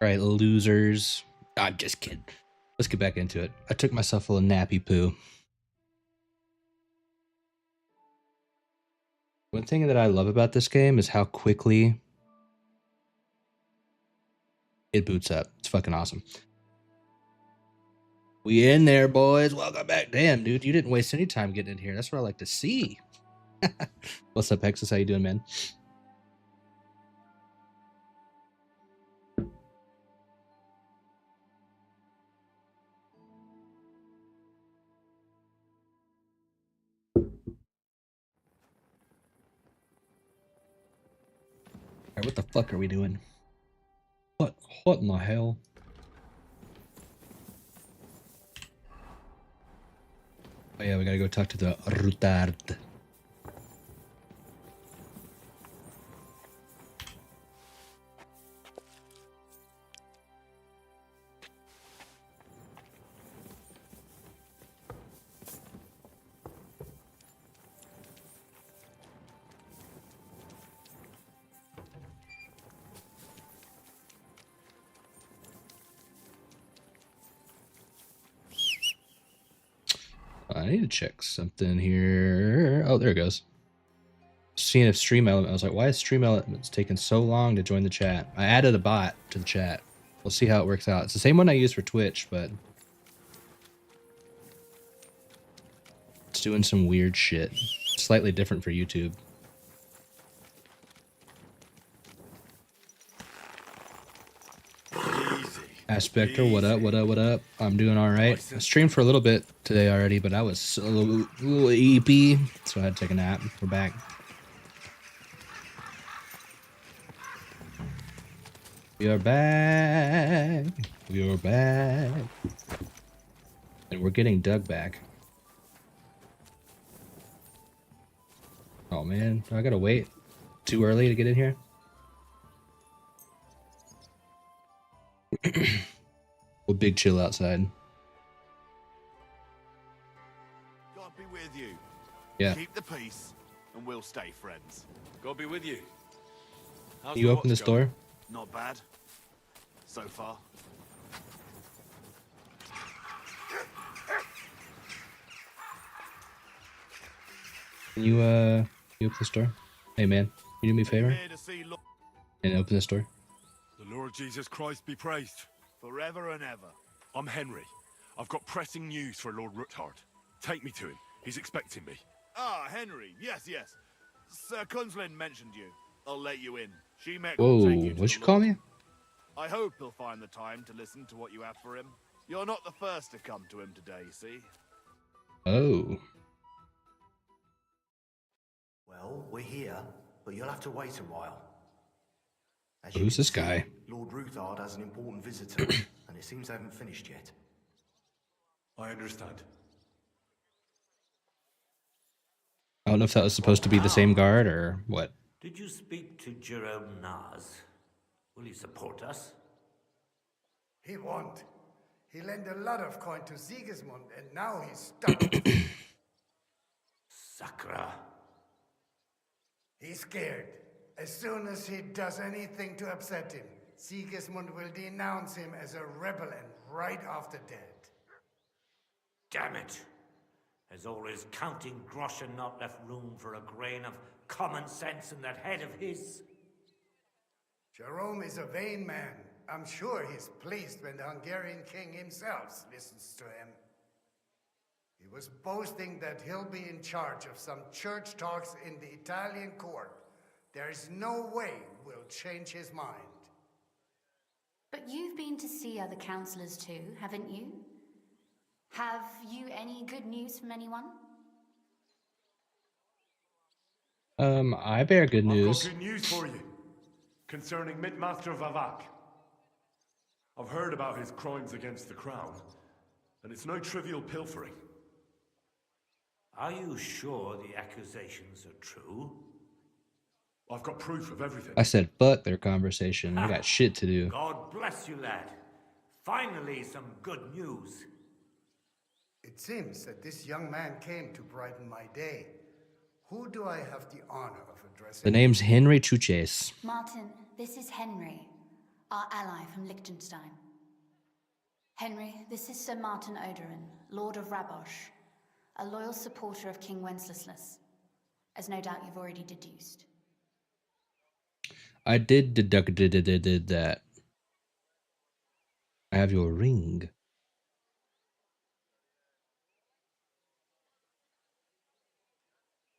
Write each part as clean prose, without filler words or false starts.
All right, losers. I'm just kidding. Let's get back into it. I took myself a little nappy poo. One thing that I love about this game is how quickly it boots up. It's fucking awesome. We in there, boys. Welcome back. Damn, dude, you didn't waste any time getting in here. That's what I like to see. What's up, Hexus? How you doing, man? Alright, what the fuck are we doing? What in the hell? Oh yeah, we gotta go talk to the Rutard. I need to check something here. Oh, there it goes. Seeing if Stream Element. I was like, why is Stream Elements taking so long to join the chat? I added a bot to the chat. We'll see how it works out. It's the same one I use for Twitch, but it's doing some weird shit. Slightly different for YouTube. Aspector, what up, what up, what up? I'm doing all right. I streamed for a little bit today already, but I was a little EP, so I had to take a nap. We're back. We are back. We are back. And we're getting Doug back. Oh man, do I gotta wait too early to get in here? We'll big chill outside. God be with you. Yeah. Keep the peace, and we'll stay friends. God be with you. How's You open this door? Not bad. So far. Can you open this door? Hey man, can you do me a favor? Here to see And open this door. The Lord Jesus Christ be praised. forever and ever. I'm Henry. I've got pressing news for Lord Roothard. Take me to him. He's expecting me. Ah, Henry. Yes, yes. Sir Kunslin mentioned you. I'll let you in. She met. Whoa, what'd you call me? I hope he'll find the time to listen to what you have for him. You're not the first to come to him today, see? Oh. Well, we're here, but you'll have to wait a while. As Who's this guy? Lord Roothard has an important visitor, and it seems they haven't finished yet. I understand. I don't know if that was supposed to be the same guard or what. Did you speak to Jerome Naz? Will he support us? He won't. He lent a lot of coin to Sigismund, and now he's stuck. Sakra. He's scared. As soon as he does anything to upset him, Sigismund will denounce him as a rebel and right off the dead. Damn it! As always, counting groschen not left room for a grain of common sense in that head of his. Jerome is a vain man. I'm sure he's pleased when the Hungarian king himself listens to him. He was boasting that he'll be in charge of some church talks in the Italian court. There is no way we'll change his mind. But you've been to see other councillors too, haven't you? Have you any good news from anyone? I bear good news. I've got good news for you. Concerning Midmaster Vavak. I've heard about his crimes against the crown, and it's no trivial pilfering. Are you sure the accusations are true? I've got proof of everything. I said fuck their conversation. I got shit to do. God bless you, lad. Finally, some good news. It seems that this young man came to brighten my day. Who do I have the honor of addressing? The name's Henry Chuches. Martin, this is Henry. our ally from Liechtenstein. Henry, this is Sir Martin Odorin, Lord of Rabosh, a loyal supporter of King Wenceslas, as no doubt you've already deduced. I did deduct that. I have your ring.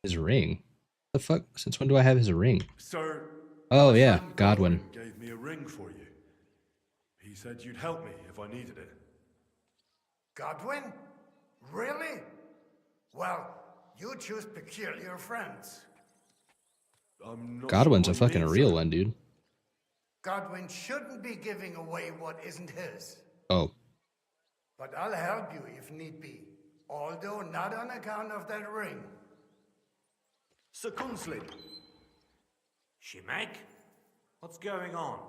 His ring? The fuck? Since when do I have his ring? Sir, Oh my yeah, friend Godwin. gave me a ring for you. He said you'd help me if I needed it. Godwin? Really? Well, you choose peculiar friends. I'm not Godwin's sure a what you fucking mean, real sir. one, dude. Godwin shouldn't be giving away what isn't his. Oh, But I'll help you if need be. Although not on account of that ring. Sir Kunslin, Shimek? What's going on?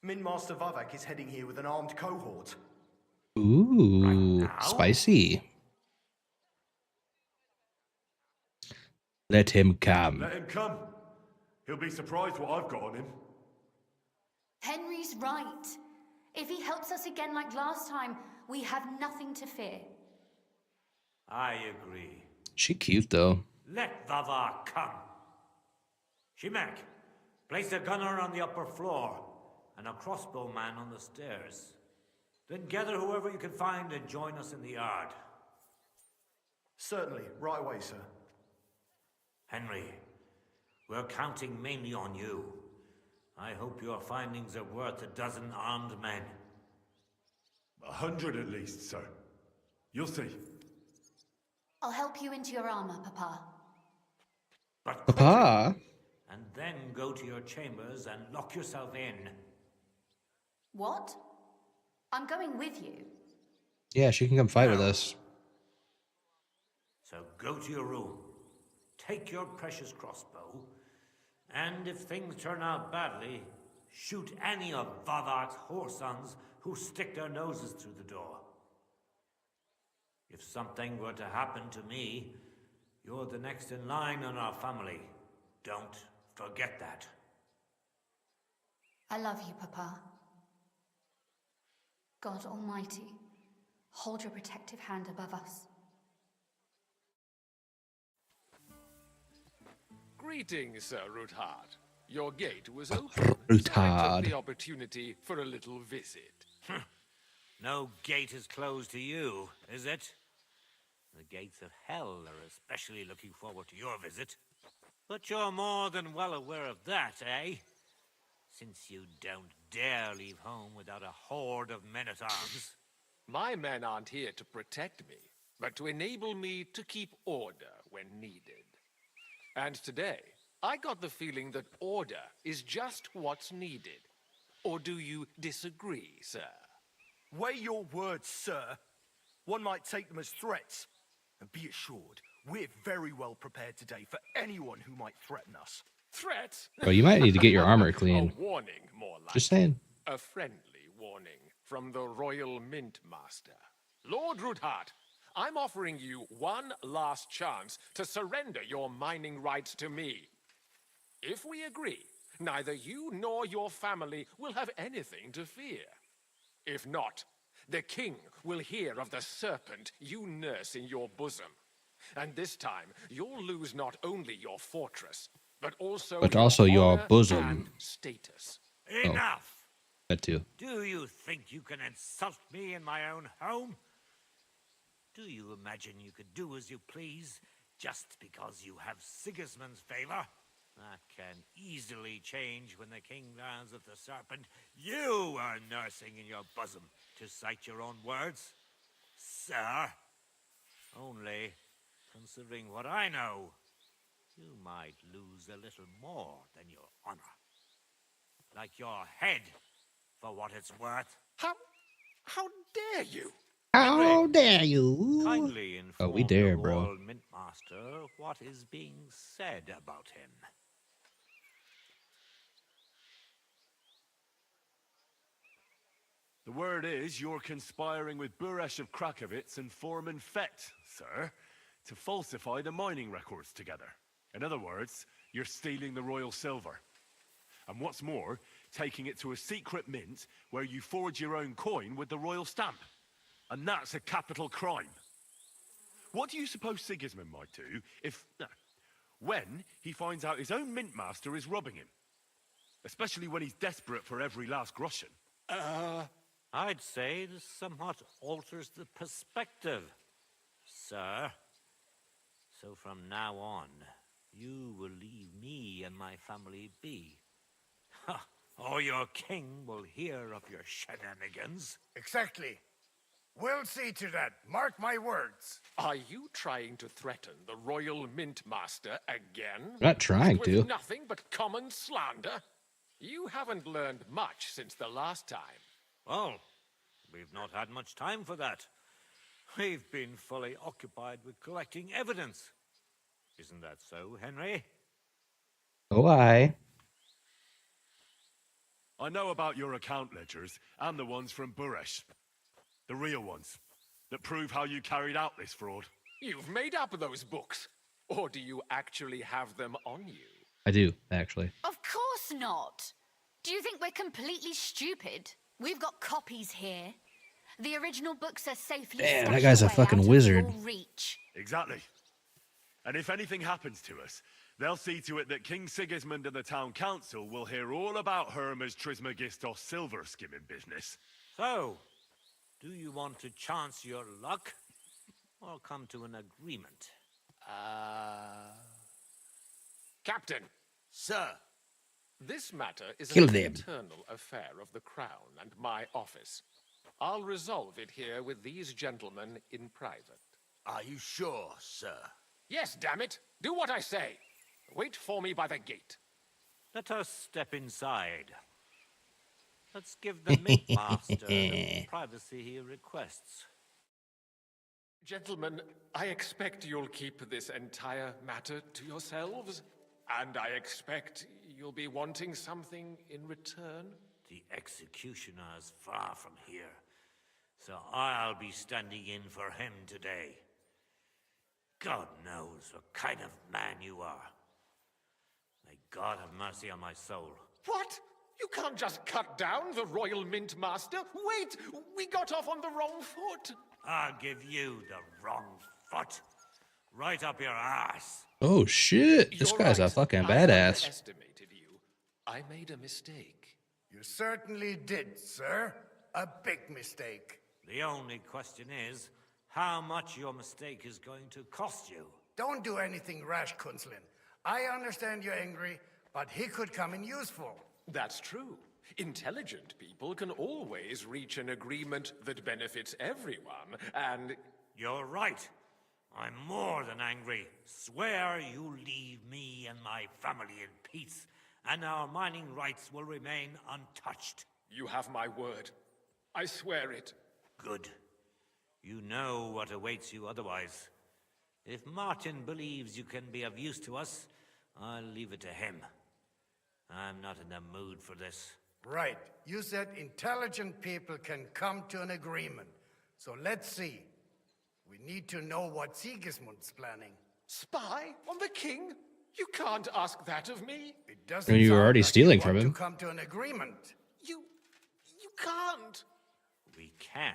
Min Master Vavak is heading here with an armed cohort. ooh, now? spicy. Let him come. Let him come. He'll be surprised what I've got on him. Henry's right. If he helps us again like last time, we have nothing to fear. I agree. She cute though. Let Vavak come. Shimek, place a gunner on the upper floor and a crossbowman on the stairs. Then gather whoever you can find and join us in the yard. Certainly, right away, sir. Henry, we're counting mainly on you. I hope your findings are worth 12 armed men. 100 at least, sir. You'll see. I'll help you into your armor, Papa. But quickly, Papa. and then go to your chambers and lock yourself in. What? I'm going with you. Yeah, she can come fight with No. us. So go to your room, take your precious crossbow, and if things turn out badly, shoot any of Vavak's whoresons who stick their noses through the door. If something were to happen to me, you're the next in line in our family. Don't forget that. I love you, Papa. God Almighty, hold your protective hand above us. Greetings, Sir Ruthard. Your gate was open, so I Ruthard. took the opportunity for a little visit. No gate is closed to you, is it? The gates of hell are especially looking forward to your visit. But you're more than well aware of that, eh? Since you don't dare leave home without a horde of men-at-arms. My men aren't here to protect me, but to enable me to keep order when needed. And today, I got the feeling that order is just what's needed. Or do you disagree, sir? Weigh your words, sir. One might take them as threats. And be assured, we're very well prepared today for anyone who might threaten us. Threat? Bro, you might need to get your armor clean. A warning, more like. Just saying. A friendly warning from the Royal Mint Master. Lord Ruthard, I'm offering you one last chance to surrender your mining rights to me. If we agree, neither you nor your family will have anything to fear. If not, the king will hear of the serpent you nurse in your bosom. And this time, you'll lose not only your fortress, but also your honor bosom. and status. Enough! That too. Do you think you can insult me in my own home? Do you imagine you could do as you please just because you have Sigismund's favor? That can easily change when the king learns of the serpent you are nursing in your bosom, to cite your own words, sir. Only, considering what I know, you might lose a little more than your honor. Like your head, for what it's worth. How dare you? How dare you? Kindly inform we dare, the bro. Royal Mint Master what is being said about him. The word is you're conspiring with Buresh of Krakowitz and Foreman Fett, sir, to falsify the mining records together. In other words, you're stealing the royal silver. And what's more, taking it to a secret mint where you forge your own coin with the royal stamp. And that's a capital crime. What do you suppose Sigismund might do if... when he finds out his own mint master is robbing him? Especially when he's desperate for every last groschen. I'd say this somewhat alters the perspective, sir. So from now on, you will leave me and my family be. Or your king will hear of your shenanigans. Exactly. We'll see to that. Mark my words. Are you trying to threaten the royal mint master again? I'm not trying With to. nothing but common slander? You haven't learned much since the last time. Well, we've not had much time for that. We've been fully occupied with collecting evidence. Isn't that so, Henry? Oh, I know about your account ledgers and the ones from Buresh. The real ones that prove how you carried out this fraud. You've made up those books. Or do you actually have them on you? I do, actually. Of course not. Do you think we're completely stupid? We've got copies here. The original books are safely Damn, that stashed guy's a away fucking out of wizard. your reach. Exactly. And if anything happens to us, they'll see to it that King Sigismund and the town council will hear all about Hermes Trismegistos silver skimming business. So, do you want to chance your luck? Or come to an agreement? Captain, Sir, this matter is Kill an them. internal affair of the Crown and my office. I'll resolve it here with these gentlemen in private. are you sure, sir? Yes, damn it! Do what I say! Wait for me by the gate. Let us step inside. Let's give the Mint Master the privacy he requests. Gentlemen, I expect you'll keep this entire matter to yourselves. And I expect you'll be wanting something in return. The executioner is far from here, so I'll be standing in for him today. God knows what kind of man you are. May God have mercy on my soul. What? You can't just cut down the Royal Mint Master? Wait! We got off on the wrong foot! I'll give you the wrong foot. Right up your ass. Oh shit! This You're guy's a right. fucking I badass. underestimated you. I made a mistake. You certainly did, sir. A big mistake. The only question is, how much your mistake is going to cost you. Don't do anything rash, Kunslin. I understand you're angry, but he could come in useful. That's true. Intelligent people can always reach an agreement that benefits everyone, and... You're right. I'm more than angry. Swear you leave me and my family in peace, and our mining rights will remain untouched. You have my word. I swear it. Good. You know what awaits you otherwise. If Martin believes you can be of use to us, I'll leave it to him. I'm not in the mood for this. Right. You said intelligent people can come to an agreement. So let's see. We need to know what Sigismund's planning. Spy on the king? You can't ask that of me. It doesn't You were sound already like stealing you from want him. to come to an agreement. You can't. We can,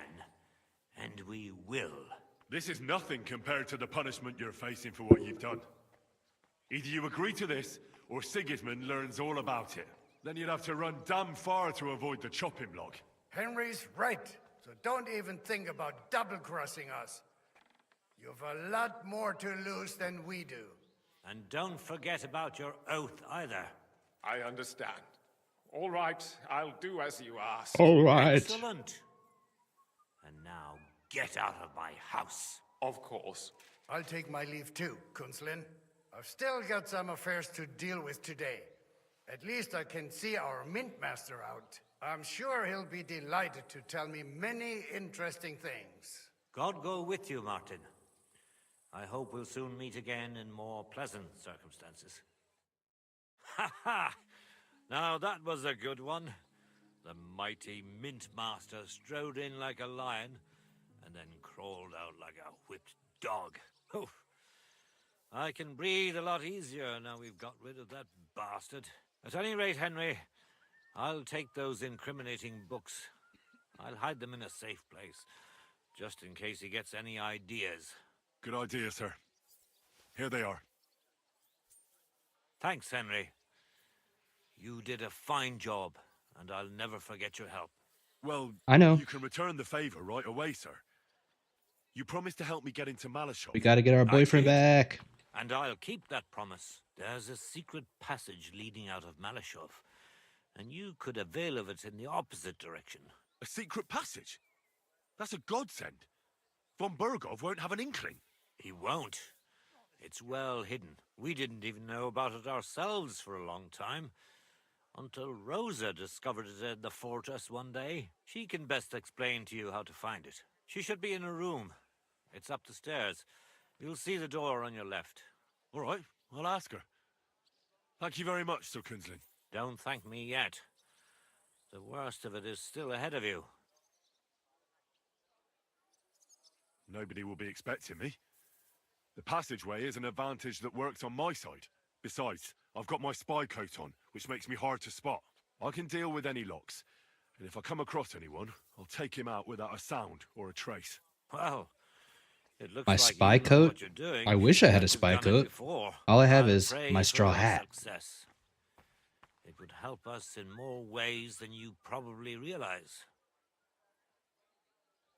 and we will. This is nothing compared to the punishment you're facing for what you've done. Either you agree to this, or Sigismund learns all about it. Then you'd have to run damn far to avoid the chopping block. Henry's right. So don't even think about double-crossing us. You've a lot more to lose than we do. And don't forget about your oath either. I understand. All right, I'll do as you ask. All right. Excellent. And now get out of my house. Of course. I'll take my leave too, Kunslin. I've still got some affairs to deal with today. At least I can see our Mint Master out. I'm sure he'll be delighted to tell me many interesting things. God go with you, Martin. I hope we'll soon meet again in more pleasant circumstances. Ha ha! Now that was a good one. The mighty Mint Master strode in like a lion and then crawled out like a whipped dog. Oof. I can breathe a lot easier now we've got rid of that bastard. At any rate, Henry, I'll take those incriminating books. I'll hide them in a safe place, just in case he gets any ideas. Good idea, sir. Here they are. Thanks, Henry. You did a fine job, and I'll never forget your help. Well, I know. you can return the favor right away, sir. You promised to help me get into Malashov. We got to get our boyfriend did. back. And I'll keep that promise. There's a secret passage leading out of Malashov, and you could avail of it in the opposite direction. A secret passage? That's a godsend. Von Bergov won't have an inkling. He won't. It's well hidden. We didn't even know about it ourselves for a long time. Until Rosa discovered it in the fortress one day. She can best explain to you how to find it. She should be in a room. It's up the stairs. You'll see the door on your left. All right, I'll ask her. Thank you very much, Sir Kunzlin. Don't thank me yet. The worst of it is still ahead of you. Nobody will be expecting me. The passageway is an advantage that works on my side. Besides, I've got my spy coat on, which makes me hard to spot. I can deal with any locks, and if I come across anyone, I'll take him out without a sound or a trace. Well, it looks My like spy you know coat? what you're doing. I wish I had a You've spy done it coat. before. All I have I'll is pray my for straw your hat. Success. It would help us in more ways than you probably realize.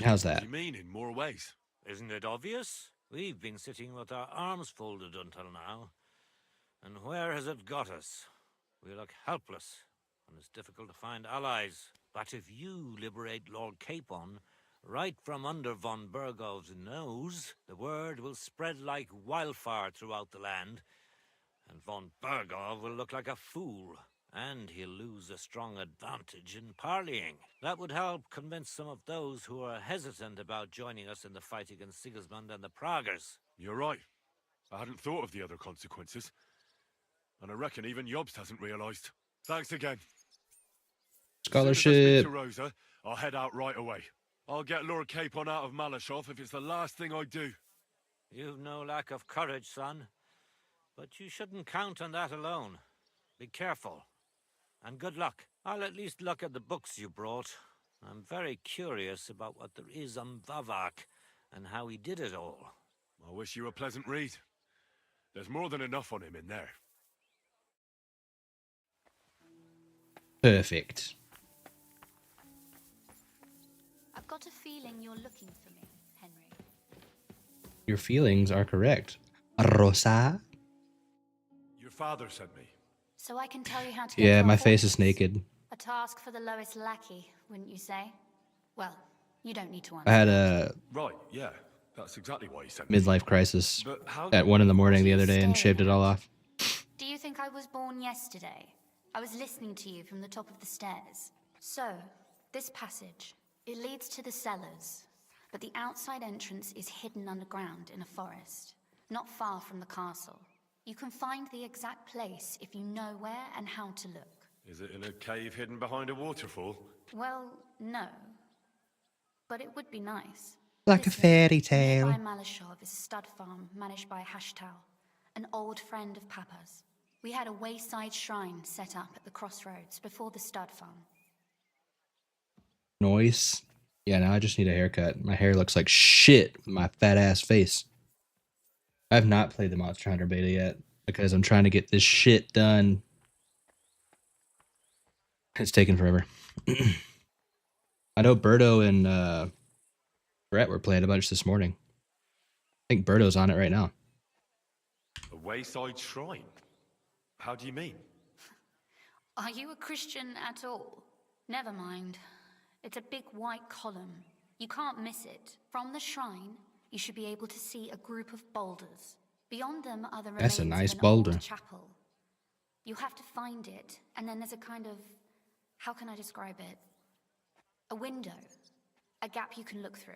How's What that? do you mean, in more ways? Isn't it obvious? We've been sitting with our arms folded until now. And where has it got us? We look helpless, and it's difficult to find allies. But if you liberate Lord Capon, right from under von Bergov's nose, the word will spread like wildfire throughout the land, and von Bergov will look like a fool, and he'll lose a strong advantage in parleying. That would help convince some of those who are hesitant about joining us in the fight against Sigismund and the Praguers. You're right. I hadn't thought of the other consequences. And I reckon even Jobst hasn't realized. Thanks again. As soon as I speak Scholarship. to Rosa, I'll head out right away. I'll get Lord Capon out of Malashov if it's the last thing I do. You've no lack of courage, son. But you shouldn't count on that alone. Be careful. And good luck. I'll at least look at the books you brought. I'm very curious about what there is on Vavak and how he did it all. I wish you a pleasant read. There's more than enough on him in there. Perfect. I've got a feeling you're looking for me, Henry. Your feelings are correct. Rosa? Your father sent me. So I can tell you how to get Yeah, to my our face is fortress. naked. A task for the lowest lackey, wouldn't you say? Well, you don't need to answer. I had a Right, yeah. That's exactly why he sent me. midlife crisis But how... at 1 in the morning the What are other you day and staring shaved it all at? off. Do you think I was born yesterday? I was listening to you from the top of the stairs. So, this passage, it leads to the cellars, but the outside entrance is hidden underground in a forest, not far from the castle. You can find the exact place if you know where and how to look. Is it in a cave hidden behind a waterfall? Well, no. But it would be nice. Like a Listen, fairy tale. Nearby Malashov is a stud farm managed by Hashtal, an old friend of Papa's. We had a wayside shrine set up at the crossroads before the stud farm. Noise. Yeah, now I just need a haircut. My hair looks like shit with my fat ass face. I have not played the Monster Hunter beta yet because I'm trying to get this shit done. It's taking forever. I know Berto and Brett were playing a bunch this morning. I think Berto's on it right now. A wayside shrine? How do you mean? Are you a Christian at all? Never mind. It's a big white column. You can't miss it. From the shrine, you should be able to see a group of boulders. Beyond them are the That's a remains nice of an boulder. old chapel. You have to find it, and then there's a kind of... how can I describe it? A window. A gap you can look through.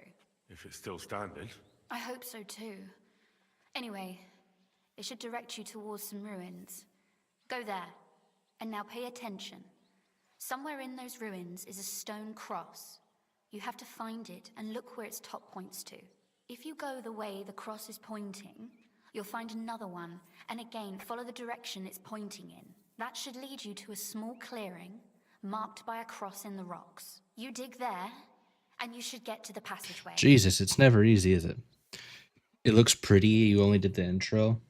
If it's still standing. I hope so too. Anyway, it should direct you towards some ruins. Go there. And now pay attention. Somewhere in those ruins is a stone cross. You have to find it and look where its top points to. If you go the way the cross is pointing, you'll find another one, and again follow the direction it's pointing in. That should lead you to a small clearing, marked by a cross in the rocks. You dig there, and you should get to the passageway. Jesus, it's never easy, is it? It looks pretty. You only did the intro.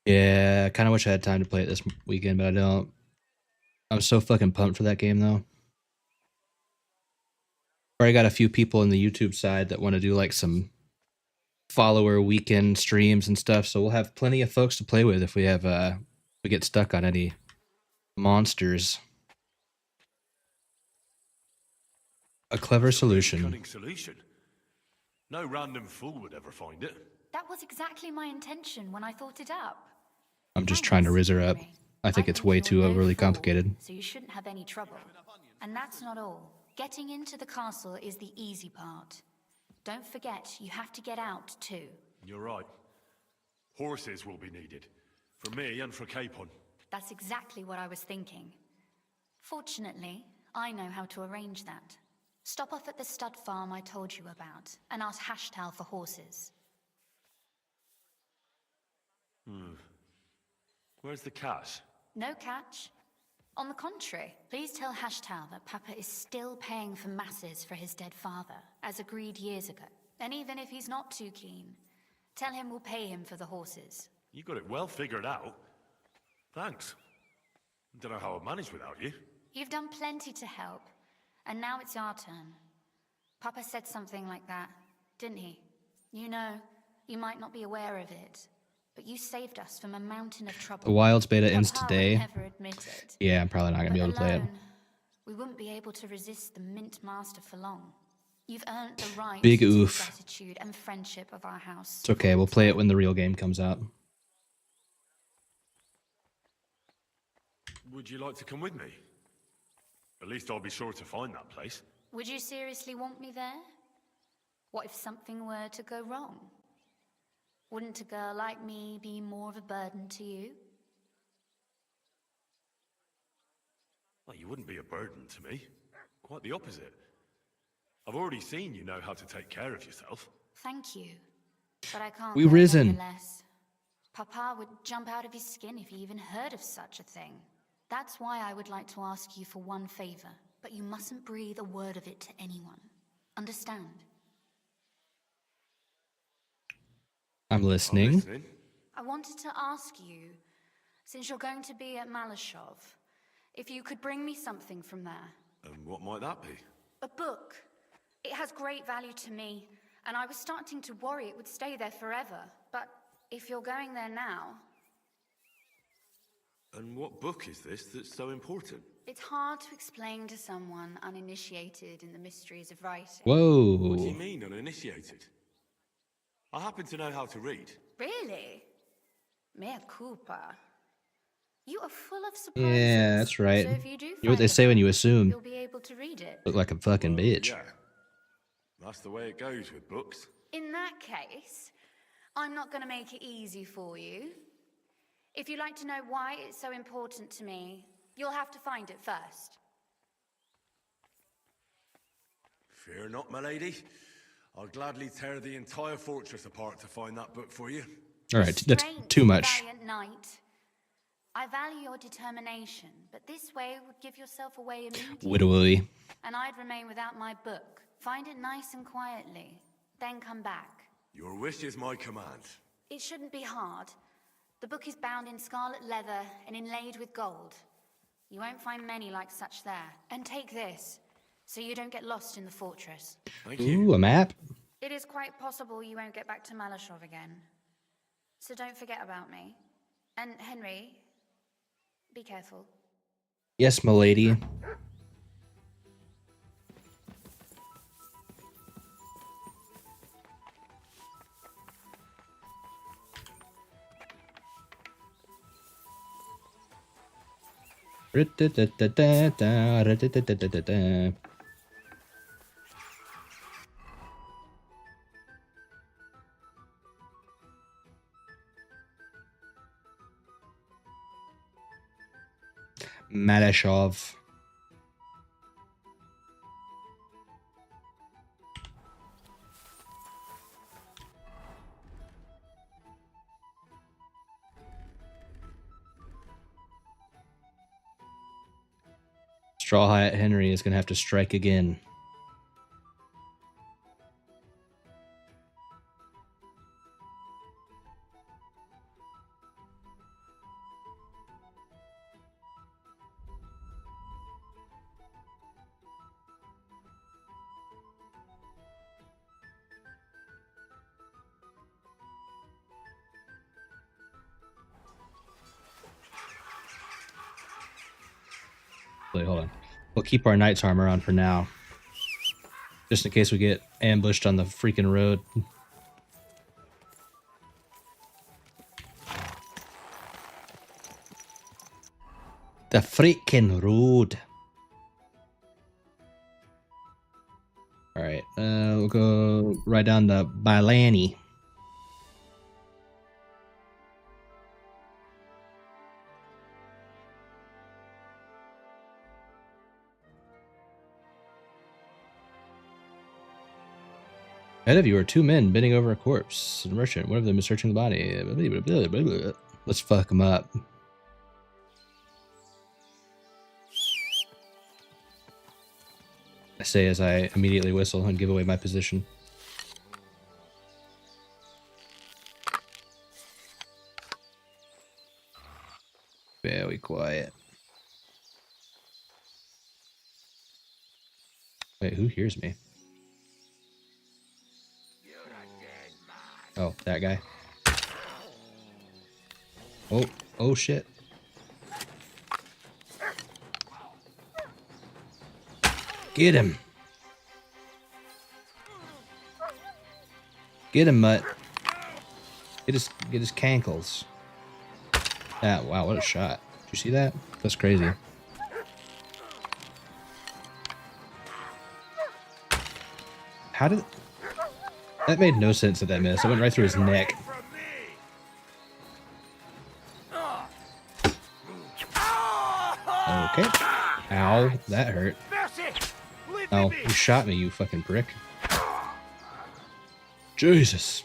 Yeah, I kind of wish I had time to play it this weekend, but I don't. I'm so fucking pumped for that game, though. Already got a few people in the YouTube side that want to do like some follower weekend streams and stuff, so we'll have plenty of folks to play with if we have we get stuck on any monsters. A clever That's a really solution. cunning solution. No random fool would ever find it. That was exactly my intention when I thought it up. I'm just trying to rizz her up. Henry. I think it's way you're too no overly fool, complicated. So you shouldn't have any trouble. And that's not all. Getting into the castle is the easy part. Don't forget, you have to get out too. You're right. Horses will be needed. For me and for Capon. That's exactly what I was thinking. Fortunately, I know how to arrange that. Stop off at the stud farm I told you about, and ask Hashtal for horses. Where's the cash? No catch. On the contrary, please tell Hashtal that Papa is still paying for masses for his dead father, as agreed years ago. And even if he's not too keen, tell him we'll pay him for the horses. You got it well figured out. Thanks. Don't know how I'd manage without you. You've done plenty to help, and now it's our turn. Papa said something like that, didn't he? You know, you might not be aware of it, but you saved us from a mountain of trouble. The Wilds beta ends Papa today. would never admit it. Yeah, I'm probably not gonna be able to play it. Alone, we wouldn't be able to resist the Mint Master for long. You've earned the right Big to the oof. gratitude and friendship of our house. It's okay. We'll play it when the real game comes out. Would you like to come with me? At least I'll be sure to find that place. Would you seriously want me there? What if something were to go wrong? Wouldn't a girl like me be more of a burden to you? Well, you wouldn't be a burden to me. Quite the opposite. I've already seen you know how to take care of yourself. Thank you, but I can't. We go risen. nonetheless. Papa would jump out of his skin if he even heard of such a thing. That's why I would like to ask you for one favor, but you mustn't breathe a word of it to anyone. Understand? I'm listening. I wanted to ask you, since you're going to be at Malashov, if you could bring me something from there. And what might that be? A book. It has great value to me, and I was starting to worry it would stay there forever. But if you're going there now... And what book is this that's so important? It's hard to explain to someone uninitiated in the mysteries of writing. Whoa. What do you mean, uninitiated? I happen to know how to read. Really? Mea culpa. You are full of surprises. Yeah, that's right. So if you do You know what they find say a when you book, assume. you'll be able to read it. Look like a fucking bitch. Yeah. That's the way it goes with books. In that case, I'm not going to make it easy for you. If you'd like to know why it's so important to me, you'll have to find it first. Fear not, my lady. I'll gladly tear the entire fortress apart to find that book for you. All right, that's Restraint, too much. Valiant knight. I value your determination, but this way would give yourself away immediately. Widowy. And I'd remain without my book. Find it nice and quietly, then come back. Your wish is my command. It shouldn't be hard. The book is bound in scarlet leather and inlaid with gold. You won't find many like such there. And take this, so you don't get lost in the fortress. Thank you. Ooh, a map? It is quite possible you won't get back to Malashov again. So don't forget about me. And Henry, be careful. Yes, milady. Malashov. Straw Hat Henry is gonna have to strike again. Wait, hold on. We'll keep our knight's armor on for now. Just in case we get ambushed on the freaking road. The freaking road. Alright, we'll go right down to Bailani. Ahead of you are two men bending over a corpse. A merchant, one of them is searching the body. Let's fuck them up. I say as I immediately whistle and give away my position. Very quiet. Wait, who hears me? Oh, that guy. Oh shit. Get him. Get him, Mutt. Get his cankles. Ah, wow, what a shot. Did you see that? That's crazy. How did... That made no sense that missed. It went right through his neck. Okay. Ow, that hurt. Oh, you shot me, you fucking prick. Jesus.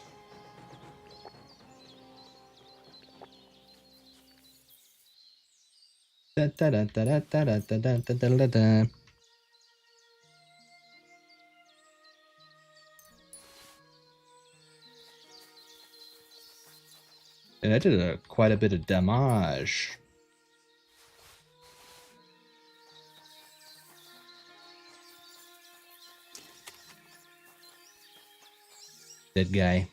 Da, da, da, da, da, da, da, da, da, da, da. And I did quite a bit of damage. Dead guy.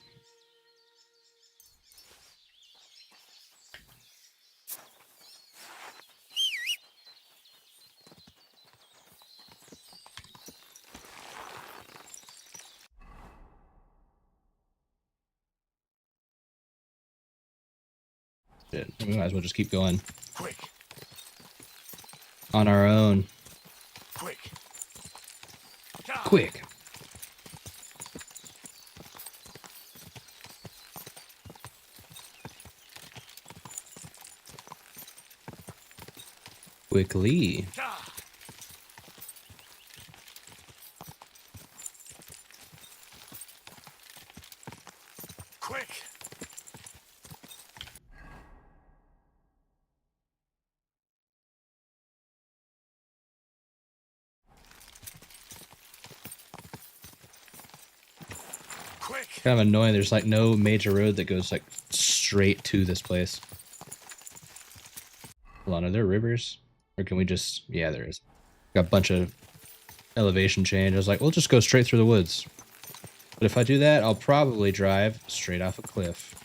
Shit, we might as well just keep going. Quick. On our own. Quick. Quick. Quickly. Quick. Quick. Kind of annoying. There's like no major road that goes like straight to this place. Hold on, are there rivers? Or can we just... Yeah, there is. Got a bunch of elevation change. I was like, we'll just go straight through the woods. But if I do that, I'll probably drive straight off a cliff.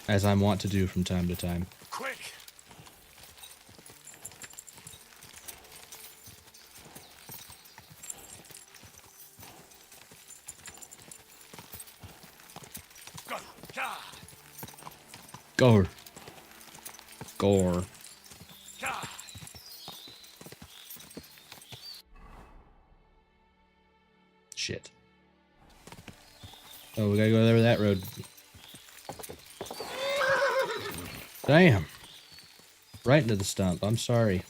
As I'm wont to do from time to time. Quick. Gore. Gore. Shit. Oh, we gotta go over that road. Damn. Right into the stump. I'm sorry.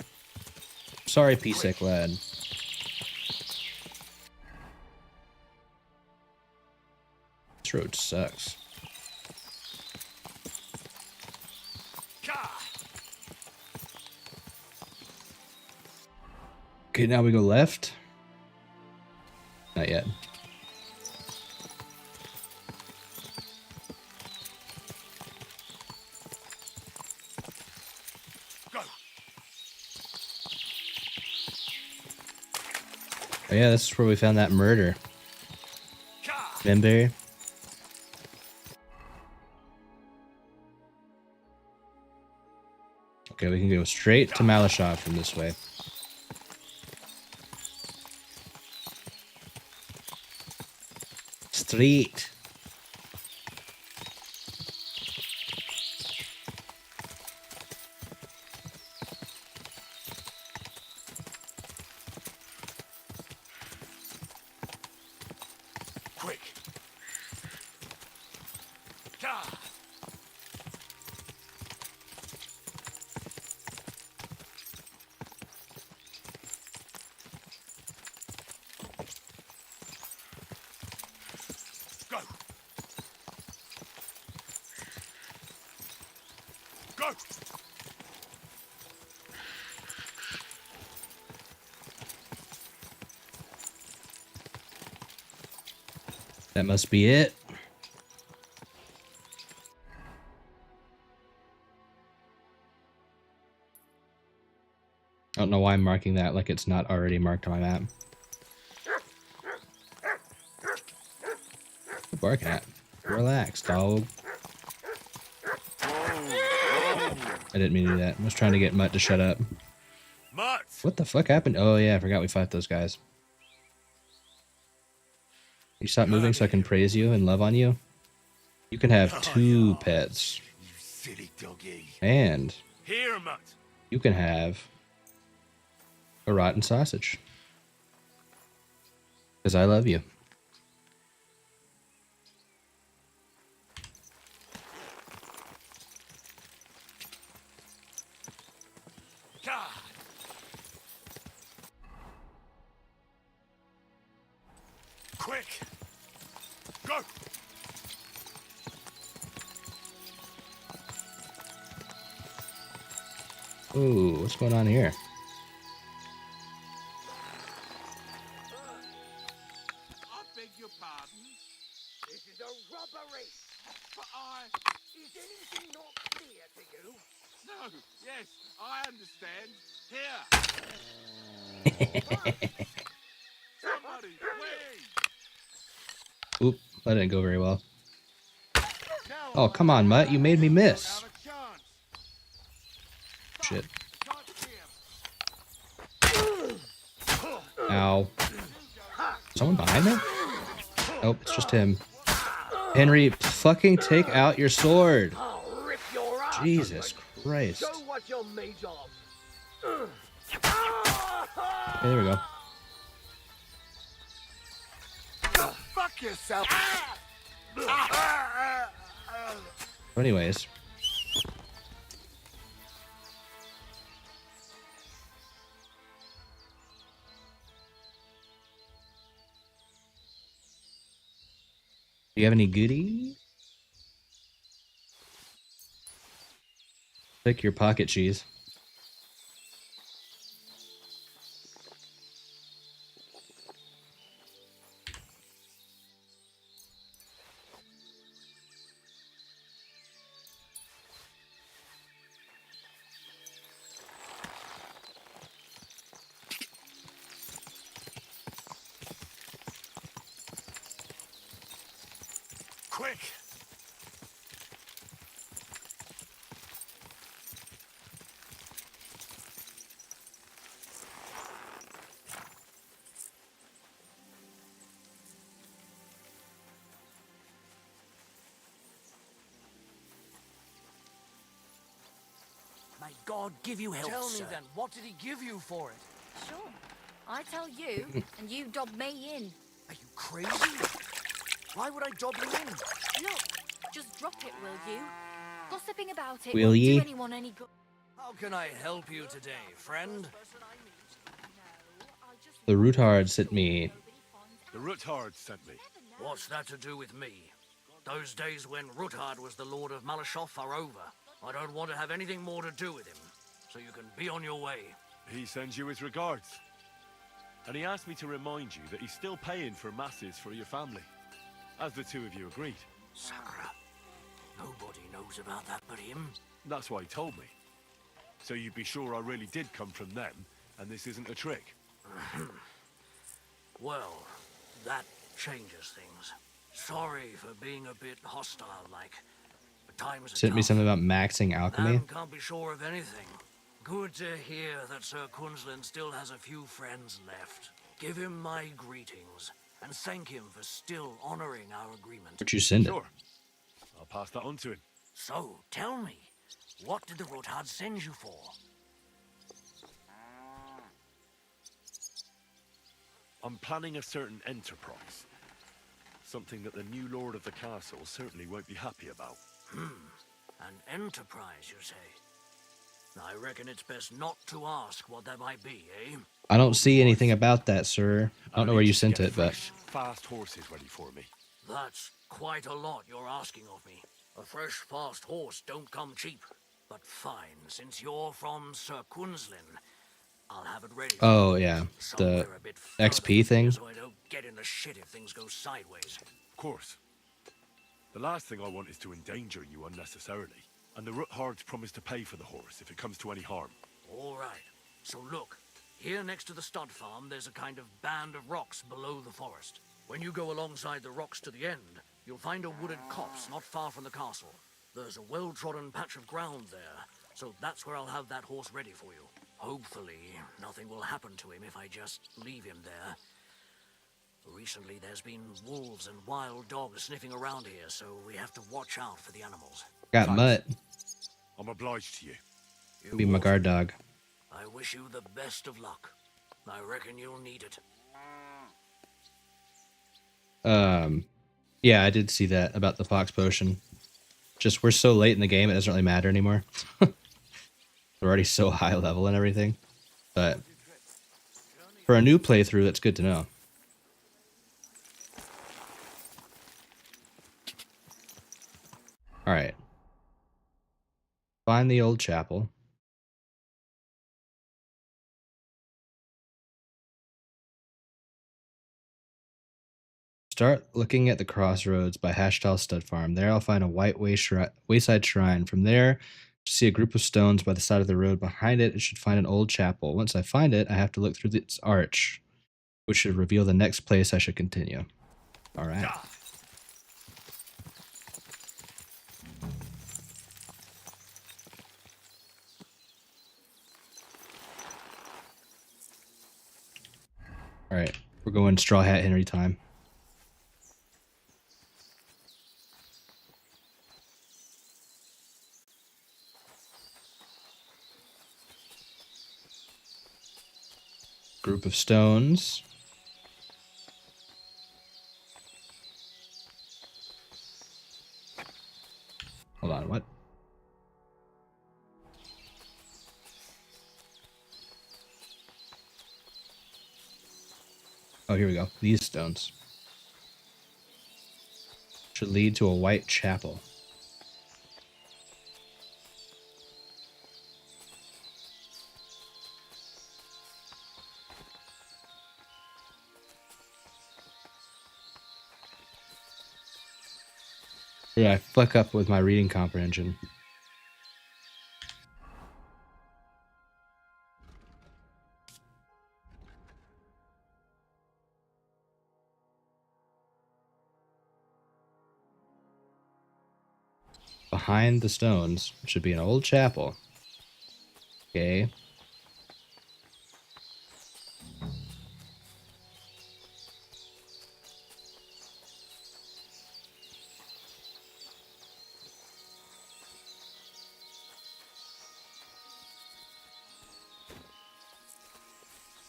Sorry, P-Sec lad. This road sucks. Okay, now we go left. Not yet. Go. Oh yeah, this is where we found that murder. Ka. Remember? Okay, we can go straight to Malashov from this way. Straight. Quick. Ka. Go. Go. That must be it. I don't know why I'm marking that like it's not already marked on my map. Bark at. Relax, dog. I didn't mean to do that. I was trying to get Mutt to shut up. Mutt. What the fuck happened? Oh yeah, I forgot we fought those guys. You stop moving so I can praise you and love on you? You can have 2 pets. You silly doggy. And Here, Mutt. you can have a rotten sausage. Because I love you. Ka. Quick. Go. Ooh, what's going on here? I beg your pardon. This is a robbery. But I... Is anything not clear to you? No, yes, I understand. Here. Somebody, please. Oop, that didn't go very well. Now Oh, come on, Mutt. You made me miss. have a chance. Shit. Can't see him. Ow. Someone behind me? Nope, it's just him. Henry, fucking take out your sword. I'll rip your ass. Jesus Christ. Show what you're made of. Okay, there we go. Fuck yourself. So anyways. Do you have any goodies? Pick your pocket cheese. Quick. May God give you health, Tell me sir. then, what did he give you for it? Sure. I tell you, and you dob me in. Are you crazy? Why would I dob you in? Look, just drop it, will you? Gossiping about it Will won't ye? do anyone any good. How can I help you today, friend? The Rootard sent me. The Roothard sent me. What's that to do with me? Those days when Ruthard was the Lord of Malashov are over. I don't want to have anything more to do with him, so you can be on your way. He sends you his regards. And he asked me to remind you that he's still paying for masses for your family, as the two of you agreed. Sakura. Nobody knows about that but him. That's why he told me. So you'd be sure I really did come from them, and this isn't a trick. Well, that changes things. Sorry for being a bit hostile-like. But times are Sent me tough. something about maxing alchemy. Man can't be sure of anything. Good to hear that Sir Quinlan still has a few friends left. Give him my greetings, and thank him for still honoring our agreement. Where'd you send it? Sure. I'll pass that on to him. So, tell me, what did the Rothard send you for? I'm planning a certain enterprise. Something that the new lord of the castle certainly won't be happy about. An enterprise, you say? I reckon it's best not to ask what that might be, eh? I don't see anything about that, sir. I don't know where you sent it, but Fast horses ready for me. That's quite a lot you're asking of me. A fresh, fast horse don't come cheap. But fine, since you're from Sir Quinlan, I'll have it ready. oh yeah, the Somewhere a bit further XP thing. so I don't get in the shit if things go sideways. Of course. The last thing I want is to endanger you unnecessarily. And the Roothards promise to pay for the horse if it comes to any harm. All right. So look, here next to the stud farm, there's a kind of band of rocks below the forest. When you go alongside the rocks to the end, you'll find a wooded copse not far from the castle. There's a well-trodden patch of ground there, so that's where I'll have that horse ready for you. Hopefully, nothing will happen to him if I just leave him there. Recently, there's been wolves and wild dogs sniffing around here, so we have to watch out for the animals. Got Mutt. I'm obliged to you. Be my guard dog. I wish you the best of luck. I reckon you'll need it. Yeah, I did see that about the fox potion. Just we're so late in the game, it doesn't really matter anymore. We're already so high level and everything. But for a new playthrough, that's good to know. All right. Find the old chapel. Start looking at the crossroads by Hashtal Stud Farm. There I'll find a wayside shrine. From there, see a group of stones by the side of the road. Behind it, I should find an old chapel. Once I find it, I have to look through its arch, which should reveal the next place I should continue. All right. All right, we're going Straw Hat Henry time. Group of stones. Hold on, what? Oh, here we go. These stones should lead to a white chapel. Yeah, I fuck up with my reading comprehension. Behind the stones should be an old chapel. Okay.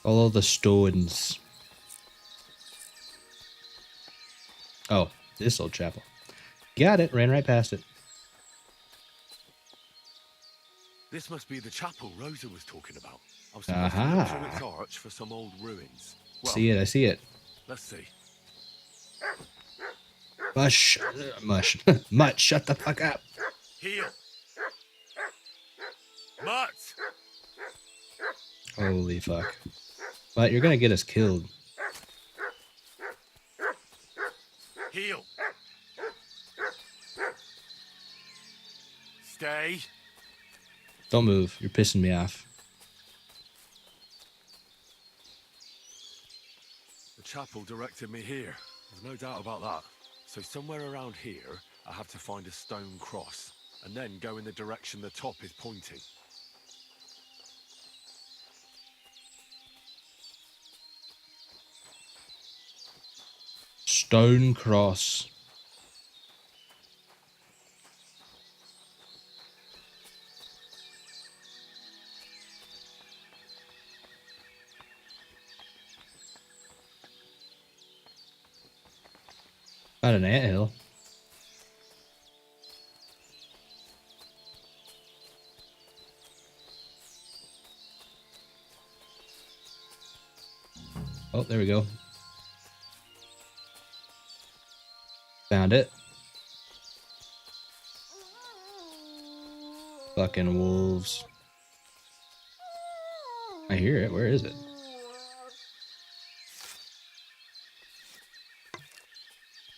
Follow the stones. Oh, this old chapel. Got it. Ran right past it. This must be the chapel Rosa was talking about. I was supposed to look through its arch for some old ruins. Well, See it. I see it. let's see. Mush. Mush. Mutt, shut the fuck up. Heel. Mutt! Holy fuck. But you're gonna get us killed. Heel. Stay. Don't move. You're pissing me off. The chapel directed me here. There's no doubt about that. So somewhere around here, I have to find a stone cross, and then go in the direction the top is pointing. Stone cross. Not an anthill. Oh, there we go. Found it. Fucking wolves. I hear it. Where is it?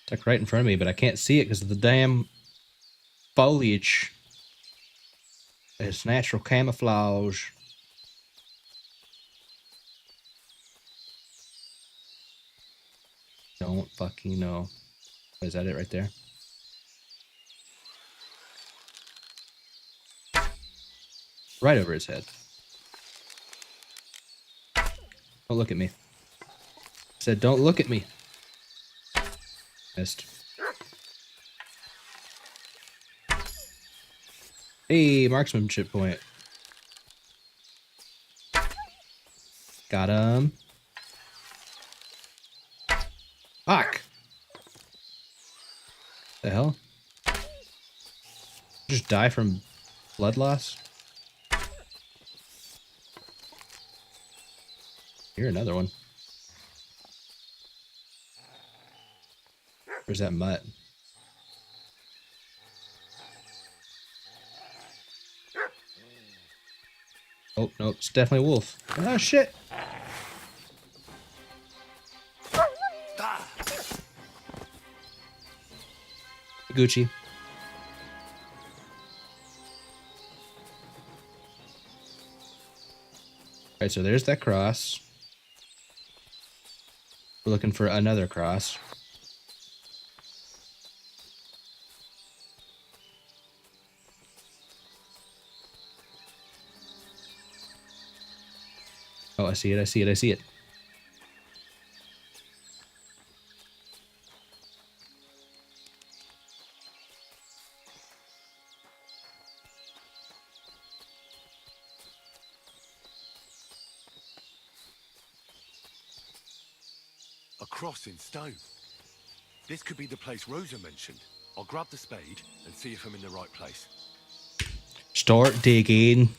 It's like right in front of me, but I can't see it because of the damn foliage. It's natural camouflage. Don't fucking know. Is that it right there? Right over his head. Don't look at me. I said, don't look at me. Missed. Hey, marksmanship point. Got him. Fuck. The hell? Just die from blood loss? Here, another one. Where's that mutt? Oh, no, it's definitely a wolf. Oh, shit. Gucci. Alright, so there's that cross. We're looking for another cross. Oh, I see it, I see it, I see it. A cross in stone. This could be the place Rosa mentioned. I'll grab the spade and see if I'm in the right place. Start digging.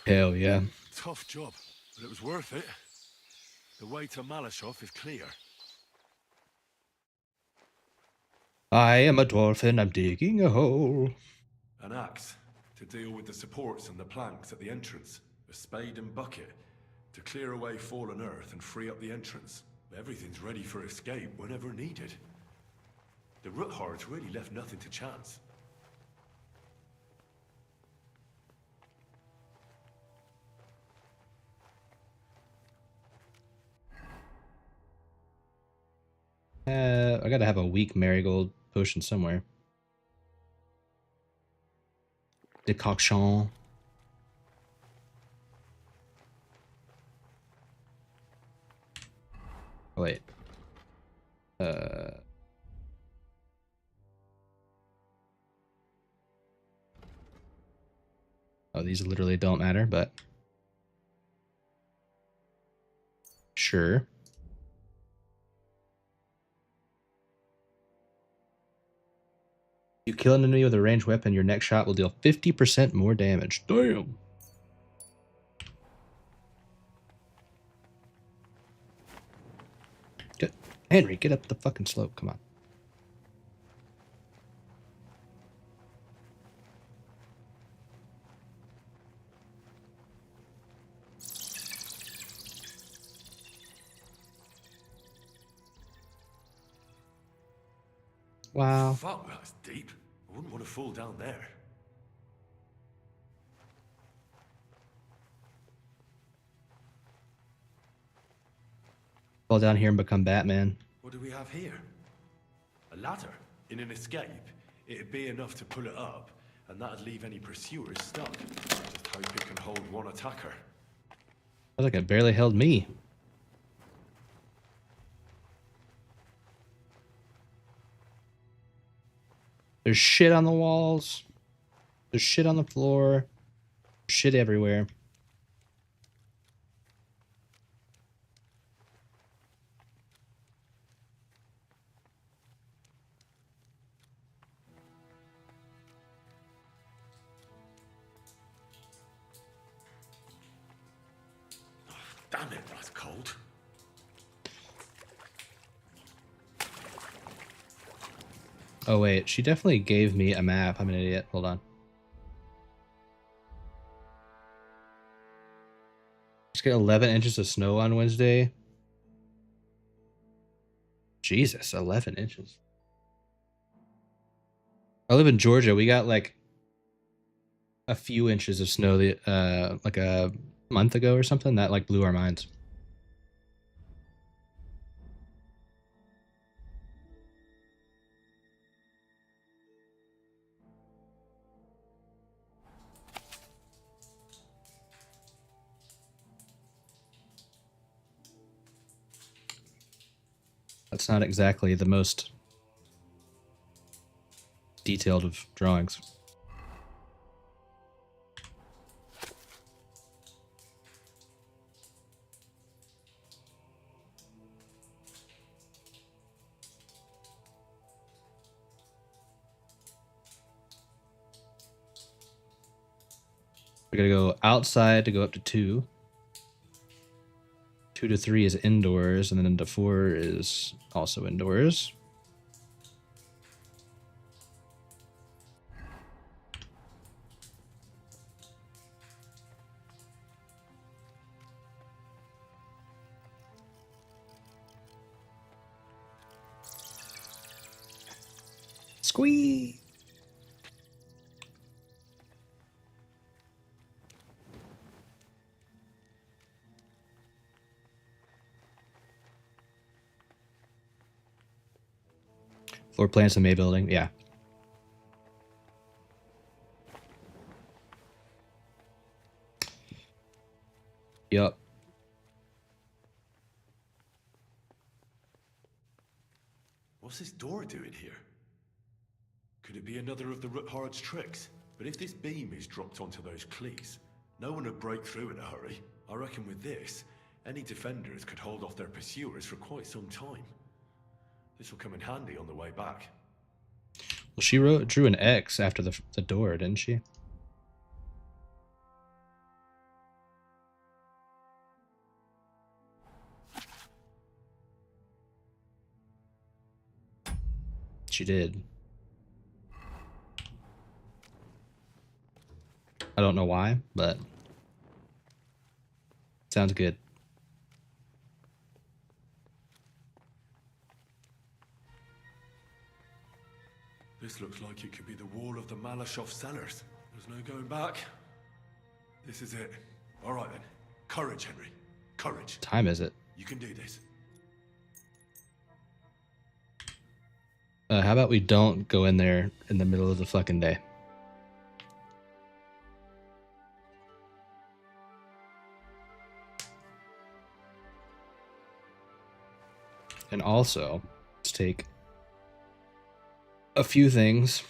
Hell yeah. Tough job, but it was worth it. The way to Malashov is clear. I am a dwarf and I'm digging a hole. An axe to deal with the supports and the planks at the entrance. A spade and bucket to clear away fallen earth and free up the entrance. Everything's ready for escape whenever needed. The Roothards really left nothing to chance. I gotta have a weak marigold potion somewhere. Decoction. Oh, wait. Oh, these literally don't matter, but sure. You kill an enemy with a ranged weapon, your next shot will deal 50% more damage. Damn. Henry, get up the fucking slope. Come on. Wow. Fuck, that's deep. I wouldn't want to fall down there. Fall down here and become Batman. What do we have here? A ladder. In an escape, it'd be enough to pull it up, and that'd leave any pursuers stuck. Just hope it can hold one attacker. Feels like it barely held me. There's shit on the walls. There's shit on the floor. Shit everywhere. Damn it, that's cold. Oh wait, she definitely gave me a map. I'm an idiot. Hold on. Just get 11 inches of snow on Wednesday. Jesus, 11 inches. I live in Georgia. We got like a few inches of snow like a month ago or something. That like blew our minds. That's not exactly the most detailed of drawings. We're gonna go outside to go up to 2. 2 to 3 is indoors, and then into 4 is also indoors. Squee! Floor plans in May building, yeah. Yup. What's this door doing here? Could it be another of the Ruthard's tricks? But if this beam is dropped onto those cleats, no one would break through in a hurry. I reckon with this, any defenders could hold off their pursuers for quite some time. This will come in handy on the way back. Well, she drew an X after the door, didn't she? She did. I don't know why, but sounds good. This looks like it could be the wall of the Malashov cellars. There's no going back. This is it. All right then. Courage, Henry. Courage. What time is it? You can do this. How about we don't go in there in the middle of the fucking day? And also, let's take a few things.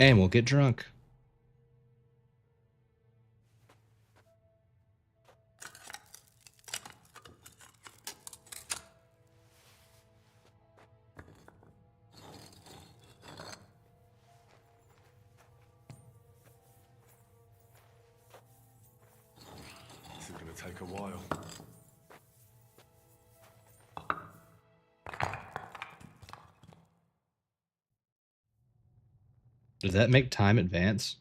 And we'll get drunk. take a while. Does that make time advance?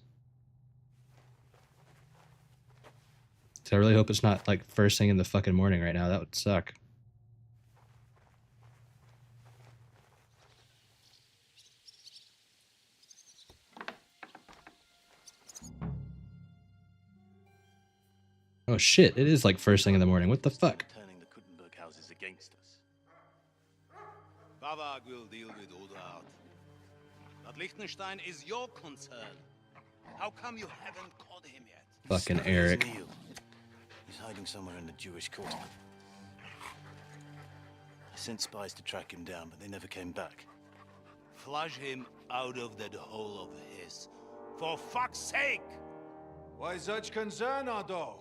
So I really hope it's not like first thing in the fucking morning right now. That would suck. Oh shit, it is like first thing in the morning. What the fuck? Turning the Kuttenberg houses against us. Bavag will deal with Odard. But Liechtenstein is your concern. How come you haven't caught him yet? Fucking Eric. Neil. He's hiding somewhere in the Jewish quarter. I sent spies to track him down, but they never came back. Flush him out of that hole of his. For fuck's sake! Why such concern, Ardo?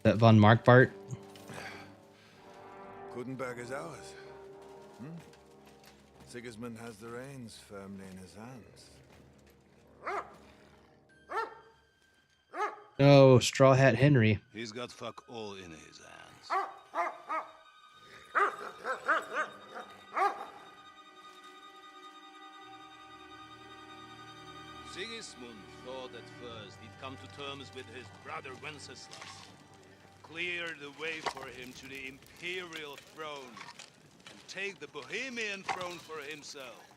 That von Markbart? Kuttenberg is ours. Sigismund has the reins firmly in his hands. No, Straw Hat Henry. He's got fuck all in his hands. Sigismund thought at first he'd come to terms with his brother Wenceslas. Clear the way for him to the imperial throne and take the Bohemian throne for himself.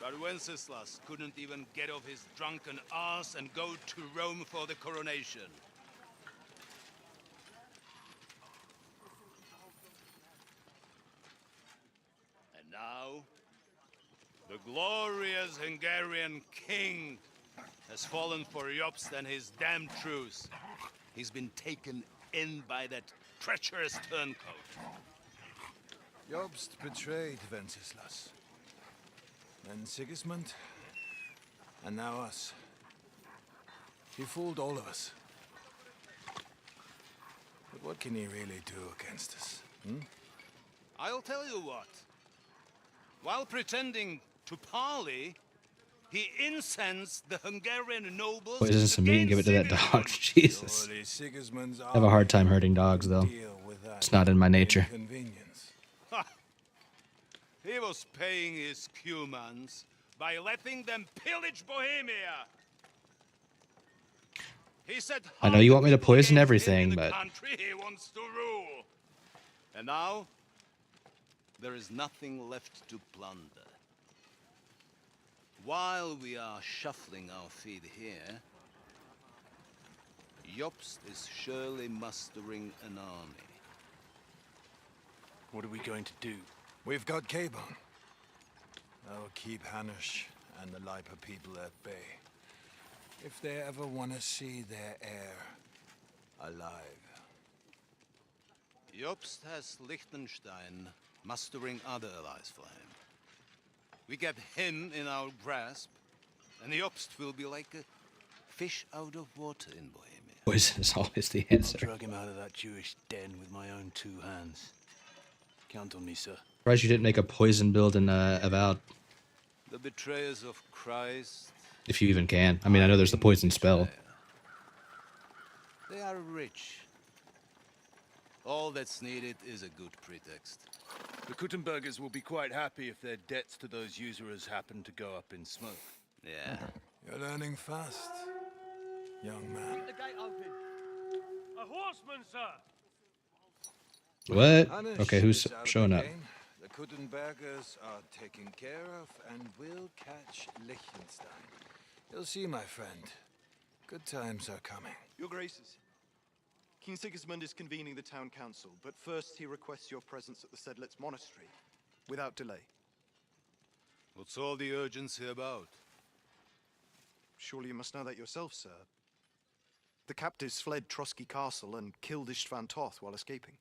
But Wenceslas couldn't even get off his drunken ass and go to Rome for the coronation. And now, the glorious Hungarian king has fallen for Jobst and his damned truce. He's been taken in by that treacherous turncoat. Jobst betrayed Wenceslas. Then Sigismund, and now us. He fooled all of us. But what can he really do against us? I'll tell you what. While pretending to parley, he incensed the Hungarian nobles. Wait, is this a meat and give it to that dog? Jesus. I have a hard time hurting dogs, though. It's not in my nature. He was paying his Cumans by letting them pillage Bohemia. He said, I know you want me to poison everything, but country he wants to rule. And now, there is nothing left to plunder. While we are shuffling our feet here, Jobst is surely mustering an army. What are we going to do? We've got Cabon. That'll keep Hanush and the Lipa people at bay. If they ever want to see their heir alive. Jobst has Liechtenstein mustering other allies for him. We get him in our grasp, and Jobst will be like a fish out of water in Bohemia. poison is always the answer. I'll drag him out of that Jewish den with my own 2 hands. Count on me, sir. Surprised you didn't make a poison build in Avowed. The betrayers of Christ. If you even can. I mean, I know there's the poison spell. They are rich. All that's needed is a good pretext. The Kuttenbergers will be quite happy if their debts to those usurers happen to go up in smoke. Yeah. You're learning fast, young man. Keep the gate open. A horseman, sir. What? Hanush Okay, who's is out of showing the up? game. The Kuttenbergers are taken care of, and we'll catch Liechtenstein. You'll see, my friend. Good times are coming. Your Graces, King Sigismund is convening the town council, but first he requests your presence at the Sedlitz monastery, without delay. What's all the urgency about? Surely you must know that yourself, sir. The captives fled Trotsky Castle and killed Istvan Toth while escaping.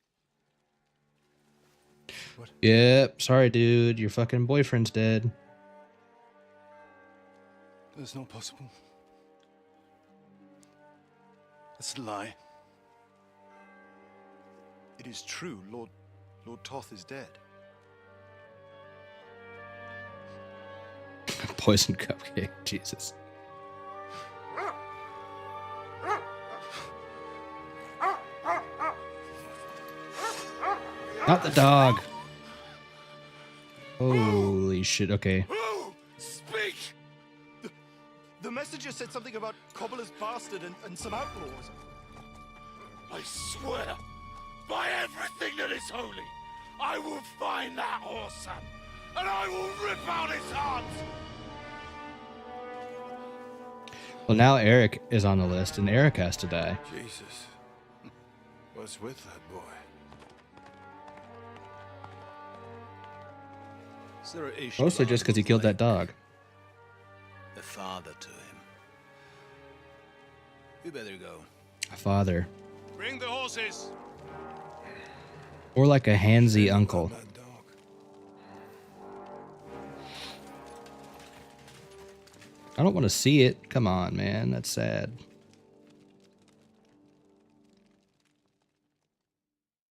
What? Yep, sorry, dude. Your fucking boyfriend's dead. That's not possible. That's a lie. It is true, Lord Toth is dead. Poison cupcake. Jesus. Not the dog. Holy shit. Okay. Speak! The messenger said something about Cobbler's bastard and some outlaws. I swear, by everything that is holy, I will find that horse and I will rip out his heart! Well, now Eric is on the list, and Eric has to die. Jesus. What's with that boy? Is there an issue? Mostly just because he killed that dog. A father to him. You better go. A father. Bring the horses. Or like a handsy uncle. I don't want to see it. Come on, man. That's sad.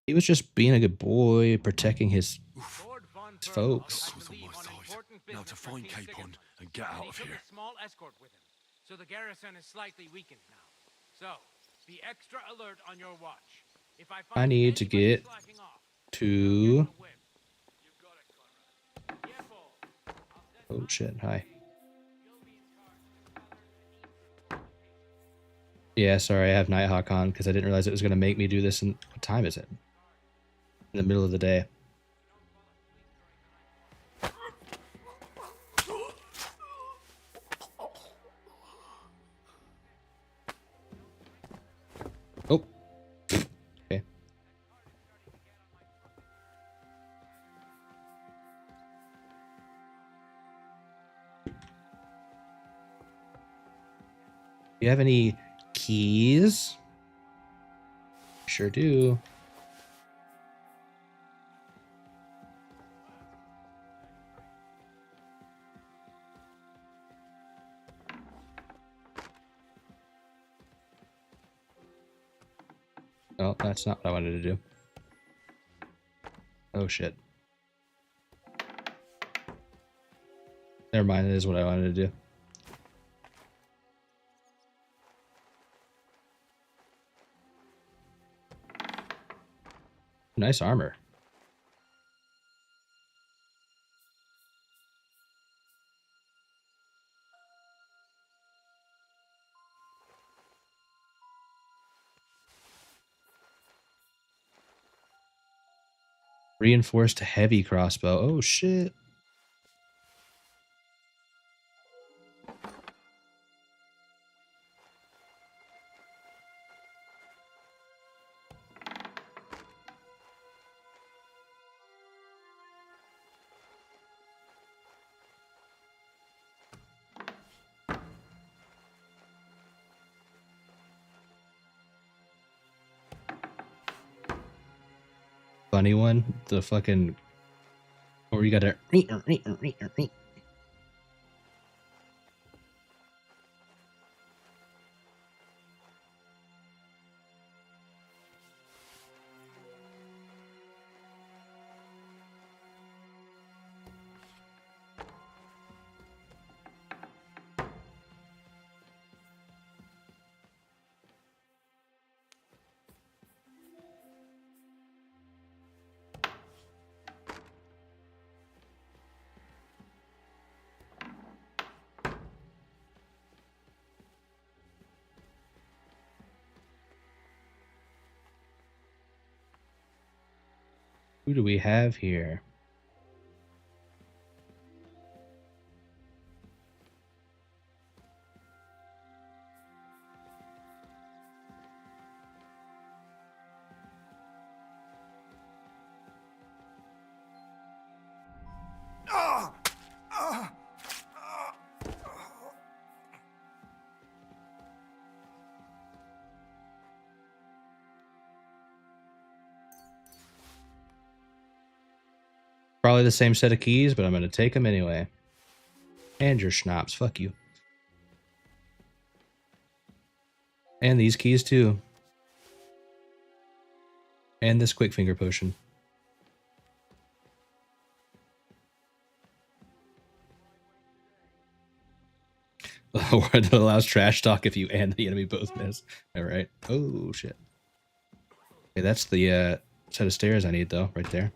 He was just being a good boy, protecting his folks. Now to find Capon and get out of here. Small escort with him, so the garrison is slightly weakened now. So be extra alert on your watch. If I need to get to... Oh shit, hi. Yeah, sorry, I have Nighthawk on because I didn't realize it was going to make me do this. And what time is it? In the middle of the day. Oh. Okay. Do you have any keys? Sure do. Oh, that's not what I wanted to do. Oh shit. Never mind, it is what I wanted to do. Nice armor. Reinforced heavy crossbow. Oh shit. Funny one, the fucking, or you gotta. Who do we have here? Probably the same set of keys, but I'm going to take them anyway. And your schnapps. Fuck you. And these keys too. And this quick finger potion. It allows trash talk if you and the enemy both miss. All right. Oh shit. Okay, that's the Set of stairs I need though, right there.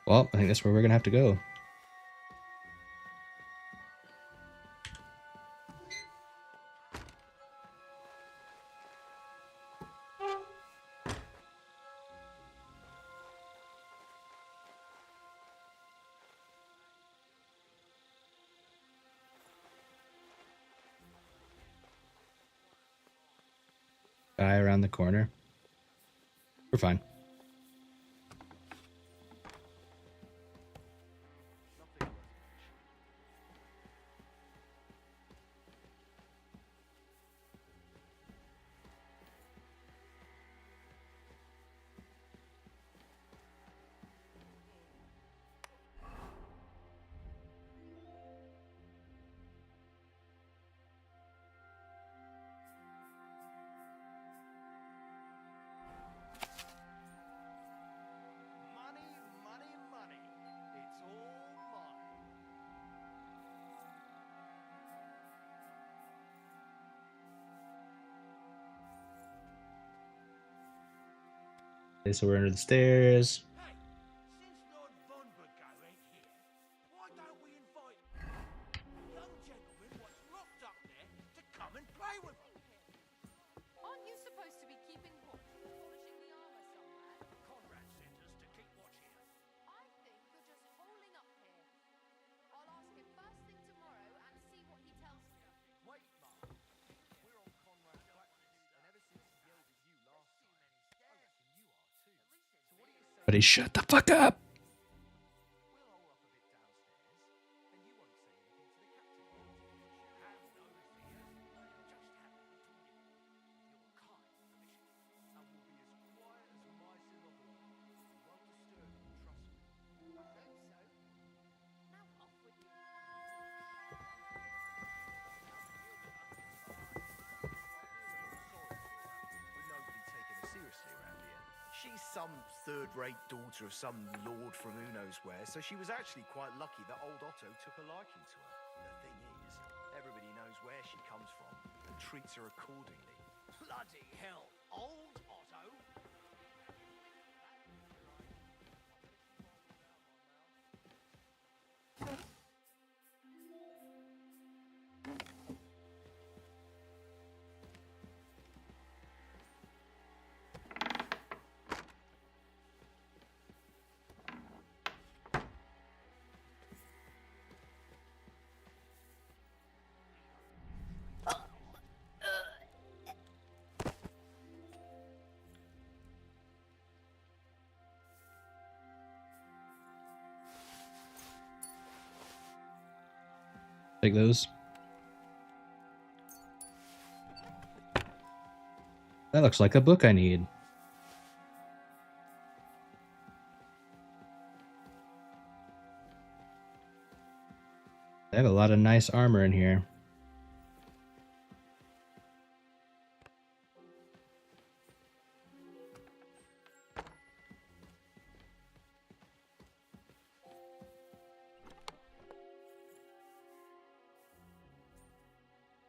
Well, I think that's where we're gonna have to go. Guy around the corner. We're fine. Okay, so we're under the stairs. Aren't you supposed to be keeping watch or polishing the armor somewhere? Conrad sent us to keep watch here. I think you're just holding up here. I'll ask him first thing tomorrow and see what he tells me. Wait, Mark. We're on Conrad's blacklist, and ever since he yelled at you last time, I reckon you are too. So what do you say? Buddy, shut the fuck up! We'll hole up a bit downstairs, and you won't say anything to the captain. Have no fear. Just have it between you. Your kind permission, and we'll be as quiet as mice in a hole. We won't disturb you, trust me. I hope so. Now off with you. With nobody taking her seriously around here. She's some third-rate daughter of some lord from who knows where, so she was actually quite lucky that old Otto took a liking to her. The thing is, everybody knows where she comes from and treats her accordingly. Bloody hell, old Otto? Take those. That looks like a book I need. They have a lot of nice armor in here.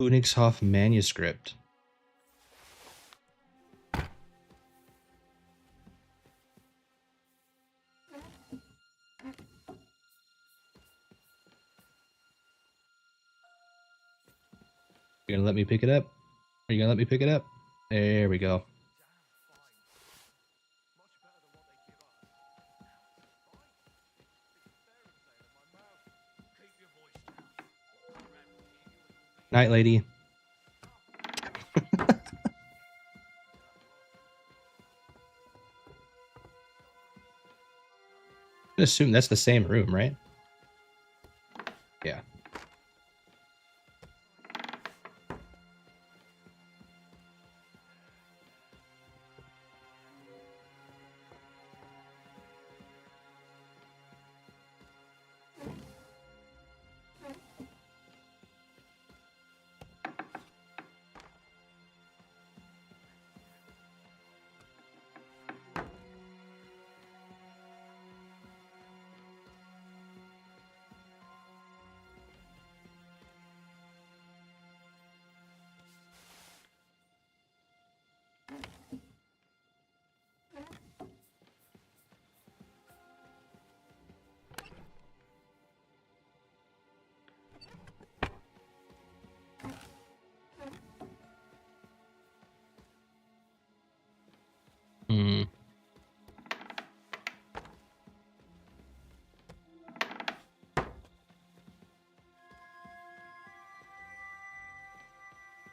Königshof manuscript. You gonna let me pick it up? Are you gonna let me pick it up? There we go. Night, lady. I assume that's the same room, right? Yeah.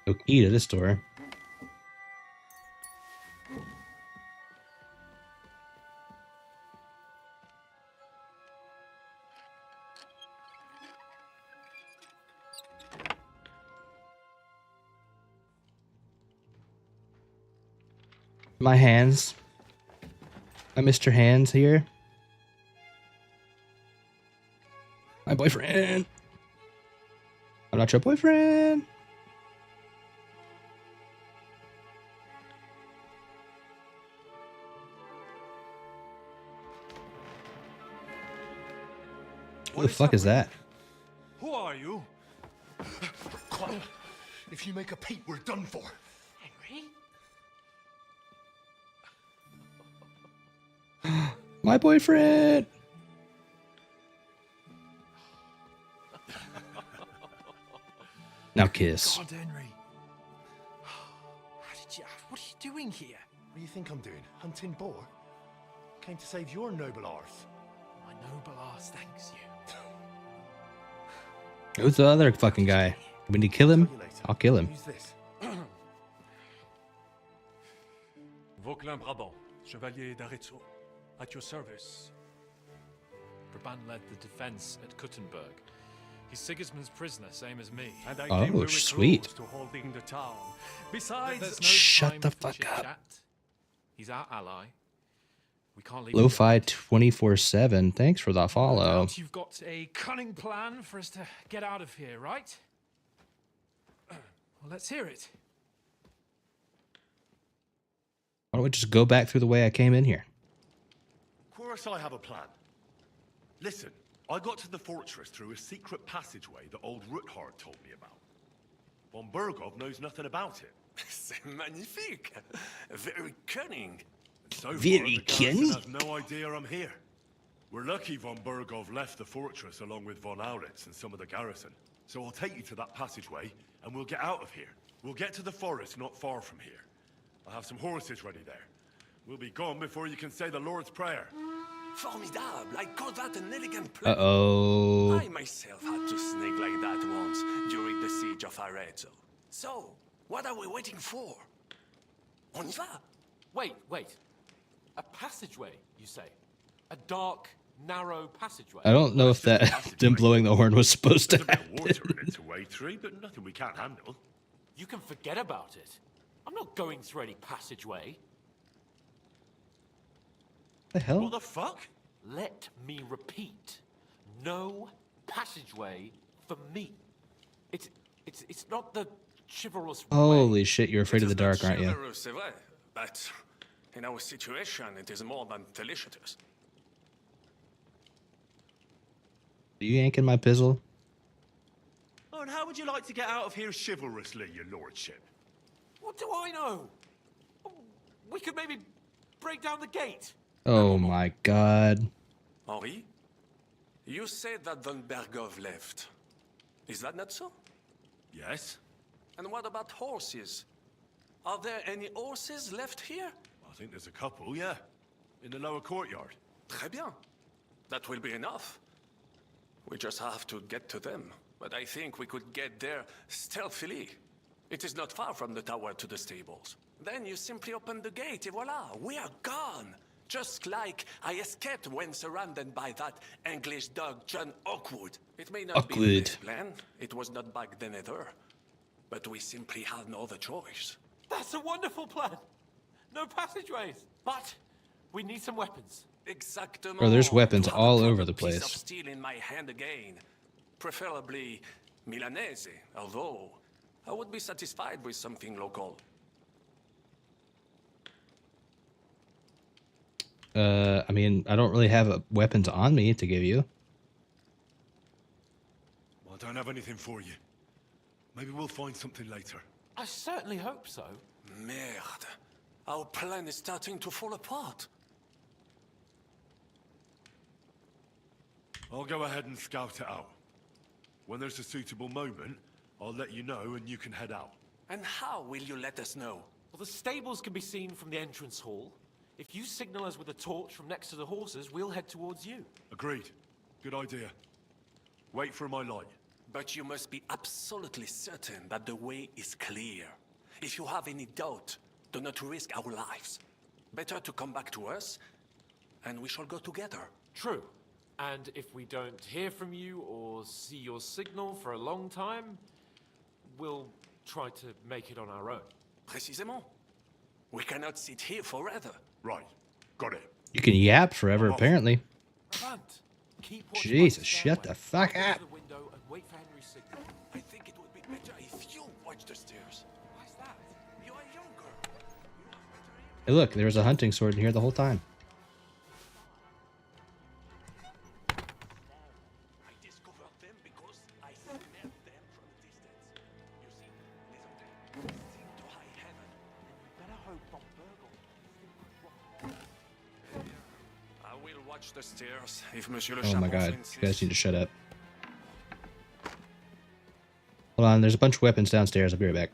No key to this door. My hands. My Mr. Hands here. My boyfriend. I'm not your boyfriend. What the fuck is that? Who are you? Quiet. If you make a peep, we're done for. Henry? My boyfriend. Now kiss. God, Henry. What are you doing here? What do you think I'm doing? Hunting boar? Came to save your noble arse. My noble arse thanks you. Who's the other fucking guy? When you kill him, I'll kill him. Who's this? Vauquelin Brabant, Chevalier d'Arezzo, at your service. Brabant led the defense at Kuttenberg. He's Sigismund's prisoner, same as me. And I Oh, came very sweet. close to holding the town. Besides, There's no Shut time the for fuck up. chit-chat. He's our ally. We can't leave Lo-fi 24/7. Thanks for the follow. You've got a cunning plan for us to get out of here, right? Well, let's hear it. Why don't we just go back through the way I came in here? Of course I have a plan. Listen, I got to the fortress through a secret passageway that old Ruthard told me about. Von Burgov knows nothing about it. C'est magnifique. Very cunning. So far, Very the garrison cunning. has no idea I'm here. We're lucky von Burgov left the fortress along with von Auritz and some of the garrison. So I'll take you to that passageway, and we'll get out of here. We'll get to the forest not far from here. I'll have some horses ready there. We'll be gone before you can say the Lord's Prayer. Formidable. I call that an elegant plan. Uh-oh. I myself had to sneak like that once during the siege of Arezzo. So, what are we waiting for? On y va. Wait. A passageway, you say? A dark, narrow passageway? I don't know if that them blowing the horn was supposed to There's a bit of happen. water in it to wade through, but nothing we can't handle. You can forget about it. I'm not going through any passageway. The hell? What the fuck? Let me repeat. No passageway for me. It's not the chivalrous Holy shit, you're afraid of the dark, aren't you? Chivalrous, c'est vrai, but in our situation, it is more than delicious. Are you yanking my pizzle? Oh, and how would you like to get out of here chivalrously, your lordship? What do I know? We could maybe break down the gate. Oh my god. Henri, you said that von Bergov left. Is that not so? Yes. And what about horses? Are there any horses left here? I think there's a couple, yeah. In the lower courtyard. Très bien. That will be enough. We just have to get to them. But I think we could get there stealthily. It is not far from the tower to the stables. Then you simply open the gate, et voila, we are gone. Just like I escaped when surrounded by that English dog John Oakwood. It may not be the best plan. It was not back then either. But we simply had no other choice. That's a wonderful plan. No passageways. But we need some weapons. Exactement. Bro, there's weapons To have all a over the piece of place. steel in my hand again. Preferably Milanese, although I would be satisfied with something local. I mean, I don't really have weapons on me to give you. Well, I don't have anything for you. Maybe we'll find something later. I certainly hope so. Merde. Our plan is starting to fall apart. I'll go ahead and scout it out. When there's a suitable moment, I'll let you know and you can head out. And how will you let us know? Well, the stables can be seen from the entrance hall. If you signal us with a torch from next to the horses, we'll head towards you. Agreed. Good idea. Wait for my light. But you must be absolutely certain that the way is clear. If you have any doubt, do not risk our lives. Better to come back to us, and we shall go together. True. And if we don't hear from you or see your signal for a long time, we'll try to make it on our own. Précisément. We cannot sit here forever. Right. Got it. You can yap forever, apparently. Avant, keep watch by Jesus, the shut the stairway. fuck I'll go up. to the window and wait for Henry's signal. I think it would be better if you watch the stairs. Why's that? You are younger. Hey, look, there was a hunting sword in here the whole time. I discovered them because I smelled them from a distance. You see, les antennes seem to high heaven. Better hope Bob Burgle. I will watch the stairs if Monsieur le Oh my Chapeau god, insists. you guys need to shut up. Hold on, there's a bunch of weapons downstairs. I'll be right back.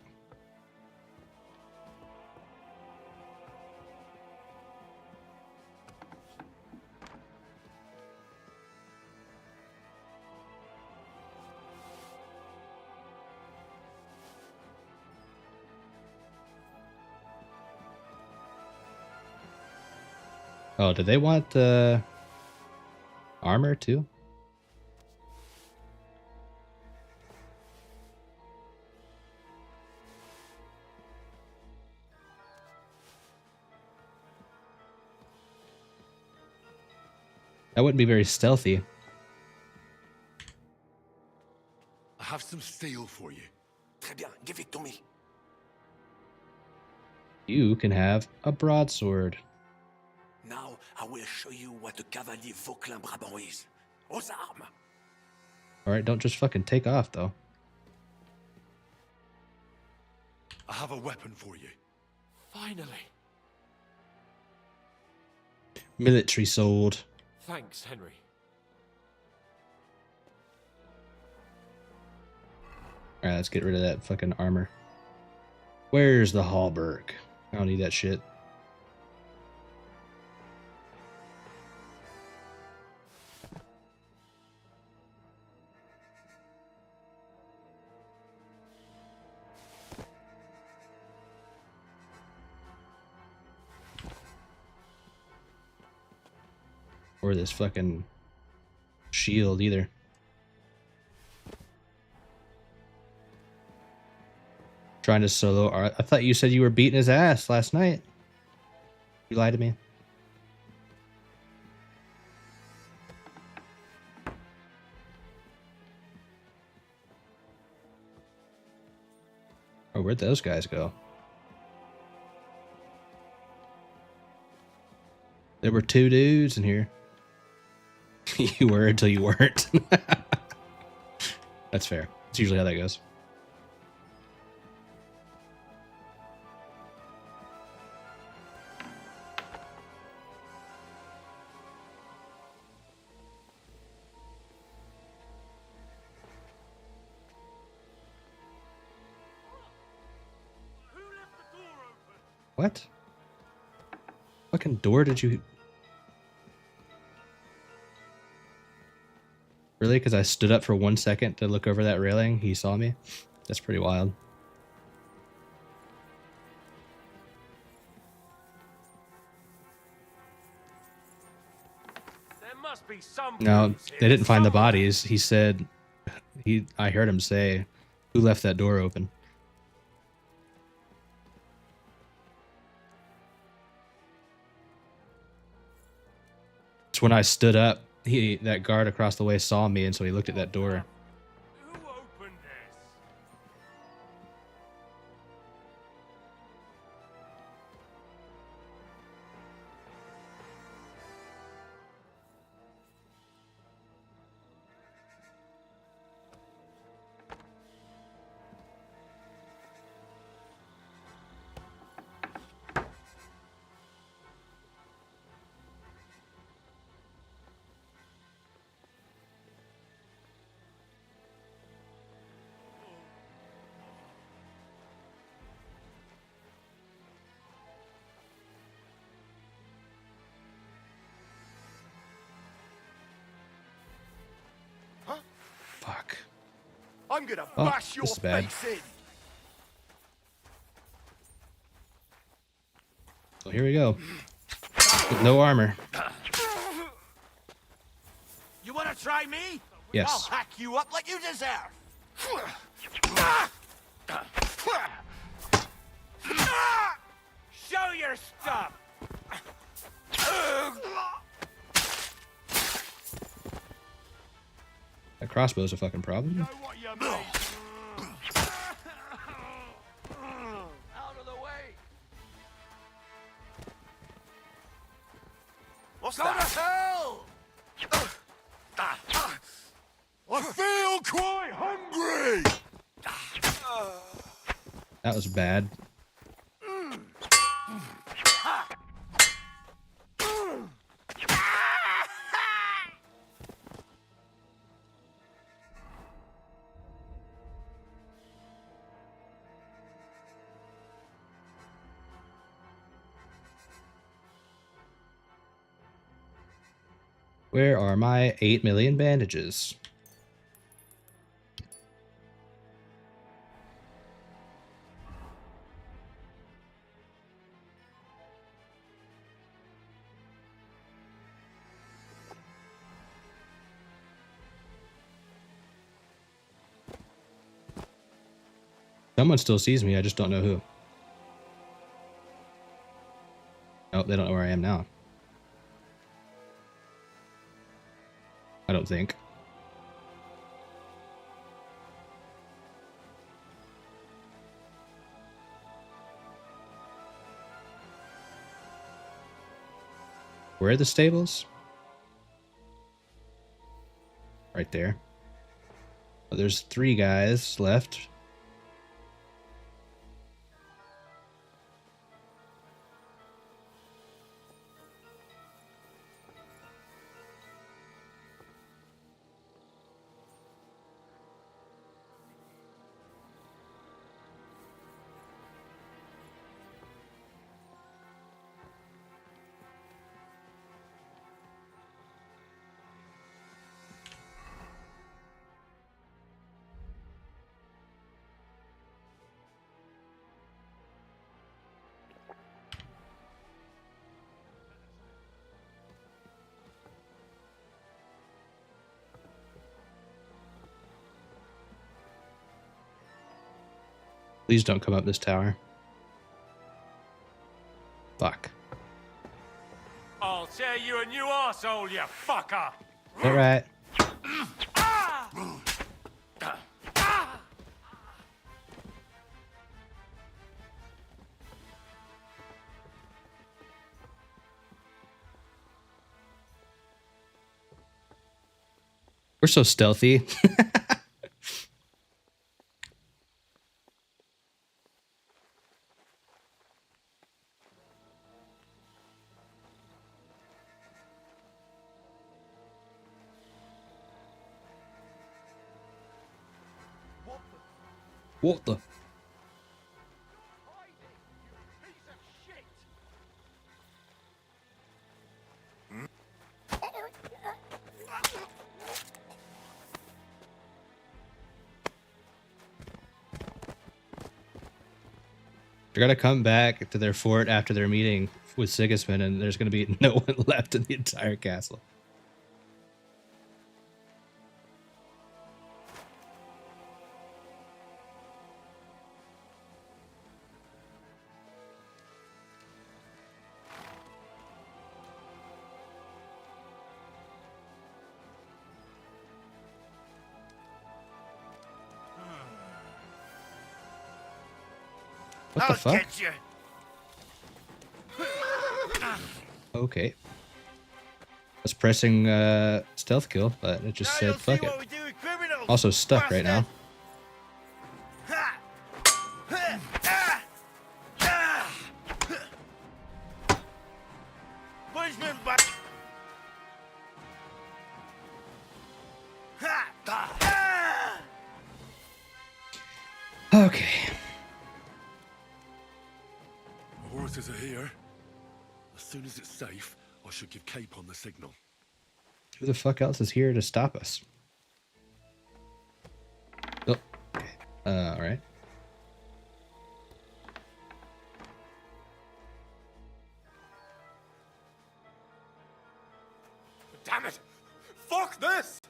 Oh, did they want armor too? That wouldn't be very stealthy. I have some steel for you. Très bien, give it to me. You can have a broadsword. Now I will show you what a cavalier Vauclin Brabant is. Aux armes! Alright, don't just fucking take off, though. I have a weapon for you. Finally. Military sword. Thanks, Henry. Alright, let's get rid of that fucking armor. Where's the halberd? I don't need that shit. Or this fucking shield either. Trying to solo. I thought you said you were beating his ass last night. You lied to me. Oh, where'd those guys go? There were two dudes in here. You were until you weren't. That's fair. That's usually how that goes. What? Fucking door did you... Really? Because I stood up for 1 second to look over that railing, he saw me? That's pretty wild. There must be some No, clues here they didn't find the somewhere. bodies. He said... I heard him say, who left that door open? It's when I stood up, that guard across the way saw me, and so he looked at that door. Who opened this? I'm gonna Oh, bash your this is bad. face in. So here we go. With no armor. You wanna try me? Yes. I'll hack you up like you deserve. Show your stuff! That crossbow's a fucking problem. Know what you mean? Out of the way. What's Go that? to hell! I feel quite hungry! That was bad. Where are my 8 million bandages? Someone still sees me, I just don't know who. Oh, they don't know where I am now. I don't think. Where are the stables? Right there. Oh, there's 3 guys left. Please don't come up this tower. Fuck. I'll tear you a new arsehole, you fucker! Alright. We're so stealthy. What the? They're gonna come back to their fort after their meeting with Sigismund, and there's gonna be no one left in the entire castle. What the fuck? Get you. Okay. I was pressing stealth kill, but it just said fuck it. Also stuck right now. Punishment back. Okay. The horses are here. As soon as it's safe, I should give Capon the signal. Who the fuck else is here to stop us? Oh, All right. Damn it! Fuck this!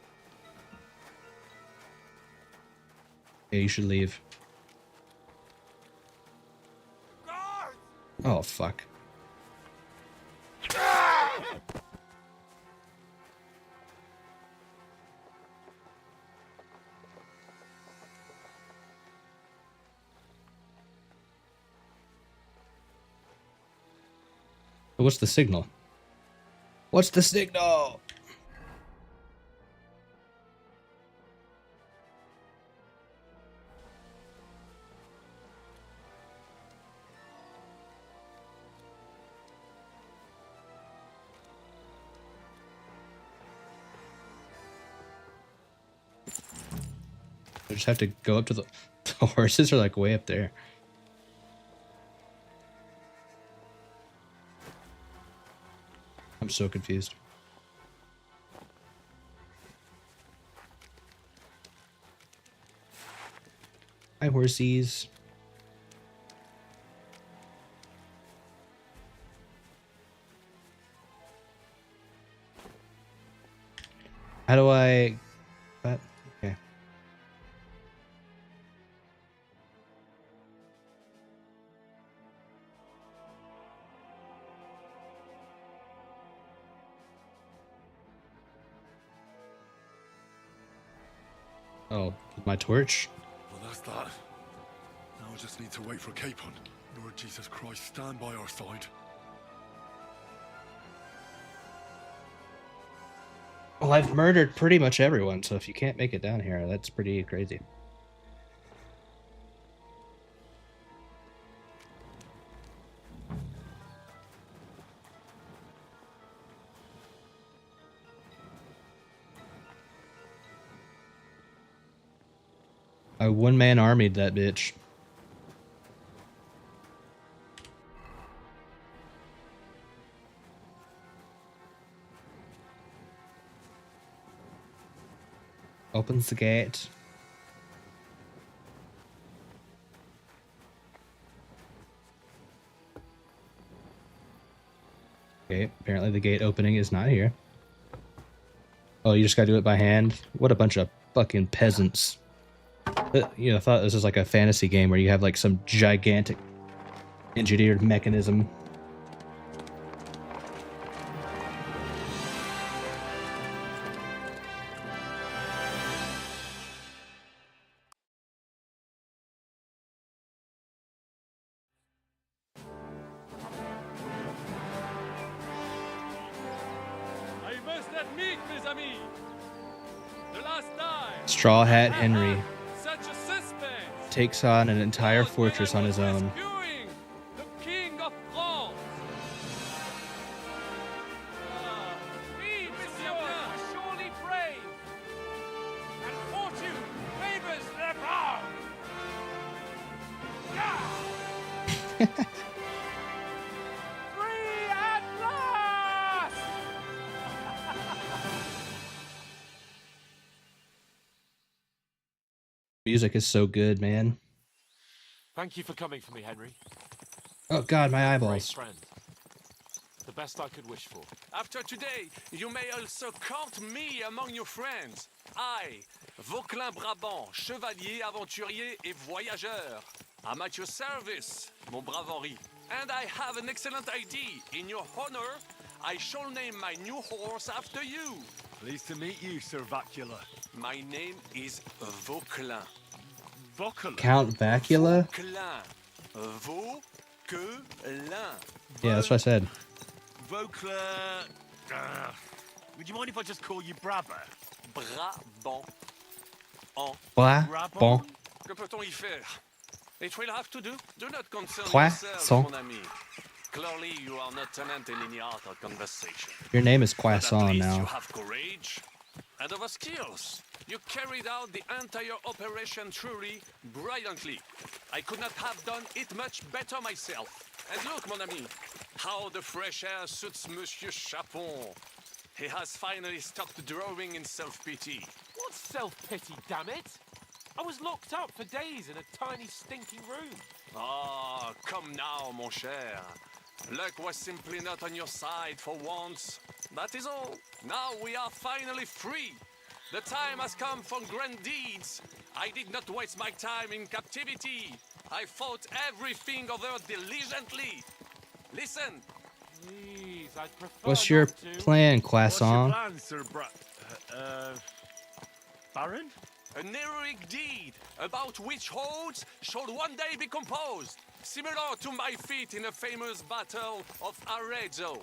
Yeah, you should leave. Oh, fuck. What's the signal? What's the signal? I just have to go up to the horses are like way up there. I'm so confused. Hi, horsies. How do I... Okay. Oh, my torch? Well, that's that. Now I just need to wait for Capon. Lord Jesus Christ, stand by our side. Well, I've murdered pretty much everyone, so if you can't make it down here, that's pretty crazy. I one-man armied that bitch. Opens the gate. Okay, apparently the gate opening is not here. Oh, you just gotta do it by hand? What a bunch of fucking peasants. You know, I thought this was like a fantasy game where you have like some gigantic engineered mechanism. I must admit, mes amis, the last time Straw Hat Henry such a suspense. takes on an entire fortress on his own. Rescuing the King of France. We, monsieur, are surely brave, and fortune favors their bound. Free at last! Music is so good, man. Thank you for coming for me, Henry. Oh god, my Great eyeballs. friend. The best I could wish for. After today, you may also count me among your friends. I, Vauquelin Brabant, chevalier, aventurier et voyageur. I'm at your service, mon brave Henri. And I have an excellent idea. In your honor, I shall name my new horse after you. Pleased to meet you, Sir Vacula. My name is Vauquelin. Vauquelin? Count Vacula? Vauquelin. Yeah, that's what I said. Vauquelin. Would you mind if I just call you Brabber? Brabant. En Brabant. Que peut-on y faire? It will have to do. Do not concern Croissant. yourself, mon ami. Clearly, you are not tenant in any art or conversation. Your name is But at Croissant least now. you have courage and other skills. You carried out the entire operation truly brilliantly. I could not have done it much better myself. And look, mon ami, how the fresh air suits Monsieur Chapon. He has finally stopped drawing in self-pity. What self-pity, damn it? I was locked up for days in a tiny stinking room. Ah, come now, mon cher. Luck was simply not on your side for once. That is all. Now we are finally free. The time has come for grand deeds. I did not waste my time in captivity. I fought everything over diligently. Listen. Please, I'd prefer What's your not to. plan, What's your Croissant? plan, Sir Baron? An heroic deed about which holds shall one day be composed, similar to my feat in the famous battle of Arezzo.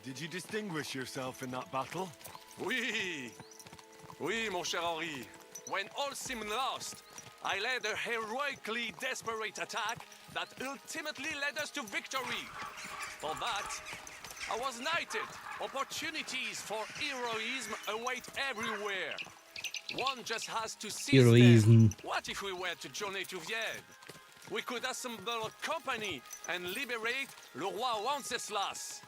Did you distinguish yourself in that battle? Oui, oui, mon cher Henri. When all seemed lost, I led a heroically desperate attack that ultimately led us to victory. For that, I was knighted. Opportunities for heroism await everywhere. One just has to seize Heroism. them. What if we were to journey to Vienne? We could assemble a company and liberate le roi Wenceslas.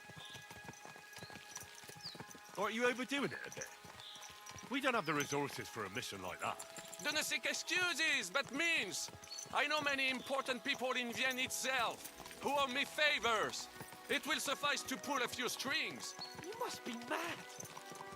Aren't you overdoing it a bit? We don't have the resources for a mission like that. Do not seek excuses, but means. I know many important people in Vienne itself who owe me favors. It will suffice to pull a few strings. You must be mad.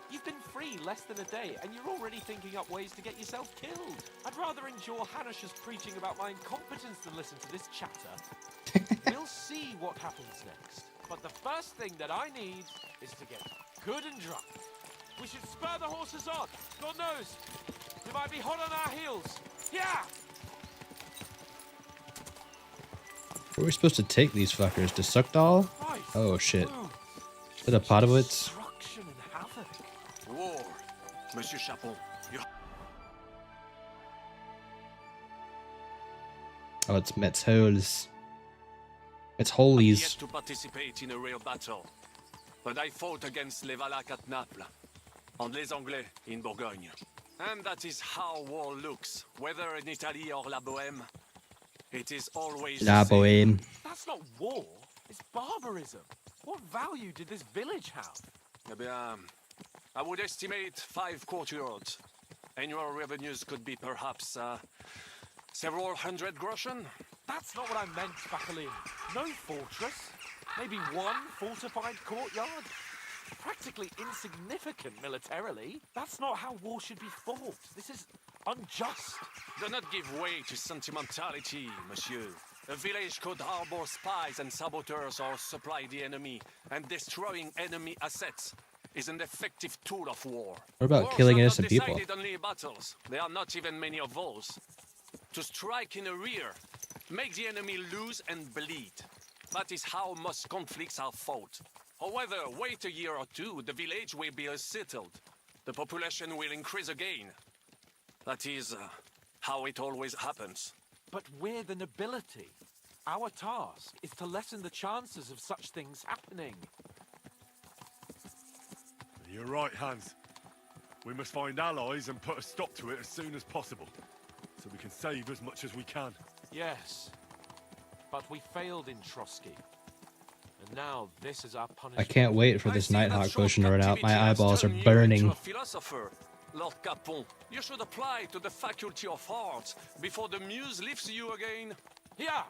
You've been free less than a day, and you're already thinking up ways to get yourself killed. I'd rather endure Hanish's preaching about my incompetence than listen to this chatter. We'll see what happens next. But the first thing that I need is to get good and drunk. We should spur the horses on. God knows, they might be hot on our heels. Yeah! Where are we supposed to take these fuckers? To Suckdal? Oh shit. To the Potowitz? Destruction and havoc. War, Monsieur Chapon. Oh, it's Metzholz. It's Yet Holies. to participate in a real battle, but I fought against les Valaques at Naples, and les Anglais in Bourgogne. And that is how war looks, whether in Italy or La Bohème. It is always La the same. Bohème. That's not war. It's barbarism. What value did this village have? Eh bien, I would estimate 5 courtyards. Annual revenues could be perhaps several hundred groschen. That's not what I meant, Bacalin. No fortress. Maybe one fortified courtyard. Practically insignificant militarily. That's not how war should be fought. This is unjust. Do not give way to sentimentality, monsieur. A village could harbor spies and saboteurs or supply the enemy, and destroying enemy assets is an effective tool of war. What about Wars killing are innocent not people? decided only battles. There are not even many of those. To strike in the rear, make the enemy lose and bleed. That is how most conflicts are fought. However, wait a year or two, the village will be settled. The population will increase again. That is how it always happens. But we're the nobility. Our task is to lessen the chances of such things happening. You're right, Hans. We must find allies and put a stop to it as soon as possible, so we can save as much as we can. Yes, but we failed in Trotsky. And now this is our I punishment. can't wait for this Nighthawk potion to run out. My Captivity has eyeballs are turned you burning. into a philosopher, Lord Capon. You should apply to the Faculty of Arts before the muse lifts you again. Yeah.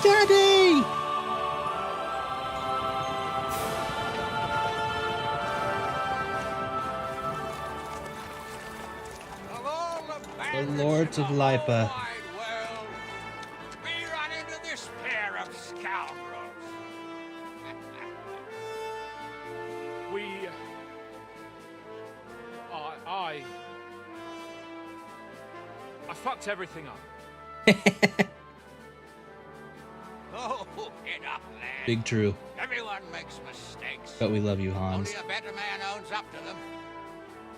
Daddy! The Lords of Lipa. We run into this pair of scoundrels. fucked everything up. Oh, get up, lad. Big true. Everyone makes mistakes. But we love you, Hans. Only a better man owns up to them.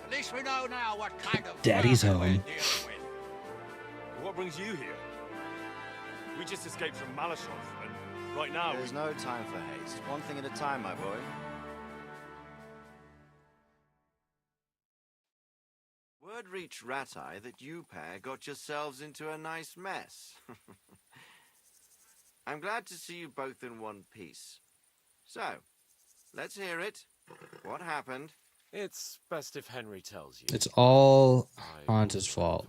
At least we know now what kind of Daddy's vermin we're home. dealing with. What brings you here? We just escaped from Malashov, and right now There's no time for haste. One thing at a time, my boy. Word reached Rat-Eye that you pair got yourselves into a nice mess. I'm glad to see you both in one piece. So, let's hear it. What happened? It's best if Henry tells you. It's all Hans' fault.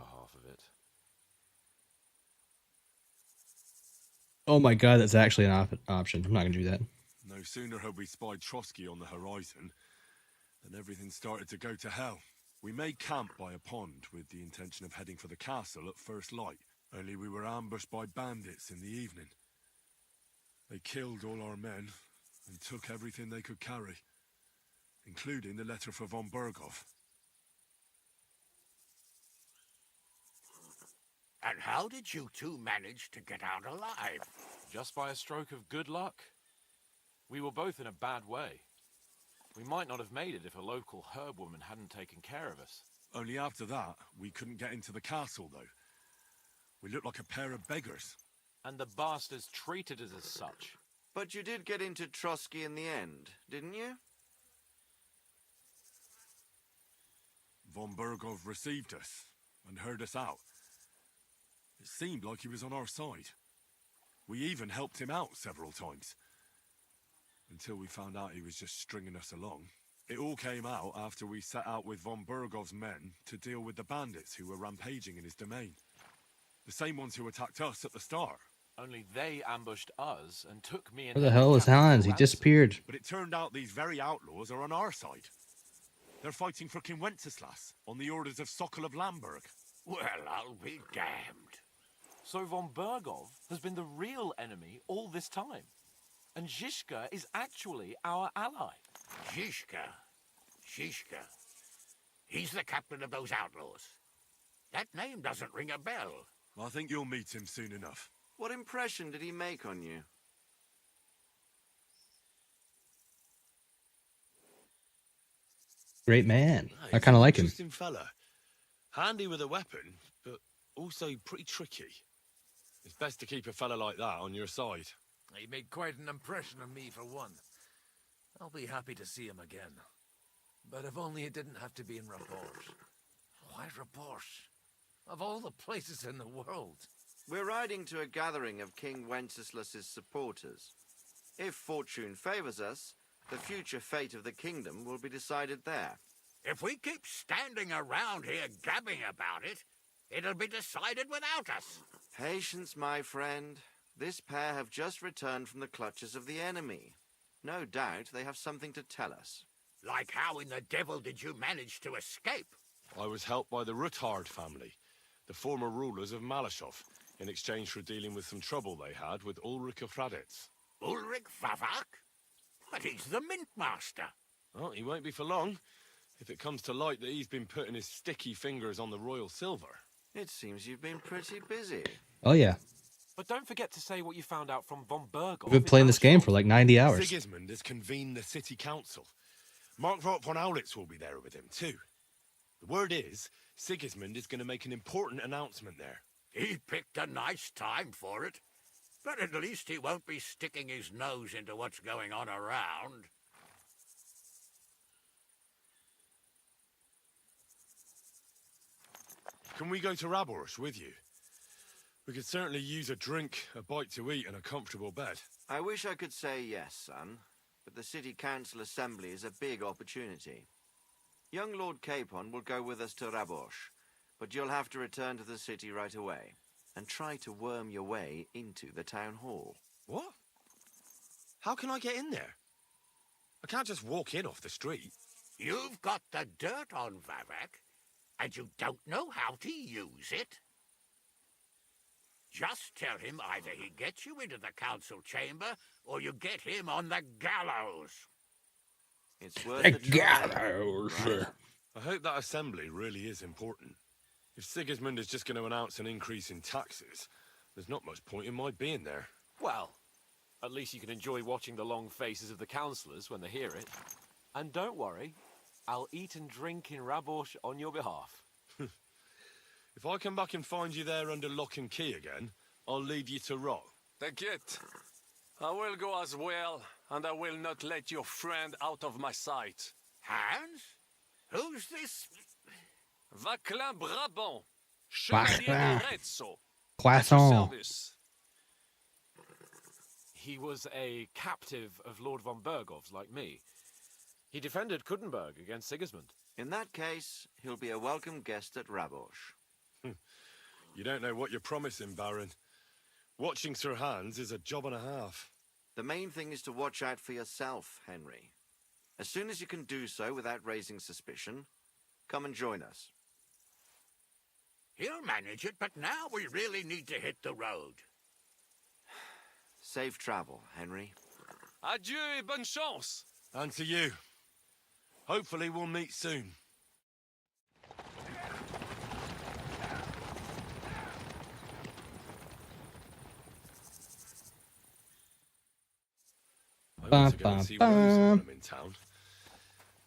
Oh my god, that's actually an option. I'm not gonna do that. no sooner had we spied Trotsky on the horizon than everything started to go to hell. We made camp by a pond with the intention of heading for the castle at first light, only we were ambushed by bandits in the evening. They killed all our men and took everything they could carry, including the letter for von Berghoff. And how did you two manage to get out alive? Just by a stroke of good luck. We were both in a bad way. We might not have made it if a local herb woman hadn't taken care of us. Only after that, we couldn't get into the castle, though. We looked like a pair of beggars. And the bastards treated us as such. But you did get into Trotsky in the end, didn't you? Von Berghoff received us and heard us out. It seemed like he was on our side. We even helped him out several times. Until we found out he was just stringing us along. It all came out after we set out with von Berghoff's men to deal with the bandits who were rampaging in his domain. The same ones who attacked us at the start. Only they ambushed us and took me and Where the hell is Hans? He disappeared. But it turned out these very outlaws are on our side. They're fighting for King Wenceslas on the orders of Sokol of Lamberg. Well, I'll be damned. So von Berghoff has been the real enemy all this time. And Zhishka is actually our ally. Zhishka. He's the captain of those outlaws. That name doesn't ring a bell. I think you'll meet him soon enough. What impression did he make on you? Great man. I kind of like him. Interesting fella. Handy with a weapon, but also pretty tricky. It's best to keep a fella like that on your side. He made quite an impression on me, for one. I'll be happy to see him again. But if only it didn't have to be in Rabosh. Why Rabosh? Of all the places in the world. We're riding to a gathering of King Wenceslas's supporters. If fortune favors us, the future fate of the kingdom will be decided there. If we keep standing around here gabbing about it, it'll be decided without us. Patience, my friend. This pair have just returned from the clutches of the enemy. No doubt they have something to tell us. Like how in the devil did you manage to escape? I was helped by the Ruthard family, the former rulers of Malashov, in exchange for dealing with some trouble they had with Ulrich of Raditz. Ulrich Vavak? But he's the mint master. Well, he won't be for long, if it comes to light that he's been putting his sticky fingers on the royal silver. It seems you've been pretty busy. Oh yeah. But don't forget to say what you found out from von Berghoff. We've been playing this game for like 90 hours. Sigismund has convened the city council. Markvart von Aulitz will be there with him, too. The word is, Sigismund is going to make an important announcement there. He picked a nice time for it. But at least he won't be sticking his nose into what's going on around. Can we go to Raborsh with you? We could certainly use a drink, a bite to eat, and a comfortable bed. I wish I could say yes, son, but the city council assembly is a big opportunity. Young Lord Capon will go with us to Raborsh, but you'll have to return to the city right away and try to worm your way into the town hall. What? How can I get in there? I can't just walk in off the street. You've got the dirt on Vavak, and you don't know how to use it? Just tell him either he gets you into the council chamber, or you get him on the gallows. It's worth The a try. gallows. I hope that assembly really is important. If Sigismund is just going to announce an increase in taxes, there's not much point in my being there. Well, at least you can enjoy watching the long faces of the councillors when they hear it. And don't worry, I'll eat and drink in Rabosh on your behalf. If I come back and find you there under lock and key again, I'll lead you to rot. Take it. I will go as well, and I will not let your friend out of my sight. Hans? Who's this? Vaclin Brabant, Chevalier Vaclin. de Rezzo. Croissant. He was a captive of Lord von Bergov's, like me. He defended Kuddenberg against Sigismund. In that case, he'll be a welcome guest at Rabosh. You don't know what you're promising, Baron. Watching Sir Hans is a job and a half. The main thing is to watch out for yourself, Henry. As soon as you can do so without raising suspicion, come and join us. He'll manage it, but now we really need to hit the road. Safe travel, Henry. Adieu et bonne chance. And to you. Hopefully we'll meet soon. I want to go and see Rose when I'm in town.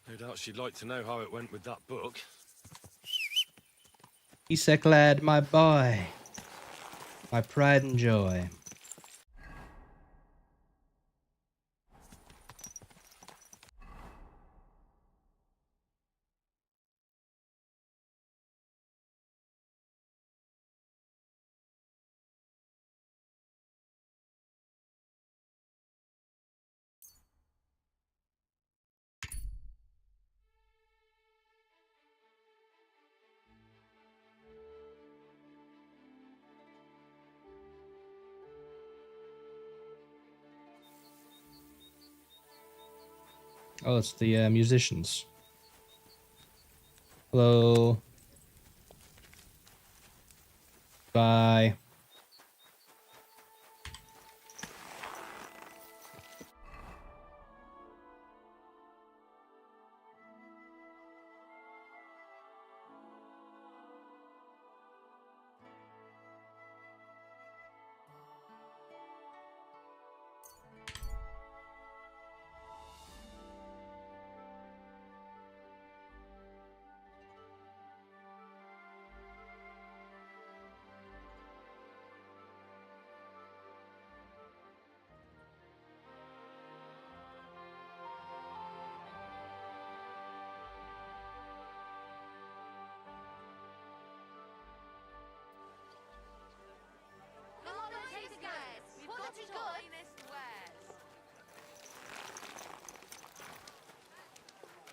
No doubt she'd like to know how it went with that book. Isak lad, my boy. My pride and joy. Oh, it's the musicians. Hello. Bye.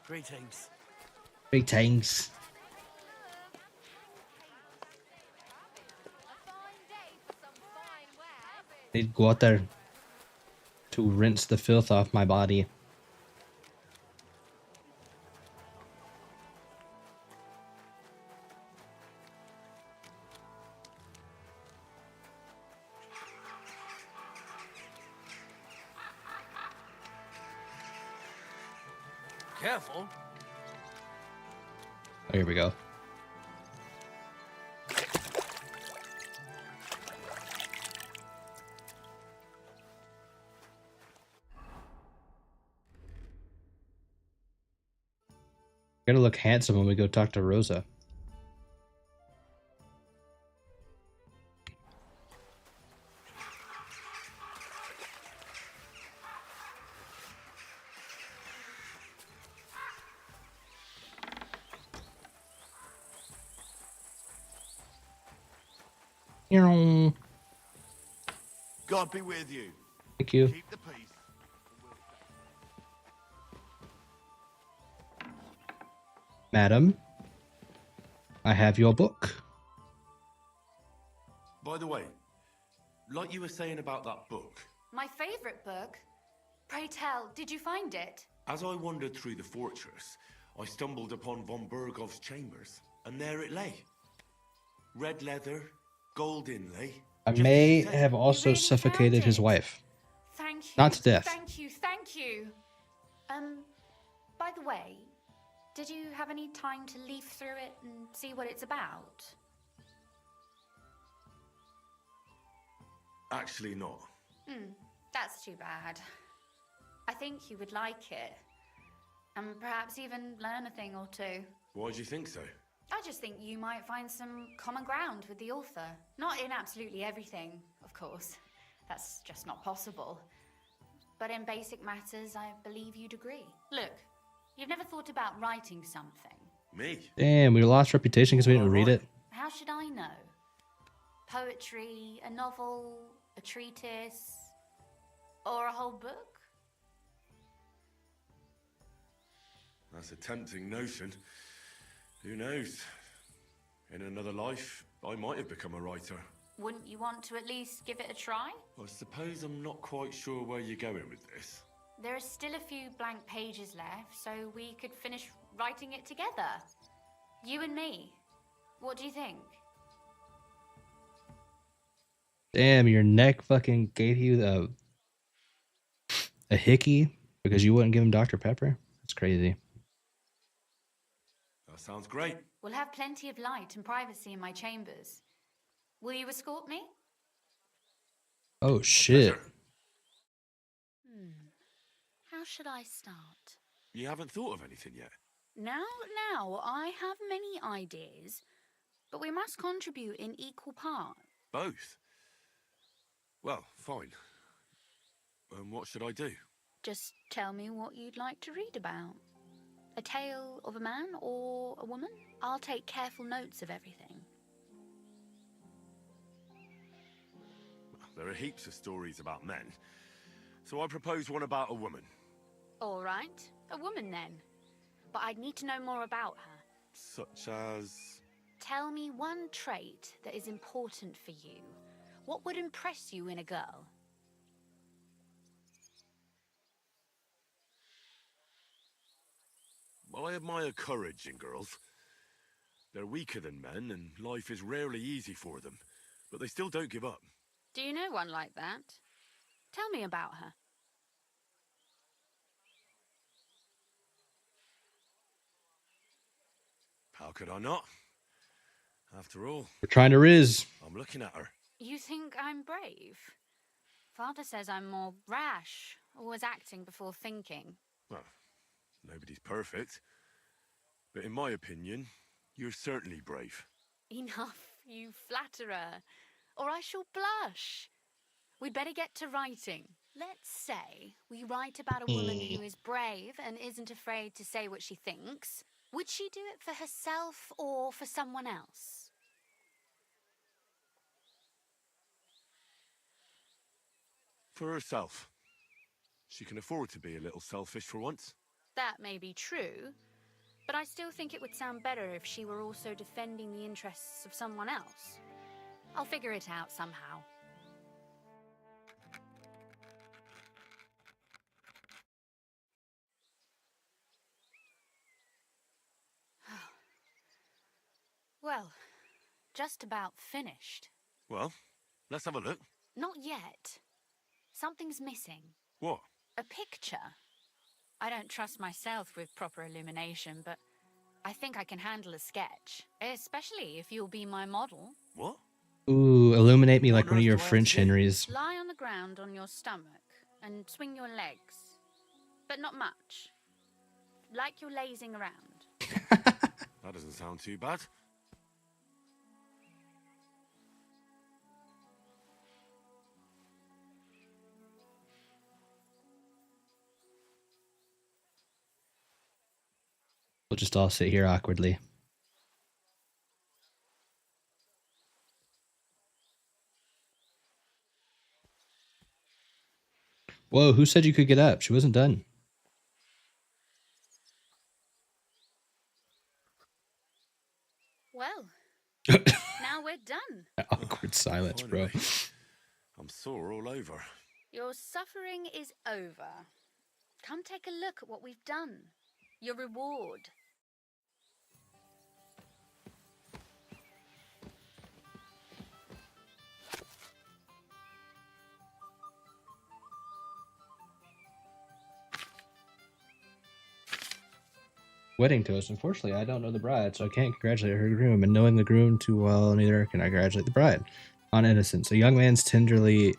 Greetings. Greetings. Need water to rinse the filth off my body. Careful. Oh, here we go. Gotta look handsome when we go talk to Rosa. God be with you. Thank you. Keep the peace. Madam, I have your book. By the way, like you were saying about that book, My favorite book? Pray tell, did you find it? as I wandered through the fortress, I stumbled upon von Bergov's chambers, and there it lay. Red leather, gold inlay. I may have also suffocated his wife. Thank you. Not to death. Thank you, thank you. By the way, did you have any time to leaf through it and see what it's about? actually not. That's too bad. I think you would like it. And perhaps even learn a thing or two. Why do you think so? I just think you might find some common ground with the author. Not in absolutely everything, of course. That's just not possible. But in basic matters, I believe you'd agree. Look, you've never thought about writing something. Me? Damn, we lost reputation because we didn't read it. How should I know? Poetry, a novel, a treatise, or a whole book? That's a tempting notion. Who knows? In another life, I might have become a writer. Wouldn't you want to at least give it a try? I suppose I'm not quite sure where you're going with this. There are still a few blank pages left, so we could finish writing it together. You and me. What do you think? Damn, your neck fucking gave you a hickey because you wouldn't give him Dr. Pepper? That's crazy. That sounds great. We'll have plenty of light and privacy in my chambers. Will you escort me? Oh, shit. How should I start? You haven't thought of anything yet? Now, I have many ideas, but we must contribute in equal parts. Both? Well, fine. What should I do? Just tell me what you'd like to read about. A tale of a man or a woman? I'll take careful notes of everything. There are heaps of stories about men, so I propose one about a woman. All right, a woman then. But I'd need to know more about her. Such as... Tell me one trait that is important for you. What would impress you in a girl? I admire courage in girls. They're weaker than men, and life is rarely easy for them, but they still don't give up. Do you know one like that? Tell me about her. How could I not? After all, We're trying to riz. I'm looking at her. You think I'm brave? Father says I'm more rash, always acting before thinking. Well, nobody's perfect. But in my opinion, you're certainly brave. Enough, you flatterer, or I shall blush. We'd better get to writing. Let's say we write about a woman who is brave and isn't afraid to say what she thinks. Would she do it for herself or for someone else? For herself. She can afford to be a little selfish for once. That may be true, but I still think it would sound better if she were also defending the interests of someone else. I'll figure it out somehow. Well, just about finished. Well, let's have a look. Not yet. Something's missing. What? A picture. I don't trust myself with proper illumination, but I think I can handle a sketch. Especially if you'll be my model. What? Ooh, illuminate me like one of your French Henrys. Lie on the ground on your stomach and swing your legs. But not much. Like you're lazing around. That doesn't sound too bad. We'll just all sit here awkwardly. Whoa, who said you could get up? She wasn't done. Well, now we're done. Awkward silence, bro. I'm sore all over. Your suffering is over. Come take a look at what we've done. Your reward. Wedding toast. Unfortunately, I don't know the bride, so I can't congratulate her groom. And knowing the groom too well, neither can I congratulate the bride. on innocence. A young man tenderly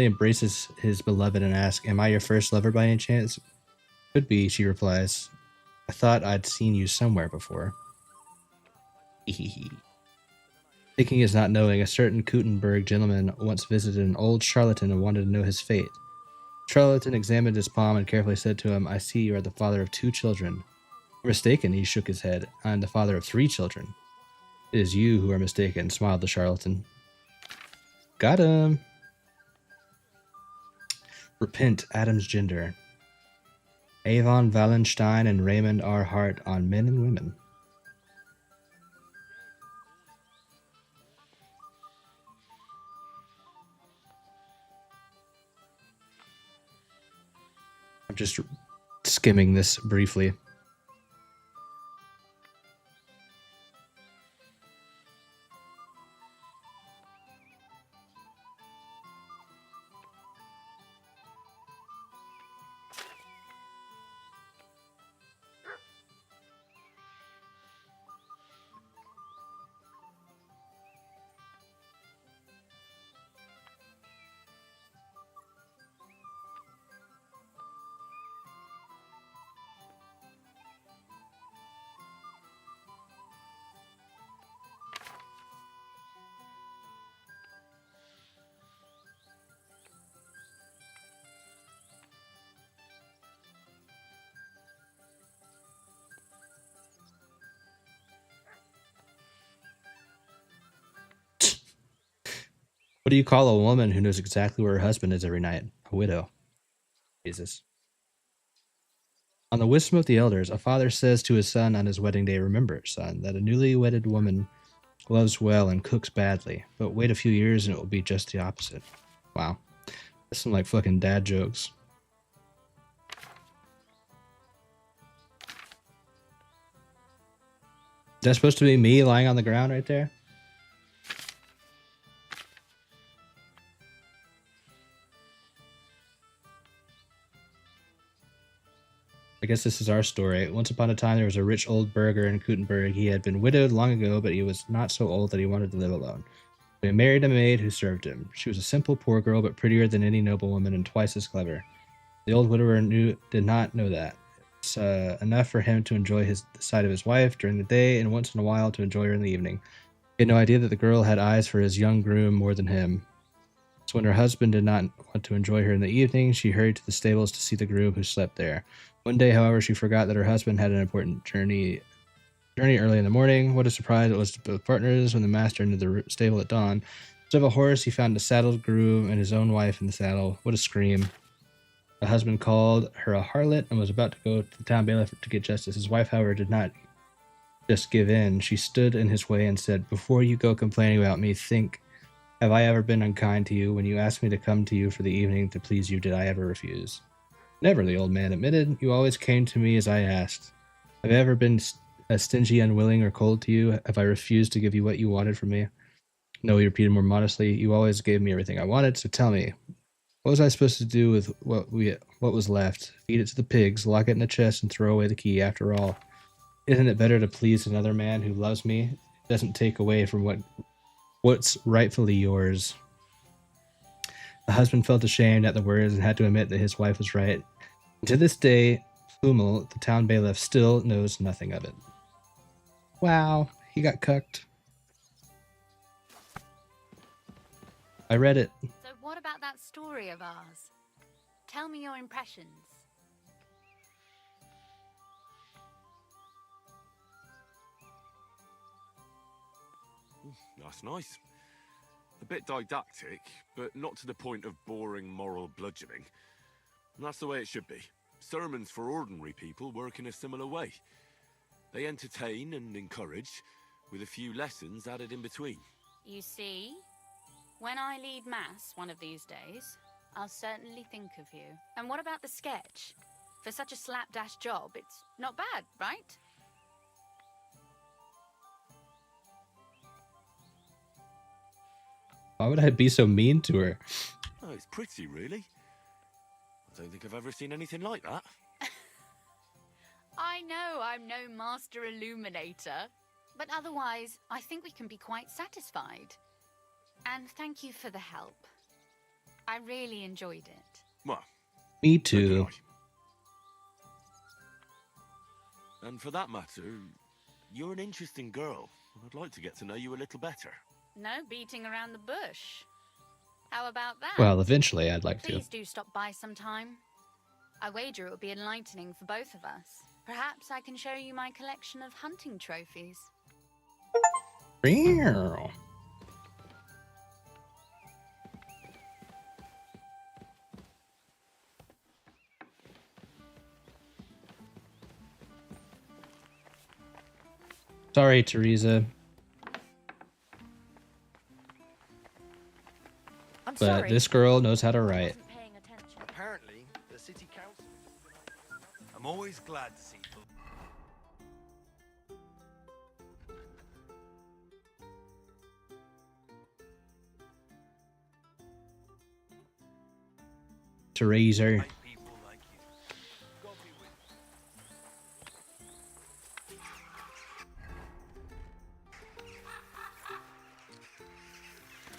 embraces his beloved and asks, "Am I your first lover by any chance?" "Could be," she replies. "I thought I'd seen you somewhere before." Thinking is not knowing, a certain Gutenberg gentleman once visited an old charlatan and wanted to know his fate. The charlatan examined his palm and carefully said to him, "I see you are the father of 2 children." "You're mistaken," he shook his head. "I am the father of 3 children." "It is you who are mistaken," smiled the charlatan. Got him. Repent, Adam's gender. Avon Wallenstein and Raymond R. Hart on men and women. I'm just skimming this briefly. What do you call a woman who knows exactly where her husband is every night? A widow. Jesus. On the wisdom of the elders, a father says to his son on his wedding day, "Remember, son, that a newly wedded woman loves well and cooks badly, but wait a few years and it will be just the opposite." Wow. That's some like fucking dad jokes. Is that supposed to be me lying on the ground right there? I guess this is our story. Once upon a time, there was a rich old burgher in Gutenberg. He had been widowed long ago, but he was not so old that he wanted to live alone. So he married a maid who served him. She was a simple poor girl, but prettier than any noblewoman and twice as clever. The old widower did not know that. It's enough for him to enjoy the sight of his wife during the day and once in a while to enjoy her in the evening. He had no idea that the girl had eyes for his young groom more than him. So when her husband did not want to enjoy her in the evening, she hurried to the stables to see the groom who slept there. One day, however, she forgot that her husband had an important journey early in the morning. What a surprise it was to both partners when the master entered the stable at dawn. Instead of a horse, he found a saddled groom and his own wife in the saddle. What a scream. The husband called her a harlot and was about to go to the town bailiff to get justice. His wife, however, did not just give in. She stood in his way and said, "Before you go complaining about me, think, have I ever been unkind to you? When you asked me to come to you for the evening to please you, did I ever refuse?" "Never," the old man admitted. "You always came to me as I asked. Have I ever been stingy, unwilling, or cold to you? Have I refused to give you what you wanted from me?" "No," he repeated more modestly. "You always gave me everything I wanted, so tell me, what was I supposed to do with what was left? Feed it to the pigs, lock it in a chest, and throw away the key? After all, isn't it better to please another man who loves me? It doesn't take away from what's rightfully yours." The husband felt ashamed at the words and had to admit that his wife was right. And to this day, Hummel, the town bailiff, still knows nothing of it. Wow, he got cucked. I read it. So what about that story of ours? Tell me your impressions. That's nice. A bit didactic, but not to the point of boring moral bludgeoning. And that's the way it should be. Sermons for ordinary people work in a similar way. They entertain and encourage, with a few lessons added in between. You see, when I lead mass one of these days, I'll certainly think of you. And what about the sketch? For such a slapdash job, it's not bad, right? Why would I be so mean to her? Oh, it's pretty, really. I don't think I've ever seen anything like that. I know I'm no master illuminator, But otherwise, I think we can be quite satisfied. And thank you for the help. I really enjoyed it. Well, Me too. and for that matter, you're an interesting girl. I'd like to get to know you a little better. No beating around the bush. How about that? Well, eventually I'd like to. Please do stop by sometime. I wager it will be enlightening for both of us. Perhaps I can show you my collection of hunting trophies. Meow. Sorry, Teresa. I'm But sorry. this girl knows how to write. Apparently, the city council. I'm always glad to see. Teresa.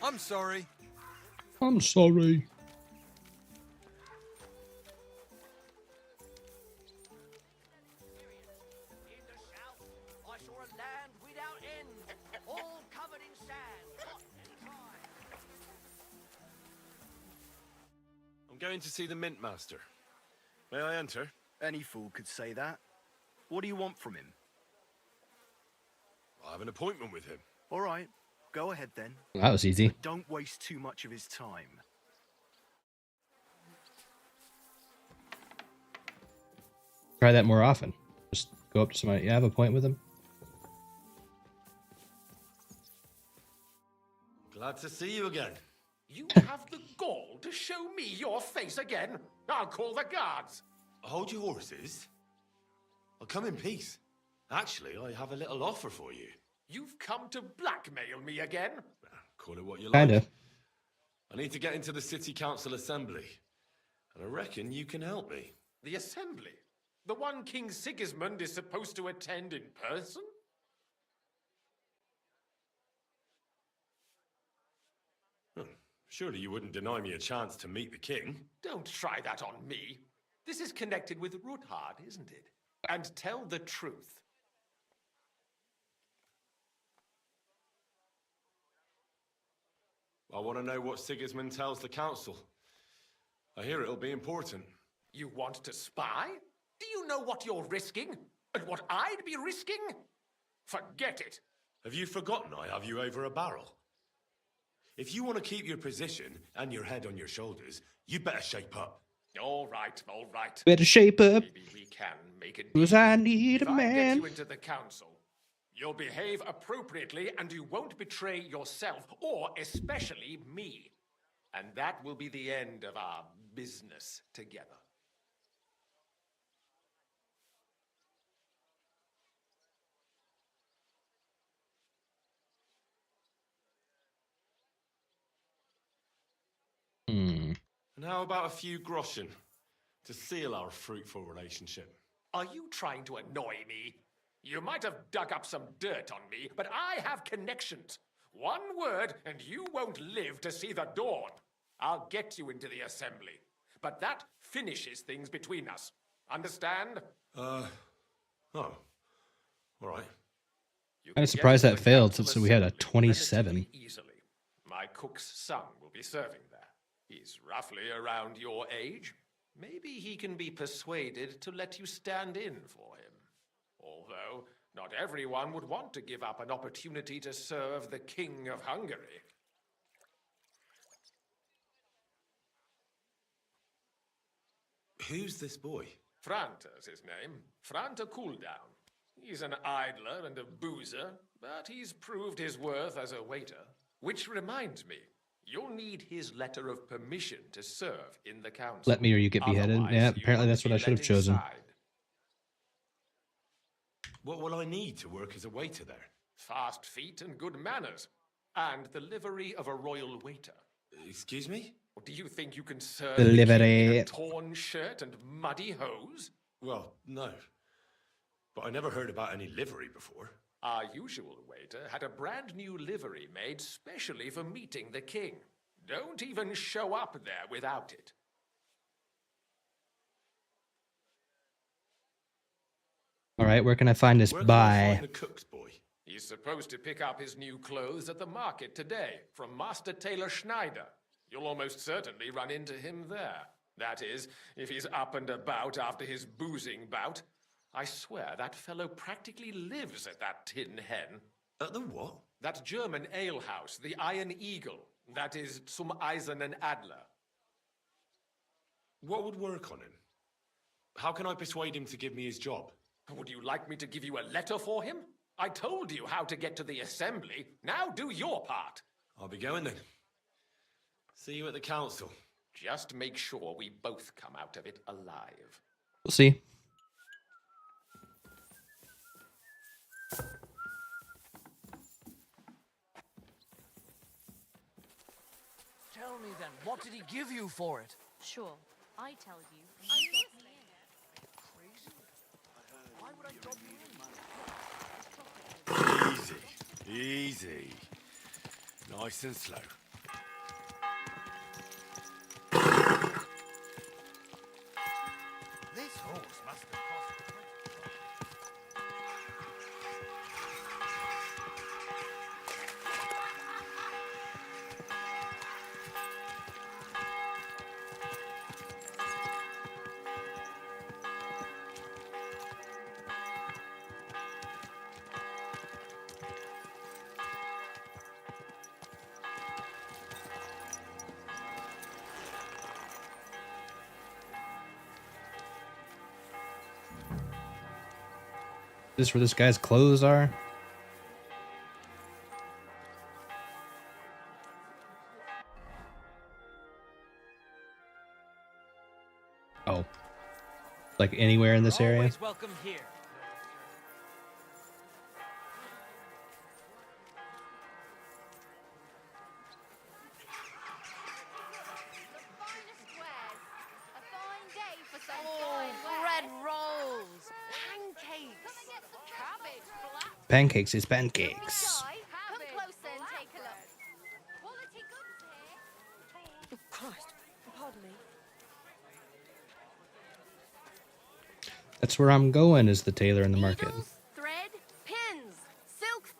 I'm sorry. I'm sorry. I saw a land without end, all covered in sand, hot and dry. I'm going to see the Mint Master. May I enter? Any fool could say that. What do you want from him? I have an appointment with him. All right, go ahead then. That was easy. But don't waste too much of his time. Try that more often. Just go up to somebody. You have a point with him? Glad to see you again. You have the gall to show me your face again? I'll call the guards. Hold your horses. I'll come in peace. Actually, I have a little offer for you. You've come to blackmail me again? Call it what you Kinda. like. I need to get into the city council assembly. And I reckon you can help me. The assembly? The one King Sigismund is supposed to attend in person? Surely you wouldn't deny me a chance to meet the king. Don't try that on me. This is connected with Ruthard, isn't it? And tell the truth. I want to know what Sigismund tells the council. I hear it'll be important. You want to spy? Do you know what you're risking? And what I'd be risking? Forget it. Have you forgotten I have you over a barrel? If you want to keep your position and your head on your shoulders, you'd better shape up. All right, all right. Better shape up. Maybe we can make it. Cause I need If a I get man. you into the council, you'll behave appropriately and you won't betray yourself, or especially me. And that will be the end of our business together. And how about a few groschen to seal our fruitful relationship? Are you trying to annoy me? You might have dug up some dirt on me, but I have connections. One word, and you won't live to see the dawn. I'll get you into the assembly. But that finishes things between us. Understand? Oh. All right. I'm surprised that failed since we had a 27. Easily. My cook's son will be serving there. He's roughly around your age. Maybe he can be persuaded to let you stand in for him. Although, not everyone would want to give up an opportunity to serve the King of Hungary. Who's this boy? Franta's his name. Franta Cooldown. He's an idler and a boozer, but he's proved his worth as a waiter. Which reminds me, you'll need his letter of permission to serve in the council. Let me or you get beheaded. Otherwise, Yeah, you apparently won't that's what be I should have let chosen. inside. What will I need to work as a waiter there? Fast feet and good manners. And the livery of a royal waiter. Excuse me? Or do you think you can serve The the king in livery. a torn shirt and muddy hose? Well, no. But I never heard about any livery before. Our usual waiter had a brand new livery made specially for meeting the king. Don't even show up there without it. All right, where can I find this Where can I buy? find the cook's boy? He's supposed to pick up his new clothes at the market today from Master Tailor Schneider. You'll almost certainly run into him there. That is, if he's up and about after his boozing bout. I swear that fellow practically lives at that Tin Hen. At the what? That German alehouse, the Iron Eagle. That is Zum Eisernen Adler. What would work on him? How can I persuade him to give me his job? Would you like me to give you a letter for him? I told you how to get to the assembly. Now do your part. I'll be going then. See you at the council. Just make sure we both come out of it alive. We'll see. Tell me then, what did he give you for it? Sure, I tell you. Are you listening? Crazy? Why would I drop you in, man? Easy. Easy. Nice and slow. This horse must have cost. Is this where this guy's clothes are? Oh. Like anywhere in this area? Always welcome here. Bread rolls, pancakes, cabbage, black. Pancakes is pancakes. Come closer and take a look. Quality goods here. Oh, Christ. Pardon me. That's where I'm going, is the tailor in the market. Needles, thread, pins, silk.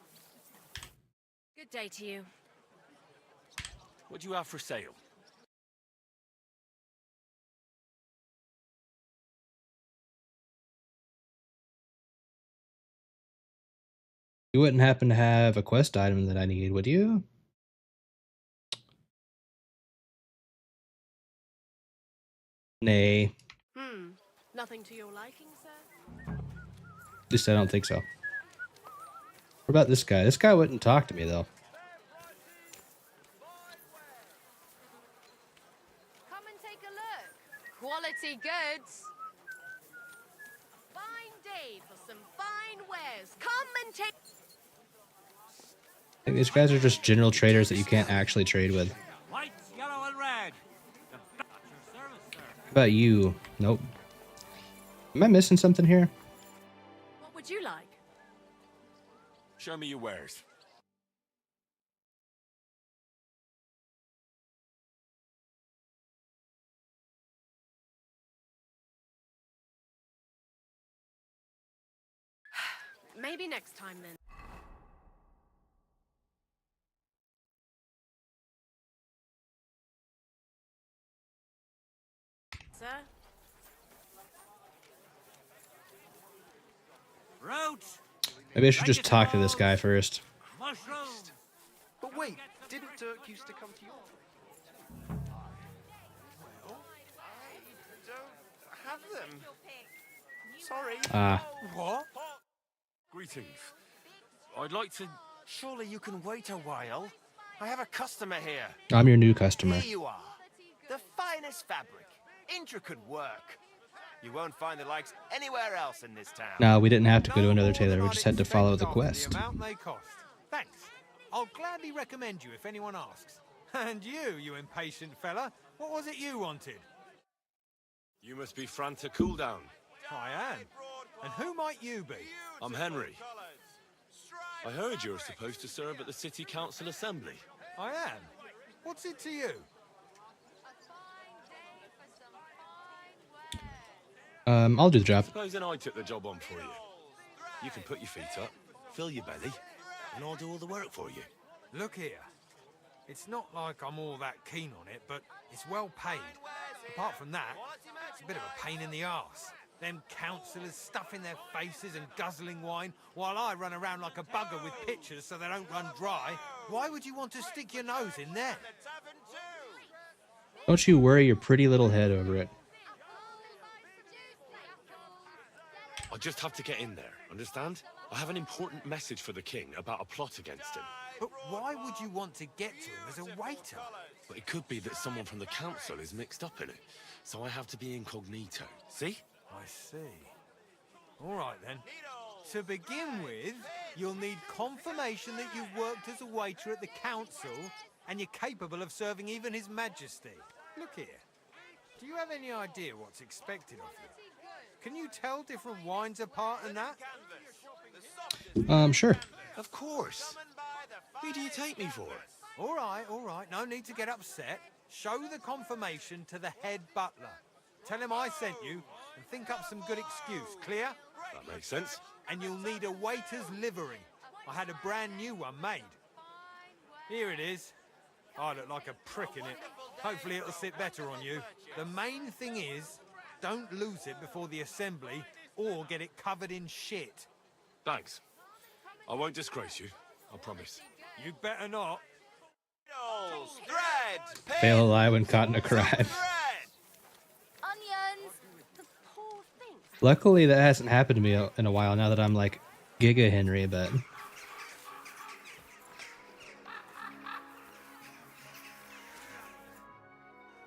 Good day to you. What do you have for sale? You wouldn't happen to have a quest item that I need, would you? Nay. Nothing to your liking, sir? At least I don't think so. What about this guy? This guy wouldn't talk to me, though. Come and take a look. Quality goods. Fine day for some fine wares. Come and take. I think these guys are just general traders that you can't actually trade with. White, yellow, and red. What about you? Nope. Am I missing something here? What would you like? Show me your wares. Maybe next time, then. Sir? Roots. Maybe I should just talk to this guy first. Mushrooms. But wait, didn't Dirk used to come to your... Well, I don't have them. Sorry. Ah. What? Greetings. I'd like to... Surely you can wait a while. I have a customer here. I'm your new customer. Here you are. The finest fabric. Intricate work. You won't find the likes anywhere else in this town. No, we didn't have to go to another tailor. We just had to follow the quest. The amount they cost. Thanks. I'll gladly recommend you if anyone asks. And you impatient fella, what was it you wanted? You must be Franta Cooldown. I am. And who might you be? I'm Henry. I heard you're supposed to serve at the City Council Assembly. I am. What's it to you? I'll do the job. Supposing I took the job on for you. You can put your feet up, fill your belly, and I'll do all the work for you. Look here. It's not like I'm all that keen on it, but it's well paid. Apart from that, it's a bit of a pain in the arse. Them councillors stuffing their faces and guzzling wine, while I run around like a bugger with pitchers so they don't run dry. Why would you want to stick your nose in there? Don't you worry your pretty little head over it. I just have to get in there, understand? I have an important message for the king about a plot against him. But why would you want to get to him as a waiter? But it could be that someone from the council is mixed up in it, so I have to be incognito. See? I see. All right, then. To begin with, you'll need confirmation that you've worked as a waiter at the council and you're capable of serving even His Majesty. Look here. Do you have any idea what's expected of you? Can you tell different wines apart and that? Sure. Of course. Who do you take me for? All right. No need to get upset. Show the confirmation to the head butler. Tell him I sent you and think up some good excuse. Clear? That makes sense. And you'll need a waiter's livery. I had a brand new one made. Here it is. I look like a prick in it. Hopefully it'll sit better on you. The main thing is, don't lose it before the assembly or get it covered in shit. Thanks. I won't disgrace you, I promise. You better not. Fail a lie when caught in a crime. Onions. The poor thing. Luckily, that hasn't happened to me in a while now that I'm like Giga Henry, but...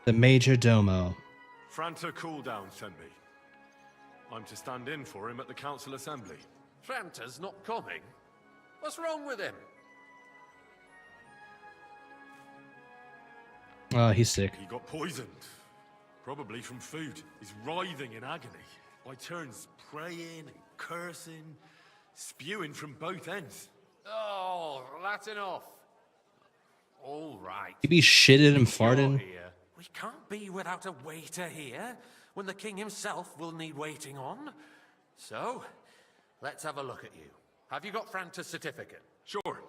The Major Domo. Franta Cooldown sent me. I'm to stand in for him at the council assembly. Franta's not coming. What's wrong with him? He's sick. He got poisoned. Probably from food. He's writhing in agony. By turns praying and cursing, spewing from both ends. Oh, that's enough. All right. He be shitting and farting. We can't be without a waiter here, when the king himself will need waiting on. So, let's have a look at you. Have you got Franta's certificate? Sure.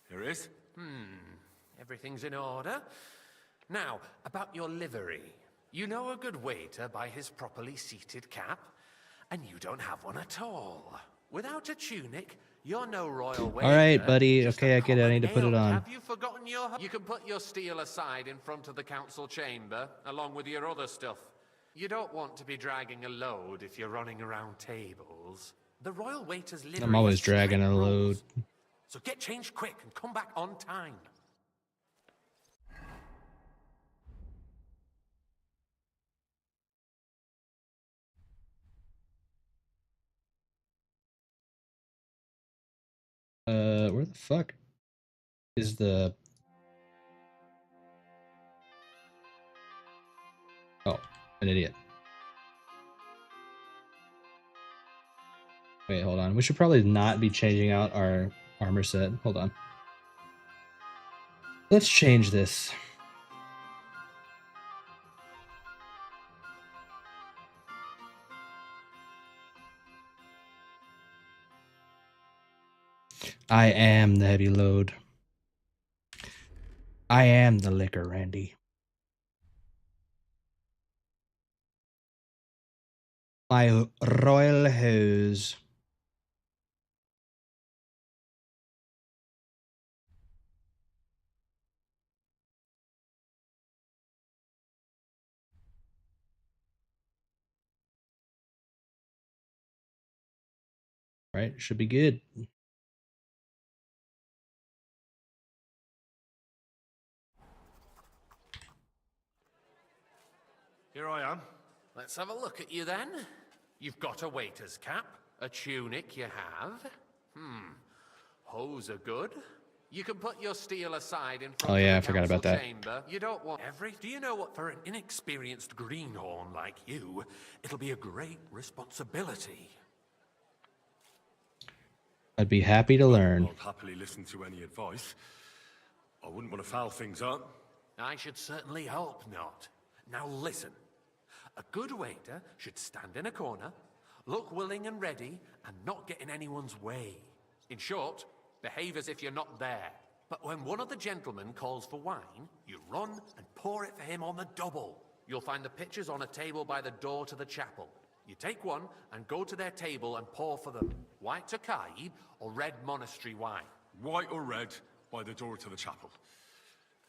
Here is. Everything's in order. Now, about your livery. You know a good waiter by his properly seated cap, and you don't have one at all. Without a tunic, you're no royal waiter. All right, buddy. Okay, I get it. I need to put it on. Have you forgotten your... You can put your steel aside in front of the council chamber, along with your other stuff. You don't want to be dragging a load if you're running around tables. The royal waiter's livery... I'm always dragging a load. So get changed quick and come back on time. Where the fuck is the... Oh, an idiot. Wait, hold on. We should probably not be changing out our armor set. Hold on. Let's change this. I am the heavy load. I am the liquor, Randy. My royal hose. Right, should be good. Here I am. Let's have a look at you then. You've got a waiter's cap, a tunic you have. Hose are good. You can put your steel aside in front Oh yeah, I of the forgot about council that. chamber. You don't want every... Do you know what, for an inexperienced greenhorn like you, it'll be a great responsibility. I'd be happy to learn. I'll happily listen to any advice. I wouldn't want to foul things up. I should certainly hope not. Now listen. A good waiter should stand in a corner, look willing and ready, and not get in anyone's way. In short, behave as if you're not there. But when one of the gentlemen calls for wine, you run and pour it for him on the double. You'll find the pitchers on a table by the door to the chapel. You take one and go to their table and pour for them white Tokai or red monastery wine. White or red by the door to the chapel.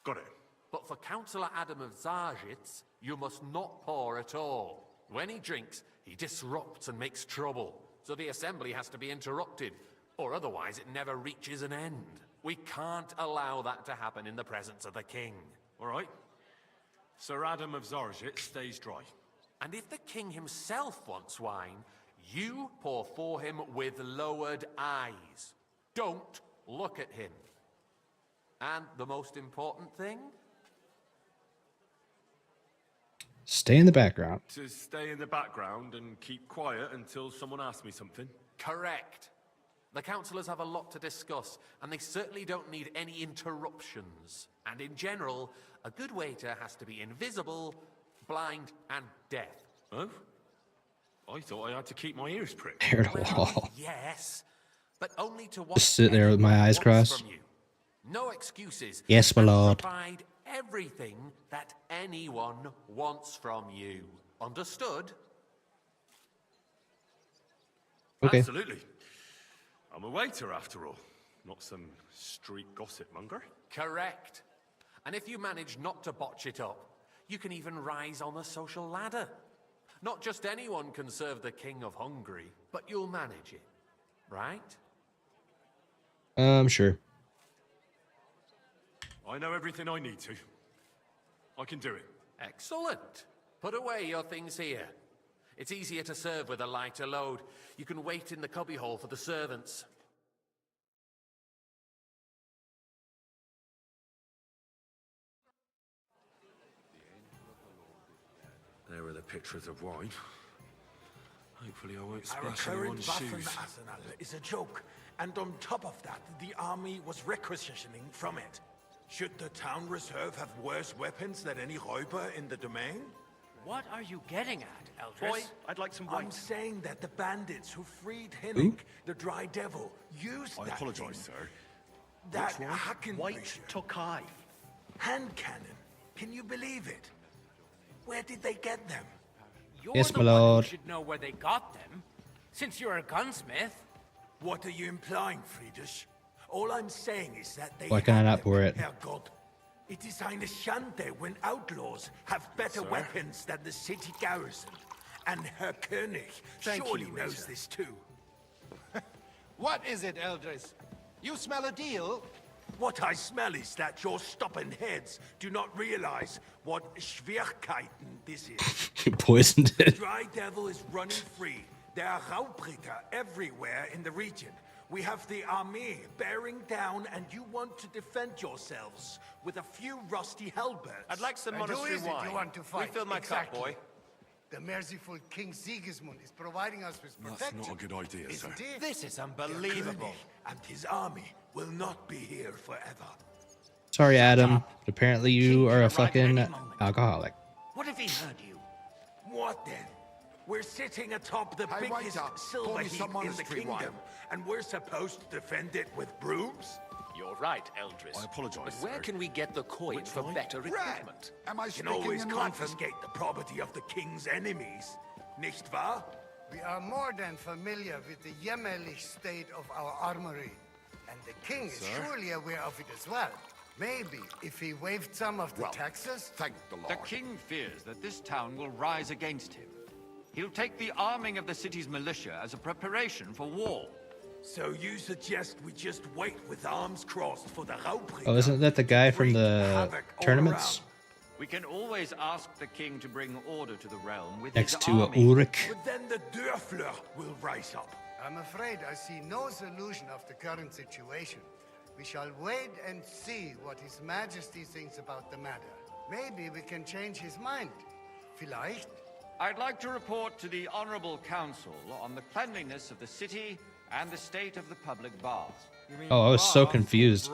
Got it. But for Councillor Adam of Zarzhitz, you must not pour at all. When he drinks, he disrupts and makes trouble. So the assembly has to be interrupted, or otherwise it never reaches an end. We can't allow that to happen in the presence of the king. All right. Sir Adam of Zarzhitz stays dry. And if the king himself wants wine, you pour for him with lowered eyes. Don't look at him. And the most important thing? Stay in the background. To stay in the background and keep quiet until someone asks me something? Correct. The councillors have a lot to discuss, and they certainly don't need any interruptions. And in general, a good waiter has to be invisible, blind, and deaf. Oh? I thought I had to keep my ears pricked. Stare at a wall. Yes, but only to watch. Just sit there with my eyes crossed. No excuses. Yes, my lord. Provide everything that anyone wants from you. Understood? Okay. Absolutely. I'm a waiter after all, not some street gossip monger. Correct. And if you manage not to botch it up, you can even rise on the social ladder. Not just anyone can serve the King of Hungary, but you'll manage it, right? Sure. I know everything I need to. I can do it. Excellent. Put away your things here. It's easier to serve with a lighter load. You can wait in the cubbyhole for the servants. There are the pictures of wine. Hopefully I won't Our splash current anyone's Waffen shoes. arsenal is a joke, and on top of that, the army was requisitioning from it. Should the town reserve have worse weapons than any Räuber in the domain? What are you getting at, Eldris? Boy, I'd like some I'm saying that the bandits who freed Hinnick, the Dry Devil, used I that apologize, thing. sir. That Which one? Hacken White Tokai. hand cannon. Can you believe it? Where did they get them? You're Yes, the my one who lord. should know where they got them, since you're a gunsmith. What are you implying, Friedrich? All I'm saying is that they Why can I had not them, pour it? Herrgott. It is eine Schande when outlaws have better Sir? weapons than the city garrison. And Herr König Thank surely you, knows waiter. this too. What is it, Eldris? You smell a deal? What I smell is that your stubborn heads do not realize what Schwierigkeiten this is. You poisoned The it. Dry Devil is running free. There are Raubritter everywhere in the region. We have the army bearing down, and you want to defend yourselves with a few rusty halberds. I'd like some And who monastery is it wine. you want to fight? Refill my Exactly. cup, boy. The merciful King Sigismund is providing us with That's protection. not a good idea, sir. Isn't it? This is Herr unbelievable. König and his army will not be here forever. Sorry, Adam. Apparently you are a fucking alcoholic. What if he heard you? What then? We're sitting atop the Hey, biggest waiter, silver pour me heap some in the monastery kingdom, wine. and we're supposed to defend it with brooms? You're right, Eldris. I apologize, But where sir. can we get the coin for better equipment? Am I You can speaking always in Latin? confiscate the property of the king's enemies, nicht wahr? We are more than familiar with the jämmerlich state of our armory. And the king is Sir? surely aware of it as well. Maybe if he waived some of the taxes? Thank the Lord. The king fears that this town will rise against him. He'll take the arming of the city's militia as a preparation for war. So you suggest we just wait with arms crossed for the Raubritter? Oh, isn't that the guy from Wreak the havoc all tournaments? We can always ask the king to bring order to the realm with Next his to army. Ulrich. But then the Dörfler will rise up. I'm afraid I see no solution of the current situation. We shall wait and see what His Majesty thinks about the matter. Maybe we can change his mind. Vielleicht? I'd like to report to the Honorable Council on the cleanliness of the city and the state of the public baths. Oh, I was so confused.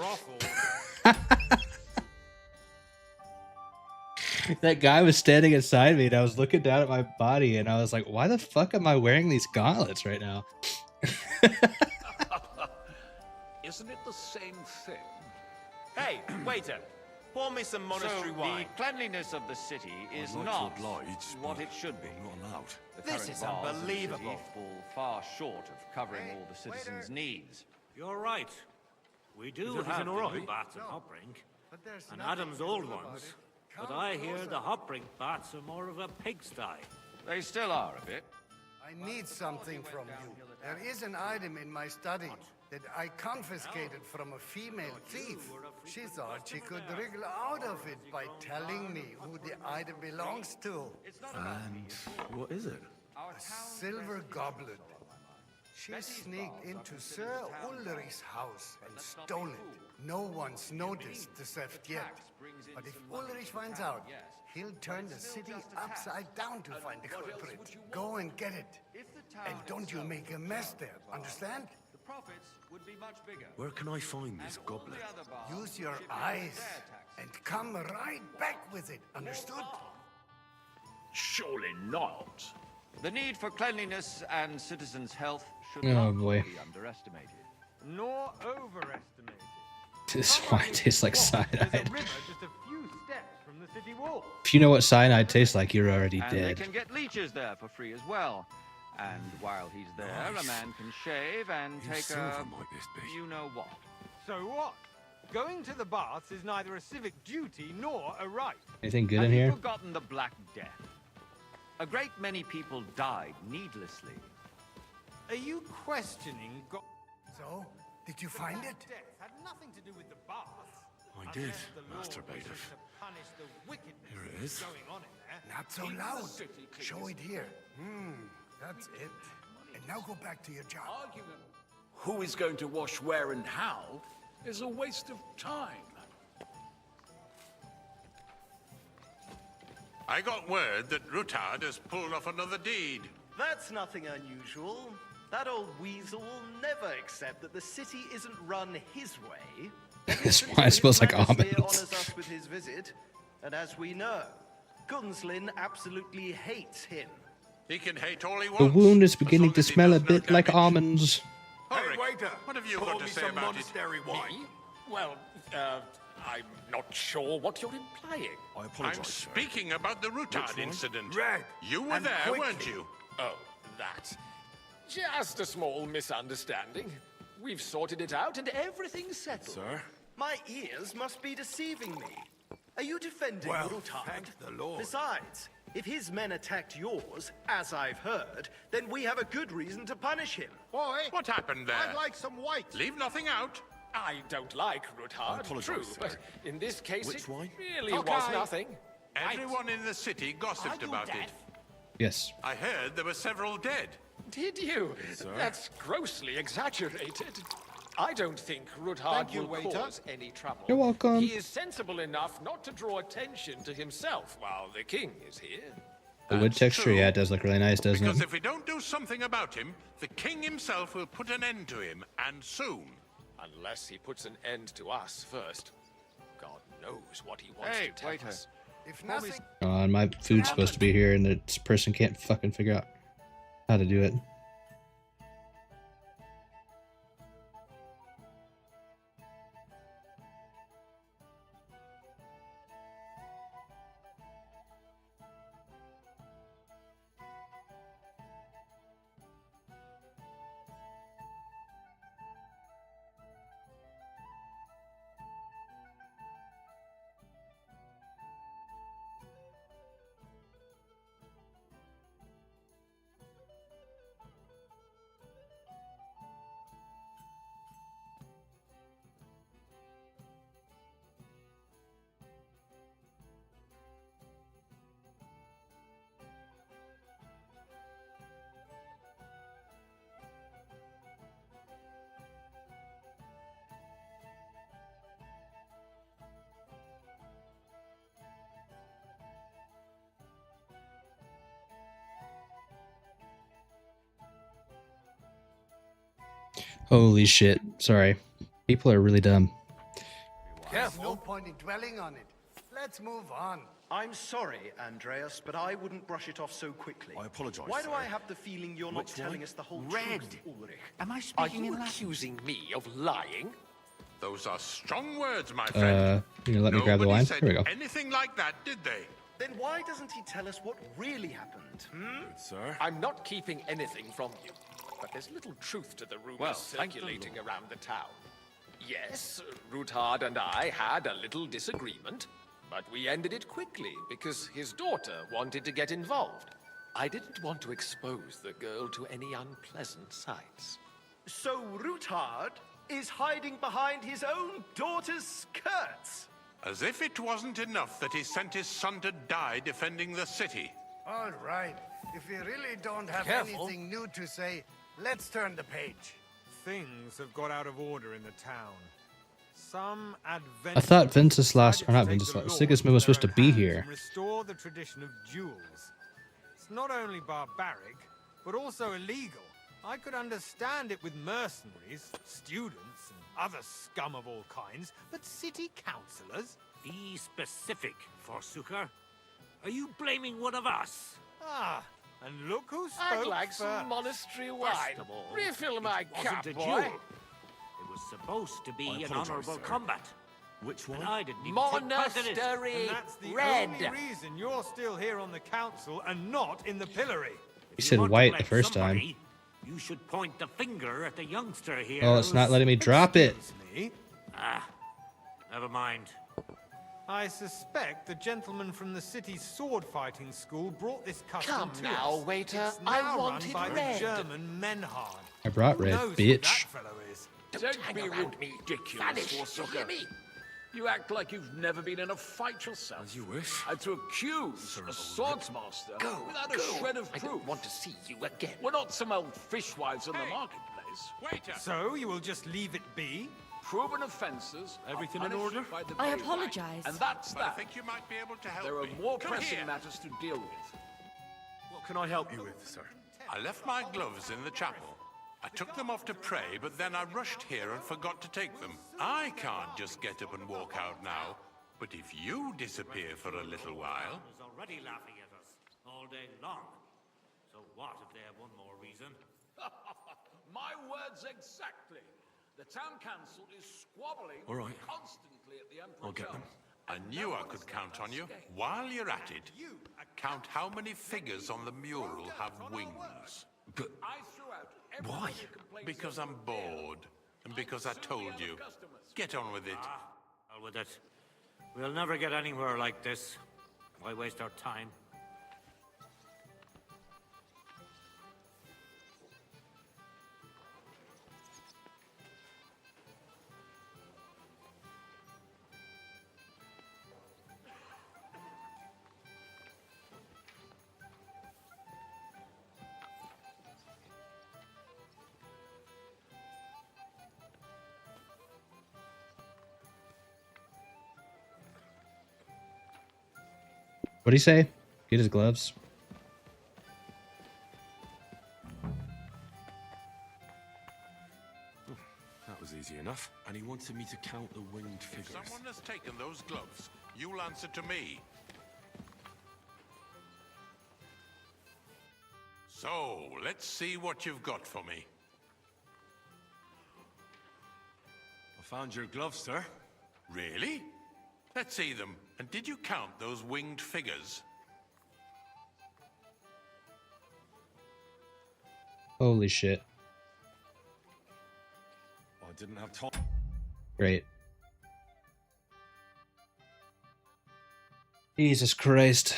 That guy was standing inside me, and I was looking down at my body, and I was like, "Why the fuck am I wearing these gauntlets right now?" Isn't it the same thing? Hey, waiter, pour me some monastery wine. The cleanliness of the city is I'd like not to oblige, what but it should be. I'm not allowed. The This current is bars of the city unbelievable. fall far short of covering all the citizens' needs. You're right. We do everything have the all new right? bats at Hopbrink, But there's and nothing Adam's to do old about ones. it. But Come I hear closer. the Hopbrink bats are more of a pigsty. They still are a bit. I need something from you. There is an item in my study that I confiscated from a female thief. She thought she could wriggle out of it by telling me who the item belongs to. And what is it? A silver goblet. She sneaked into Sir Ulrich's house and stole it. No one's noticed the theft yet. But if Ulrich finds out, he'll turn the city upside down to find the culprit. Go and get it. And don't you make a mess there, understand? The profits would be much bigger. Where can I find this goblet? Use your eyes and come right back with it, understood? Surely not. The need for cleanliness and citizens' health should Oh, not boy. be underestimated. Nor overestimated. This wine tastes like There's a cyanide. river just a few steps from the city wall. If you know what cyanide tastes like, you're already And dead. they can get leeches there for free as well. And while he's there, a man can shave and take silver a might this be? you know what. So what? Going to the baths is neither a civic duty nor a right. Anything good Have in you here? forgotten the Black Death? A great many people died needlessly. Are you questioning God? So, did you find it? Death had nothing to do with the baths. I did, Unless the law Master was Bailiff. to punish the wickedness Here it that was is. going on in there. Not so loud. Show it here. That's it. And now go back to your job. Who is going to wash where and how is a waste of time. I got word that Rutard has pulled off another deed. That's nothing unusual. That old weasel will never accept that the city isn't run his way. This wine smells like Magnus here almonds. honors us with his visit, and as we know, Gunslin absolutely hates him. He can hate all he The wants. wound is beginning to smell a bit like almonds. Hey, waiter! What have you got to say about it? Me? Well, I'm not sure what you're implying. I'm speaking about the Rutard incident. Red. You were And there, quickly. weren't you? Oh, that. Just a small misunderstanding. We've sorted it out and everything's settled. Sir? My ears must be deceiving me. Are you defending Well, Rutard? thank the Lord. Besides, if his men attacked yours, as I've heard, then we have a good reason to punish him. Boy, what happened there? I'd like some white. Leave nothing out. I don't like Rutard, apologise, true, sir. but in this case Which it wine? really Okay. was nothing. Everyone in the city gossiped about it. Yes. I heard there were several dead. Did you? Sir? That's grossly exaggerated. I don't think Rutard Thank you, will waiter. cause any trouble. You're welcome. He is sensible enough not to draw attention to himself while the king is here. The wood texture, yeah, it does look really nice, doesn't Because it? if we don't do something about him, the king himself will put an end to him, and soon. Unless he puts an end to us first. God knows what he wants Hey, to tell waiter. us. If nothing, And my food's supposed to be here, and this person can't fucking figure out how to do it. Holy shit. Sorry. People are really dumb. There's no point in dwelling on it. Let's move on. I'm sorry, Andreas, but I wouldn't brush it off so quickly. I apologize, Why do sir. I have the feeling you're not Which telling one? us the whole Red. truth, Ulrich? Am I Are speaking you in Latin? accusing me of lying? Those are strong words, my friend. You gonna let me grab the Nobody wine? said Here we go. anything like that, did they? Then why doesn't he tell us what really happened? Sir? I'm not keeping anything from you, but there's little truth to the rumors Well, thank the circulating Lord. around the town. Yes, Ruthard and I had a little disagreement, but we ended it quickly because his daughter wanted to get involved. I didn't want to expose the girl to any unpleasant sights. So Ruthard is hiding behind his own daughter's skirts. As if it wasn't enough that he sent his son to die defending the city. All right. If you really don't have Careful. anything new to say, let's turn the page. Things have got out of order in the town. Some I adventurers thought Venceslas, or not decided to take Venceslas, the law Sigismund was into supposed to their be hands here. and restore the tradition of duels. It's not only barbaric, but also illegal. I could understand it with mercenaries, students, and other scum of all kinds, but city councillors? Be specific, Forsooker. Are you blaming one of us? Ah, and look who spoke I'd like first. some monastery wine. First of all, Refill my it cup, wasn't a boy. duel. It was supposed to be an apologize, honorable sir. combat. Which And one? I didn't even take part in it. Monastery And that's the red. only reason you're still here on the council and not in the pillory. You If said want to white blame the first time. somebody, you should point the finger at the youngster here. Oh, it's not letting me drop it. Excuse me. Ah, never mind. I suspect the gentleman from the city's sword fighting school brought this custom Come to now, us. waiter. It's I now wanted run by red. the German Menhard. I brought Who red, knows who bitch. that fellow is? Don't hang around me. ridiculous, Vanish, you Forsooker. hear me? You act like you've never been in a fight yourself. As you wish. And to accuse a swordsmaster Go, without go. a shred of I proof. don't want to see you again. We're not some old fishwives in the marketplace. Waiter! So you will just leave it be? Proven offences. are Everything in punished order? by the I bailiwick. apologize. And that's But I that. think you might be able to help There are me. more Come pressing here. matters to deal with. What can I help you with, sir? I left my gloves in the chapel. I took them off to pray, but then I rushed here and forgot to take them. I can't just get up and walk out now. But if you disappear for a little while... Was already laughing at us all day long. So what if they have one more reason? My words exactly. The town council is squabbling All right. constantly at the Emperor. I'll get them. I knew I could count on you. While you're at it, count how many figures on the mural have wings. But I threw out every why? Because I'm bored. And because I told you. Get on with it. Hell with it. We'll never get anywhere like this. Why waste our time? What'd he say? Get his gloves. that was easy enough. And he wanted me to count the winged If figures. someone has taken those gloves, you'll answer to me. So, let's see what you've got for me. I found your gloves, sir. Really? Let's see them. And did you count those winged figures? Holy shit. I didn't have time. Great. Jesus Christ.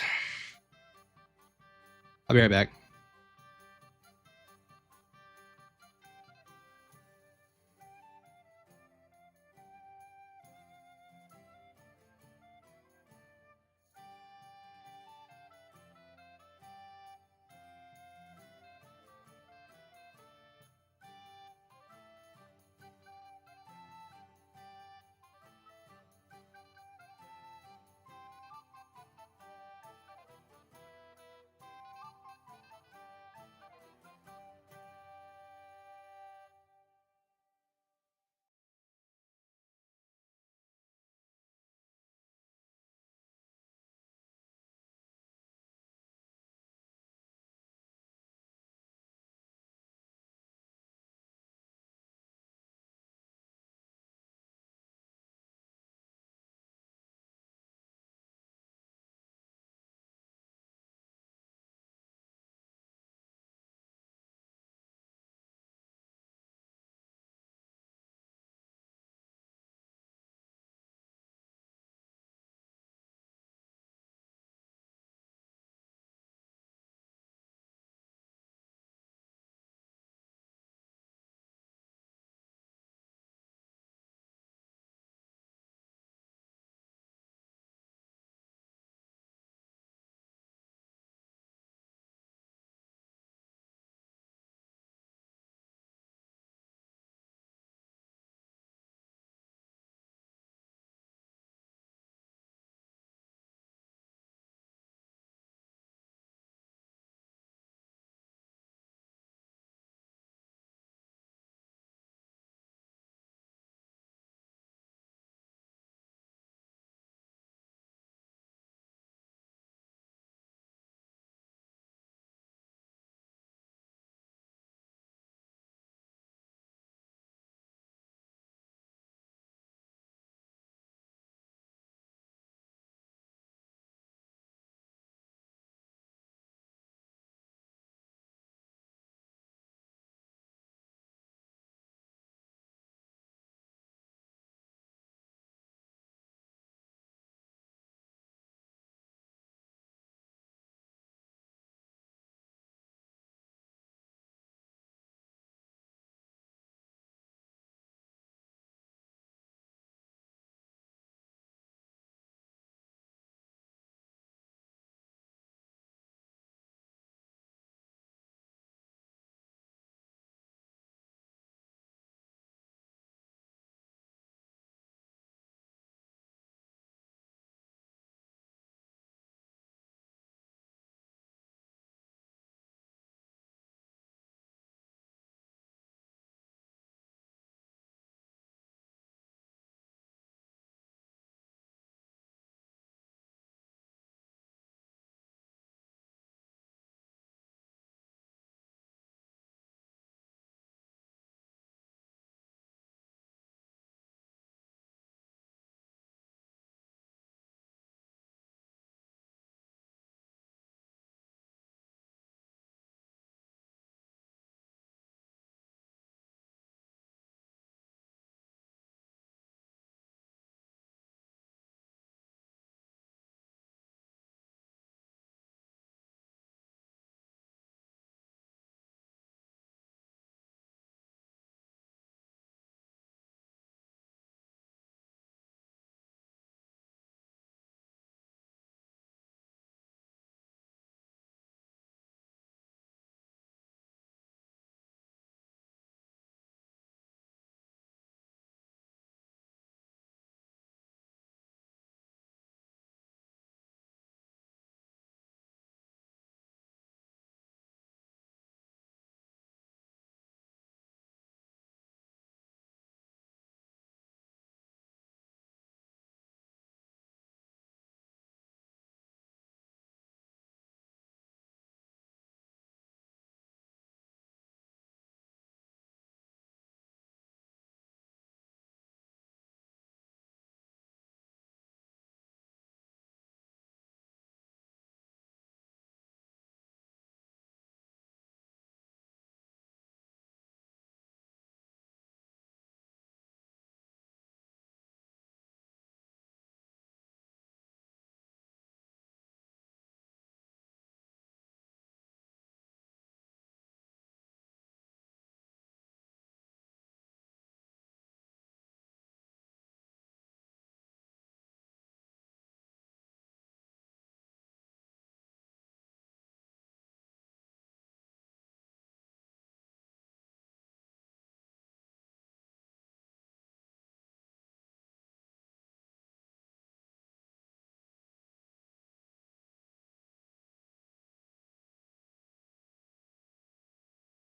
I'll be right back.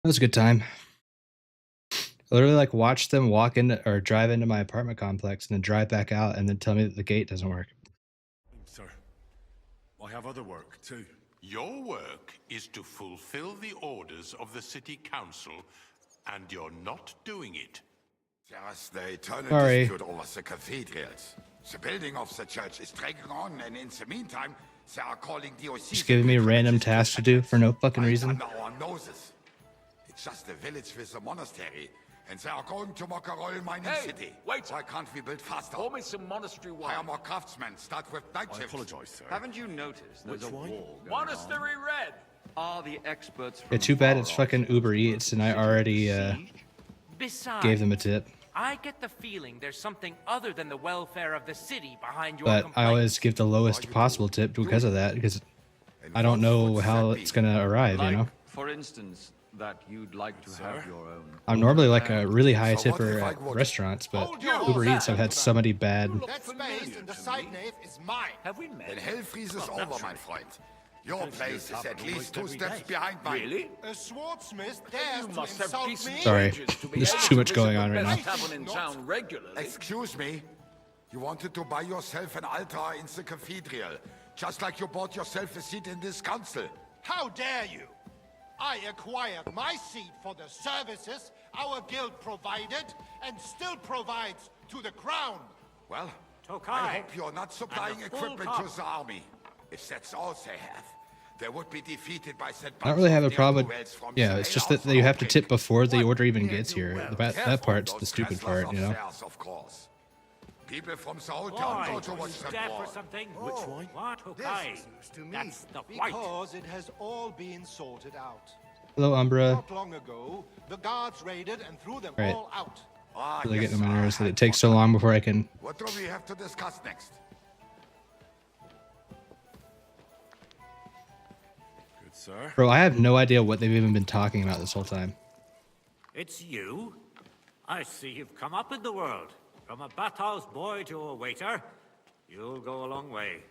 That was a good time. I literally like watched them walk into or drive into my apartment complex and then drive back out and then tell me that the gate doesn't work. Sir, I have other work too. Your work is to fulfill the orders of the city council, and you're not doing it. There's the eternal Sorry. dispute over the cathedrals. The building of the church is dragging on, and in the meantime, they are calling DOC. Just giving me random tasks to do for no fucking reason. Under our noses. It's just a village with a monastery, and they are going to make a royal mining city. Wait. Why can't we build faster? Pour me some monastery wine. Hire more craftsmen. Start with night shifts. Apologize, sir. Haven't you noticed there's a war going Monastery Red. on? Are the experts Yeah, from too bad far it's off fucking Uber Eats and I already Besides, gave them a tip. I get the feeling there's something other than the welfare of the city behind your But I complaint. always give the lowest possible tip because of that, because I don't know how it's gonna arrive, you know? For instance, that you'd like to have your own. I'm normally like a really high tipper at restaurants, but Uber Eats I've had so many bad. That space in the side nave is mine. Have we met? Then hell freezes over, my friend. Your place is at least 2 steps behind mine. Really? A swordsmith dares You to must have insult decent me? Sorry, wages to be there's able too to much going visit on the right best now. tavern in town regularly. Excuse me? You wanted to buy yourself an altar in the cathedral, just like you bought yourself a seat in this council. How dare you? I acquired my seat for the services our guild provided and still provides to the crown. Well, Tokai. I hope you're not supplying And a full equipment cup. to the army. If that's all they have, they would be defeated by that I don't really have a problem. ne'er-do-wells from Yeah, the it's just main that you have to house tip before the order even Well, gets here. well, That careful, part's the those stupid Kresslers part, you know? upstairs, of course. People from the whole town Boy, go to watch is them that war. for something? Which one? What? Okay. This is news to me. That's the white. Because it has all been sorted out. Hello, Umbra. Not long ago, the guards raided and threw them Right. all out. Ah, Really yes, getting on my nerves that I it takes so long before I can. What do we have to discuss next? Good, sir. Bro, I have no idea what they've even been talking about this whole time. It's you? I see you've come up in the world. From a bathhouse boy to a waiter. You'll go a long way.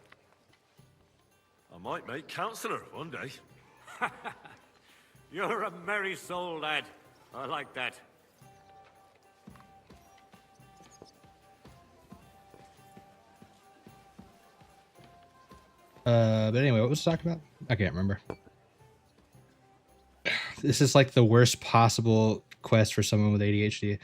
I might make councillor one day. You're a merry soul, lad. I like that. But anyway, what was I talking about? I can't remember. This is like the worst possible quest for someone with ADHD.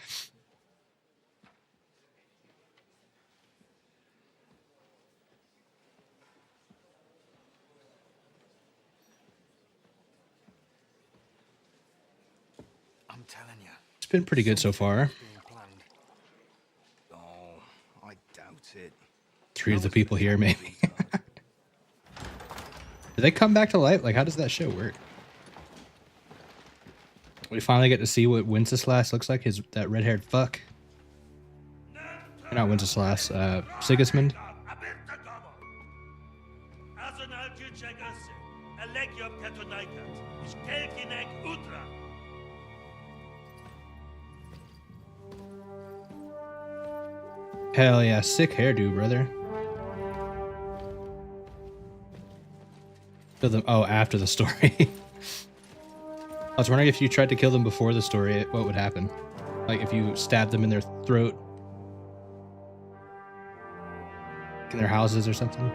I'm telling you. It's been pretty good so far. Oh, I doubt it. 3 of the people here, maybe. Do they come back to life? Like, how does that show work? We finally get to see what Wenceslas looks like. That red-haired fuck. Not Wenceslas. Sigismund. Hell yeah, sick hairdo, brother. Kill them. Oh, after the story. I was wondering if you tried to kill them before the story, what would happen? Like if you stabbed them in their throat, in their houses or something.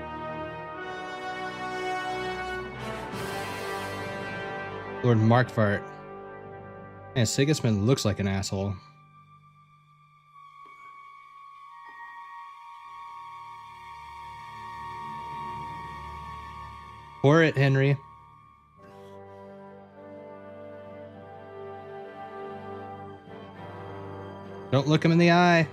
Lord Markvart. Man, Sigismund looks like an asshole. Pour it, Henry. Don't look him in the eye.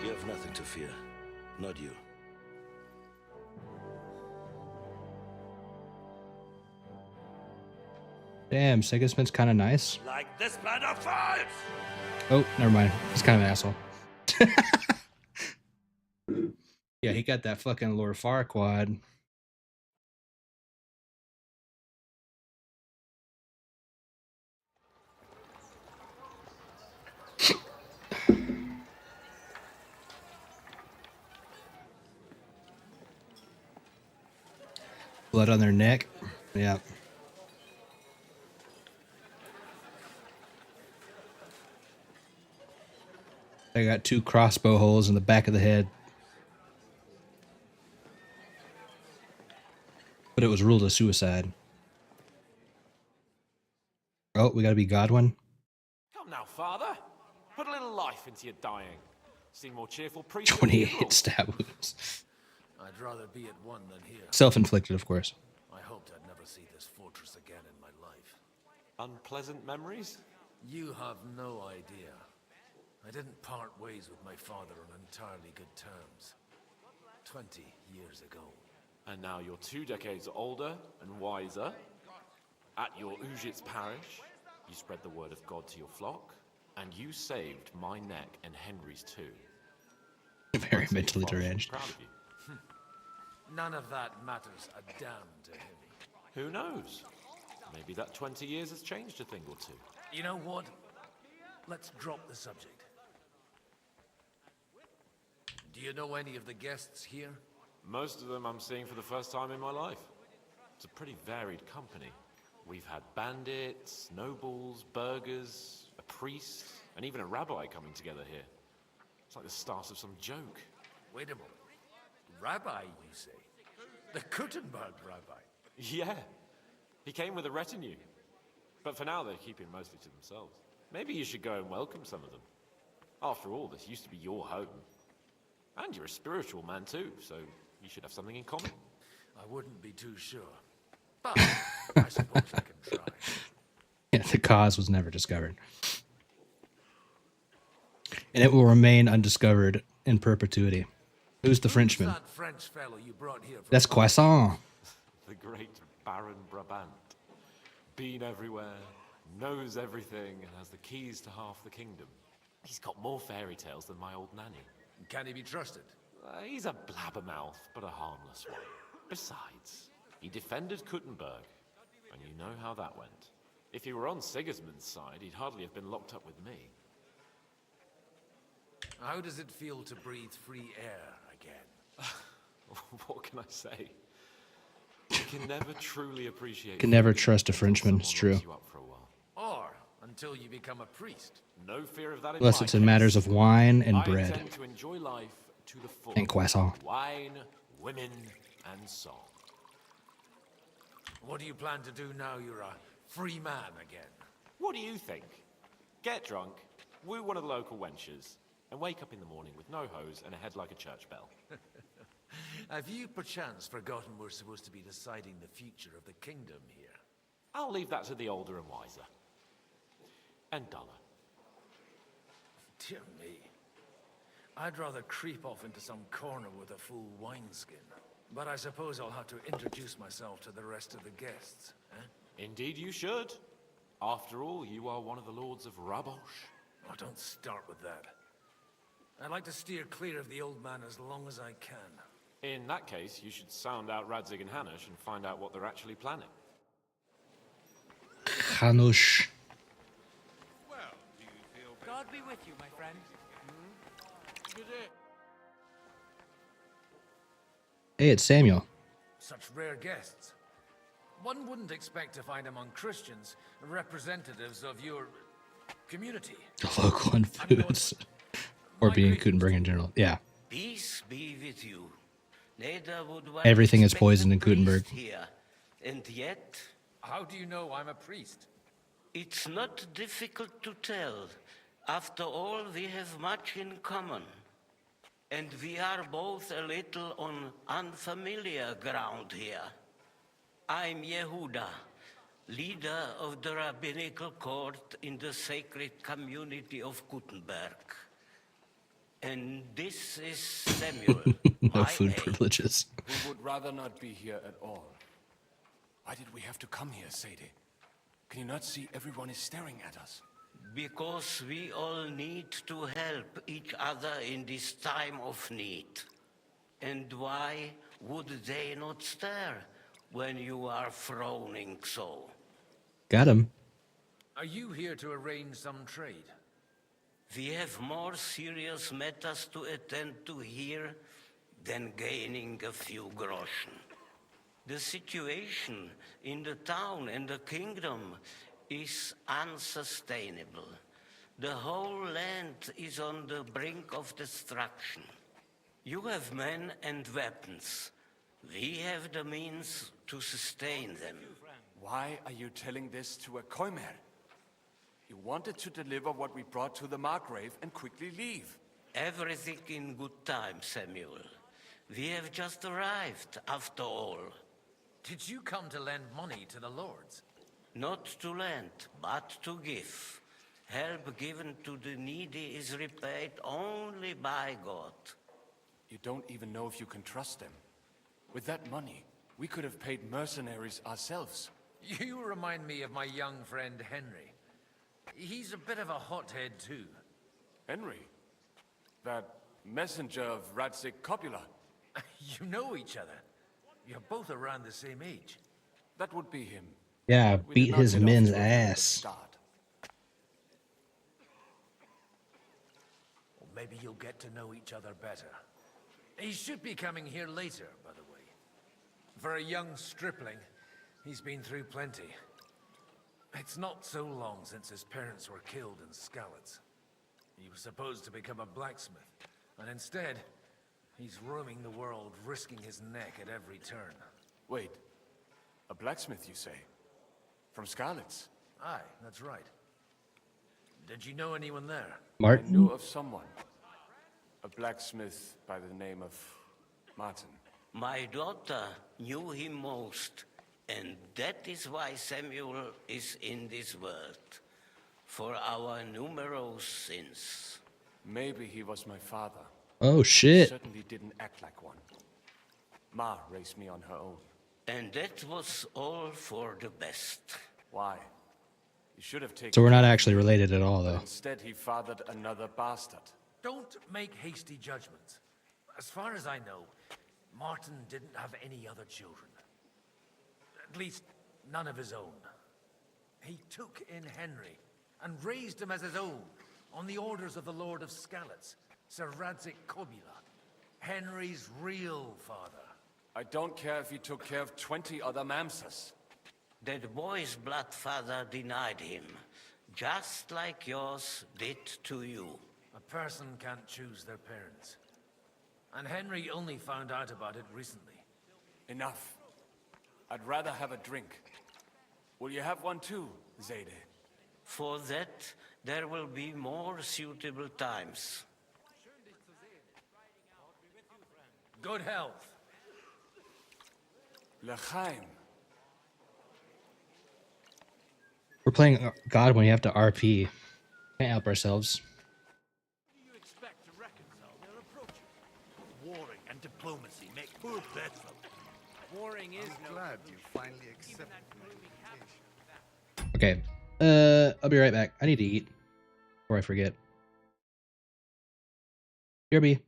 You have nothing to fear. Not you. Damn, Sigismund's kind of nice. Like this plan of fight! Oh, never mind. He's kind of an asshole. Yeah, he got that fucking Lord Farquaad. Blood on their neck. Yeah. I got 2 crossbow holes in the back of the head. But it was ruled a suicide. Oh, we gotta be Godwin. Come now, father. Put a little life into your dying. Seem more cheerful priest. 28 stab wounds. I'd rather be at one than here. Self-inflicted, of course. I hoped I'd never see this fortress again in my life. Unpleasant memories? You have no idea. I didn't part ways with my father on entirely good terms. 20 years ago. And now you're 2 decades older and wiser. At your Ujit's parish, you spread the word of God to your flock, and you saved my neck and Henry's too. Very mentally deranged. Proud of you. None of that matters a damn to him. Who knows? Maybe that 20 years has changed a thing or two. You know what? Let's drop the subject. Do you know any of the guests here? Most of them I'm seeing for the first time in my life. It's a pretty varied company. We've had bandits, nobles, burghers, a priest, and even a rabbi coming together here. It's like the start of some joke. Wait a moment. Rabbi, you say? The Kuttenberg rabbi? Yeah. He came with a retinue. But for now, they're keeping mostly to themselves. Maybe you should go and welcome some of them. After all, this used to be your home. And you're a spiritual man too, so you should have something in common. I wouldn't be too sure. But I suppose I can try. Yeah, the cause was never discovered. And it will remain undiscovered in perpetuity. Who's the Frenchman? That French fellow you brought here from That's Croissant. The great Baron Brabant. Been everywhere, knows everything, and has the keys to half the kingdom. He's got more fairy tales than my old nanny. Can he be trusted? He's a blabbermouth, but a harmless one. Besides, he defended Kuttenberg, and you know how that went. If he were on Sigismund's side, he'd hardly have been locked up with me. How does it feel to breathe free air again? What can I say? You can never truly appreciate... Can never trust a Frenchman, it's true. Or until you become a priest. No fear of that in Unless my it's in case. matters of wine and I bread. intend to enjoy life to the full. And croissant. Wine, women, and song. What do you plan to do now you're a free man again? What do you think? Get drunk, woo one of the local wenches, and wake up in the morning with no hose and a head like a church bell. Have you perchance forgotten we're supposed to be deciding the future of the kingdom here? I'll leave that to the older and wiser. And duller. Dear me. I'd rather creep off into some corner with a full wineskin. But I suppose I'll have to introduce myself to the rest of the guests, eh? Indeed you should. After all, you are one of the lords of Rabosh. Oh, don't start with that. I'd like to steer clear of the old man as long as I can. In that case, you should sound out Radzig and Hanush and find out what they're actually planning. Hanush. God be with you, my friend. Hey, it's Samuel. Such rare guests. One wouldn't expect to find among Christians representatives of your community. The local influence. Or being Kuttenberg in general. Yeah. Peace be with you. Neither would one Everything is expect poisoned a in Kuttenberg. priest here. And yet... How do you know I'm a priest? It's not difficult to tell. After all, we have much in common. And we are both a little on unfamiliar ground here. I'm Yehuda, leader of the rabbinical court in the sacred community of Kuttenberg. And this is Samuel. No food privileges. We would rather not be here at all. Why did we have to come here, Sadie? Can you not see everyone is staring at us? Because we all need to help each other in this time of need. And why would they not stare when you are frowning so? Got him. Are you here to arrange some trade? We have more serious matters to attend to here than gaining a few groschen. The situation in the town and the kingdom is unsustainable. The whole land is on the brink of destruction. You have men and weapons. We have the means to sustain them. Why are you telling this to a Koimer? You wanted to deliver what we brought to the Margrave and quickly leave. Everything in good time, Samuel. We have just arrived, after all. Did you come to lend money to the lords? Not to lend, but to give. Help given to the needy is repaid only by God. You don't even know if you can trust them. With that money, we could have paid mercenaries ourselves. You remind me of my young friend Henry. He's a bit of a hothead too. Henry? That messenger of Radzik Copula? You know each other. You're both around the same age. That would be him. Yeah, We beat did not his get off men's to a very good ass. start. Or maybe you'll get to know each other better. He should be coming here later, by the way. For a young stripling, he's been through plenty. It's not so long since his parents were killed in Skalitz. He was supposed to become a blacksmith, and instead, he's roaming the world, risking his neck at every turn. Wait, a blacksmith, you say? From Skalitz? Aye, that's right. Did you know anyone there? Martin? I knew of someone. A blacksmith by the name of Martin. My daughter knew him most, and that is why Samuel is in this world. For our numerous sins. Maybe he was my father. Oh, He shit. certainly didn't act like one. Ma raised me on her own. And that was all for the best. Why? He should have taken So we're not care of actually me, related at all, but though. instead he fathered another bastard. Don't make hasty judgments. As far as I know, Martin didn't have any other children. At least, none of his own. He took in Henry and raised him as his own, on the orders of the Lord of Skalitz, Sir Radzik Copula, Henry's real father. I don't care if he took care of 20 other Mamsas. That boy's blood father denied him, just like yours did to you. A person can't choose their parents. And Henry only found out about it recently. Enough. I'd rather have a drink. Will you have one too, Zayde? For that, there will be more suitable times. Good health. L'chaim. We're playing God when you have to RP. Can't help ourselves. Warring and diplomacy make poor Bedford. Warring is I'm glad you finally accepted my invitation. Okay. I'll be right back. I need to eat before I forget. BRB.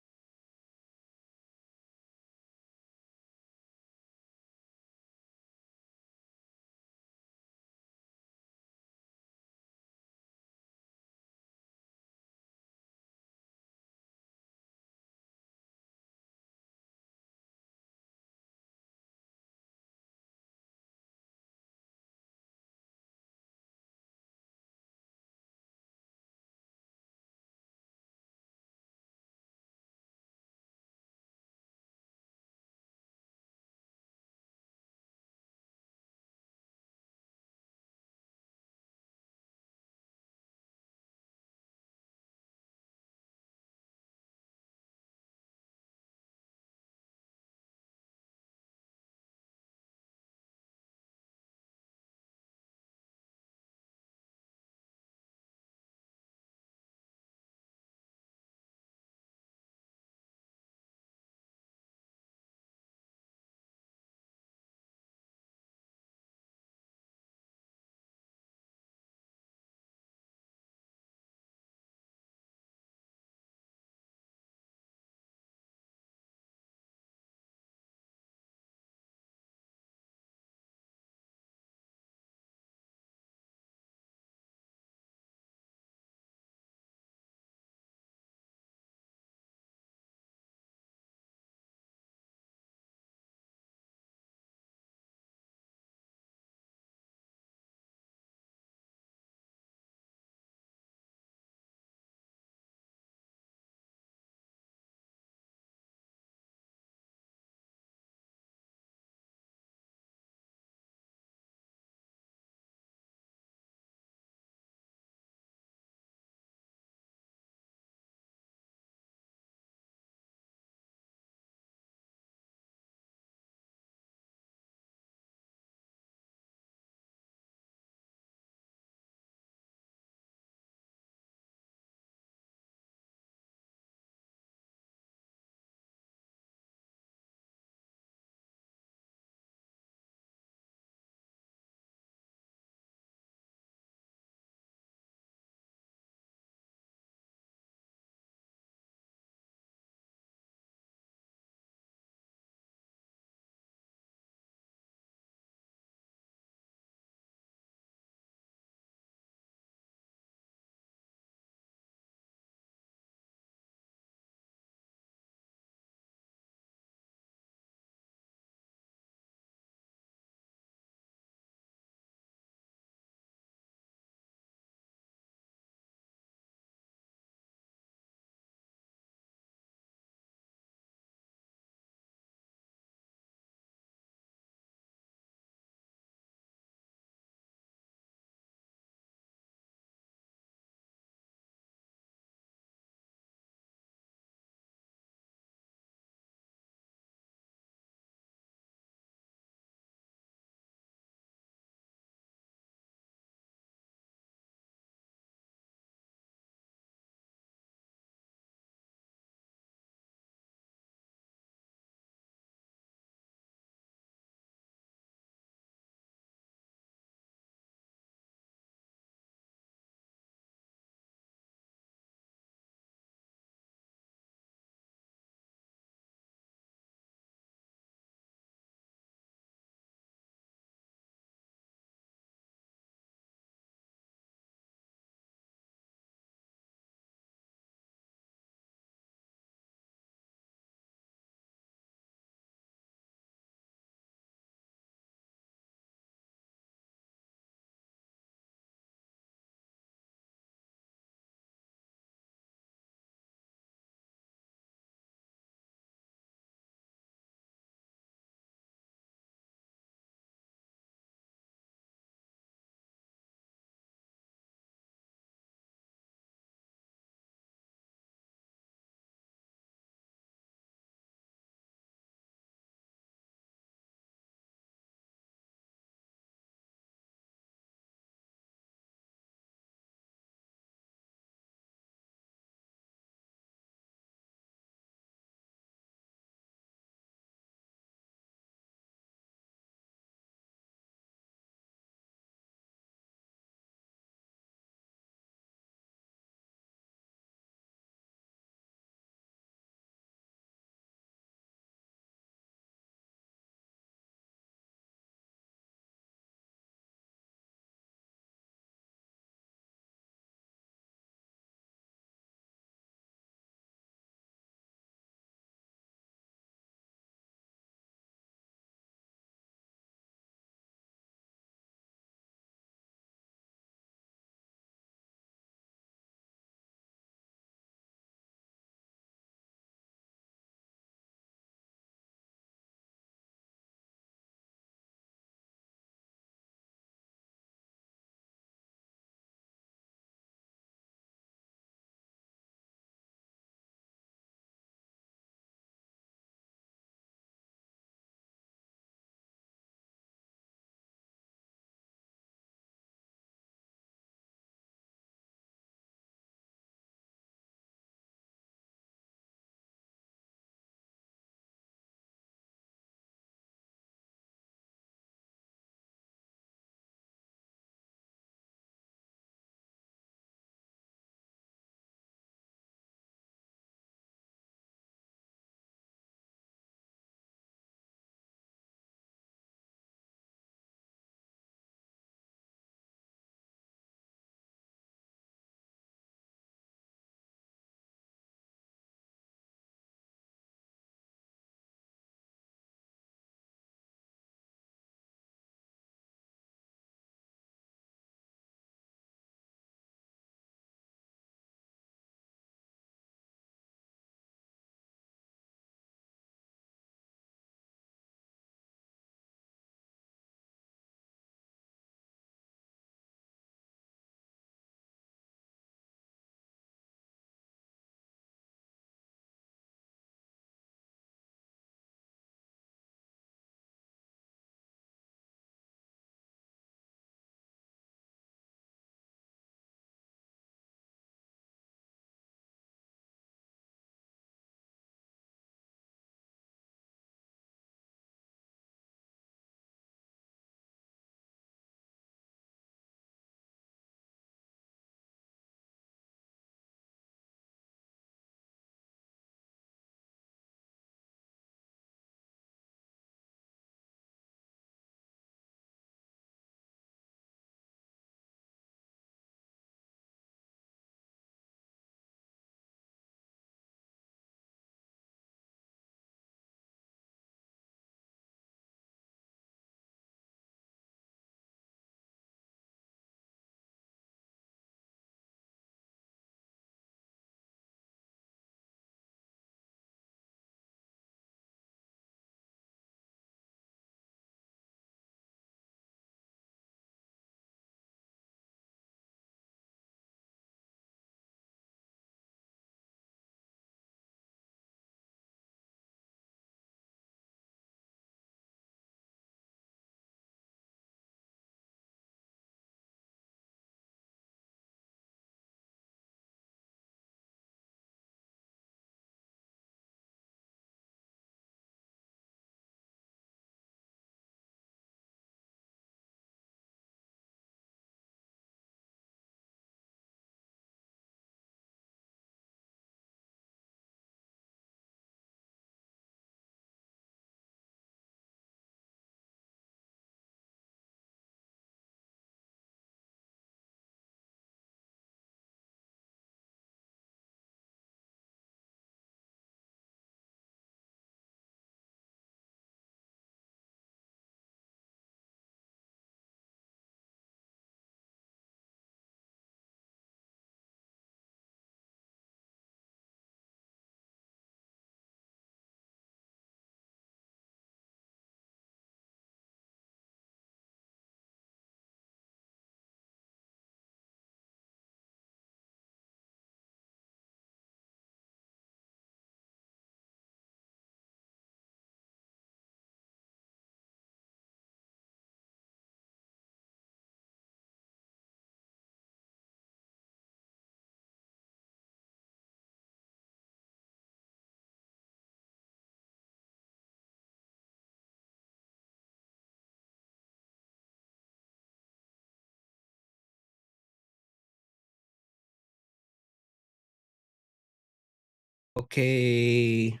Okay.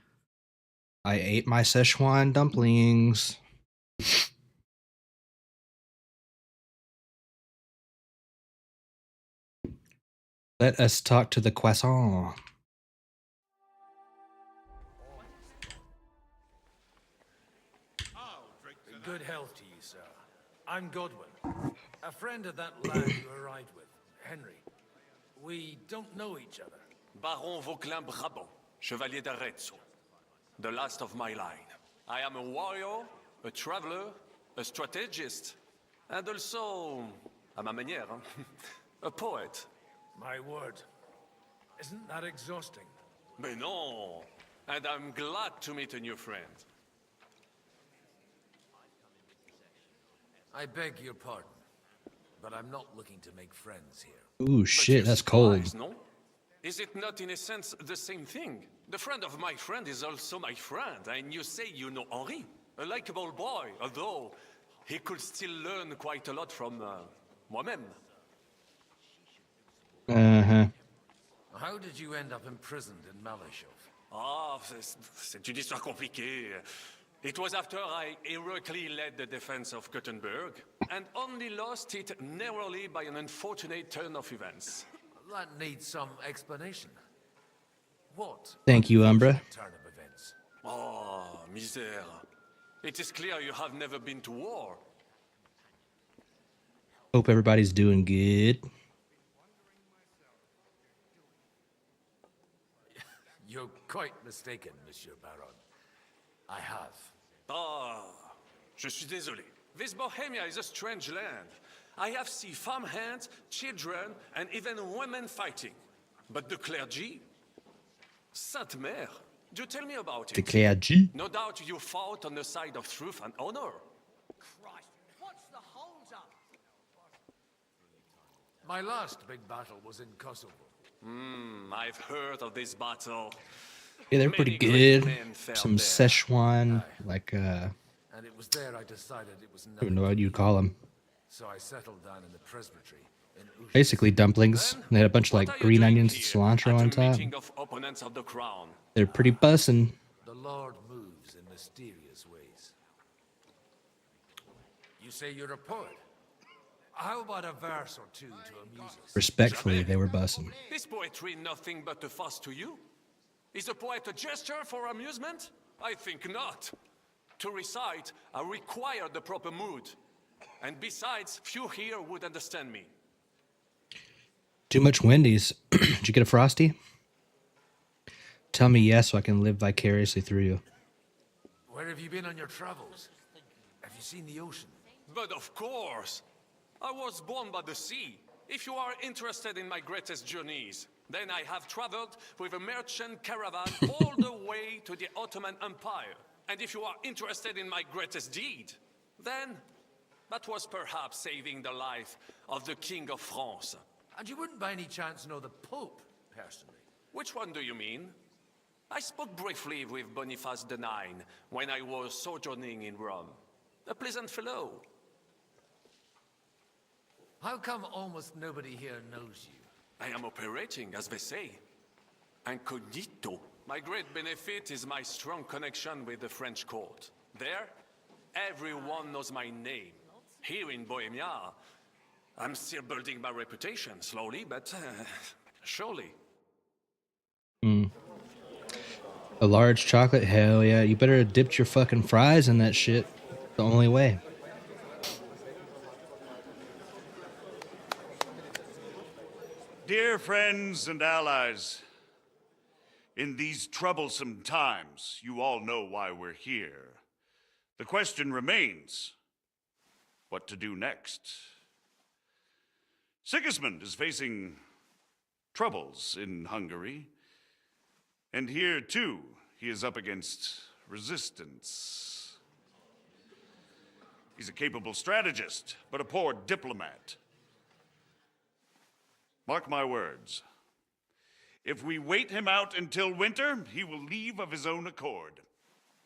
I ate my Szechuan dumplings. Let us talk to the croissant. Good health to you, sir. I'm Godwin, a friend of that lad you arrived with, Henry. We don't know each other. Baron Vauclin Brabant, Chevalier d'Arezzo. The last of my line. I am a warrior, a traveler, a strategist, and also, à ma manière, a poet. My word. Isn't that exhausting? Mais non! And I'm glad to meet a new friend. I beg your pardon, but I'm not looking to make friends here. Ooh, shit, that's cold. No? Is it not in a sense the same thing? The friend of my friend is also my friend, and you say you know Henri, a likable boy, although he could still learn quite a lot from moi-même. Uh-huh. How did you end up imprisoned in Malachov? Ah, c'est une histoire compliquée. It was after I heroically led the defense of Gothenburg, and only lost it narrowly by an unfortunate turn of events. That needs some explanation. What? Thank you, Umbra. Turn of events. Oh, misère. It is clear you have never been to war. Hope everybody's doing good. You're quite mistaken, Monsieur Baron. I have. Ah, je suis désolé. This Bohemia is a strange land. I have seen farmhands, children, and even women fighting. But the clergy? Sainte Mère, do tell me about it. The clergy? No doubt you fought on the side of truth and honor. Christ, what's the hold up? My last big battle was in Kosovo. I've heard of this battle. Yeah, they're pretty good. Some Szechuan, like, And it was there I decided it was I don't know what you'd call them. So I settled down in the presbytery in Ush. Basically dumplings. They had a bunch of like green onions and cilantro on top. Of opponents of the crown. They're pretty bussin'. The Lord moves in mysterious ways. You say you're a poet? How about a verse or two to amuse us? Respectfully, they were bussin'. Is poetry nothing but a fuss to you? Is a poet a gesture for amusement? I think not. To recite, I require the proper mood. And besides, few here would understand me. Too much Wendy's. Did you get a Frosty? Tell me yes so I can live vicariously through you. Where have you been on your travels? Have you seen the ocean? But of course! I was born by the sea. If you are interested in my greatest journeys, then I have traveled with a merchant caravan all the way to the Ottoman Empire. And if you are interested in my greatest deed, then that was perhaps saving the life of the King of France. And you wouldn't by any chance know the Pope, personally? Which one do you mean? I spoke briefly with Boniface IX when I was sojourning in Rome. A pleasant fellow. How come almost nobody here knows you? I am operating, as they say. Incognito. My great benefit is my strong connection with the French court. There, everyone knows my name. Here in Bohemia, I'm still building my reputation, slowly, but surely. A large chocolate? Hell yeah. You better have dipped your fucking fries in that shit. The only way. Dear friends and allies, in these troublesome times, you all know why we're here. The question remains, what to do next? Sigismund is facing troubles in Hungary, and here, too, he is up against resistance. He's a capable strategist, but a poor diplomat. Mark my words. If we wait him out until winter, he will leave of his own accord.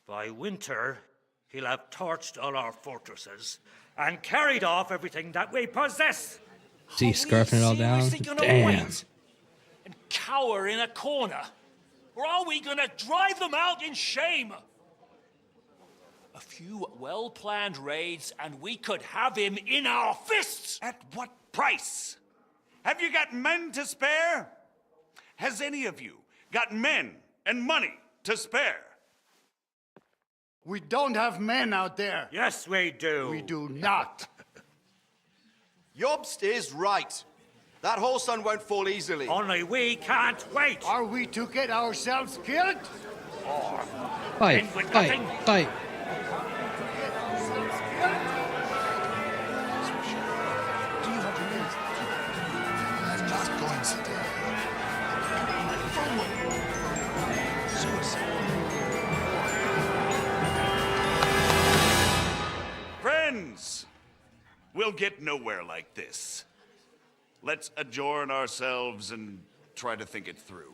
By winter, he'll have torched all our fortresses and carried off everything that we possess. See, scarfing it all down? Damn. And cower in a corner. Or are we gonna drive them out in shame? A few well-planned raids, and we could have him in our fists! At what price? Have you got men to spare? Has any of you got men and money to spare? We don't have men out there. Yes, we do. We do not. Jobst is right. That whole sun won't fall easily. Only we can't wait. Are we to get ourselves killed? Fight, fight, fight. I'm not going to die. Friends, we'll get nowhere like this. Let's adjourn ourselves and try to think it through.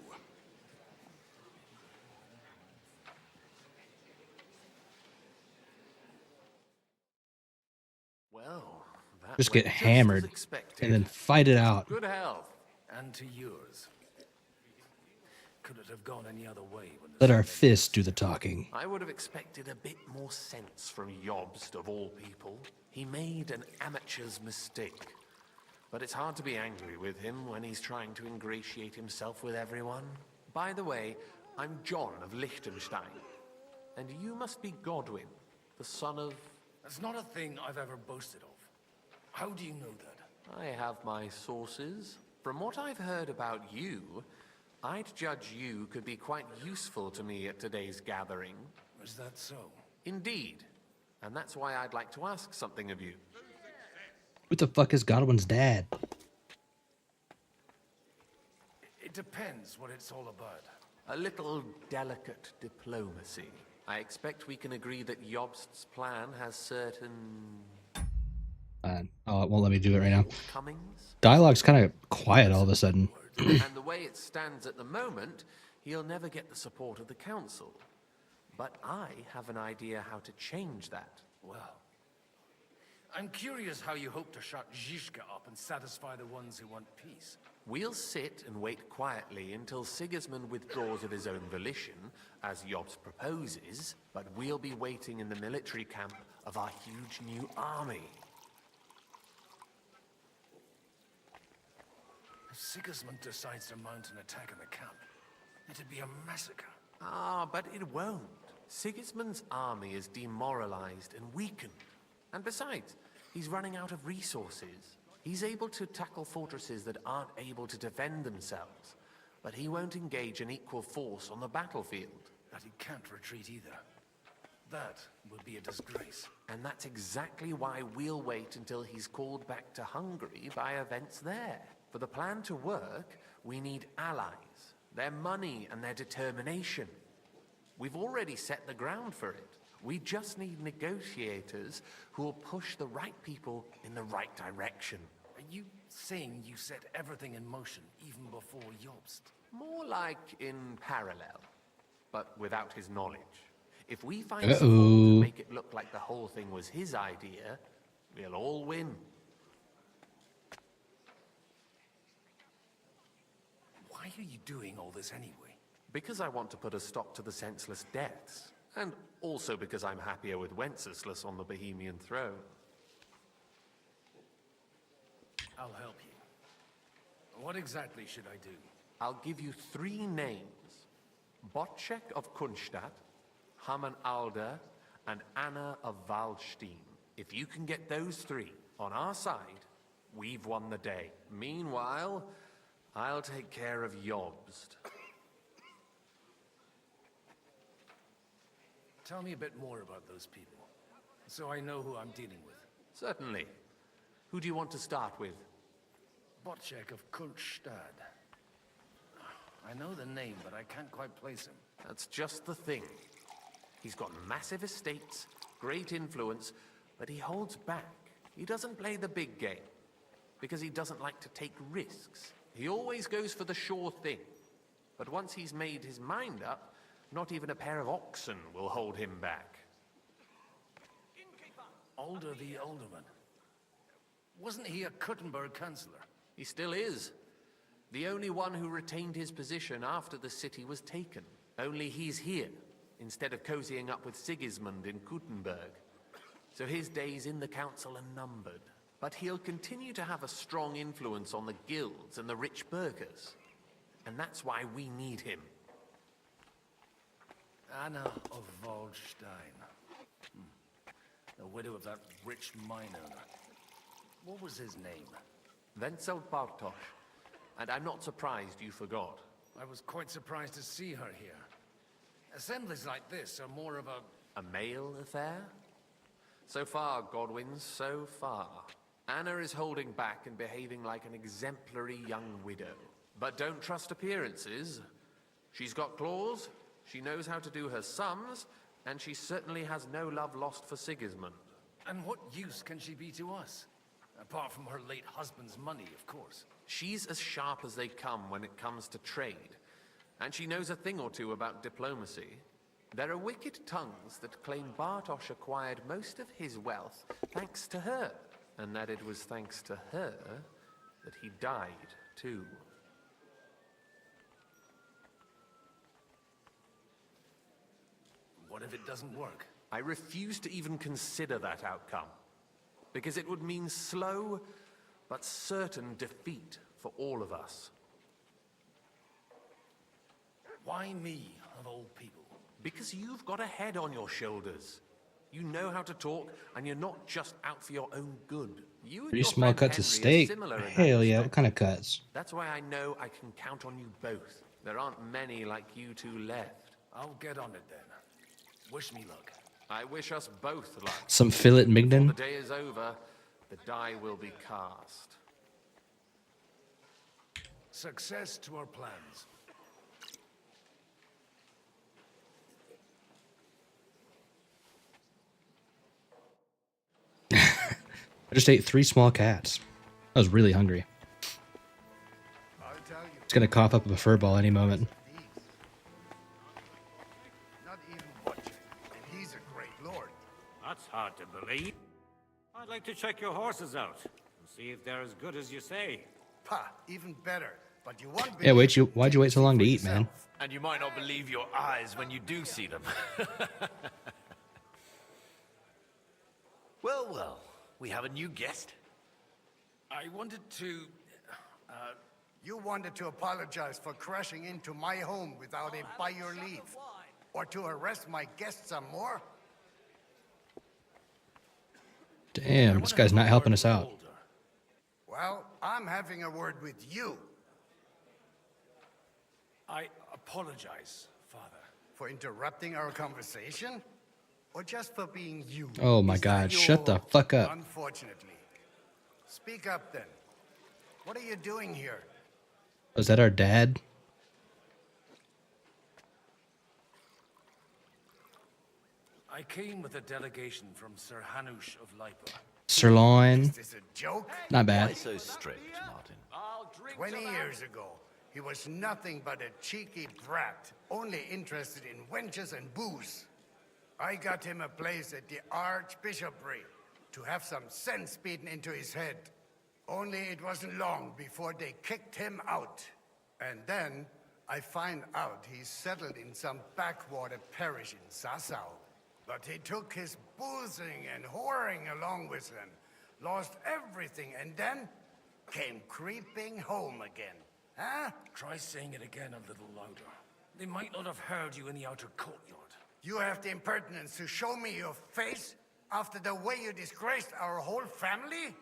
Well, that Just get went as hammered expected. and then fight it out. Good health, and to yours. Could it have gone any other way? When Let our fists do the talking. I would have expected a bit more sense from Jobst, of all people. He made an amateur's mistake. But it's hard to be angry with him when he's trying to ingratiate himself with everyone. By the way, I'm John of Liechtenstein. And you must be Godwin, the son of... That's not a thing I've ever boasted of. How do you know that? I have my sources. From what I've heard about you, I'd judge you could be quite useful to me at today's gathering. Is that so? Indeed. And that's why I'd like to ask something of you. Who the fuck is Godwin's dad? It depends what it's all about. A little delicate diplomacy. I expect we can agree that Jobst's plan has certain... Oh, it won't let me do it right now. Comings? Dialogue's kind of quiet all of a sudden. And the way it stands at the moment, he'll never get the support of the council. But I have an idea how to change that. Well, I'm curious how you hope to shut Zizka up and satisfy the ones who want peace. We'll sit and wait quietly until Sigismund withdraws of his own volition, as Jobst proposes, but we'll be waiting in the military camp of our huge new army. If Sigismund decides to mount an attack on the camp, it'd be a massacre. Ah, but it won't. Sigismund's army is demoralized and weakened. And besides, he's running out of resources. He's able to tackle fortresses that aren't able to defend themselves, but he won't engage an equal force on the battlefield. But he can't retreat either. That would be a disgrace. And that's exactly why we'll wait until he's called back to Hungary by events there. For the plan to work, we need allies, their money and their determination. We've already set the ground for it. We just need negotiators who will push the right people in the right direction. Are you saying you set everything in motion even before Jobst? More like in parallel, but without his knowledge. If we find someone to make it look like the whole thing was his idea, we'll all win. Why are you doing all this anyway? Because I want to put a stop to the senseless deaths. And also because I'm happier with Wenceslas on the Bohemian throne. I'll help you. What exactly should I do? I'll give you 3 names. Botchek of Kunstadt, Hamann Alder, and Anna of Waldstein. If you can get those 3 on our side, we've won the day. Meanwhile, I'll take care of Jobst. Tell me a bit more about those people, so I know who I'm dealing with. Certainly. Who do you want to start with? Botchek of Kunstadt. I know the name, but I can't quite place him. That's just the thing. He's got massive estates, great influence, but he holds back. He doesn't play the big game, because he doesn't like to take risks. He always goes for the sure thing. But once he's made his mind up, not even a pair of oxen will hold him back. Alder the Alderman. Wasn't he a Kuttenberg councillor? He still is. The only one who retained his position after the city was taken. Only he's here, instead of cozying up with Sigismund in Kuttenberg. So his days in the council are numbered. But he'll continue to have a strong influence on the guilds and the rich burghers. And that's why we need him. Anna of Waldstein. The widow of that rich mine owner. What was his name? Wenzel Bartosz. And I'm not surprised you forgot. I was quite surprised to see her here. Assemblies like this are more of a... A male affair? So far, Godwin, so far. Anna is holding back and behaving like an exemplary young widow. But don't trust appearances. She's got claws, she knows how to do her sums, and she certainly has no love lost for Sigismund. And what use can she be to us? Apart from her late husband's money, of course. She's as sharp as they come when it comes to trade. And she knows a thing or two about diplomacy. There are wicked tongues that claim Bartosz acquired most of his wealth thanks to her. And that it was thanks to her that he died, too. What if it doesn't work? I refuse to even consider that outcome. Because it would mean slow, but certain defeat for all of us. Why me, of all people? Because you've got a head on your shoulders. You know how to talk, and you're not just out for your own good. You and 3 your small friend cuts of Henry are steak. similar in that Hell yeah, respect. what kind of cuts? That's why I know I can count on you both. There aren't many like you two left. I'll get on it then. Wish me luck. I wish us both luck. Some fillet Before mignon? the day is over, the die will be cast. Success to our plans. I just ate 3 small cats. I was really hungry. It's gonna cough up a fur ball any moment. Not even watching, and he's a great lord. That's hard to believe. I'd like to check your horses out and see if they're as good as you say. Pa, even better. But you won't be. Yeah, why'd you wait so long to eat, man? And you might not believe your eyes when you do see them. Well, well, we have a new guest. I wanted to... You wanted to apologize for crashing into my home without it by your leave. Or to arrest my guests some more? Damn, this guy's not helping us out. Well, I'm having a word with you. I apologize, Father. For interrupting our conversation? Or just for being you? Oh my god, shut the fuck up. Unfortunately. Speak up then. What are you doing here? Was that our dad? I came with a delegation from Sir Hanush of Leipa. Sirloin. Is this a joke? Not bad. Why so strict, Martin? 20 years ago, he was nothing but a cheeky brat, only interested in wenches and booze. I got him a place at the Archbishopric to have some sense beaten into his head. Only it wasn't long before they kicked him out. And then I find out he's settled in some backwater parish in Sassau. But he took his boozing and whoring along with him, lost everything, and then came creeping home again. Huh? Try saying it again a little louder. They might not have heard you in the outer courtyard. You have the impertinence to show me your face after the way you disgraced our whole family?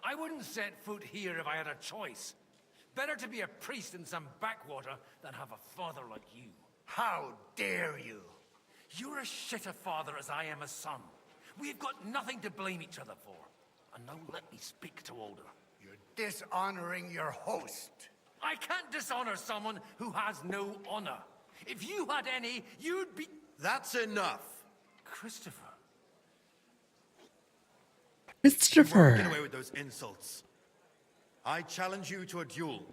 I wouldn't set foot here if I had a choice. Better to be a priest in some backwater than have a father like you. How dare you? You're as shit a father as I am a son. We've got nothing to blame each other for. And now let me speak to Older. You're dishonoring your host. I can't dishonor someone who has no honor. If you had any, you'd be... That's enough. Christopher. Christopher. Get away with those insults. I challenge you to a duel.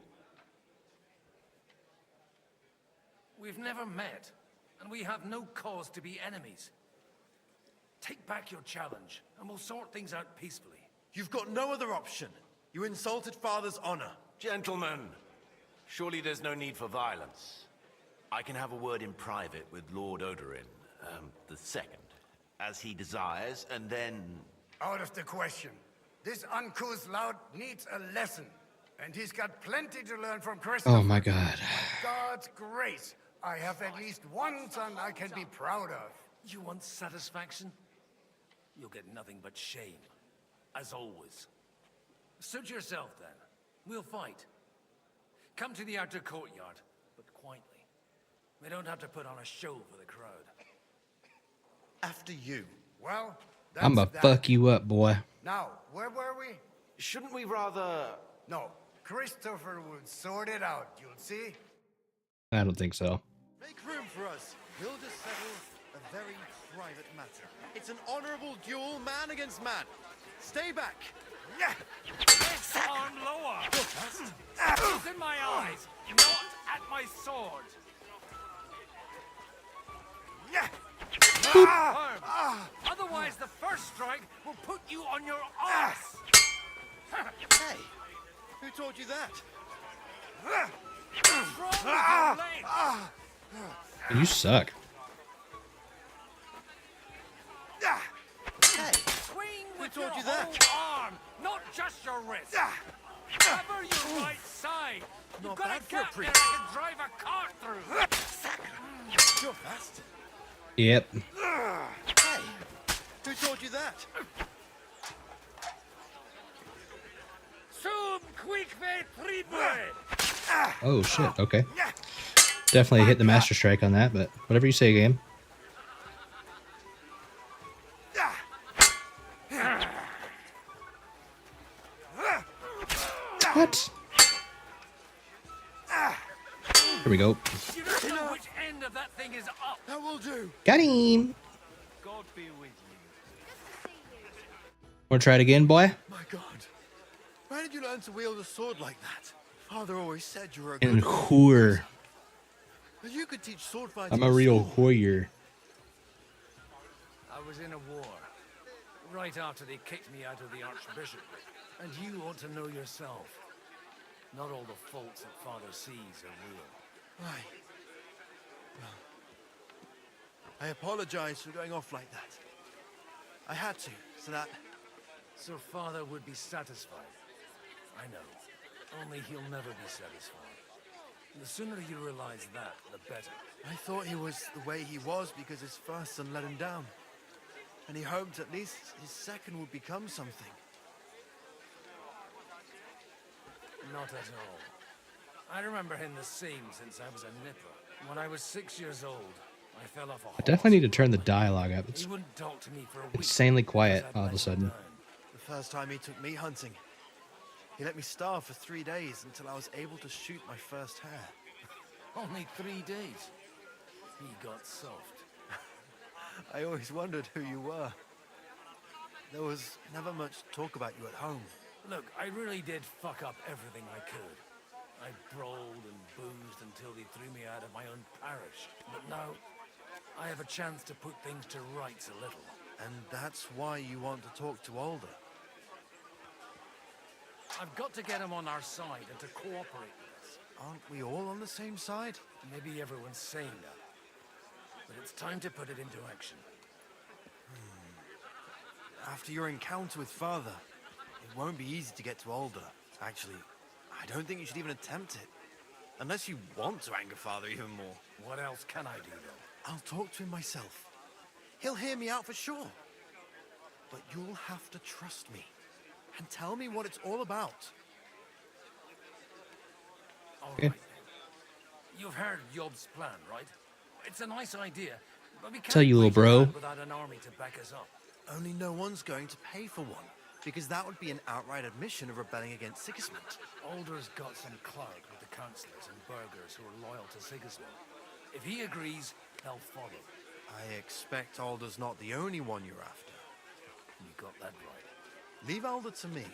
We've never met, and we have no cause to be enemies. Take back your challenge, and we'll sort things out peacefully. You've got no other option. You insulted Father's honor. Gentlemen, surely there's no need for violence. I can have a word in private with Lord Odorin, the second, as he desires, and then... Out of the question. This uncouth lout needs a lesson. And he's got plenty to learn from Christopher. Oh my God. By God's grace, I have at least one son I can be proud of. You want satisfaction? You'll get nothing but shame. As always. Suit yourself, then. We'll fight. Come to the outer courtyard, but quietly. We don't have to put on a show for the crowd. After you. Well, I'm gonna fuck you up, boy. Now, where were we? Shouldn't we rather... No, Christopher will sort it out, you'll see. I don't think so. Make room for us. We'll just settle a very private matter. It's an honorable duel, man against man. Stay back. Yeah. This arm lower. It's in my eyes, not at my sword. Yeah. Otherwise, the first strike will put you on your ass. Hey, who told you that? What's wrong with your legs? You suck. Hey, Swing with who told your you that? whole arm, not just your wrist. Cover your right side. You've Not got bad a for a gap there priest. I can drive a cart through. You're fast. Yep. Hey, who told you that? Sum quique triple. Oh shit. Okay. Definitely hit the master strike on that, but whatever you say, game. What? Here we go. You don't know which end of that thing is up. That will do. Got him. God be with you. Wanna try it again, boy? My God. Where did you learn to wield a sword like that? Father always said you were a good And whore. But you could teach sword fighting. I'm a real warrior. I was in a war. Right after they kicked me out of the archbishopric. And you ought to know yourself. Not all the faults that Father sees are real. Right. Well, I apologize for going off like that. I had to, so that... So Father would be satisfied. I know. Only he'll never be satisfied. The sooner you realize that, the better. I thought he was the way he was because his first son let him down. And he hoped at least his second would become something. Not at all. I remember him the same since I was a nipper. When I was 6 years old, I fell off a horse. I definitely need to turn the dialogue up. It's He wouldn't talk to me for a week. insanely quiet because I'd all of a let him sudden. down. The first time he took me hunting, he let me starve for 3 days until I was able to shoot my first hare. Only 3 days. He got soft. I always wondered who you were. There was never much talk about you at home. Look, I really did fuck up everything I could. I brawled and boozed until they threw me out of my own parish. But now, I have a chance to put things to rights a little. And that's why you want to talk to Alder. I've got to get him on our side and to cooperate with us. Aren't we all on the same side? Maybe everyone's saying that. But it's time to put it into action. After your encounter with Father, it won't be easy to get to Alder. Actually, I don't think you should even attempt it. Unless you want to anger Father even more. What else can I do, then? I'll talk to him myself. He'll hear me out for sure. But you'll have to trust me. And tell me what it's all about. All right, then. You've heard Yob's plan, right? It's a nice idea, but we can't Tell you, little fight bro. around without an army to back us up. Only no one's going to pay for one. Because that would be an outright admission of rebelling against Sigismund. Alder's got some clout with the councillors and burghers who are loyal to Sigismund. If he agrees, they'll follow. I expect Alder's not the only one you're after. You got that right. Leave Alder to me.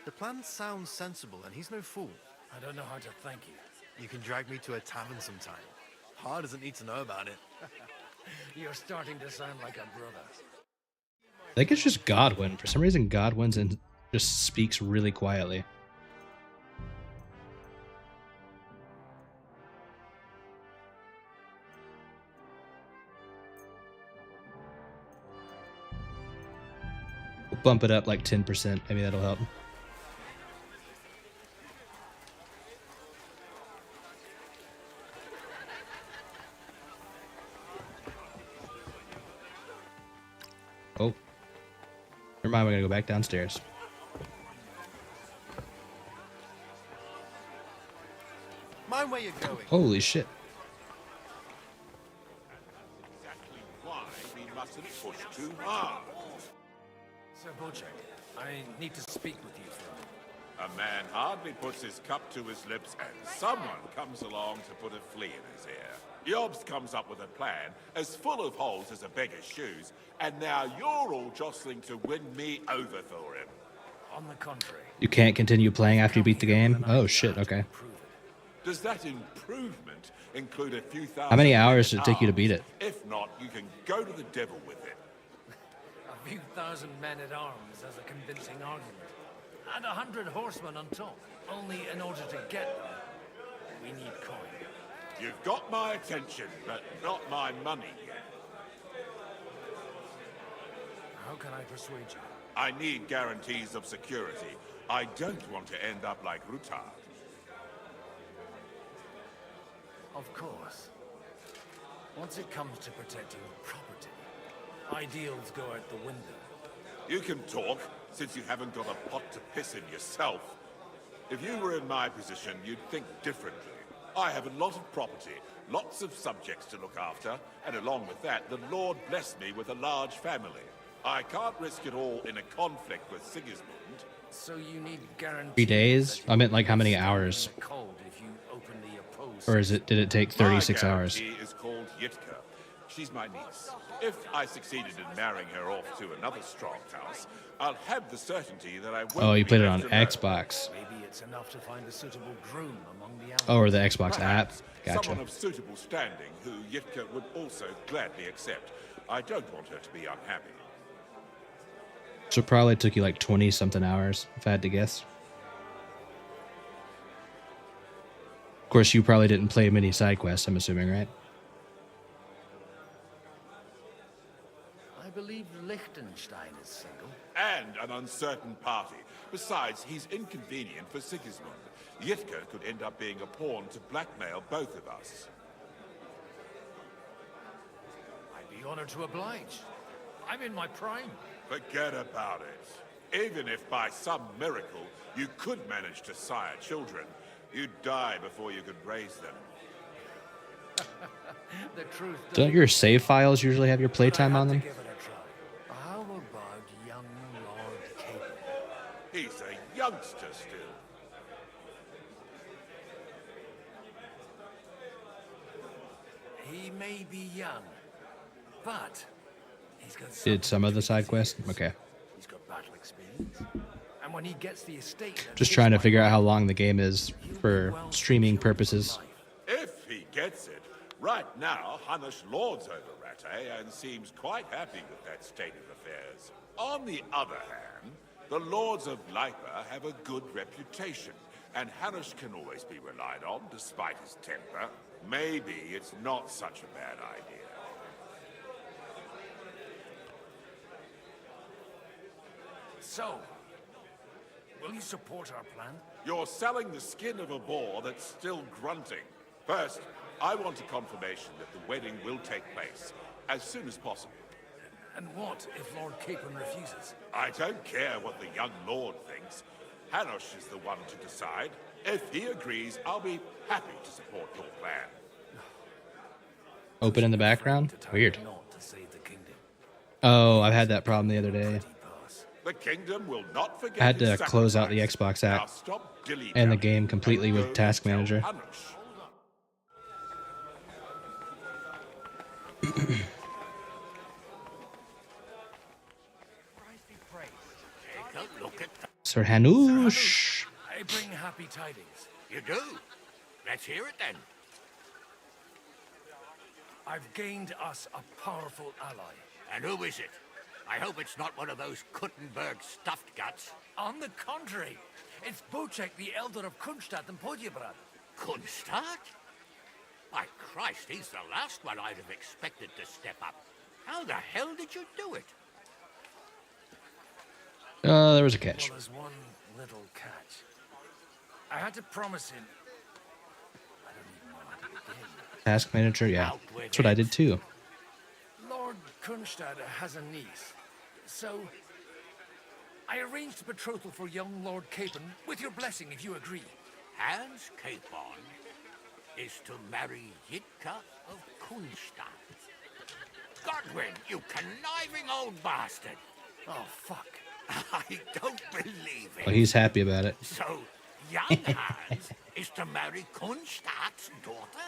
The plan sounds sensible, and he's no fool. I don't know how to thank you. You can drag me to a tavern sometime. Pa doesn't need to know about it. You're starting to sound like a brother. think it's just Godwin. For some reason, Godwin's and just speaks really quietly. We'll bump it up like 10%. Maybe that'll help. Oh. Never mind, we're gonna go back downstairs. Mind where you're going. Holy shit. Exactly why we mustn't push too hard. Sir Butcher, I need to speak with you for a moment. A man hardly puts his cup to his lips and someone comes along to put a flea in his ear. Yobs comes up with a plan as full of holes as a beggar's shoes, and now you're all jostling to win me over for him. On the contrary. You can't continue playing after you beat the game? Oh shit, okay. Does that improvement include a few thousand? How many hours did it take you to beat it? If not, you can go to the devil with it. A few thousand men-at-arms as a convincing argument. And 100 horsemen on top. Only in order to get them, we need coin. You've got my attention, but not my money yet. How can I persuade you? I need guarantees of security. I don't want to end up like Rutard. Of course. Once it comes to protecting property, ideals go out the window. You can talk, since you haven't got a pot to piss in yourself. If you were in my position, you'd think differently. I have a lot of property, lots of subjects to look after, and along with that, the Lord blessed me with a large family. I can't risk it all in a conflict with Sigismund. So you need guarantees. 3 days? I meant like how many hours? Or did it take 36 hours? My guarantee is called Yitka. She's my niece. If I succeeded in marrying her off to another strong house, I'll have the certainty that I won't. Oh, you be played it left on alone. Xbox. Maybe it's enough to find a suitable groom among the Oh, or the Xbox app. Perhaps Gotcha. someone of suitable standing who Yitka would also gladly accept. I don't want her to be unhappy. So it probably took you like 20 something hours, if I had to guess. Of course, you probably didn't play many side quests, I'm assuming, right? I believe Liechtenstein is single. And an uncertain party. Besides, he's inconvenient for Sigismund. Yitka could end up being a pawn to blackmail both of us. I'd be honored to oblige. I'm in my prime. Forget about it. Even if by some miracle you could manage to sire children, you'd die before you could raise them. The truth. Don't your save files usually have your playtime on them? Give it a try. How about young Lord Capon? He's a youngster still. He may be young, but he's got Did some of the side quests? Okay. He's got battle experience. And when he gets the estate, Just trying to figure out how long the game is for streaming purposes. If he gets it. Right now, Hanush lords over Rattay and seems quite happy with that state of affairs. On the other hand, the lords of Lipa have a good reputation, and Hanush can always be relied on despite his temper. Maybe it's not such a bad idea. So, will you support our plan? You're selling the skin of a boar that's still grunting. First, I want a confirmation that the wedding will take place as soon as possible. And what if Lord Capon refuses? I don't care what the young lord thinks. Hanush is the one to decide. If he agrees, I'll be happy to support your plan. Open in the background? Weird. Oh, I've had that problem the other day. The kingdom will not forget I had to his close out the sacrifice. Xbox Now app stop dilly-dallying and the game completely and with go Task tell Manager. Hanush. Sir Hanush. I bring happy tidings. You do? Let's hear it then. I've gained us a powerful ally. And who is it? I hope it's not one of those Kuttenberg stuffed guts. On the contrary, it's Bocek, the elder of Kunstadt and Podjebrad. Kunstadt? By Christ, he's the last one I'd have expected to step up. How the hell did you do it? There was a catch. Well, there's one little catch. I had to promise him. I don't even know how to begin. Task manager, yeah. That's what I did too. Lord Kunstadt has a niece, so I arranged a betrothal for young Lord Capon, with your blessing if you agree. Hans Capon is to marry Yitka of Kunstadt. Godwin, you conniving old bastard! Oh, fuck. I don't believe it. Well, he's happy about it. So, young Hans is to marry Kunstadt's daughter?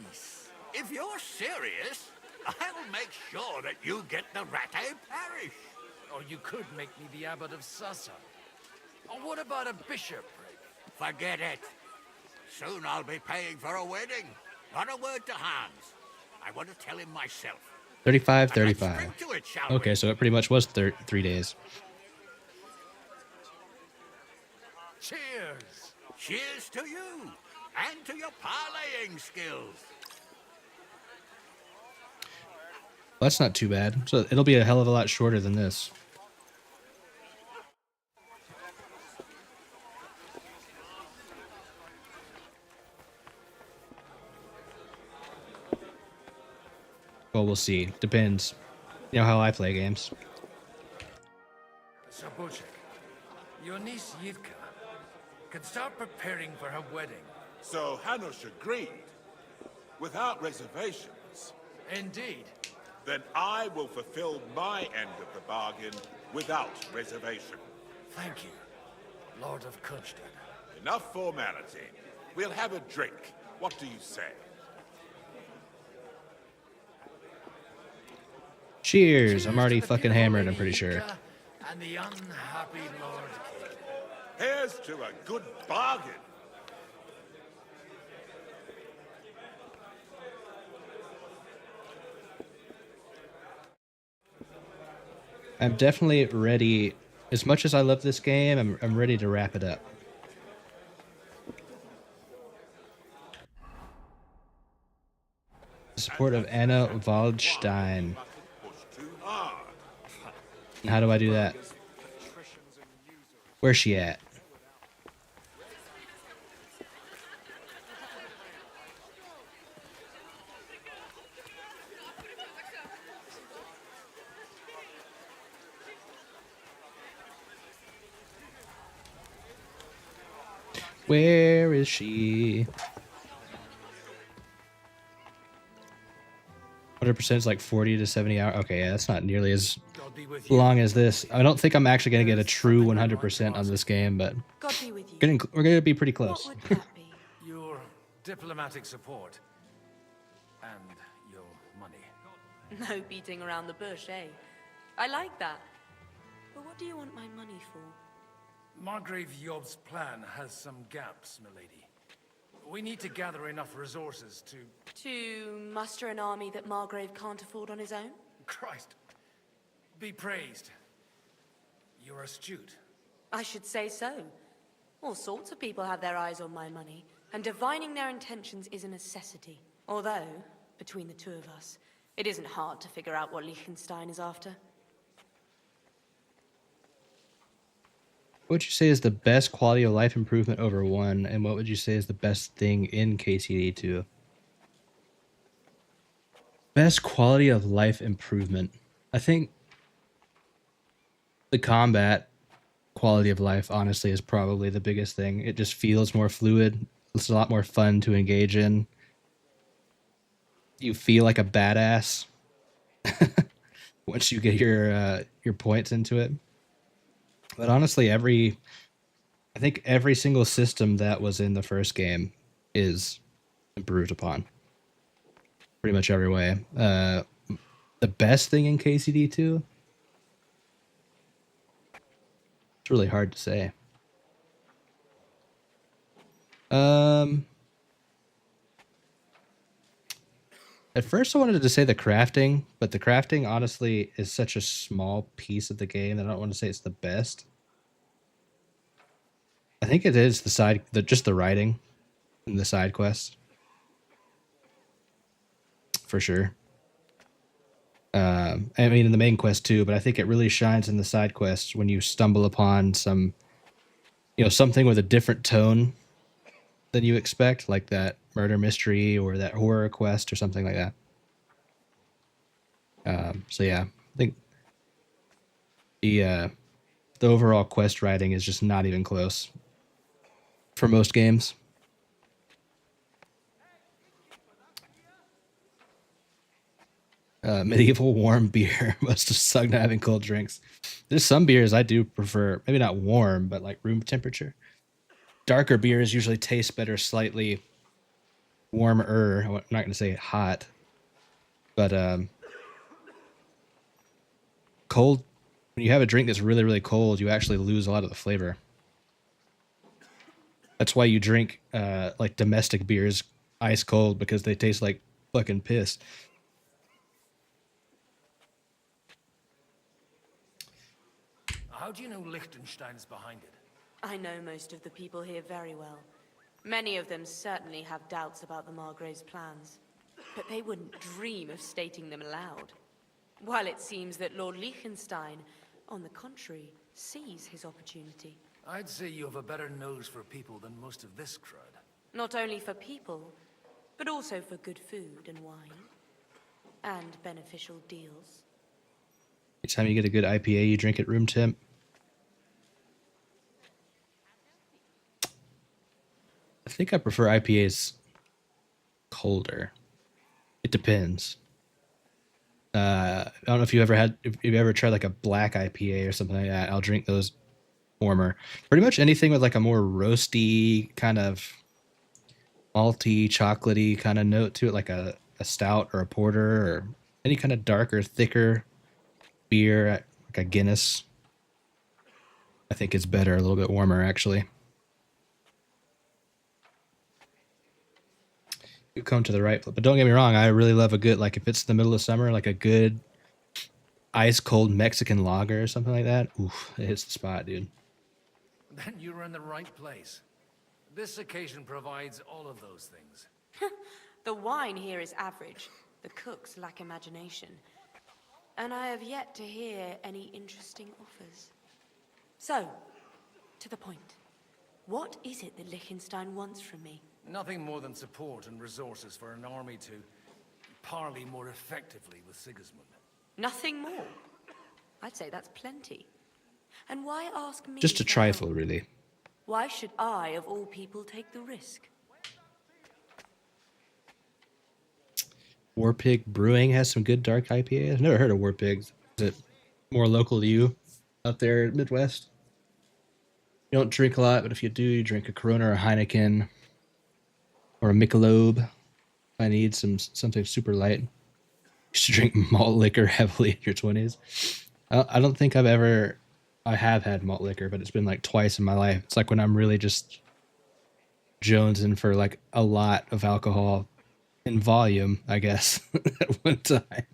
Yes. If you're serious, I'll make sure that you get the Rattay parish. Or you could make me the abbot of Sassa. Or what about a bishop? Forget it. Soon I'll be paying for a wedding. Not a word to Hans. I want to tell him myself. 35, And let's 35. drink to it, shall Okay, we? so it pretty much was 3 days. Cheers. Cheers to you. And to your parlaying skills. Well, that's not too bad. So it'll be a hell of a lot shorter than this. Well, we'll see. Depends. You know how I play games. So, Bocek, your niece Yitka can start preparing for her wedding. So Hanush agreed, without reservations. Indeed. Then I will fulfill my end of the bargain without reservation. Thank you, Lord of Kunstadt. Enough formality. We'll have a drink. What do you say? Cheers. I'm already fucking hammered, I'm pretty sure. And the unhappy Lord King. Here's to a good bargain. I'm definitely ready. As much as I love this game, I'm ready to wrap it up. The support of Anna Waldstein. How do I do that? Where's she at? Where is she? 100% is like 40 to 70 hours. Okay, yeah, that's not nearly as long as this. I don't think I'm actually going to get a true 100% on this game, but we're going to be pretty close. Your diplomatic support. And your money. No beating around the bush, eh? I like that. But what do you want my money for? Margrave Yob's plan has some gaps, milady. We need to gather enough resources to... To muster an army that Margrave can't afford on his own? Christ. Be praised. You're astute. I should say so. All sorts of people have their eyes on my money, and divining their intentions is a necessity. Although, between the two of us, it isn't hard to figure out what Liechtenstein is after. What would you say is the best quality of life improvement over 1, and what would you say is the best thing in KCD 2? Best quality of life improvement. I think the combat quality of life, honestly, is probably the biggest thing. It just feels more fluid. It's a lot more fun to engage in. You feel like a badass once you get your points into it. But honestly, I think every single system that was in the first game is improved upon. Pretty much every way. The best thing in KCD 2? It's really hard to say. At first, I wanted to say the crafting, but the crafting honestly is such a small piece of the game that I don't want to say it's the best. I think it is just the writing and the side quests, for sure. I mean, in the main quest too, but I think it really shines in the side quests when you stumble upon some, something with a different tone than you expect, like that murder mystery or that horror quest or something like that. So yeah, I think the overall quest writing is just not even close for most games. Medieval warm beer must have sucked not having cold drinks. There's some beers I do prefer, maybe not warm, but like room temperature. Darker beers usually taste better, slightly warmer. I'm not going to say hot, but cold. When you have a drink that's really, really cold, you actually lose a lot of the flavor. That's why you drink like domestic beers ice cold, because they taste like fucking piss. How do you know Liechtenstein's behind it? I know most of the people here very well. Many of them certainly have doubts about the Margrave's plans, but they wouldn't dream of stating them aloud. While it seems that Lord Liechtenstein, on the contrary, sees his opportunity. I'd say you have a better nose for people than most of this crowd. Not only for people, but also for good food and wine. And beneficial deals. Each time you get a good IPA, you drink at room temp. I think I prefer IPAs colder. It depends. I don't know if you ever tried like a black IPA or something like that. I'll drink those warmer. Pretty much anything with like a more roasty kind of malty, chocolatey kind of note to it, like a stout or a porter or any kind of darker, thicker beer, like a Guinness. I think it's better, a little bit warmer actually. You come to the right place, but don't get me wrong, I really love a good, like if it's the middle of summer, like a good ice cold Mexican lager or something like that. Oof, it hits the spot, dude. Then you're in the right place. This occasion provides all of those things. The wine here is average. The cooks lack imagination. And I have yet to hear any interesting offers. So, to the point. What is it that Liechtenstein wants from me? Nothing more than support and resources for an army to parley more effectively with Sigismund. Nothing more? I'd say that's plenty. And why ask me? Just a trifle, really. Why should I, of all people, take the risk? War Pig Brewing has some good dark IPA. I've never heard of War Pigs. Is it more local to you out there in Midwest? You don't drink a lot, but if you do, you drink a Corona or a Heineken or a Michelob. I need something super light. You should drink malt liquor heavily in your 20s. I don't think I have had malt liquor, but it's been like twice in my life. It's like when I'm really just jonesing for like a lot of alcohol in volume, I guess, at one time.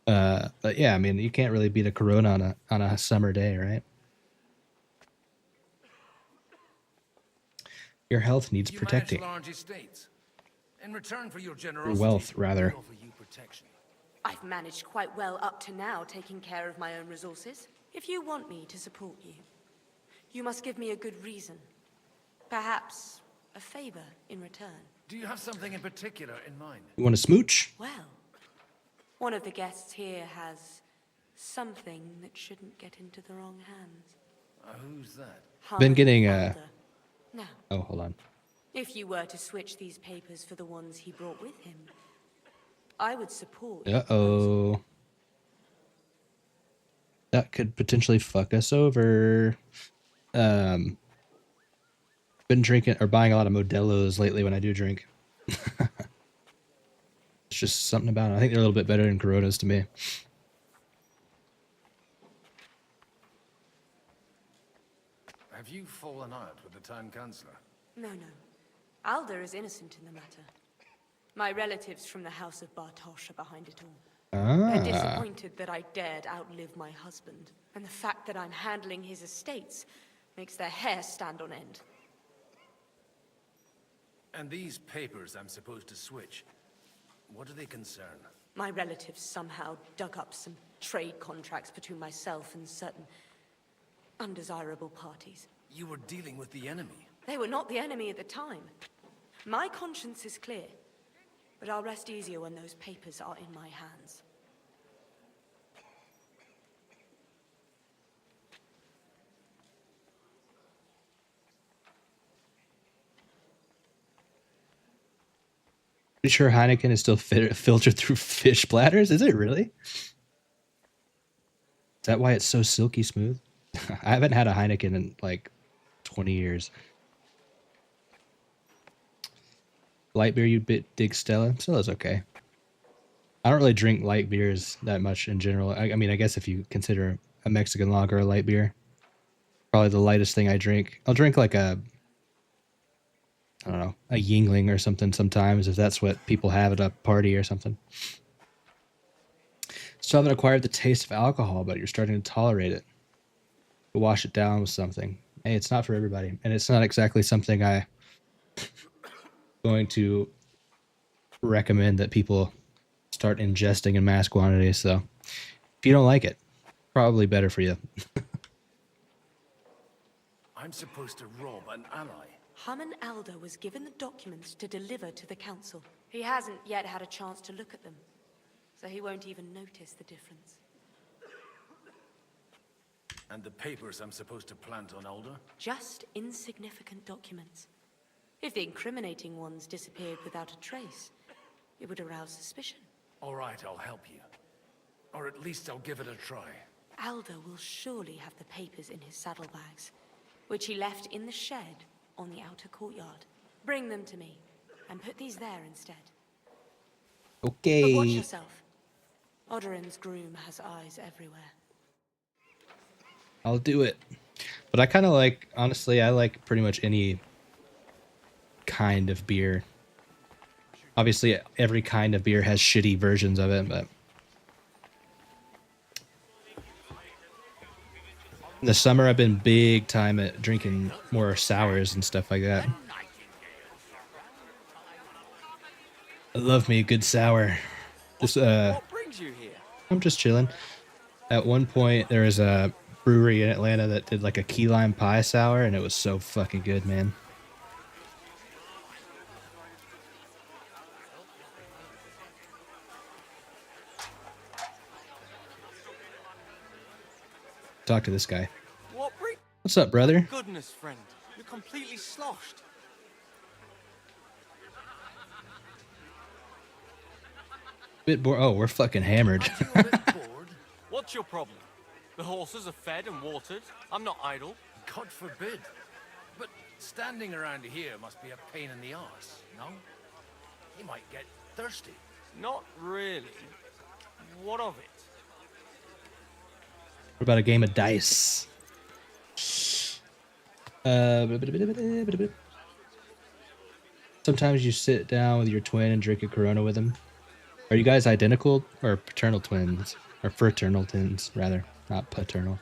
But yeah, I mean, you can't really beat a Corona on a summer day, right? Your health needs protecting. Large estates. In return for your Your generosity, wealth, rather. we offer you protection. I've managed quite well up to now, taking care of my own resources. If you want me to support you, you must give me a good reason. Perhaps a favor in return. Do you have something in particular in mind? You want to smooch? Well, one of the guests here has something that shouldn't get into the wrong hands. Who's that? Been getting Now, oh, hold on. if you were to switch these papers for the ones he brought with him, I would support. Uh-oh. That could potentially fuck us over. Been drinking or buying a lot of Modelo's lately when I do drink. It's just something about it. I think they're a little bit better than Coronas to me. Have you fallen out with the town councillor? No. Alder is innocent in the matter. My relatives from the House of Bartosz are behind it all. Ah. They're disappointed that I dared outlive my husband, and the fact that I'm handling his estates makes their hair stand on end. And these papers I'm supposed to switch, what do they concern? My relatives somehow dug up some trade contracts between myself and certain undesirable parties. You were dealing with the enemy. They were not the enemy at the time. My conscience is clear, but I'll rest easier when those papers are in my hands. Pretty sure Heineken is still filtered through fish bladders. Is it really? Is that why it's so silky smooth? I haven't had a Heineken in like 20 years. Light beer, you dig Stella? Stella's okay. I don't really drink light beers that much in general. I mean, I guess if you consider a Mexican lager a light beer, probably the lightest thing I drink. I'll drink like I don't know, a Yingling or something sometimes if that's what people have at a party or something. Still haven't acquired the taste of alcohol, but you're starting to tolerate it. To wash it down with something. Hey, it's not for everybody. And it's not exactly something I'm going to recommend that people start ingesting in mass quantities. So if you don't like it, probably better for you. I'm supposed to rob an ally. Haman Alder was given the documents to deliver to the council. He hasn't yet had a chance to look at them, so he won't even notice the difference. And the papers I'm supposed to plant on Alder? Just insignificant documents. If the incriminating ones disappeared without a trace, it would arouse suspicion. All right, I'll help you. Or at least I'll give it a try. Alder will surely have the papers in his saddlebags, which he left in the shed on the outer courtyard. Bring them to me, and put these there instead. Okay. But watch yourself. Odorin's groom has eyes everywhere. I'll do it. But I kind of like, honestly, I like pretty much any kind of beer. Obviously, every kind of beer has shitty versions of it, but in the summer, I've been big time at drinking more sours and stuff like that. I love me a good sour. This, What brings you here? I'm just chilling. At one point, there was a brewery in Atlanta that did like a key lime pie sour, and it was so fucking good, man. Talk to this guy. What's up, brother? Goodness, friend. You're completely sloshed. Bit bored. Oh, we're fucking hammered. What's your problem? The horses are fed and watered. I'm not idle. God forbid. But standing around here must be a pain in the arse, no? You might get thirsty. Not really. What of it? What about a game of dice? Sometimes you sit down with your twin and drink a Corona with him. Are you guys identical or paternal twins? Or fraternal twins, rather. Not paternal.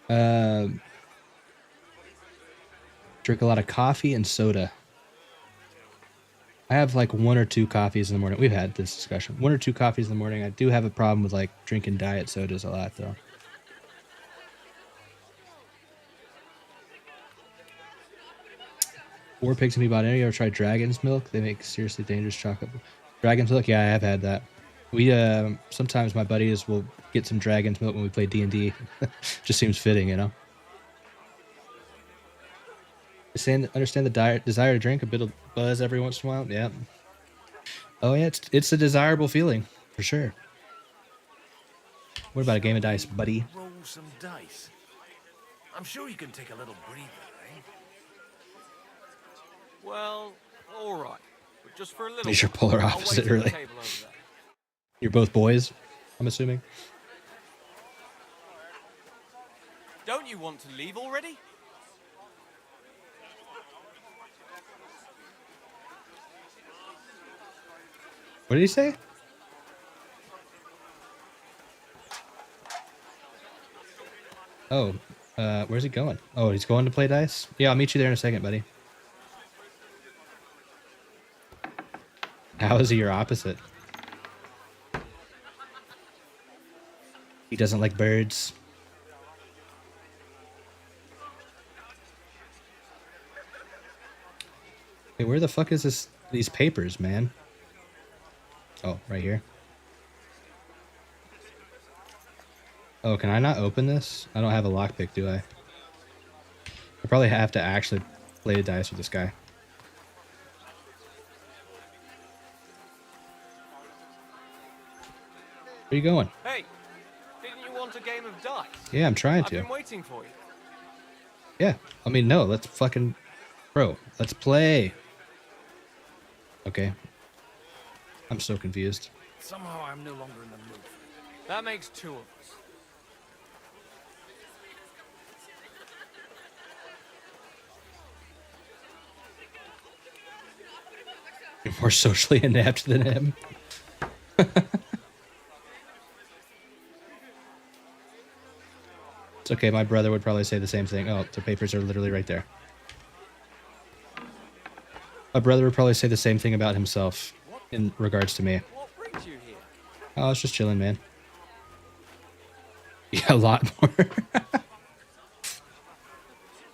Drink a lot of coffee and soda. I have like 1 or 2 coffees in the morning. We've had this discussion. 1 or 2 coffees in the morning. I do have a problem with like drinking diet sodas a lot, though. War Pigs and me bought any. Ever tried Dragon's Milk? They make seriously dangerous chocolate. Dragon's Milk? Yeah, I have had that. We sometimes my buddies will get some Dragon's Milk when we play D&D. Just seems fitting, you know. Understand the desire to drink a bit of buzz every once in a while. Yeah. Oh yeah, it's a desirable feeling for sure. What about a game of dice, buddy? Roll some dice. I'm sure you can take a little breather, eh? Well, all right. But just for a little. He's your polar I'll wait opposite, at the really. table over there. You're both boys, I'm assuming. Don't you want to leave already? What did he say? Oh, where's he going? Oh, he's going to play dice? Yeah, I'll meet you there in a second, buddy. How is he your opposite? He doesn't like birds. Hey, where the fuck is these papers, man? Oh, right here. Oh, can I not open this? I don't have a lockpick, do I? I probably have to actually play dice with this guy. Where you going? Hey, didn't you want a game of dice? Yeah, I'm trying to. I've been waiting for you. Yeah, I mean, no, let's fucking... Bro, let's play. Okay. I'm so confused. Somehow I'm no longer in the mood. That makes two of us. You're more socially inept than him. It's okay, my brother would probably say the same thing. Oh, the papers are literally right there. My brother would probably say the same thing about himself in regards to me. What brings you here? Oh, I was just chilling, man. Yeah, a lot more.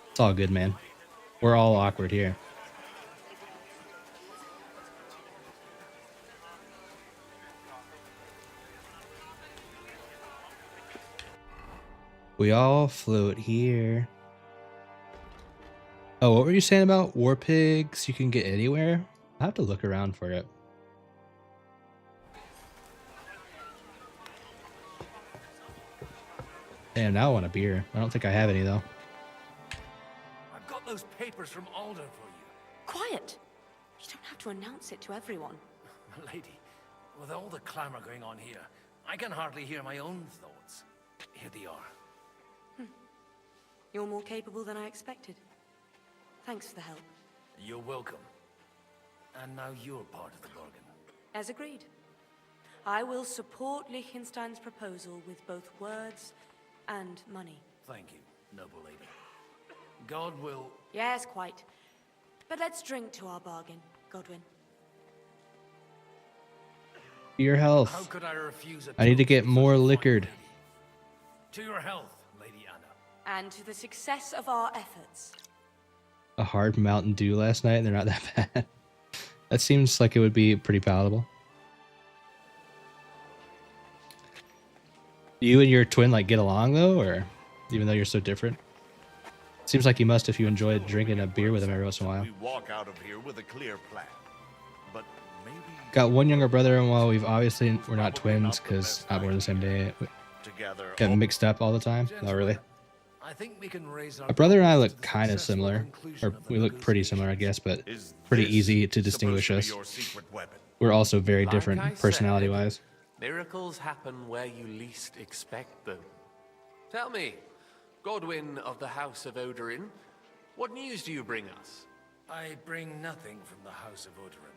It's all good, man. We're all awkward here. We all float here. Oh, what were you saying about war pigs? You can get anywhere? I have to look around for it. Damn, now I want a beer. I don't think I have any, though. I've got those papers from Alder for you. Quiet! You don't have to announce it to everyone. Lady, with all the clamor going on here, I can hardly hear my own thoughts. Here they are. You're more capable than I expected. Thanks for the help. You're welcome. And now you're part of the bargain. As agreed. I will support Liechtenstein's proposal with both words and money. Thank you, noble lady. God will... Yes, quite. But let's drink to our bargain, Godwin. Your health. How could I refuse I need to get more liquored. To your health, Lady Anna. And to the success of our efforts. A hard Mountain Dew last night, and they're not that bad. That seems like it would be pretty palatable. You and your twin like get along though, or even though you're so different? Seems like you must if you enjoyed drinking a beer with him every once in a while. We walk out of here with a clear plan. But maybe Got one younger brother, and while we've obviously we're not twins because not born the same day, together. get mixed up all the time. Not really. I think we can raise our... My brother and I look kind of similar, or we look pretty similar, I guess, but pretty easy to distinguish us. We're also very different Like I said, personality-wise. Miracles happen where you least expect them. Tell me, Godwin of the House of Odorin, what news do you bring us? I bring nothing from the House of Odorin.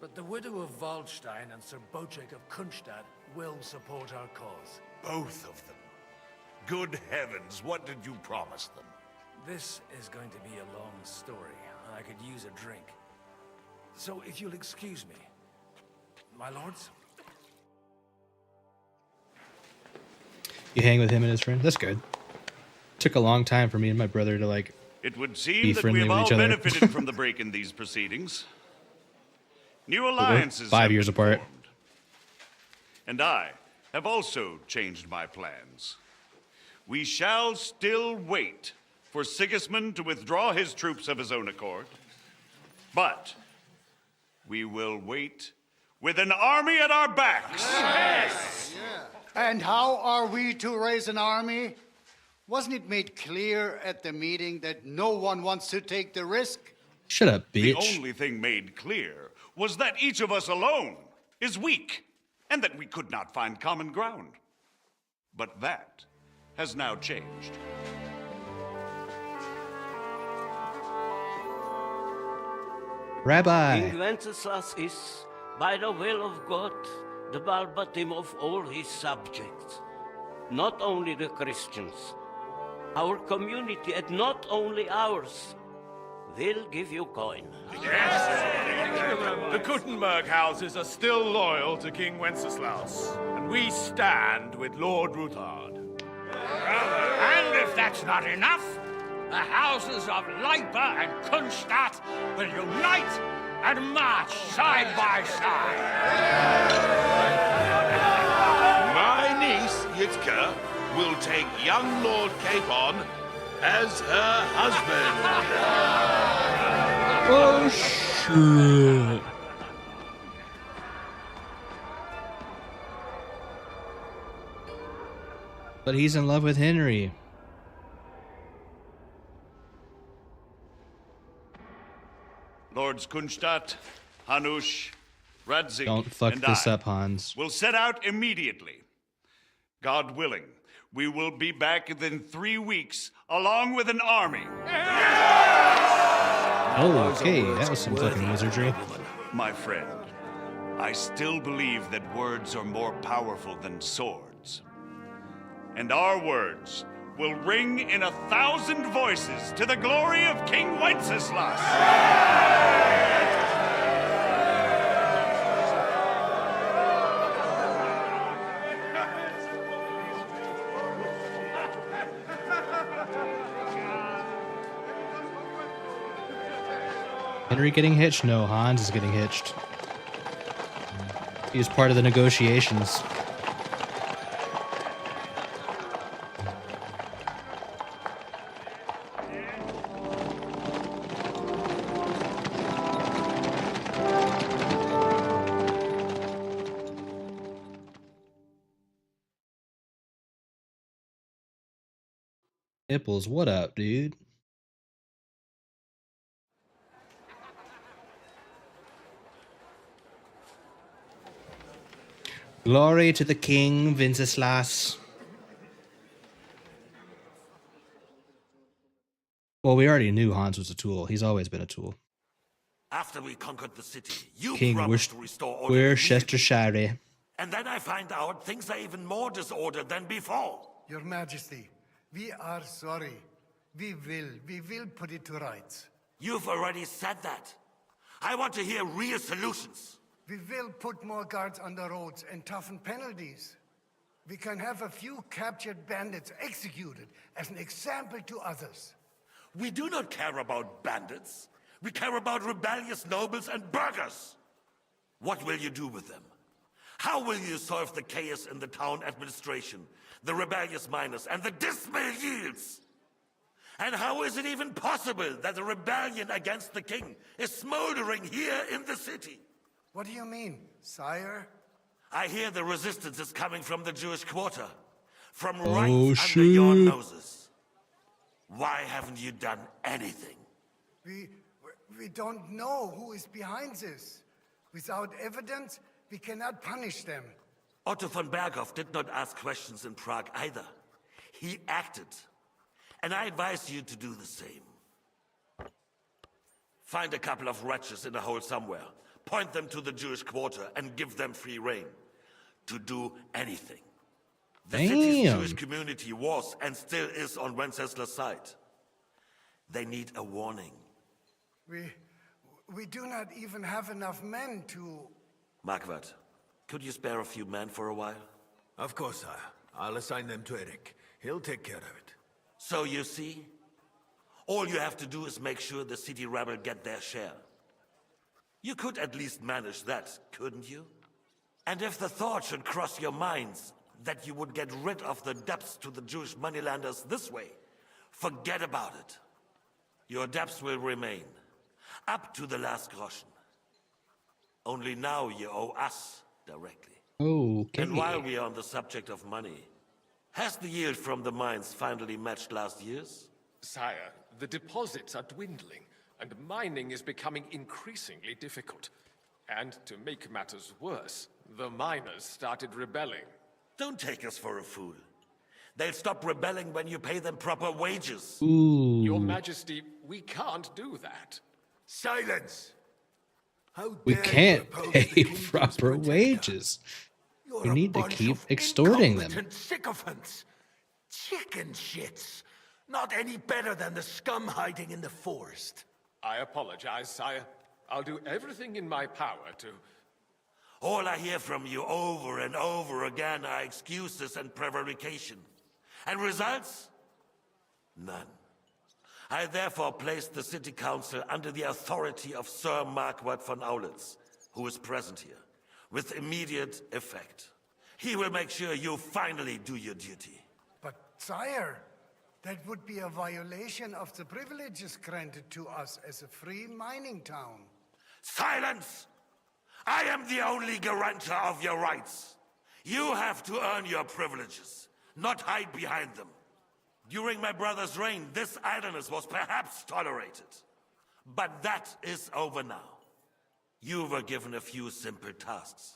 But the widow of Waldstein and Sir Bocek of Kunstadt will support our cause. Both of them. Good heavens, what did you promise them? This is going to be a long story, and I could use a drink. So if you'll excuse me, my lords? You hang with him and his friend? That's good. Took a long time for me and my brother to like It would be seem that we friendly have with all each other. benefited from the break in these proceedings. New alliances 5 have years been apart. formed. And I have also changed my plans. We shall still wait for Sigismund to withdraw his troops of his own accord. But we will wait with an army at our backs. Yes. And how are we to raise an army? Wasn't it made clear at the meeting that no one wants to take the risk? Shut up, The bitch. only thing made clear was that each of us alone is weak, and that we could not find common ground. But that has now changed. Rabbi. King Wenceslas is by the will of God, the Balbatim of all his subjects, not only the Christians, our community, and not only ours, will give you coin. The Kuttenberg houses are still loyal to King Wenceslaus, and we stand with Lord Ruthard. And if that's not enough, the houses of Leipa and Kunstadt will unite and march side by side. My niece, Yitka, will take young Lord Capon as her husband. Oh, shit. But he's in love with Henry. Lords Kunstadt, Hanush, Radzig, Don't fuck and this I up, Hans. will set out immediately. God willing, we will be back within 3 weeks, along with an army. Oh, okay, that was some fucking wizardry. My friend, I still believe that words are more powerful than swords. And our words will ring in 1,000 voices to the glory of King Wenceslas. Henry getting hitched? No, Hans is getting hitched. He was part of the negotiations. Nipples, what up, dude? Glory to the King, Wenceslas. Well, we already knew Hans was a tool. He's always been a tool. After we conquered the city, you King promised to restore order immediately. Worcestershire. And then I find out things are even more disordered than before. Your Majesty, we are sorry. We will put it to rights. You've already said that. I want to hear real solutions. We will put more guards on the roads and toughen penalties. We can have a few captured bandits executed as an example to others. We do not care about bandits. We care about rebellious nobles and burghers. What will you do with them? How will you solve the chaos in the town administration, the rebellious miners, and the dismal yields? And how is it even possible that a rebellion against the king is smoldering here in the city? What do you mean, sire? I hear the resistance is coming from the Jewish quarter, from Oh, right under shit. your noses. Why haven't you done anything? We don't know who is behind this. Without evidence, we cannot punish them. Otto von Berghoff did not ask questions in Prague either. He acted. And I advise you to do the same. Find a couple of wretches in a hole somewhere, point them to the Jewish quarter, and give them free rein to do anything. The city's Damn. Jewish community was and still is on Wenceslas' side. They need a warning. We do not even have enough men to... Marquardt, could you spare a few men for a while? Of course, sire. I'll assign them to Eric. He'll take care of it. So you see, all you have to do is make sure the city rebel get their share. You could at least manage that, couldn't you? And if the thought should cross your minds that you would get rid of the debts to the Jewish moneylanders this way, forget about it. Your debts will remain, up to the last groschen. Only now you owe us directly. Okay. And while we are on the subject of money, has the yield from the mines finally matched last year's? Sire, the deposits are dwindling, and mining is becoming increasingly difficult. And to make matters worse, the miners started rebelling. Don't take us for a fool. They'll stop rebelling when you pay them proper wages. Ooh. Your Majesty, we can't do that. Silence! We can't pay proper wages. We need to keep extorting them. Incompetent sycophants! Chicken shits! Not any better than the scum hiding in the forest. I apologize, sire. I'll do everything in my power to... All I hear from you over and over again are excuses and prevarication. And results? None. I therefore placed the city council under the authority of Sir Marquardt von Aulitz, who is present here, with immediate effect. He will make sure you finally do your duty. But, sire, that would be a violation of the privileges granted to us as a free mining town. Silence! I am the only guarantor of your rights. You have to earn your privileges, not hide behind them. During my brother's reign, this idleness was perhaps tolerated. But that is over now. You were given a few simple tasks.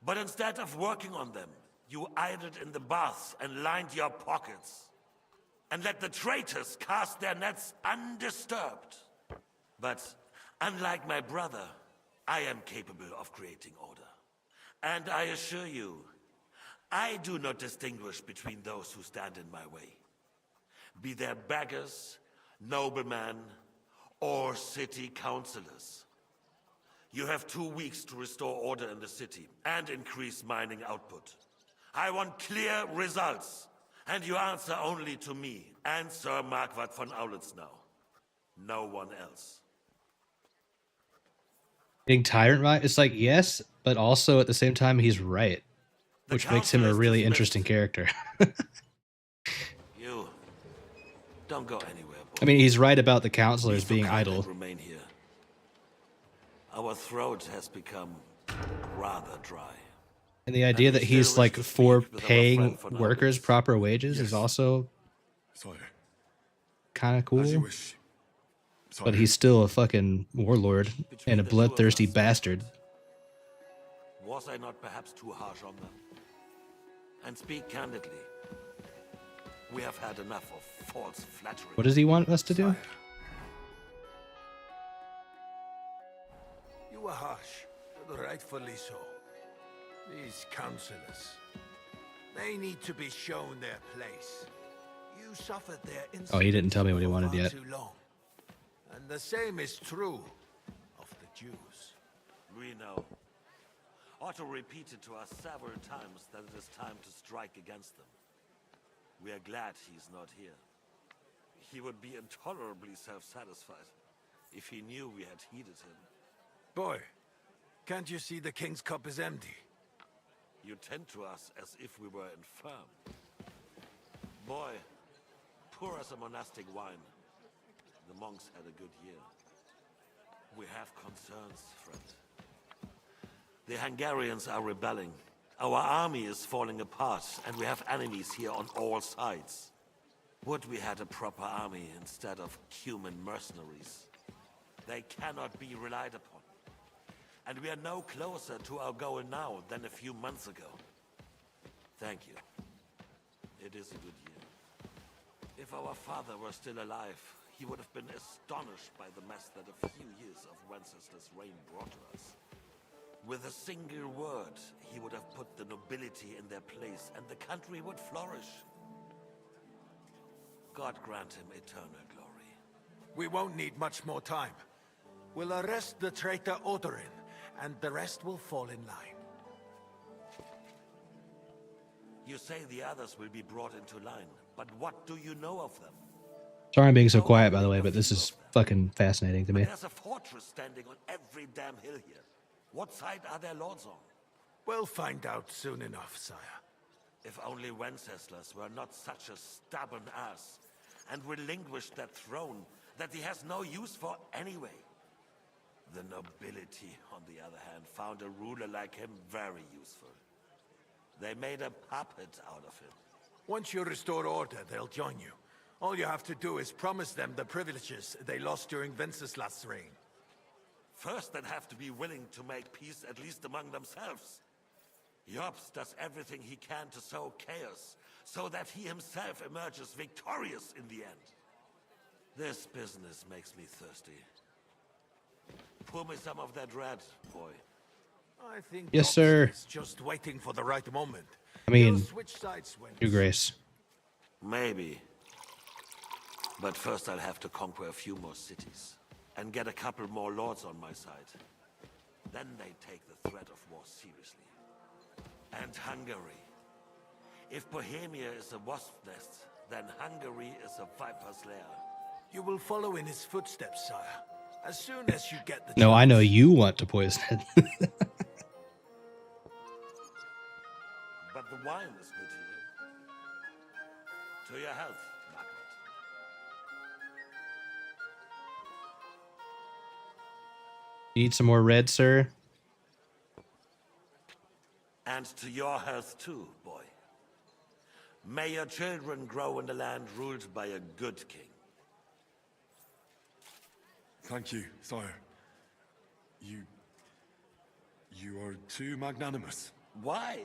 But instead of working on them, you idled in the baths and lined your pockets. And let the traitors cast their nets undisturbed. But unlike my brother, I am capable of creating order. And I assure you, I do not distinguish between those who stand in my way. Be they beggars, noblemen, or city councillors. You have 2 weeks to restore order in the city and increase mining output. I want clear results, and you answer only to me and Sir Marquardt von Aulitz now. No one else. Being tyrant, right? It's like, yes, but also at the same time, he's right. Which makes him a really interesting character. You don't go anywhere, boy. I mean, he's right about the counselors being idle. Remain here. Our throat has become rather dry. And the idea that he's like for paying workers proper wages is also kind of cool. But he's still a fucking warlord and a bloodthirsty bastard. Was I not perhaps too harsh on them? And speak candidly. We have had enough of false flattery. What does he want us to do? You were harsh, but rightfully so. These councillors, they need to be shown their place. You suffered their Oh, he didn't tell me what he wanted yet. too long. And the same is true of the Jews. We know. Otto repeated to us several times that it is time to strike against them. We are glad he's not here. He would be intolerably self-satisfied if he knew we had heeded him. Boy, can't you see the king's cup is empty? You tend to us as if we were infirm. Boy, pour us a monastic wine. The monks had a good year. We have concerns, friend. The Hungarians are rebelling. Our army is falling apart, and we have enemies here on all sides. Would we had a proper army instead of human mercenaries? They cannot be relied upon. And we are no closer to our goal now than a few months ago. Thank you. It is a good year. If our father were still alive, he would have been astonished by the mess that a few years of Wenceslas' reign brought to us. With a single word, he would have put the nobility in their place, and the country would flourish. God grant him eternal glory. We won't need much more time. We'll arrest the traitor Odorin, and the rest will fall in line. You say the others will be brought into line, but what do you know of them? Sorry I'm being so quiet, by the way, but this is fucking fascinating to me. There's a fortress standing on every damn hill here. What side are their lords on? We'll find out soon enough, sire. If only Wenceslas were not such a stubborn ass, and relinquished that throne that he has no use for anyway. The nobility, on the other hand, found a ruler like him very useful. They made a puppet out of him. Once you restore order, they'll join you. All you have to do is promise them the privileges they lost during Wenceslas' reign. First, they'd have to be willing to make peace, at least among themselves. Jobst does everything he can to sow chaos, so that he himself emerges victorious in the end. This business makes me thirsty. Pour me some of that red, boy. I think Yes, Dox sir. is just waiting for the right moment. I mean, He'll switch sides when Your Grace. Maybe. But first I'll have to conquer a few more cities. And get a couple more lords on my side. Then they take the threat of war seriously. And Hungary. If Bohemia is a wasp nest, then Hungary is a viper's lair. You will follow in his footsteps, sire. As soon as you get the No, I know chance. you want to poison it. But the wine is good here. To your health, Margaret. Need some more red, sir? And to your health too, boy. May your children grow in a land ruled by a good king. Thank you, sire. You are too magnanimous. Why?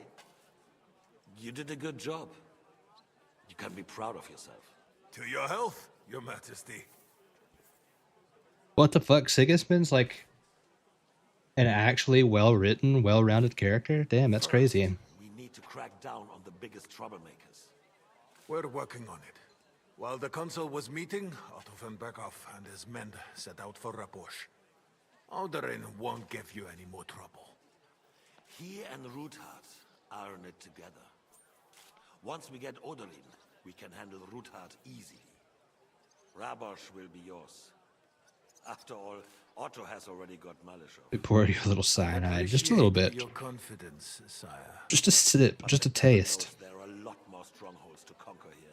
You did a good job. You can be proud of yourself. To your health, your majesty. What the fuck? Sigismund's like an actually well-written, well-rounded character? Damn, that's crazy. We need to crack down on the biggest troublemakers. We're working on it. While the council was meeting, Otto von Berghoff and his men set out for Raposh. Alderin won't give you any more trouble. He and Ruthard are in it together. Once we get Oderlin, we can handle Ruthard easily. Rabosh will be yours. After all, Otto has already got Malishov. We pour you a little cyanide, just a little bit. Your confidence, sire. Just a sip, just a taste. There are a lot more strongholds to conquer here.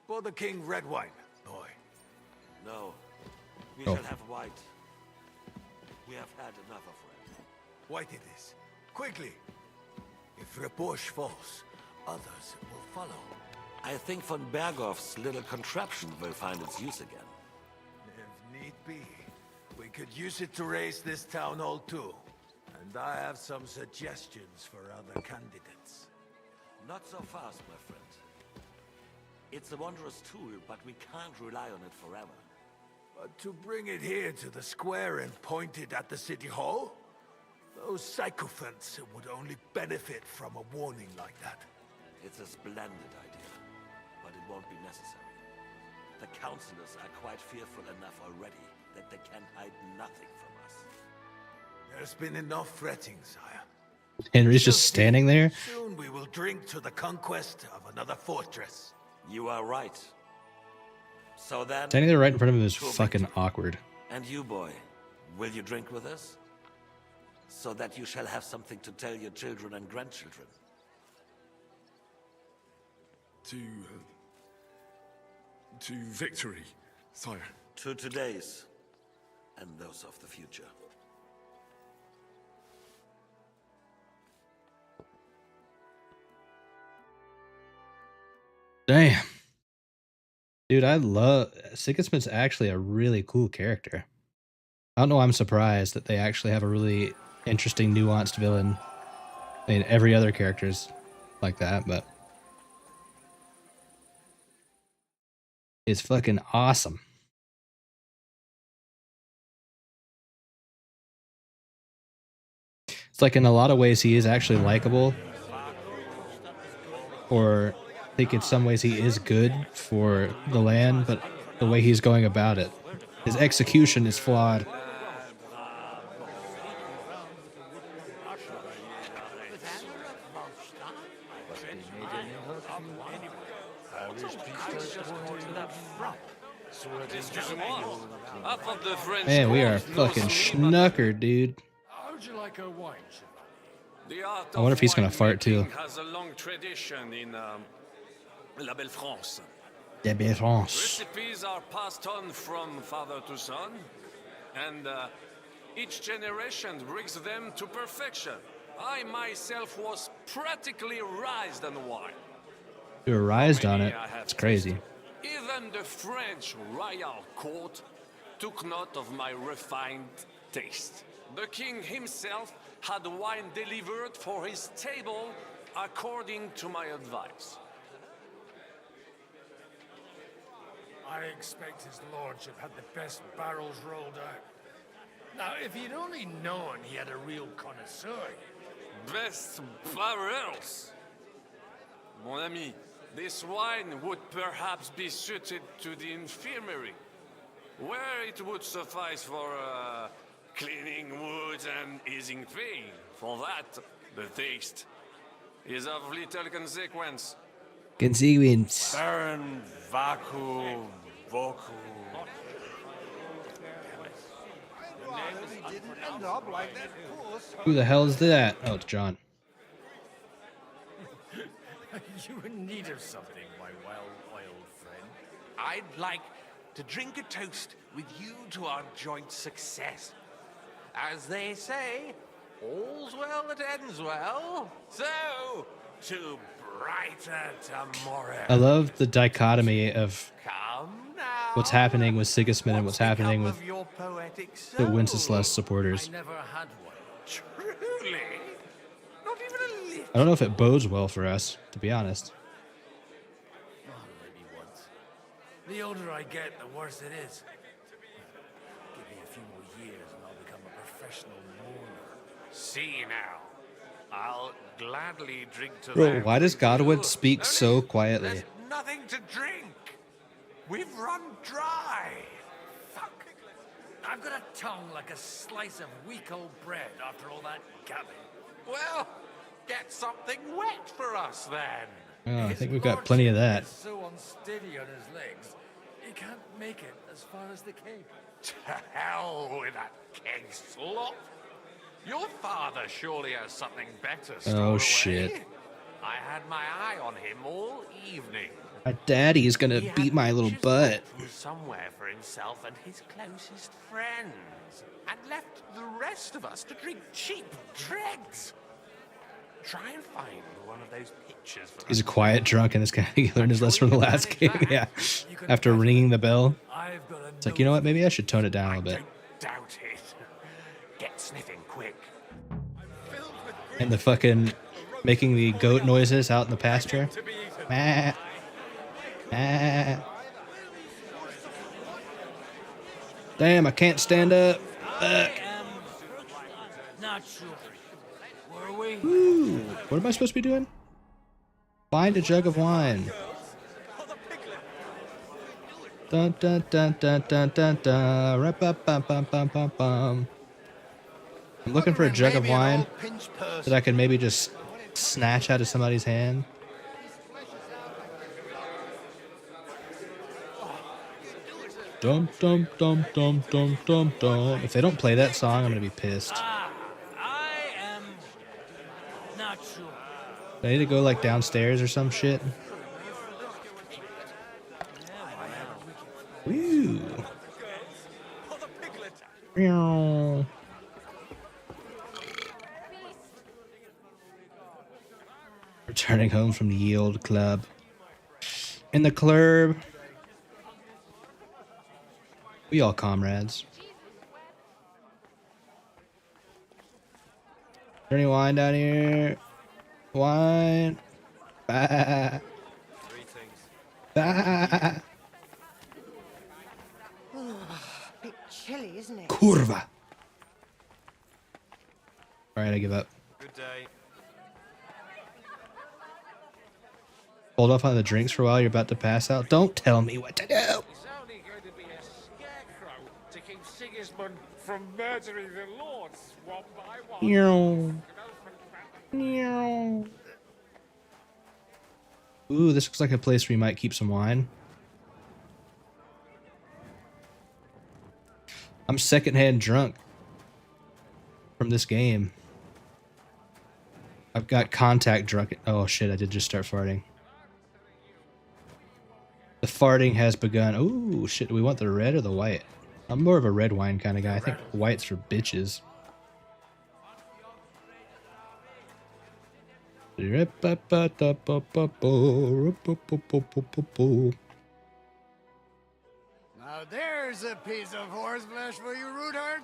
For the king, red wine, boy. No, we Oh. shall have white. We have had enough of red. White it is. Quickly. If Raposh falls, others will follow. I think von Berghoff's little contraption will find its use again. If need be, we could use it to raise this town hall too. And I have some suggestions for other candidates. Not so fast, my friend. It's a wondrous tool, but we can't rely on it forever. But to bring it here to the square and point it at the city hall? Those sycophants would only benefit from a warning like that. It's a splendid idea, but it won't be necessary. The councillors are quite fearful enough already that they can hide nothing from us. There's been enough fretting, sire. Henry's just standing there. Soon we will drink to the conquest of another fortress. You are right. So then... Standing there right in front of him is to fucking awkward. And you, boy, will you drink with us? So that you shall have something to tell your children and grandchildren. To victory, sire. To today's, and those of the future. Damn. Dude, I love... Sigismund's actually a really cool character. I don't know why I'm surprised that they actually have a really interesting, nuanced villain. I mean, every other character's like that, but... It's fucking awesome. It's like in a lot of ways he is actually likable. Or I think in some ways he is good for the land, but the way he's going about it. His execution is flawed. Man, we are fucking schnookered, dude. How'd you like a wine, I wonder if he's gonna fart too. Has a long tradition in La Belle France. Deliverance. Recipes are passed on from father to son, and each generation brings them to perfection. I myself was practically raised on wine. You were raised on it. It's crazy. Even the French royal court took note of my refined taste. The king himself had wine delivered for his table according to my advice. I expect his lordship had the best barrels rolled out. Now, if you'd only known he had a real connoisseur. Best barrels. Mon ami, this wine would perhaps be suited to the infirmary, where it would suffice for cleaning wounds and easing pain. For that, the taste is of little consequence. Consequence. Baron Vaku Voku. Who the hell is that? Oh, it's John. You in need of something, my well-oiled friend. I'd like to drink a toast with you to our joint success. As they say, all's well that ends well. So, to brighter tomorrow. I love the dichotomy of what's happening with Sigismund and what's happening with the Wenceslas supporters. I never had one. Truly? Not even a little? I don't know if it bodes well for us, to be honest. Oh, maybe once. The older I get, the worse it is. Give me a few more years and I'll become a professional mourner. See now. I'll gladly drink to Bro, them. why does Godwood speak so quietly? There's nothing to drink. We've run dry. Fuck. I've got a tongue like a slice of weak old bread after all that gabbing. Well, get something wet for us then. Oh, I think we've got plenty of that. He's so unsteady on his legs, he can't make it as far as the cave. To hell with that keg slop. Your father surely has something better stored Oh, away. shit. I had my eye on him all evening. My daddy's gonna beat my little butt. From somewhere for himself and his closest friends, and left the rest of us to drink cheap dregs. Try and find one of those pictures for He's a us. quiet drunk and this guy he learned his lesson from the last game. Yeah. After ringing the bell. It's like, you know what? Maybe I should tone it down a little bit. Doubt it. Get sniffing quick. And the fucking making the goat noises out in the pasture. Meh. Meh. Damn, I can't stand up. Not sure. Were we? Ooh, what am I supposed to be doing? Find a jug of wine. Dun dun dun dun dun dun dun. Ra-ba-bum-bum-bum-bum-bum. I'm looking for a jug of wine that I can maybe just snatch out of somebody's hand. Dum dum dum dum dum dum dum. If they don't play that song, I'm gonna be pissed. I am not sure. Do I need to go like downstairs or some shit? Woo. Meow. Returning home from the Yield Club. In the club. We all comrades. Is there any wine down here? Wine. Bah. Bah. Bit chilly, isn't it? Kurva. Alright, I give up. Good day. Hold off on the drinks for a while, you're about to pass out. Don't tell me what to do. It's only going to be a scarecrow to keep Sigismund from murdering the lords one by one. Meow. Meow. Ooh, this looks like a place where you might keep some wine. I'm secondhand drunk from this game. I've got contact drunk. Oh shit, I did just start farting. The farting has begun. Ooh, shit, do we want the red or the white? I'm more of a red wine kind of guy. I think white's for bitches. Now there's a piece of horseflesh for you, Rudart.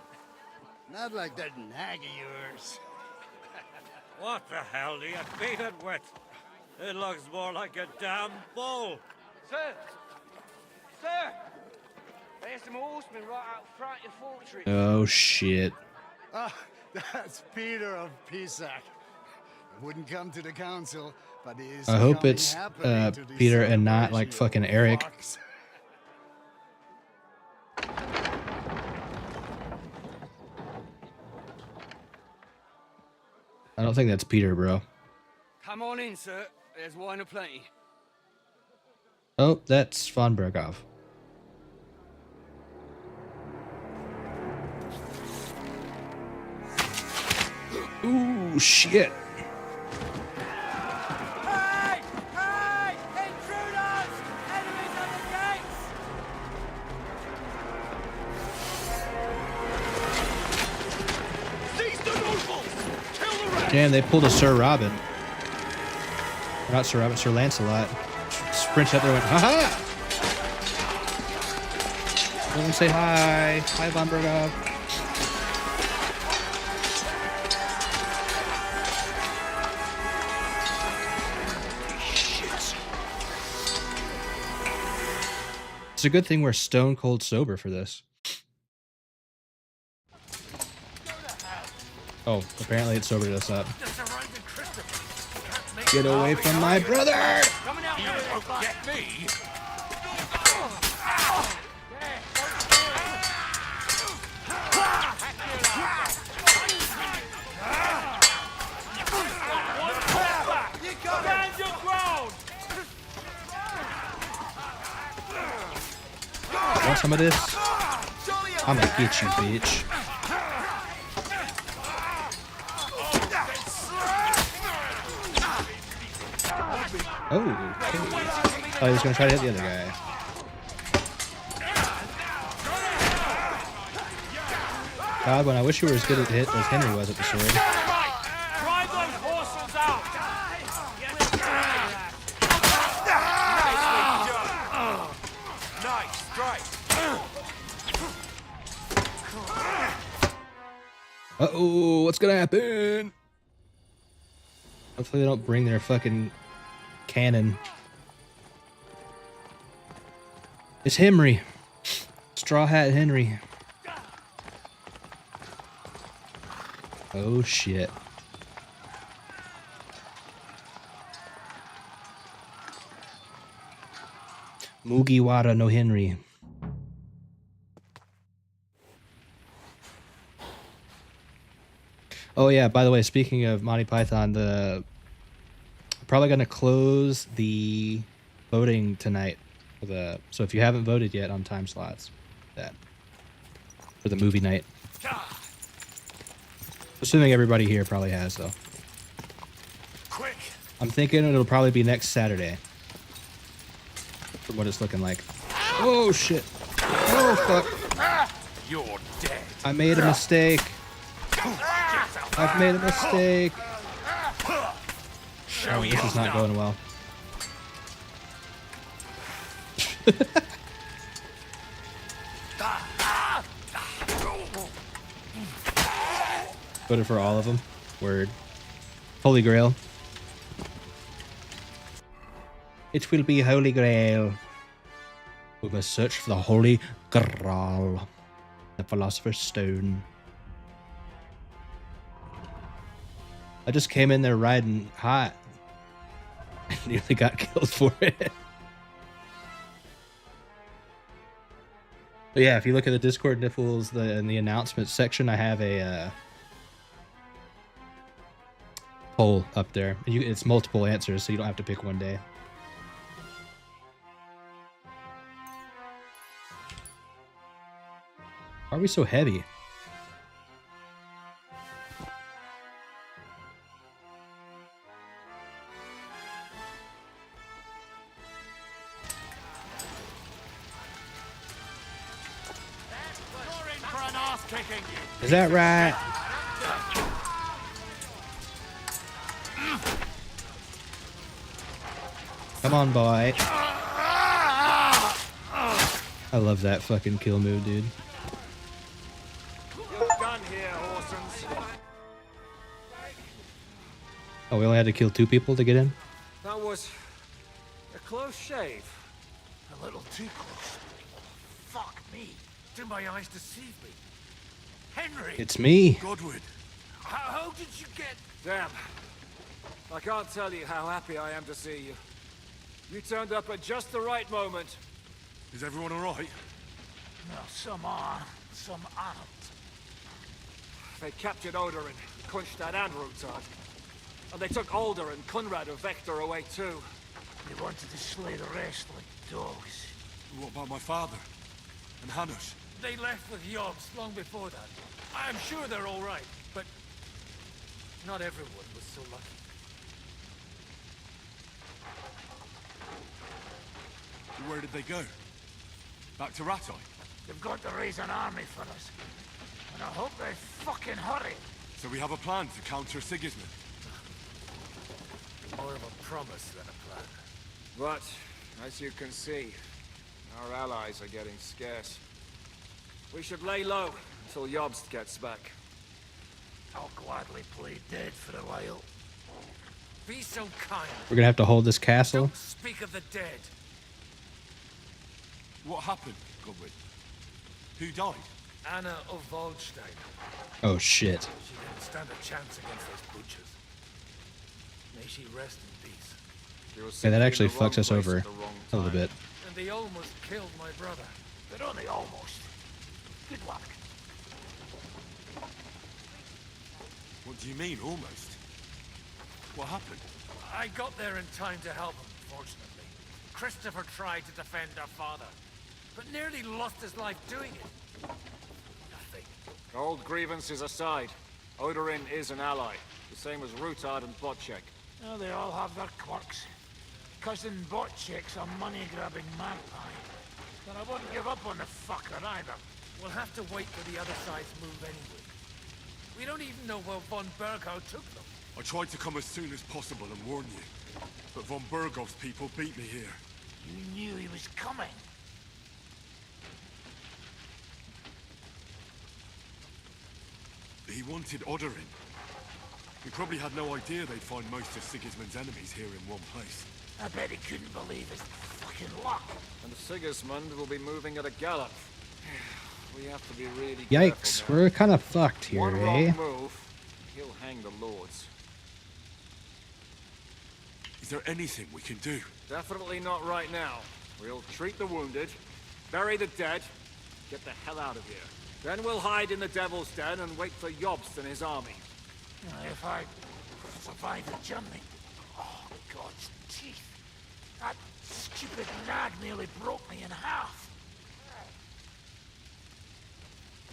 Not like that nag of yours. What the hell do you beat it with? It looks more like a damn bull. Sir! Sir! There's some horsemen right out front of the fortress. Oh shit. Ah, that's Peter of Pisac. He wouldn't come to the council, but he is I hope coming it's happily to the Peter and not like celebration, fucking you Eric. fox. I don't think that's Peter, bro. Come on in, sir. There's wine aplenty. Oh, that's Von Berghoff. Ooh, shit. Hey! Hey! Intruders! Enemies at the gates! Seize the nobles! Kill the rest! Damn, they pulled a Sir Robin. Not Sir Robin, Sir Lancelot. Sprints up there and went, haha! Everyone say hi. Hi, Von Berghoff. It's a good thing we're stone cold sober for this. Oh, apparently it sobered us up. Get away from my brother! You won't get me! Stand your ground! Want some of this? I'm gonna get you, bitch. Oh, okay. Oh, he was gonna try to hit the other guy. God, when I wish you were as good at hit as Henry was at the sword. Drive those horses out! Nice strike! Uh-oh, what's gonna happen? Hopefully they don't bring their fucking cannon. It's Henry. Straw Hat Henry. Oh shit. Mugiwara no Henry. Oh yeah, by the way, speaking of Monty Python, probably gonna close the voting tonight so if you haven't voted yet on time slots, that for the movie night. Assuming everybody here probably has though. Quick! I'm thinking it'll probably be next Saturday. From what it's looking like. Oh shit. Oh fuck. You're dead. I made a mistake. I've made a mistake. Oh, this is not going well. Voted for all of them. Word. Holy Grail. It will be Holy Grail. We must search for the Holy Grail. The Philosopher's Stone. I just came in there riding hot. I nearly got killed for it. But yeah, if you look at the Discord nipples in the announcements section, I have a poll up there. It's multiple answers, so you don't have to pick one day. Why are we so heavy? Is that right? Come on, boy. I love that fucking kill move, dude. You're done here, Horsens. Oh, we only had to kill 2 people to get in? That was a close shave. A little too close. Fuck. Me? Do my eyes deceive me? Henry! It's me. Godwin. How did you get... Damn. I can't tell you how happy I am to see you. You turned up at just the right moment. Is everyone alright? No, some are, some aren't. They captured Odorin, Kunstad and Rutard. And they took Alder and Kunrad of Vector away too. They wanted to slay the rest like dogs. What about my father? And Hanush? They left with Yobs long before that. I'm sure they're all right, but not everyone was so lucky. Where did they go? Back to Rattay? They've got to raise an army for us. And I hope they fucking hurry. So we have a plan to counter Sigismund? More of a promise than a plan. But, as you can see, our allies are getting scarce. We should lay low until Jobst gets back. I'll gladly play dead for a while. Be so kind. We're gonna have to hold this castle. Don't speak of the dead. What happened, Godwin? Who died? Anna of Waldstein. Oh shit. She didn't stand a chance against those butchers. May she rest in peace. Yeah, that actually fucks us over a little bit. And they almost killed my brother. But only almost. Good luck. What do you mean, almost? What happened? I got there in time to help him, fortunately. Christopher tried to defend our father, but nearly lost his life doing it. Nothing. Old grievances aside, Odorin is an ally, the same as Rutard and Botchek. Oh, they all have their quirks. Cousin Botchek's a money-grabbing magpie. But I wouldn't give up on the fucker either. We'll have to wait for the other side's move anyway. We don't even know where von Berghow took them. I tried to come as soon as possible and warn you. But von Bergov's people beat me here. You knew he was coming. He wanted Odorin. He probably had no idea they'd find most of Sigismund's enemies here in one place. I bet he couldn't believe his fucking luck. And Sigismund will be moving at a gallop. We have to be really Yikes, careful now. we're kind of fucked here, One eh? wrong move, he'll hang the lords. Is there anything we can do? Definitely not right now. We'll treat the wounded, bury the dead, get the hell out of here. Then we'll hide in the Devil's Den and wait for Jobst and his army. If I survive the journey... Oh, God's teeth. That stupid nag nearly broke me in half.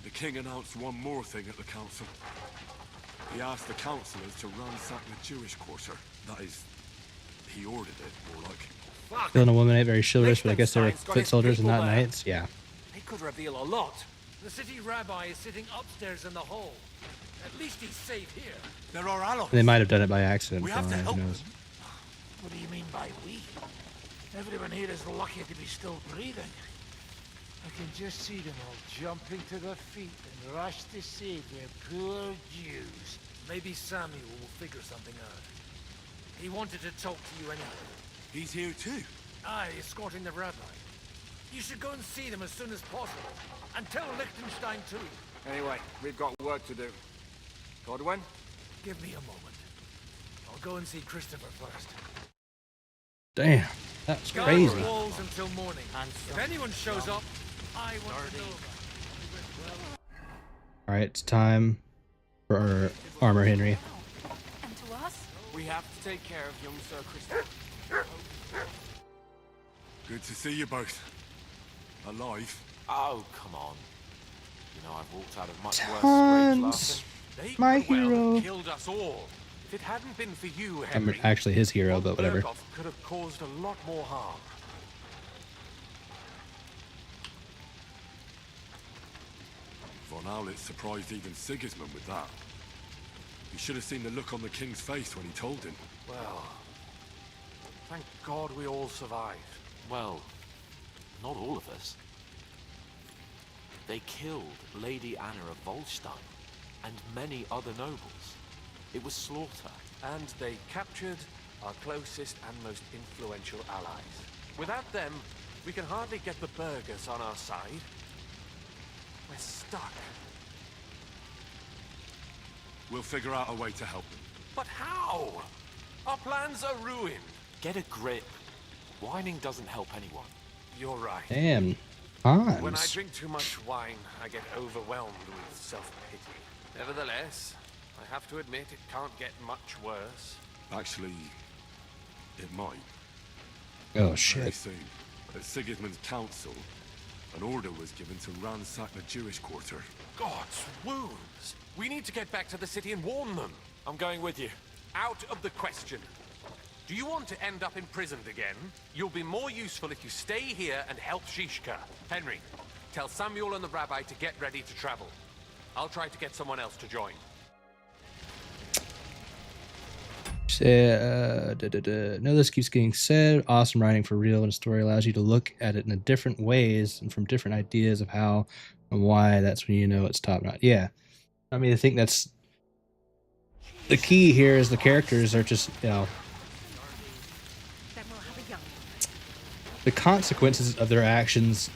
The king announced one more thing at the council. He asked the councillors to ransack the Jewish quarter. That is, he ordered it, more like. Killing a woman ain't very chivalrous, but I guess they were foot soldiers and not knights. Yeah. He could reveal a lot. The city rabbi is sitting upstairs in the hall. At least he's safe here. There are allies. They might have done it by accident. We For have all to I help knows. What do you mean by we? Everyone here is lucky to be still breathing. I can just see them all jumping to their feet and rush to save their poor Jews. Maybe Samuel will figure something out. He wanted to talk to you anyway. He's here too? Aye, escorting the rabbi. You should go and see them as soon as possible. And tell Liechtenstein too. Anyway, we've got work to do. Godwin? Give me a moment. I'll go and see Christopher first. Damn, that was Guard crazy. the walls until morning. If anyone shows up, I want to know about it. All right, it's time for our armor, Henry. And to us? We have to take care of young Sir Christopher. Good to see you both. Alive. Oh, come on. You know, I've walked out of much worse Tons. scrapes, They My could well hero. have killed us all. If it hadn't been for you, I'm Henry, actually his hero, but whatever. Berghoff could have caused a lot more harm. Von Aulitz surprised even Sigismund with that. You should have seen the look on the king's face when he told him. Well, thank God we all survived. Well, not all of us. They killed Lady Anna of Waldstein and many other nobles. It was slaughter. And they captured our closest and most influential allies. Without them, we can hardly get the burghers on our side. We're stuck. We'll figure out a way to help them. But how? Our plans are ruined. Get a grip. Whining doesn't help anyone. You're right. Damn. When I Hans. drink too much wine, I get overwhelmed with self-pity. Nevertheless, I have to admit it can't get much worse. Actually, it might. Oh Very shit. soon, at Sigismund's council, an order was given to ransack the Jewish quarter. God's wounds! We need to get back to the city and warn them. I'm going with you. Out of the question. Do you want to end up imprisoned again? You'll be more useful if you stay here and help Zizka. Henry, tell Samuel and the rabbi to get ready to travel. I'll try to get someone else to join. No, this keeps getting said. Awesome writing for real, and a story allows you to look at it in different ways and from different ideas of how and why. That's when you know it's top notch. Yeah, I mean, I think that's the key here. Is the characters are just, you know, the consequences of their actions,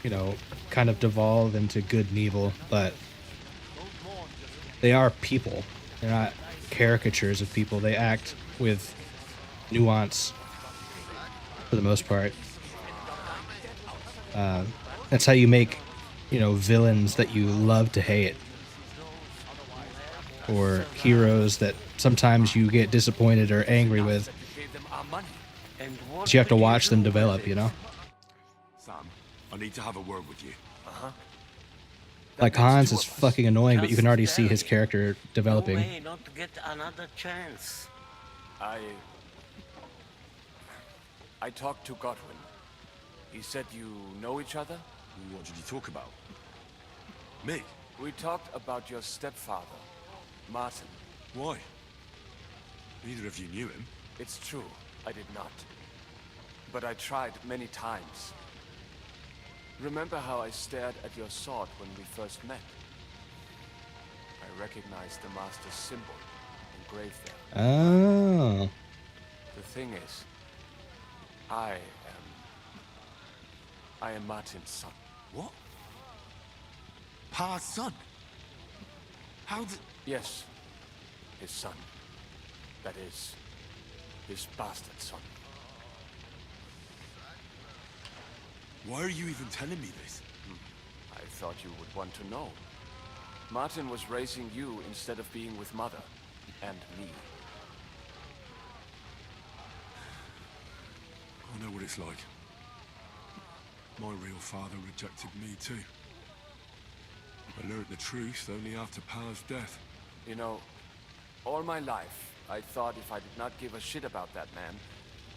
you know, kind of devolve into good and evil, but they are people. They're not caricatures of people. They act with nuance for the most part. That's how you make, you know, villains that you love to hate, or heroes that sometimes you get disappointed or angry with. So you have to watch them develop, you know? Sam, I need to have a word with you. Like Hans is fucking annoying, but you can already see his character developing. You may not get another chance. I talked to Godwin. He said you know each other? What did you talk about? Me? We talked about your stepfather, Martin. Why? Neither of you knew him. It's true, I did not. But I tried many times. Remember how I stared at your sword when we first met? I recognized the Master's symbol engraved there. Oh. The thing is, I am Martin's son. What? Pa's son? How did... Yes, his son. That is, his bastard son. Why are you even telling me this? I thought you would want to know. Martin was raising you instead of being with Mother and me. I know what it's like. My real father rejected me too. I learned the truth only after Pa's death. You know, all my life, I thought if I did not give a shit about that man,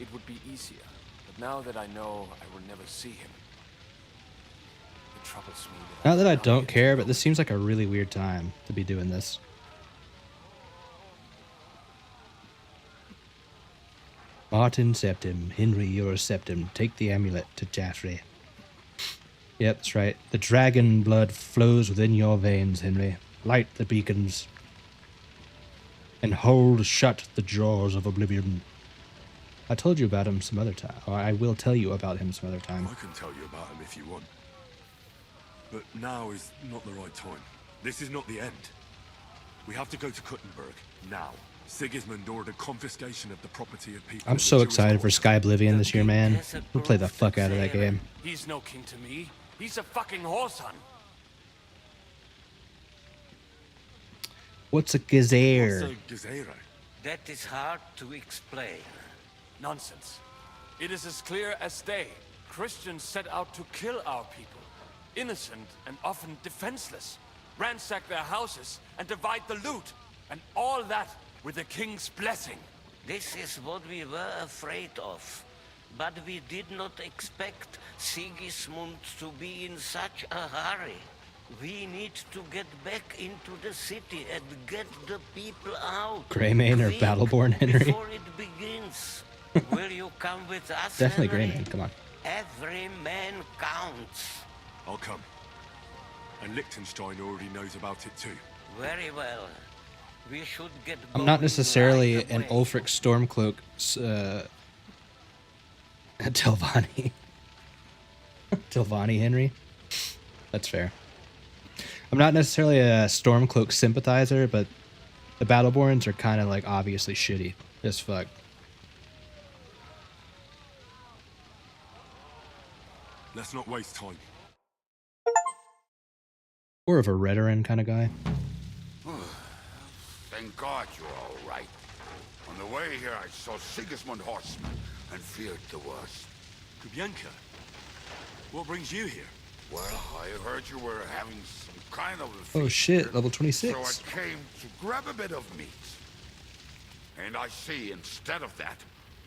it would be easier. But now that I know I will never see him, it troubles me that Not that I don't care, but this seems like a really weird time to be doing this. Martin Septim, Henry, you're a Septim. Take the amulet to Jaffrey. Yep, that's right. The dragon blood flows within your veins, Henry. Light the beacons. And hold shut the jaws of oblivion. I told you about him some other time. Or I will tell you about him some other time. I can tell you about him if you want. But now is not the right time. This is not the end. We have to go to Kuttenberg, now. Sigismund ordered confiscation of the property of people. I'm so excited for Sky Oblivion this year, man. We'll play the fuck out of that game. He's no king to me. He's a fucking whoreson. What's a gazere? That is hard to explain. Nonsense. It is as clear as day. Christians set out to kill our people. Innocent and often defenseless. Ransack their houses and divide the loot. And all that with the king's blessing. This is what we were afraid of. But we did not expect Sigismund to be in such a hurry. We need to get back into the city and get the people out. Greymane or Battleborn Henry? Before it begins. Will you come with us, Definitely Henry? Greymane, come on. Every man counts. I'll come. And Liechtenstein already knows about it too. Very well. We should get I'm not necessarily right an away. Ulfric Stormcloak Telvanni. Telvanni Henry. That's fair. I'm not necessarily a Stormcloak sympathizer, but the Battleborns are kind of like obviously shitty as fuck. Let's not waste time. More of a Redoran kind of guy. Thank God you're all right. On the way here, I saw Sigismund horsemen and feared the worst. Kubienka, what brings you here? Well, I heard you were having some kind of a feast Oh shit, here, level so 26. I came to grab a bit of meat. And I see instead of that,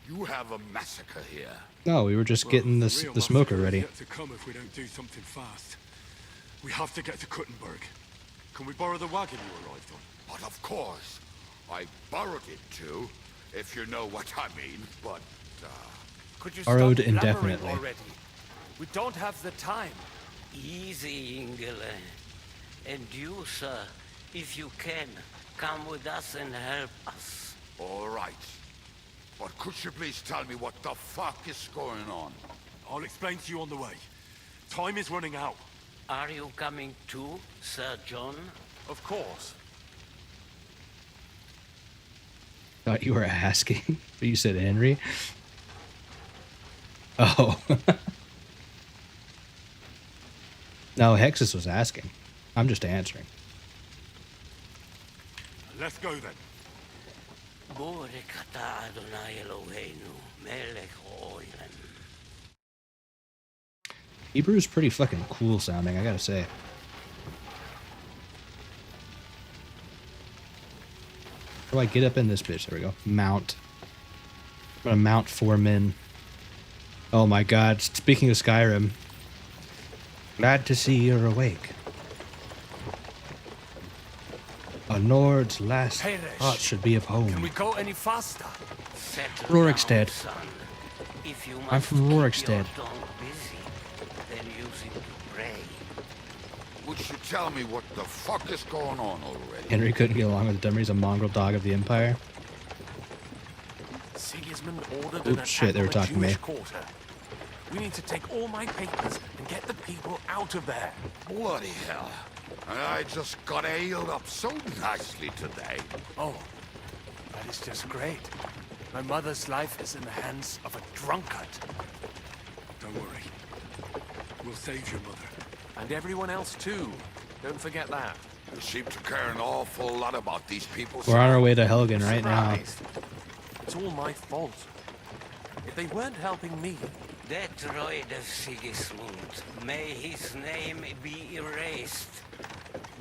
you have a massacre here. No, we were just getting the smoker ready. Yet to come if we don't do something fast. We have to get to Kuttenberg. Can we borrow the wagon you arrived on? But of course, I borrowed it too, if you know what I mean, but, Could you Borrowed stop blabbering indefinitely. already? We don't have the time. Easy, Ingele. And you, sir, if you can, come with us and help us. all right. But could you please tell me what the fuck is going on? I'll explain to you on the way. Time is running out. Are you coming too, Sir John? Of course. Thought you were asking, but you said Henry. Oh. No, Hexus was asking. I'm just answering. Let's go then. Hebrew is pretty fucking cool sounding, I gotta say. How do I get up in this bitch? There we go. Mount. I'm gonna mount 4 men. Oh my god, speaking of Skyrim. Glad to see you're awake. A Nord's last thought should be of home. Can we go any faster? Rorikstead. I'm from Rorikstead. Would you tell me what the fuck is going on already? Henry couldn't get along with Dummer. He's a mongrel dog of the Empire. Sigismund ordered Oops, shit, they were talking to me. quarter. We need to take all my papers and get the people out of there. Bloody hell. I just got ailed up so nicely today. Oh, that is just great. My mother's life is in the hands of a drunkard. Don't worry. We'll save your mother. And everyone else too. Don't forget that. You seem to care an awful lot about these people. We're on our way to Helgen right now. It's all my fault. If they weren't helping me... That droid of Sigismund, may his name be erased,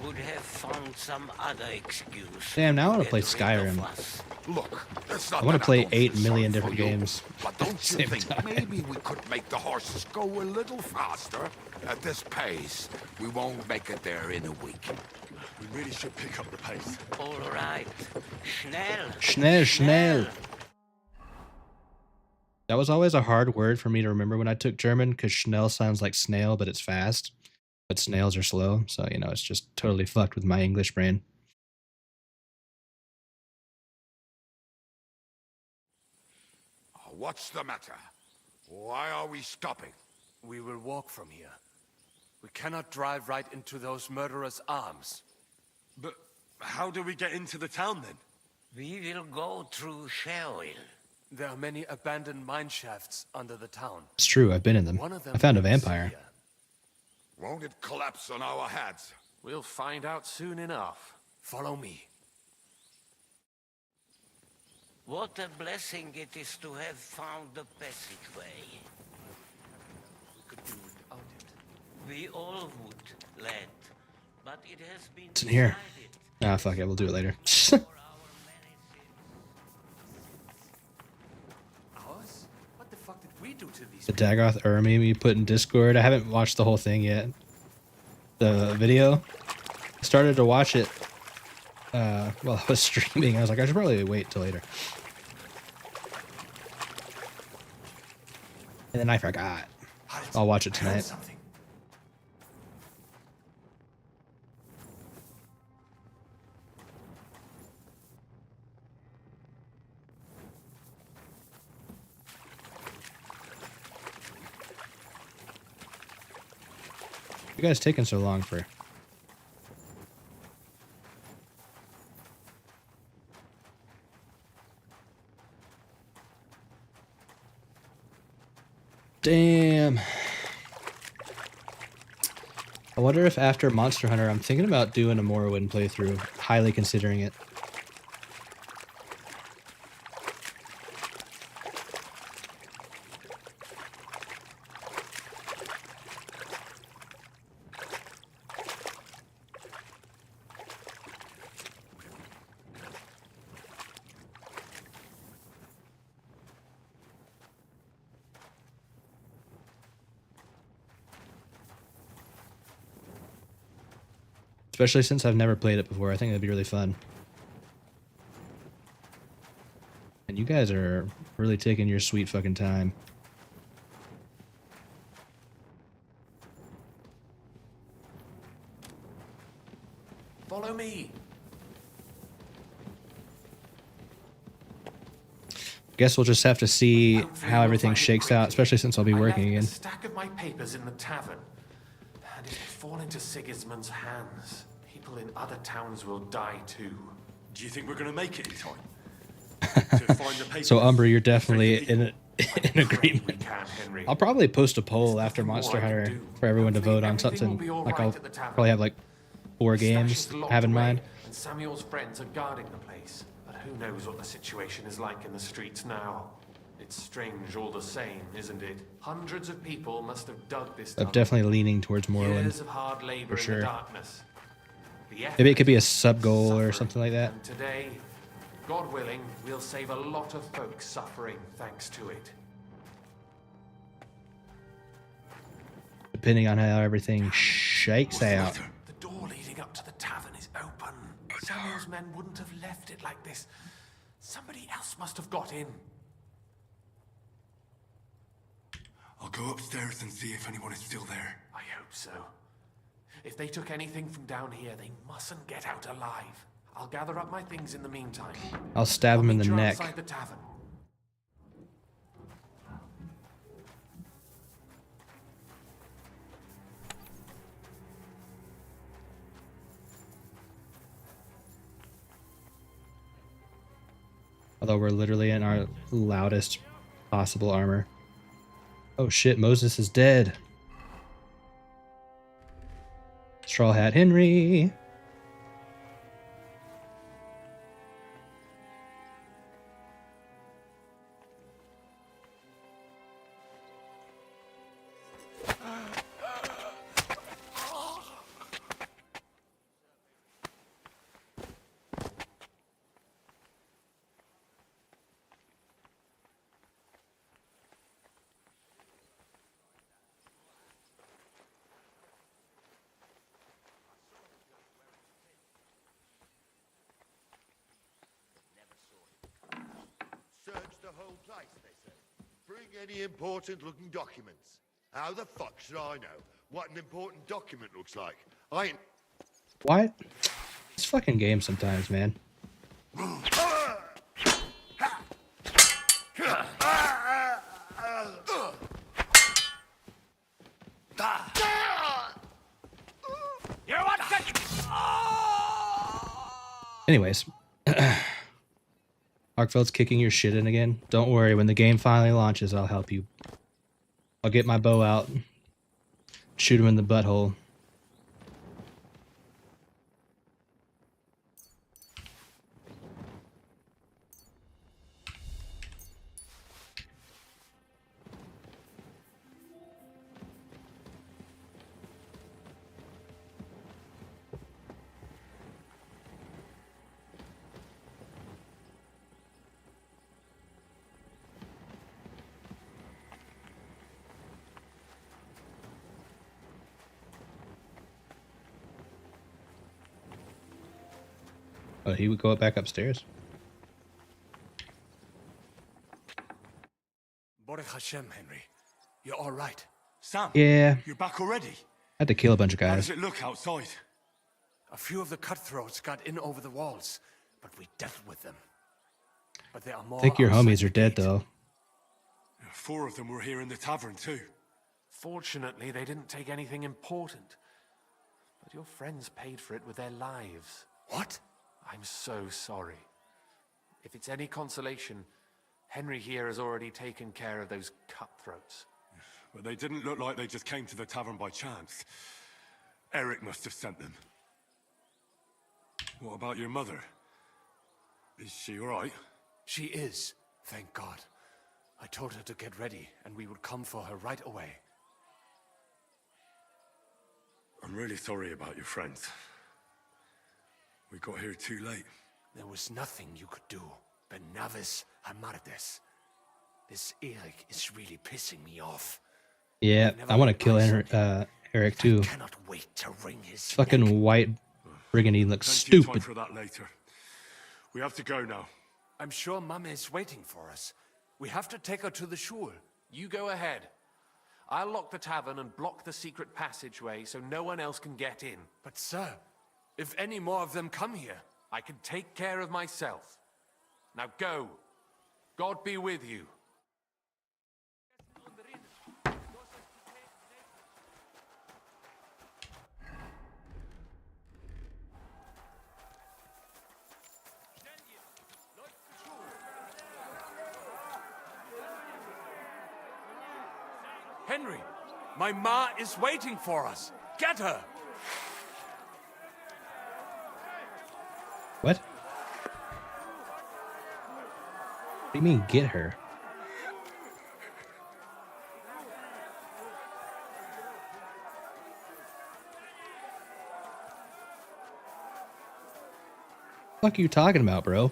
would have found some other excuse. Damn, now I want to play Get rid Skyrim. of us. Look, it's I not want that to play don't 8 feel million sorry for different you, games. But at the don't you same think time. maybe we could make the horses go a little faster? At this pace, we won't make it there in a week. We really should pick up the pace. All right. Schnell. Schnell, schnell. That was always a hard word for me to remember when I took German, because Schnell sounds like snail, but it's fast. But snails are slow, so, you know, it's just totally fucked with my English brain. What's the matter? Why are we stopping? We will walk from here. We cannot drive right into those murderers' arms. But how do we get into the town then? We will go through Sherwill. There are many abandoned mine shafts under the town. It's true, I've been in them. One of them I found a leads vampire. here. Won't it collapse on our heads? We'll find out soon enough. Follow me. What a blessing it is to have found the passageway. We could do without it. We all would, lad. But it has been It's in here. decided Ah, fuck it, we'll do it later. Ours? What the fuck did we do to these The Dagoth Urmi you put in Discord. I haven't watched the whole thing yet. The video. I started to watch it while I was streaming. I was like, I should probably wait till later. And then I forgot. I'll watch it tonight. You guys taking so long for? Damn. I wonder if after Monster Hunter, I'm thinking about doing a Morrowind playthrough. Highly considering it. Especially since I've never played it before. I think that'd be really fun. And you guys are really taking your sweet fucking time. Follow me. Guess we'll just have to see how everything shakes out, especially since I'll be working I again. left a stack of my papers in the tavern. And if they fall into Sigismund's hands, people in other towns will die too. Do you think we're going to make it in time? To find the papers? So Umbra, you're definitely in agreement. I'll probably post a poll after Monster Hunter for everyone to vote on something. Like I'll probably have like 4 games I have in mind. And Samuel's friends are guarding the place. But who knows what the situation is like in the streets now. It's strange all the same, isn't it? Hundreds of people must have dug this tunnel. I'm definitely leaning towards Morrowind. Years of hard labor for sure. in the darkness. Maybe it could be a sub goal or something like that. And today, God willing, we'll save a lot of folks suffering thanks to it. Depending on how everything shakes out. The door leading up to the tavern is open. Samuel's men wouldn't have left it like this. Somebody else must have got in. I'll go upstairs and see if anyone is still there. I hope so. If they took anything from down here, they mustn't get out alive. I'll gather up my things in the meantime. I'll stab him in the meet you neck. outside the tavern. Although we're literally in our loudest possible armor. Oh shit, Moses is dead. Straw Hat Henry. Search the whole place, they say. Bring any important-looking documents. How the fuck should I know what an important document looks like? I ain't... What? This fucking game sometimes, man. Anyways. Arkfeld's kicking your shit in again. Don't worry, when the game finally launches, I'll help you. I'll get my bow out. Shoot him in the butthole. Oh, he would go back upstairs. Baruch Hashem, Henry. You're all right. Sam, Yeah. you're back already? Had to kill a bunch of How guys. does it look outside? A few of the cutthroats got in over the walls, but we dealt with them. But there are more. I think your outside homies the are dead, gate. though. 4 of them were here in the tavern too. Fortunately, they didn't take anything important. But your friends paid for it with their lives. What? I'm so sorry. If it's any consolation, Henry here has already taken care of those cutthroats. But they didn't look like they just came to the tavern by chance. Eric must have sent them. What about your mother? Is she all right? She is, thank God. I told her to get ready, and we would come for her right away. I'm really sorry about your friends. We got here too late. There was nothing you could do. Benavis Hamardes. This Eric is really pissing me off. Yeah, I want to kill Eric too. I cannot wait to wring his Fucking neck. white brigandine looks Plenty of time stupid. for that later. We have to go now. I'm sure Mum is waiting for us. We have to take her to the shul. You go ahead. I'll lock the tavern and block the secret passageway so no one else can get in. But sir, if any more of them come here... I can take care of myself. Now go. God be with you. Henry, my ma is waiting for us. Get her! What? What do you mean, get her? What the fuck are you talking about, bro?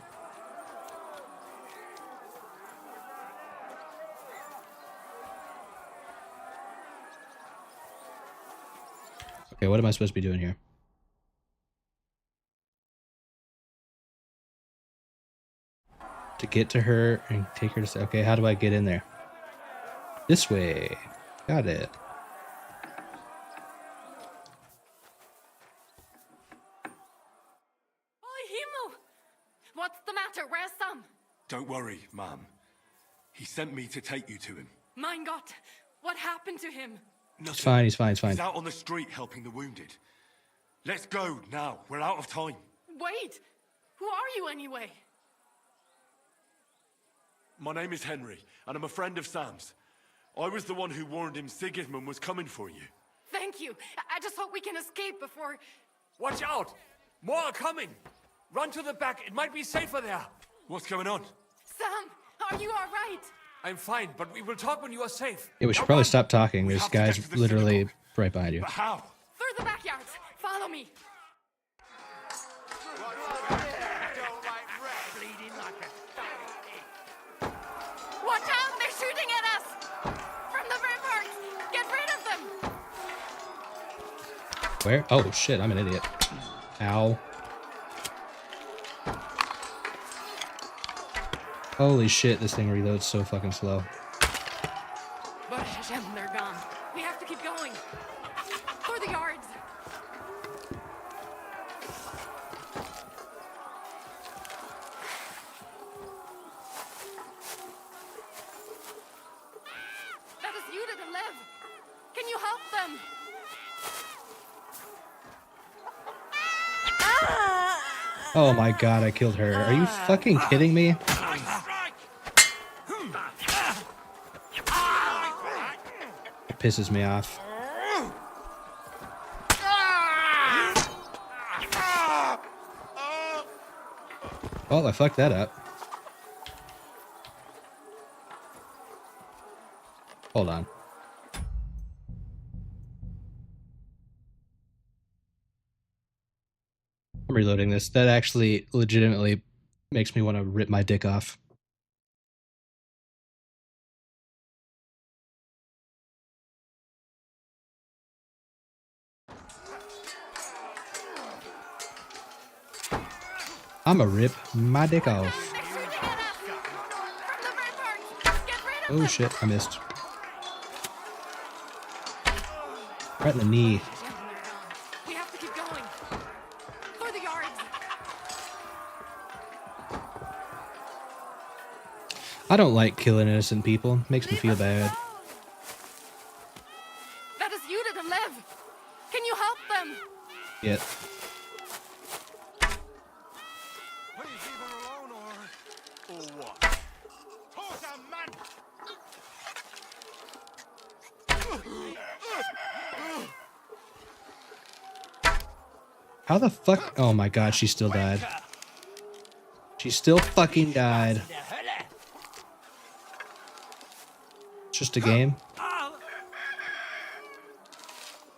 Okay, what am I supposed to be doing here? To get to her and take her to... Okay, how do I get in there? This way. Got it. Oi, Himmel! What's the matter? Where's Sam? Don't worry, Mom. He sent me to take you to him. Mein Gott, what happened to him? Nothing. It's fine, he's fine, he's fine. He's out on the street helping the wounded. Let's go now. We're out of time. Wait! Who are you anyway? My name is Henry, and I'm a friend of Sam's. I was the one who warned him Sigismund was coming for you. Thank you. I just hope we can escape before... Watch out! More are coming! Run to the back, it might be safer there. What's going on? Sam, are you all right? I'm fine, but we will talk when you are safe. Yeah, we should probably stop talking. There's guys literally right behind you. But how? Through the backyards. Follow me. Watch out! They're shooting at us! From the ramparts! Get rid of them! Where? Oh shit, I'm an idiot. Ow. Holy shit, this thing reloads so fucking slow. But they're gone. We have to keep going. For the yards. That is you to live. Can you help them? Oh my god, I killed her. Are you fucking kidding me? It pisses me off. Oh, I fucked that up. Hold on. I'm reloading this. That actually legitimately makes me want to rip my dick off. I'ma rip my dick off. Oh shit, I missed. Right in the knee. We have to keep going. For the yards. I don't like killing innocent people. Makes me feel bad. That is you to live. Can you help them? Yep. How the fuck? Oh my god, she still died. She still fucking died. It's just a game.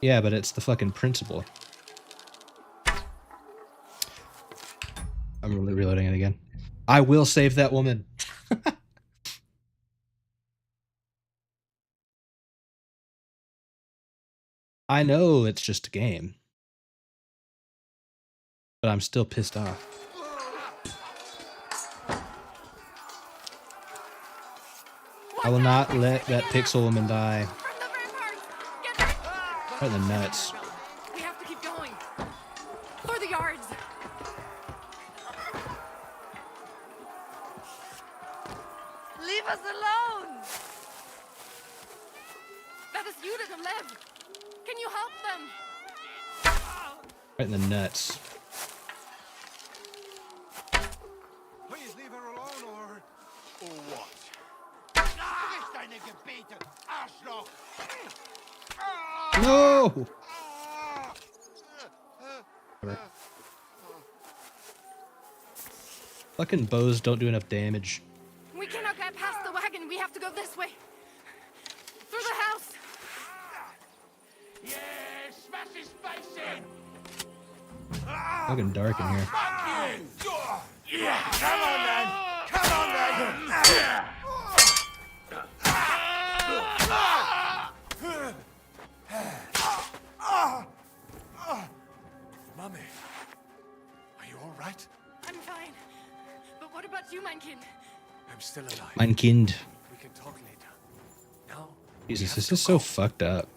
Yeah, but it's the fucking principle. I'm really reloading it again. I will save that woman. I know it's just a game, but I'm still pissed off. I will not let that pixel woman die. Right in the nuts. We have to keep going. For the yards. Leave us alone. That is you, little Lev. Can you help them? Right in the nuts. Please leave her alone, or what? No! Fucking bows don't do enough damage. We cannot get past the wagon. We have to go this way. Through the house. Yeah, smash his face in. Fucking dark in here. Yeah, come on then. Come on then. Mummy, are you all right? I'm fine. But what about you, mein Kind? I'm still alive. Mein Kind. We can talk later. Now, Jesus, this is so fucked up.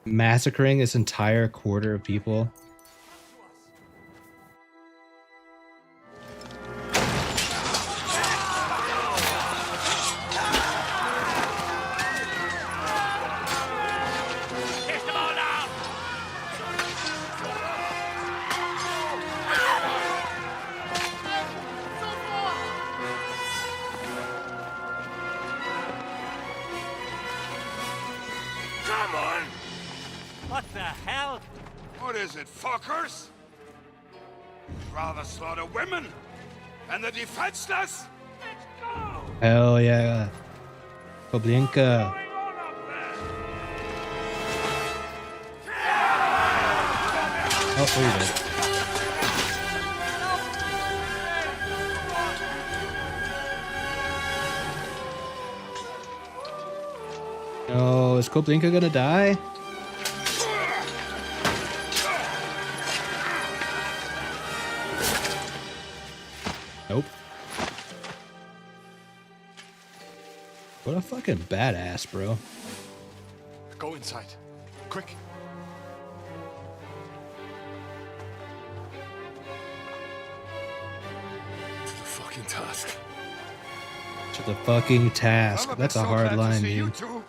Massacring this entire quarter of people. Come on. What the hell? What is it, fuckers? Rather slaughter women and the defenseless? Hell yeah. Koblinka. Oh, there you go. No, is Koblinka gonna die? Nope. What a fucking badass, bro. Go inside. Quick. To the fucking task. To the fucking task. Well, That's a so hard glad to line, see you dude. two.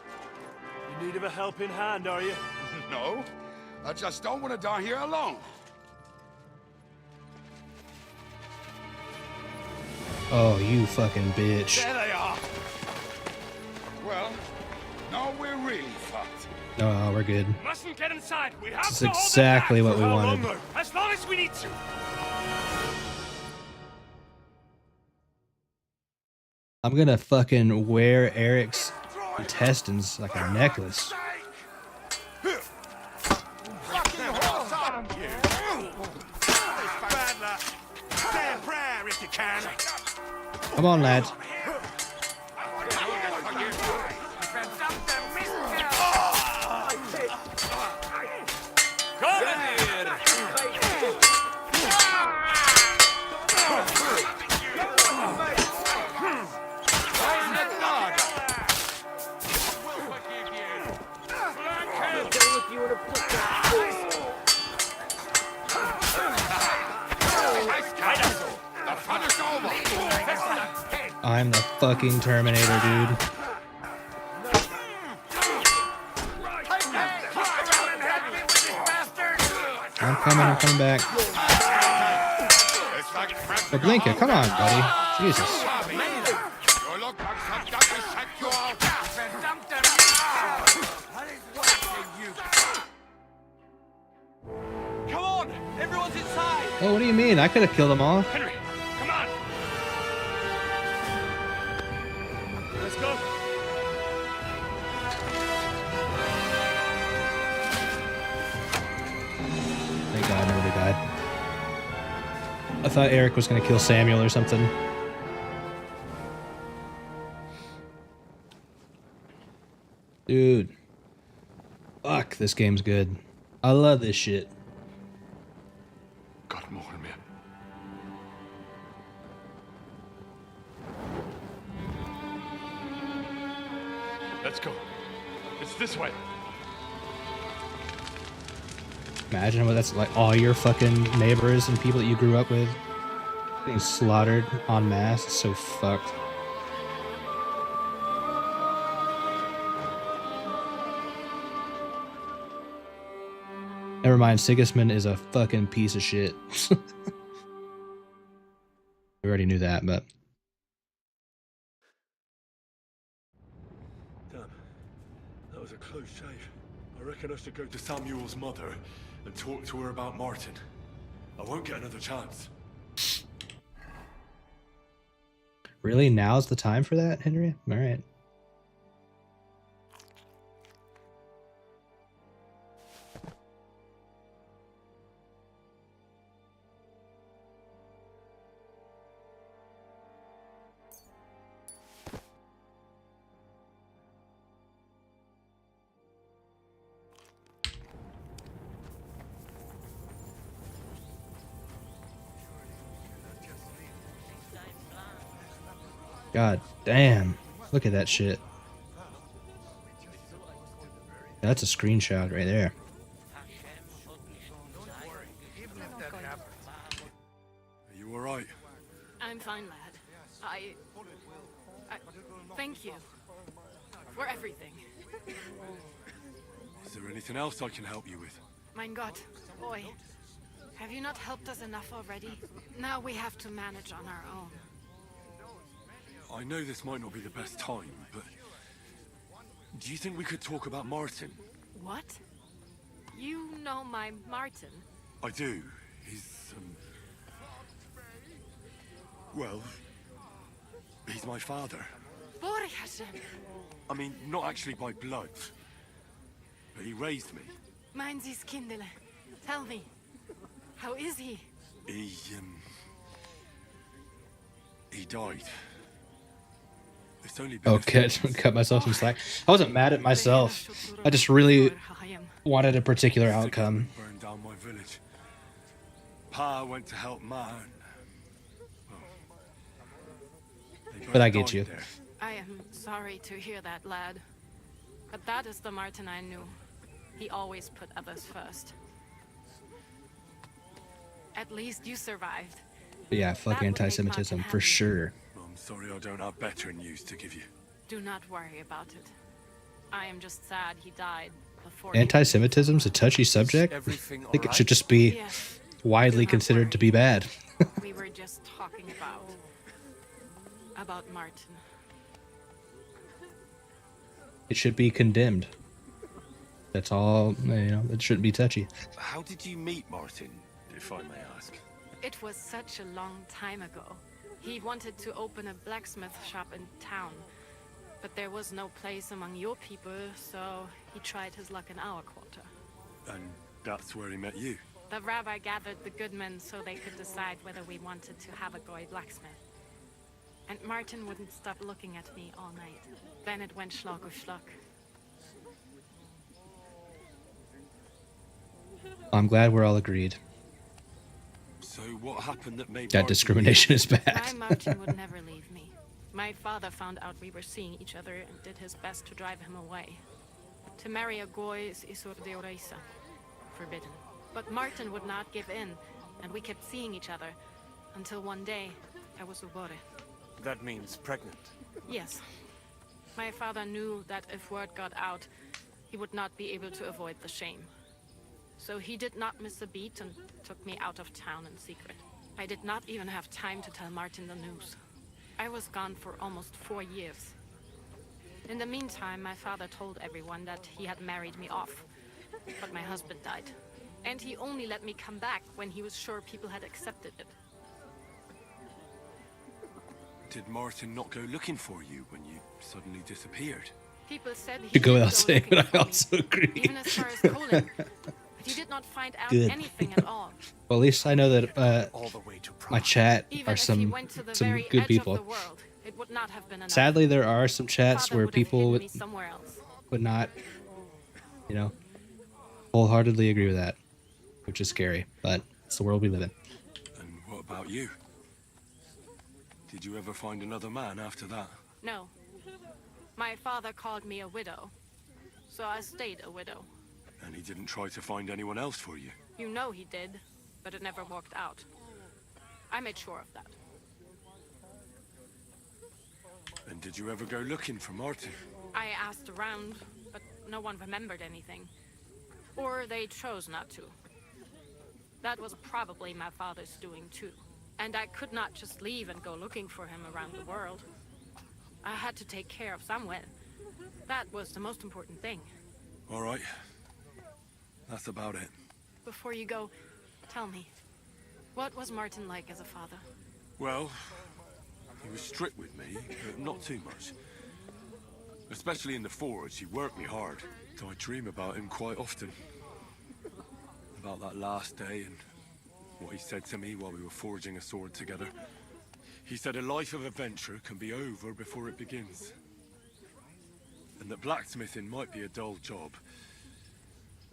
In need of a helping hand, are you? No, I just don't want to die here alone. Oh, you fucking bitch. There they are. Well, no, we're really fucked. No, we're good. Mustn't get inside. We have This is to hold it exactly back. what we For how wanted. long, though? As long as we need to. I'm gonna fucking wear Eric's intestines like a necklace. Say a prayer if you can. Come on, lads. Come here. I'm the fucking Terminator, dude. I'm coming back. Oh, Blinka, come on, buddy. Jesus. Come on! Everyone's inside! Oh, what do you mean? I could have killed them all. Henry, come on! Let's go! Thank God nobody died. I thought Eric was going to kill Samuel or something. Dude. Fuck, this game's good. I love this shit. God more, man. Let's go. It's this way. Imagine what that's like. All your fucking neighbors and people that you grew up with being slaughtered en masse. It's so fucked. Never mind, Sigismund is a fucking piece of shit. We already knew that, but... Damn, that was a close shave. I reckon I should go to Samuel's mother and talk to her about Martin. I won't get another chance. Really? Now's the time for that, Henry? Alright. God damn. Look at that shit. That's a screenshot right there. Are you alright? I'm fine, lad. I thank you for everything. Is there anything else I can help you with? Mein Gott, boy. Have you not helped us enough already? Now we have to manage on our own. I know this might not be the best time, but... do you think we could talk about Martin? What? You know my Martin? I do. He's, well... he's my father. Bore Hashem. I mean, not actually by blood. But he raised me. Mein Sis Kindele. Tell me. How is he? He died. It's only been Okay, cut myself some slack. I wasn't mad at myself. I just really wanted a particular outcome. Burned down my village. Pa went to help Man. But I get you. I am sorry to hear that, lad. But that is the Martin I knew. He always put others first. At least you survived. But yeah, fuck anti-Semitism for sure. I'm sorry I don't have better news to give you. Do not worry about it. I am just sad he died before. Anti-Semitism's a touchy subject. I think it should just be widely considered to be bad. We were just talking about Martin. It should be condemned. That's all, you know, it shouldn't be touchy. How did you meet Martin, if I may ask? It was such a long time ago. He wanted to open a blacksmith shop in town, but there was no place among your people, so he tried his luck in our quarter. And that's where he met you? The rabbi gathered the good men so they could decide whether we wanted to have a goy blacksmith. And Martin wouldn't stop looking at me all night. Then it went schlock auf schlock. I'm glad we're all agreed. So what happened that made that discrimination is bad? My Martin would never leave me. My father found out we were seeing each other and did his best to drive him away. To marry a goy is isur deoraisa, forbidden. But Martin would not give in, and we kept seeing each other until one day I was ubore. That means pregnant. Yes. My father knew that if word got out, he would not be able to avoid the shame. So he did not miss a beat and took me out of town in secret. I did not even have time to tell Martin the news. I was gone for almost 4 years. In the meantime, my father told everyone that he had married me off. But my husband died. And he only let me come back when he was sure people had accepted it. Did Martin not go looking for you when you suddenly disappeared? People said he To go did without saying, looking but for I me, also agree. even as far as Colin. But he did not find out Good. anything at all. Well, at least I know that my chat Even are if he some went to the very good edge people. of the world, it would not have been enough. Sadly, there are some chats Father where would have people hidden would, me somewhere else. would not, you know, wholeheartedly agree with that, which is scary, but it's the world we live in. And what about you? Did you ever find another man after that? No. My father called me a widow, so I stayed a widow. And he didn't try to find anyone else for you? You know he did, but it never worked out. I made sure of that. And did you ever go looking for Martin? I asked around, but no one remembered anything. Or they chose not to. That was probably my father's doing too. And I could not just leave and go looking for him around the world. I had to take care of someone. That was the most important thing. All right. That's about it. Before you go, tell me, what was Martin like as a father? Well, he was strict with me, but not too much. Especially in the forge, he worked me hard. So I dream about him quite often. About that last day and what he said to me while we were forging a sword together. He said a life of adventure can be over before it begins. And that blacksmithing might be a dull job,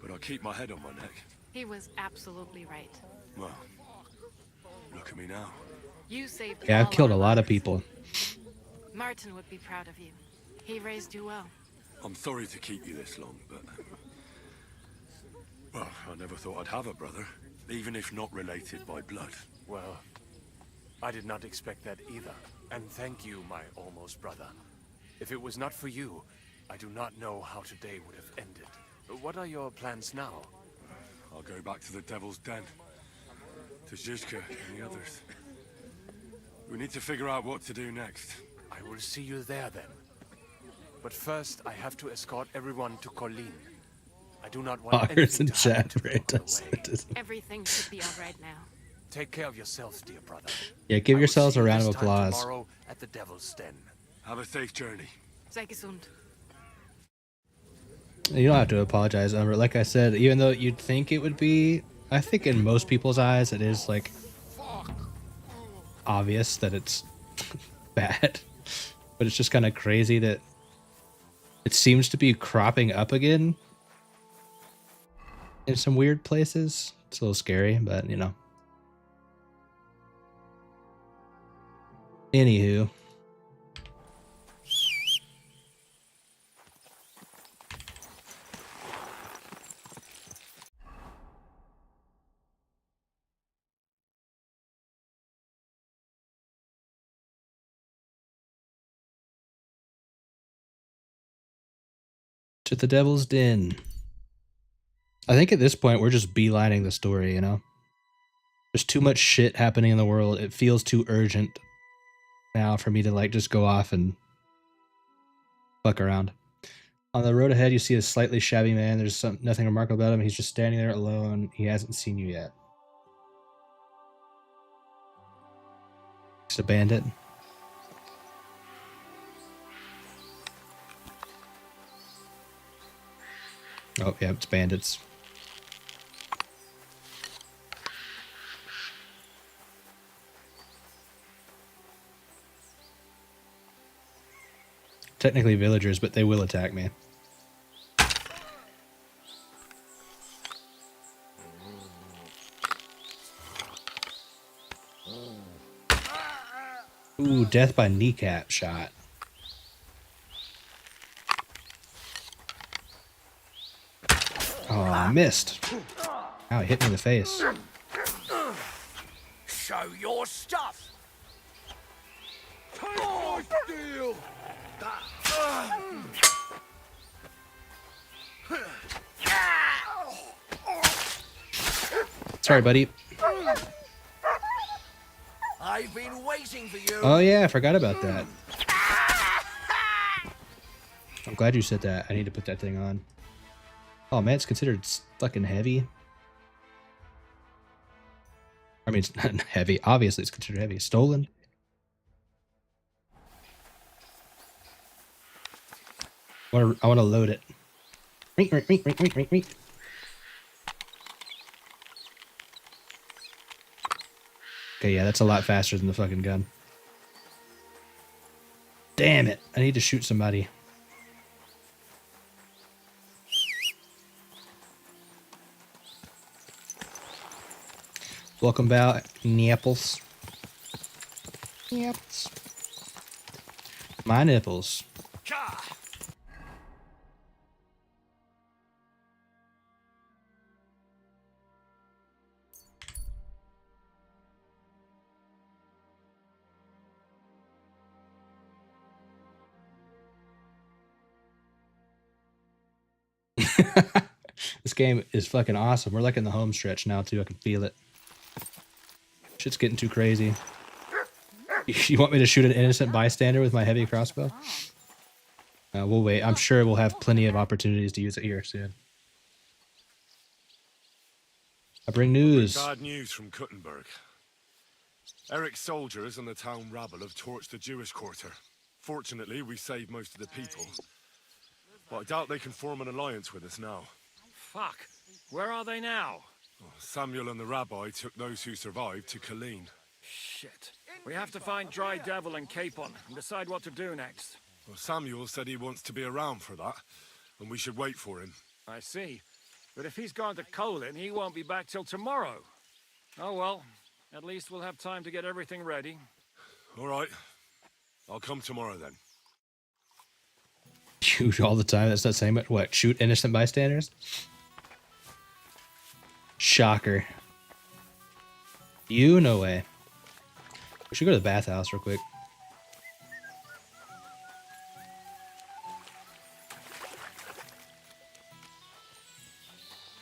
but I'll keep my head on my neck. He was absolutely right. Well, look at me now. You saved Yeah, all I've killed a our lot of lives. people. Martin would be proud of you. He raised you well. I'm sorry to keep you this long, but... Well, I never thought I'd have a brother, even if not related by blood. Well, I did not expect that either. And thank you, my almost brother. If it was not for you, I do not know how today would have ended. What are your plans now? I'll go back to the Devil's Den. To Zizka and the others. We need to figure out what to do next. I will see you there then. But first, I have to escort everyone to Colleen. I do not want Otters anything in to happen chat to for me on the way. anti-Semitism. Everything should be all right now. Take care of yourselves, dear brother. Yeah, give I will yourselves see a you round of this time applause. tomorrow at the Devil's Den. Have a safe journey. Sei gesund. You don't have to apologize, Umber. Like I said, even though you'd think it would be, I think in most people's eyes, it is like obvious that it's bad. But it's just kind of crazy that it seems to be cropping up again in some weird places. It's a little scary, but you know. Anywho. To the Devil's Den. I think at this point we're just beelining the story, you know? There's too much shit happening in the world. It feels too urgent now for me to like just go off and fuck around. On the road ahead, you see a slightly shabby man. There's nothing remarkable about him. He's just standing there alone. He hasn't seen you yet. Just a bandit. Oh, yeah, it's bandits. Technically villagers, but they will attack me. Ooh, death by kneecap shot. Oh, I missed. Ow, it hit me in the face. Show your stuff. Take my steel. Sorry, buddy. I've been waiting for you. Oh yeah, I forgot about that. I'm glad you said that. I need to put that thing on. Oh man, it's considered fucking heavy. I mean, it's not heavy. Obviously, it's considered heavy. Stolen. I want to load it. Rink, rink, rink, rink, rink, rink, rink. Okay, yeah, that's a lot faster than the fucking gun. Damn it! I need to shoot somebody. Welcome back, nipples. Nipples. My nipples. This game is fucking awesome. We're like in the home stretch now too. I can feel it. Shit's getting too crazy. You want me to shoot an innocent bystander with my heavy crossbow? We'll wait. I'm sure we'll have plenty of opportunities to use it here soon. I bring news. Bad news from Kuttenberg. Eric's soldiers and the town rabble have torched the Jewish quarter. Fortunately, we saved most of the people. But I doubt they can form an alliance with us now. Fuck. Where are they now? Samuel and the rabbi took those who survived to Colleen. Shit. We have to find Dry Devil and Capon and decide what to do next. Well, Samuel said he wants to be around for that, and we should wait for him. I see. But if he's gone to Colin, he won't be back till tomorrow. Oh well. At least we'll have time to get everything ready. All right. I'll come tomorrow then. Shoot all the time. That's not saying much. What? Shoot innocent bystanders? Shocker. You no way. We should go to the bathhouse real quick.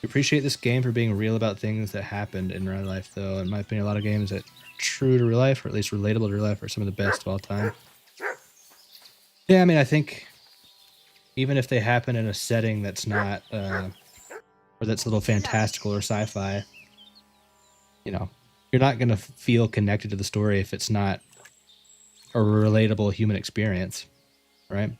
We appreciate this game for being real about things that happened in real life, though. In my opinion, a lot of games that are true to real life, or at least relatable to real life, are some of the best of all time. Yeah, I mean, I think even if they happen in a setting that's not, or that's a little fantastical or sci-fi, you know, you're not going to feel connected to the story if it's not a relatable human experience, right?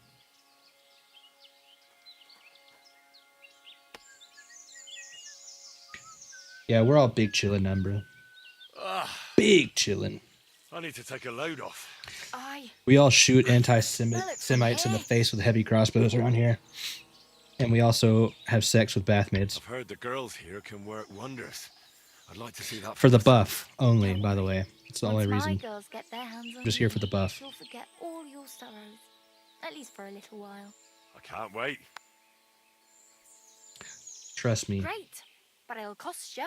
Yeah, we're all big chillin', Umbra. Big chillin'. I need to take a load off. We all shoot anti-Semites in the face with heavy crossbows around here. And we also have sex with bathmaids. I've heard the girls here can work wonders. I'd like to see that. For the buff only, by the way. It's the only reason. Girls get their hands on I'm just here for the buff. You'll forget all your sorrows. At least for a little while. I can't wait. Trust me. Great. But it'll cost you.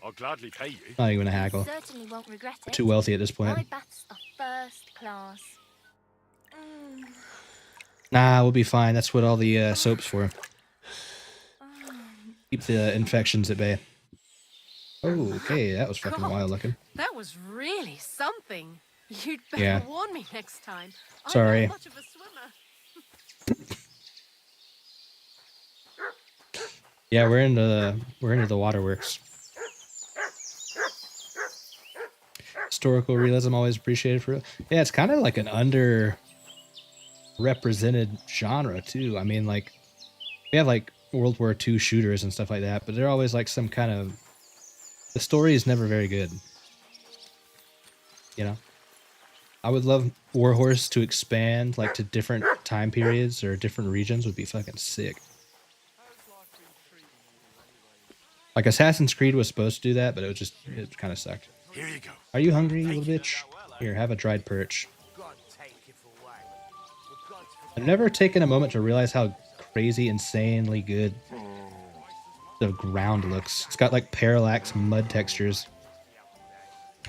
I'll gladly pay you. Not even gonna haggle. Certainly won't regret it. Too wealthy at this point. My baths are first class. Nah, we'll be fine. That's what all the soap's for. Keep the infections at bay. Oh, okay, that was fucking wild looking. That was really something. You'd better Yeah. warn me next time. Sorry. I'm not much of a swimmer. Yeah, we're into the waterworks. Historical realism always appreciated for. Yeah, it's kind of like an underrepresented genre too. I mean, like we have like World War II shooters and stuff like that, but they're always like some kind of. The story is never very good. You know, I would love Warhorse to expand like to different time periods or different regions. Would be fucking sick. Like Assassin's Creed was supposed to do that, but it kind of sucked. Here you go. Are you hungry, you little bitch? Here, have a dried perch. I've never taken a moment to realize how crazy, insanely good the ground looks. It's got like parallax mud textures.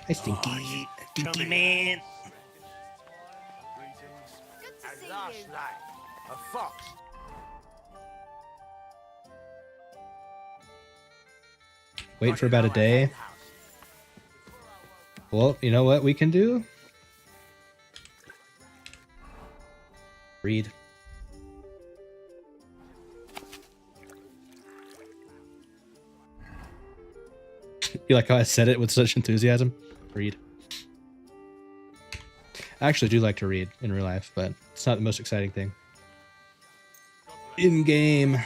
Hi, Stinky. Stinky man. And last night, a fox. Wait for about a day. Well, you know what we can do? Read. You like how I said it with such enthusiasm? Read. I actually do like to read in real life, but it's not the most exciting thing. In game.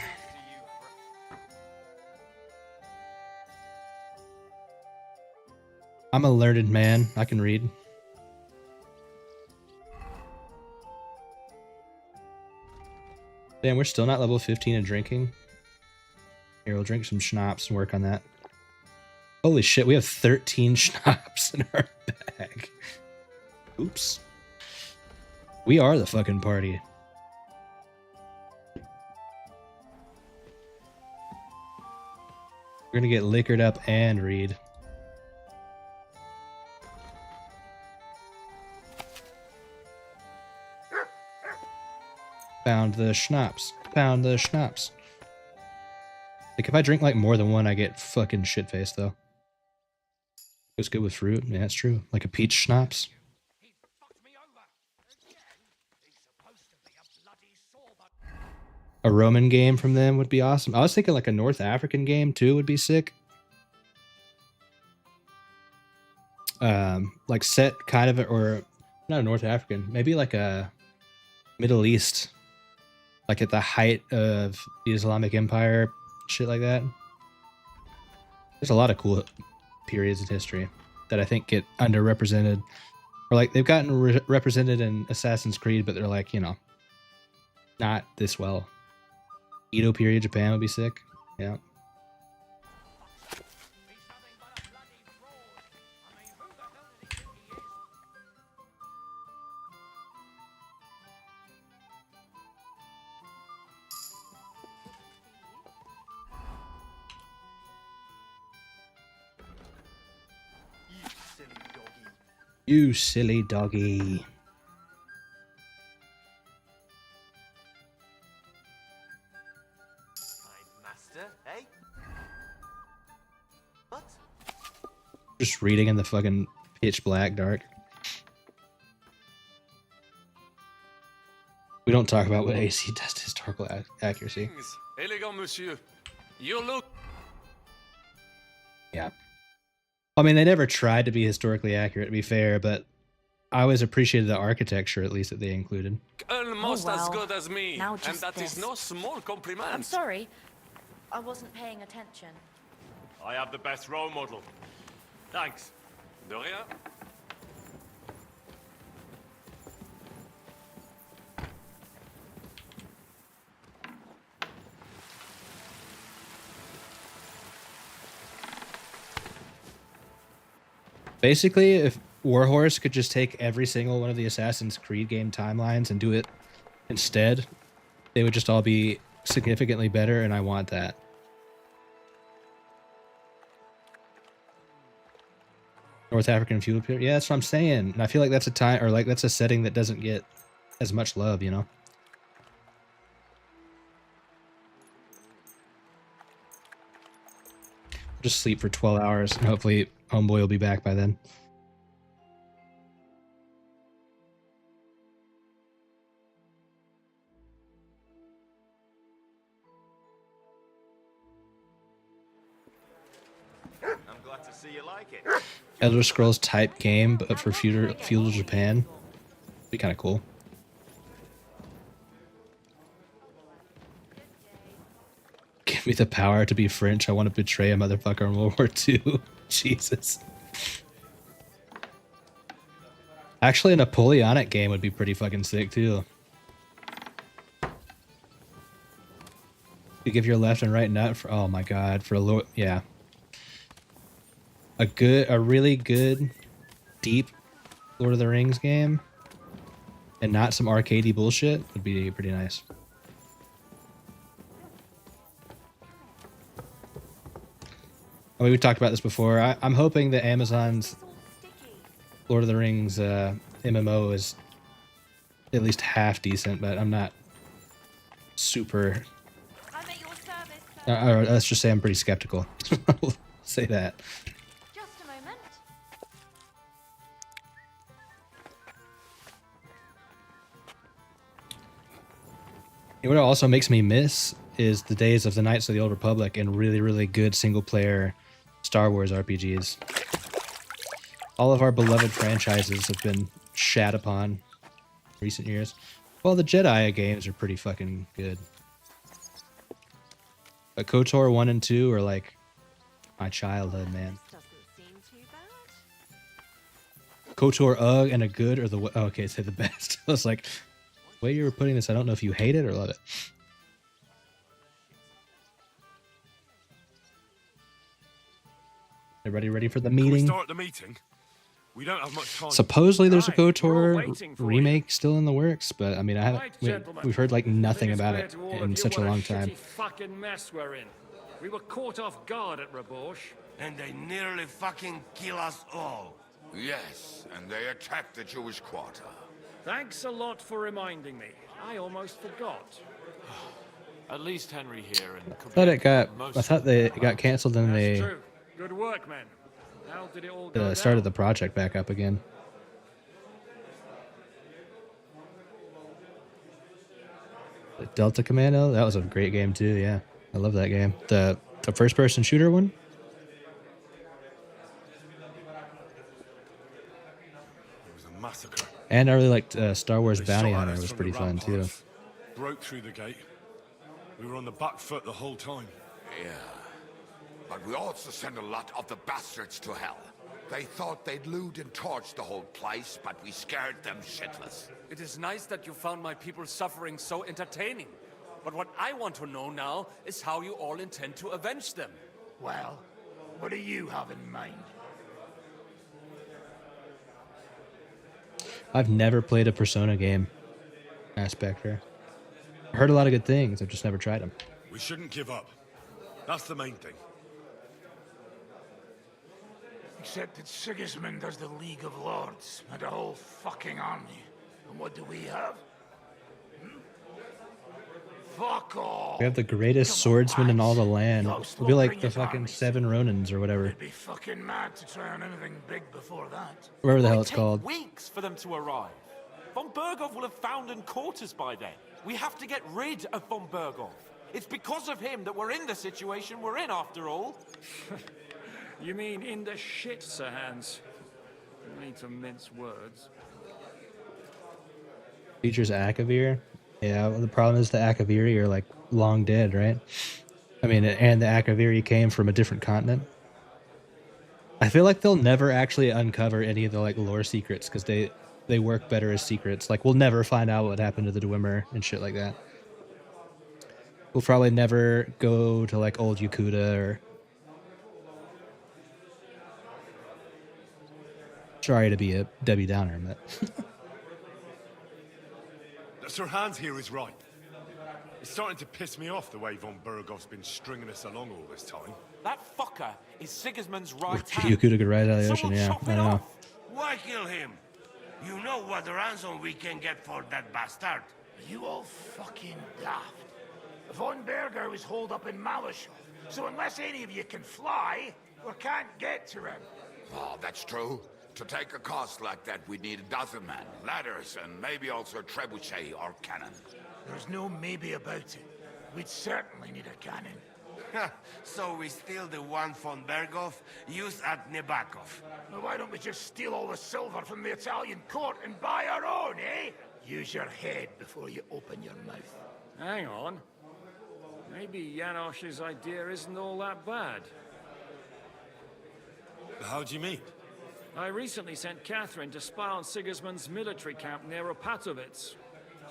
I'm a learned man. I can read. Damn, we're still not level 15 in drinking. Here, we'll drink some schnapps and work on that. Holy shit, we have 13 schnapps in our bag. Oops. We are the fucking party. We're gonna get liquored up and read. Found the schnapps. Found the schnapps. Like, if I drink like more than one, I get fucking shit-faced, though. Goes good with fruit. Yeah, that's true. Like a peach schnapps. A Roman game from them would be awesome. I was thinking like a North African game, too, would be sick. Like set kind of, or not a North African, maybe like a Middle East. Like at the height of the Islamic Empire, shit like that. There's a lot of cool periods in history that I think get underrepresented. Or like they've gotten represented in Assassin's Creed, but they're like, you know, not this well. Edo period Japan would be sick. Yeah. You silly doggy. Master, eh? What? Just reading in the fucking pitch black dark. We don't talk about what AC does to historical accuracy. Elegant monsieur. You look. Yeah. I mean, they never tried to be historically accurate, to be fair, but I always appreciated the architecture, at least, that they included. Almost as good as me, Now and just that is this. no small compliment. I'm sorry. I wasn't paying attention. I have the best role model. Thanks. De rien. Basically, if Warhorse could just take every single one of the Assassin's Creed game timelines and do it instead, they would just all be significantly better, and I want that. North African feudal period. Yeah, that's what I'm saying. And I feel like that's a time, or like that's a setting that doesn't get as much love, you know? Just sleep for 12 hours, and hopefully Homeboy will be back by then. I'm glad to see you like it. Elder Scrolls type game, but for feudal Japan. Be kind of cool. Give me the power to be French. I want to betray a motherfucker in World War II. Jesus. Actually, a Napoleonic game would be pretty fucking sick too. You give your left and right nut for, oh my god, for a low, yeah. A really good, deep Lord of the Rings game, and not some arcadey bullshit, would be pretty nice. I mean, we talked about this before. I'm hoping that Amazon's Lord of the Rings MMO is at least half decent, but I'm not super... or let's just say I'm pretty skeptical. say that. Just a moment. You know what also makes me miss is the days of the Knights of the Old Republic and really, really good single-player Star Wars RPGs. All of our beloved franchises have been shat upon in recent years. Well, the Jedi games are pretty fucking good. But KOTOR 1 and 2 are like my childhood, man. KOTOR and a good or the okay, say the best. I was like, the way you were putting this, I don't know if you hate it or love it. Everybody ready for the Can we meeting? start the meeting? We don't have much time. Supposedly there's a KOTOR remake still in the works, but I mean, we've heard like nothing about it in such a long time. Fucking mess we're in. We were caught off guard at Rabosh. And they nearly fucking kill us all. Yes, and they attacked the Jewish quarter. Thanks a lot for reminding me. I almost forgot. At least Henry here and I thought it got canceled and they True. Good work, men. How did it all go started down? the project back up again. The Delta Commando, that was a great game too. Yeah, I love that game. The first-person shooter one. It was a massacre. And I really liked Star Wars Bounty shot at Hunter. us Was from pretty the fun too. ramparts, broke through the gate. We were on the back foot the whole time. Yeah. But we also sent a lot of the bastards to hell. They thought they'd loot and torch the whole place, but we scared them shitless. It is nice that you found my people's suffering so entertaining. But what I want to know now is how you all intend to avenge them. Well, what do you have in mind? I've never played a Persona game. Spectre. I heard a lot of good things. I've just never tried them. We shouldn't give up. That's the main thing. Except that Sigismund has the League of Lords and a whole fucking army. And what do we have? Fuck off! We have the greatest swordsman in all the land. We'll be like the fucking Seven Ronins or whatever. Be fucking mad to try on anything big before that. Whatever the hell it's called. Weeks for them to arrive. Von Berghoff will have found quarters by then. We have to get rid of Von Berghoff. It's because of him that we're in the situation we're in, after all. You mean in the shit, Sir Hans? No need to mince words. Features Akavir. Yeah, well, the problem is the Akaviri are like long dead, right? I mean, and the Akaviri came from a different continent. I feel like they'll never actually uncover any of the like lore secrets because they work better as secrets. Like we'll never find out what happened to the Dwemer and shit like that. We'll probably never go to like old Yakuta or. Sorry to be a Debbie Downer, but. Sir Hans here is right. It's starting to piss me off the way Von Berghoff's been stringing us along all this time. That fucker is Sigismund's right hand. Yakuta could ride out of the ocean, yeah. I know. Why kill him? You know what ransom we can get for that bastard. You all fucking daft. Von Berger was holed up in Malishal, so unless any of you can fly, we can't get to him. Oh, that's true. To take a cost like that, we'd need a dozen men, ladders, and maybe also a trebuchet or cannon. There's no maybe about it. We'd certainly need a cannon. So we steal the one von Berghoff used at Nebakov. Well, why don't we just steal all the silver from the Italian court and buy our own, eh? Use your head before you open your mouth. Hang on. Maybe Janosch's idea isn't all that bad. How do you mean? I recently sent Catherine to spy on Sigismund's military camp near Opatovitz.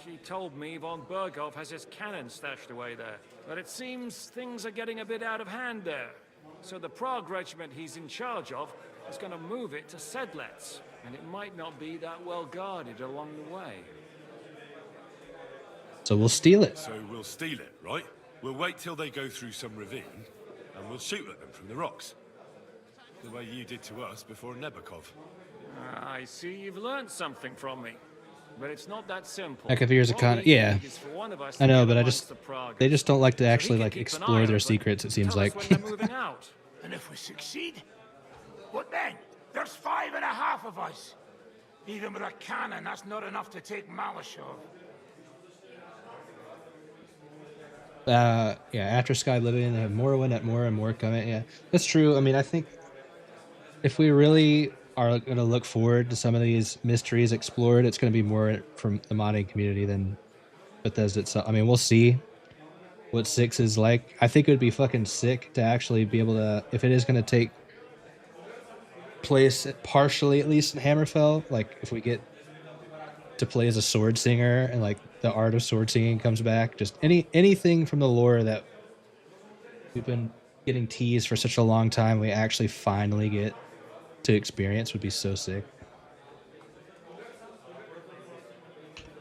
She told me Von Berghoff has his cannon stashed away there. But it seems things are getting a bit out of hand there. So the Prague regiment he's in charge of is going to move it to Sedlets. And it might not be that well guarded along the way. So we'll steal it. So we'll steal it, right? We'll wait till they go through some ravine, and we'll shoot at them from the rocks. The way you did to us before Nebakov. I see you've learned something from me. But it's not that simple. Akavir's a con. Yeah, I know, but they just don't like to actually like explore their secrets. It seems like. And if we succeed, what then? There's 5.5 of us. Even with a cannon, that's not enough to take Malashov. Yeah, after Sky Living, they have Morrowind at more and more coming. Yeah, that's true. I mean, I think if we really are going to look forward to some of these mysteries explored, it's going to be more from the modding community than Bethesda itself. I mean, we'll see what 6 is like. I think it would be fucking sick to actually be able to, if it is going to take place partially at least in Hammerfell, like if we get to play as a sword singer and like the art of sword singing comes back, just anything from the lore that we've been getting teased for such a long time, we actually finally get to experience would be so sick.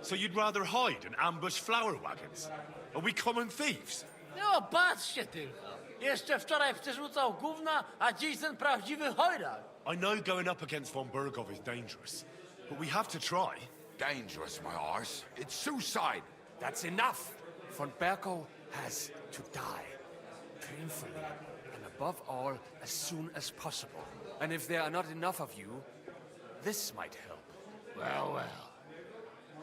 So you'd rather hide and ambush flower wagons? Are we common thieves? No, patrzcie tylko. Jeszcze wczoraj przerzucał gówna, a dziś ten prawdziwy chojrak. I know going up against von Bergov is dangerous, but we have to try. Dangerous, my arse. It's suicide. That's enough. Von Berko has to die. Painfully. And above all, as soon as possible. And if there are not enough of you, this might help. Well, well.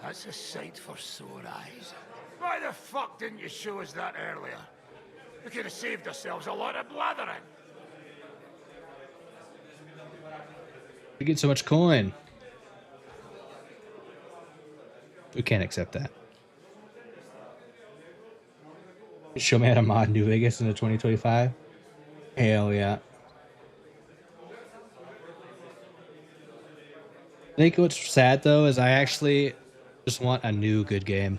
That's a sight for sore eyes. Why the fuck didn't you show us that earlier? We could have saved ourselves a lot of blathering. We get so much coin. We can't accept that. Show me how to mod New Vegas into 2025. Hell yeah. I think what's sad though is I actually just want a new good game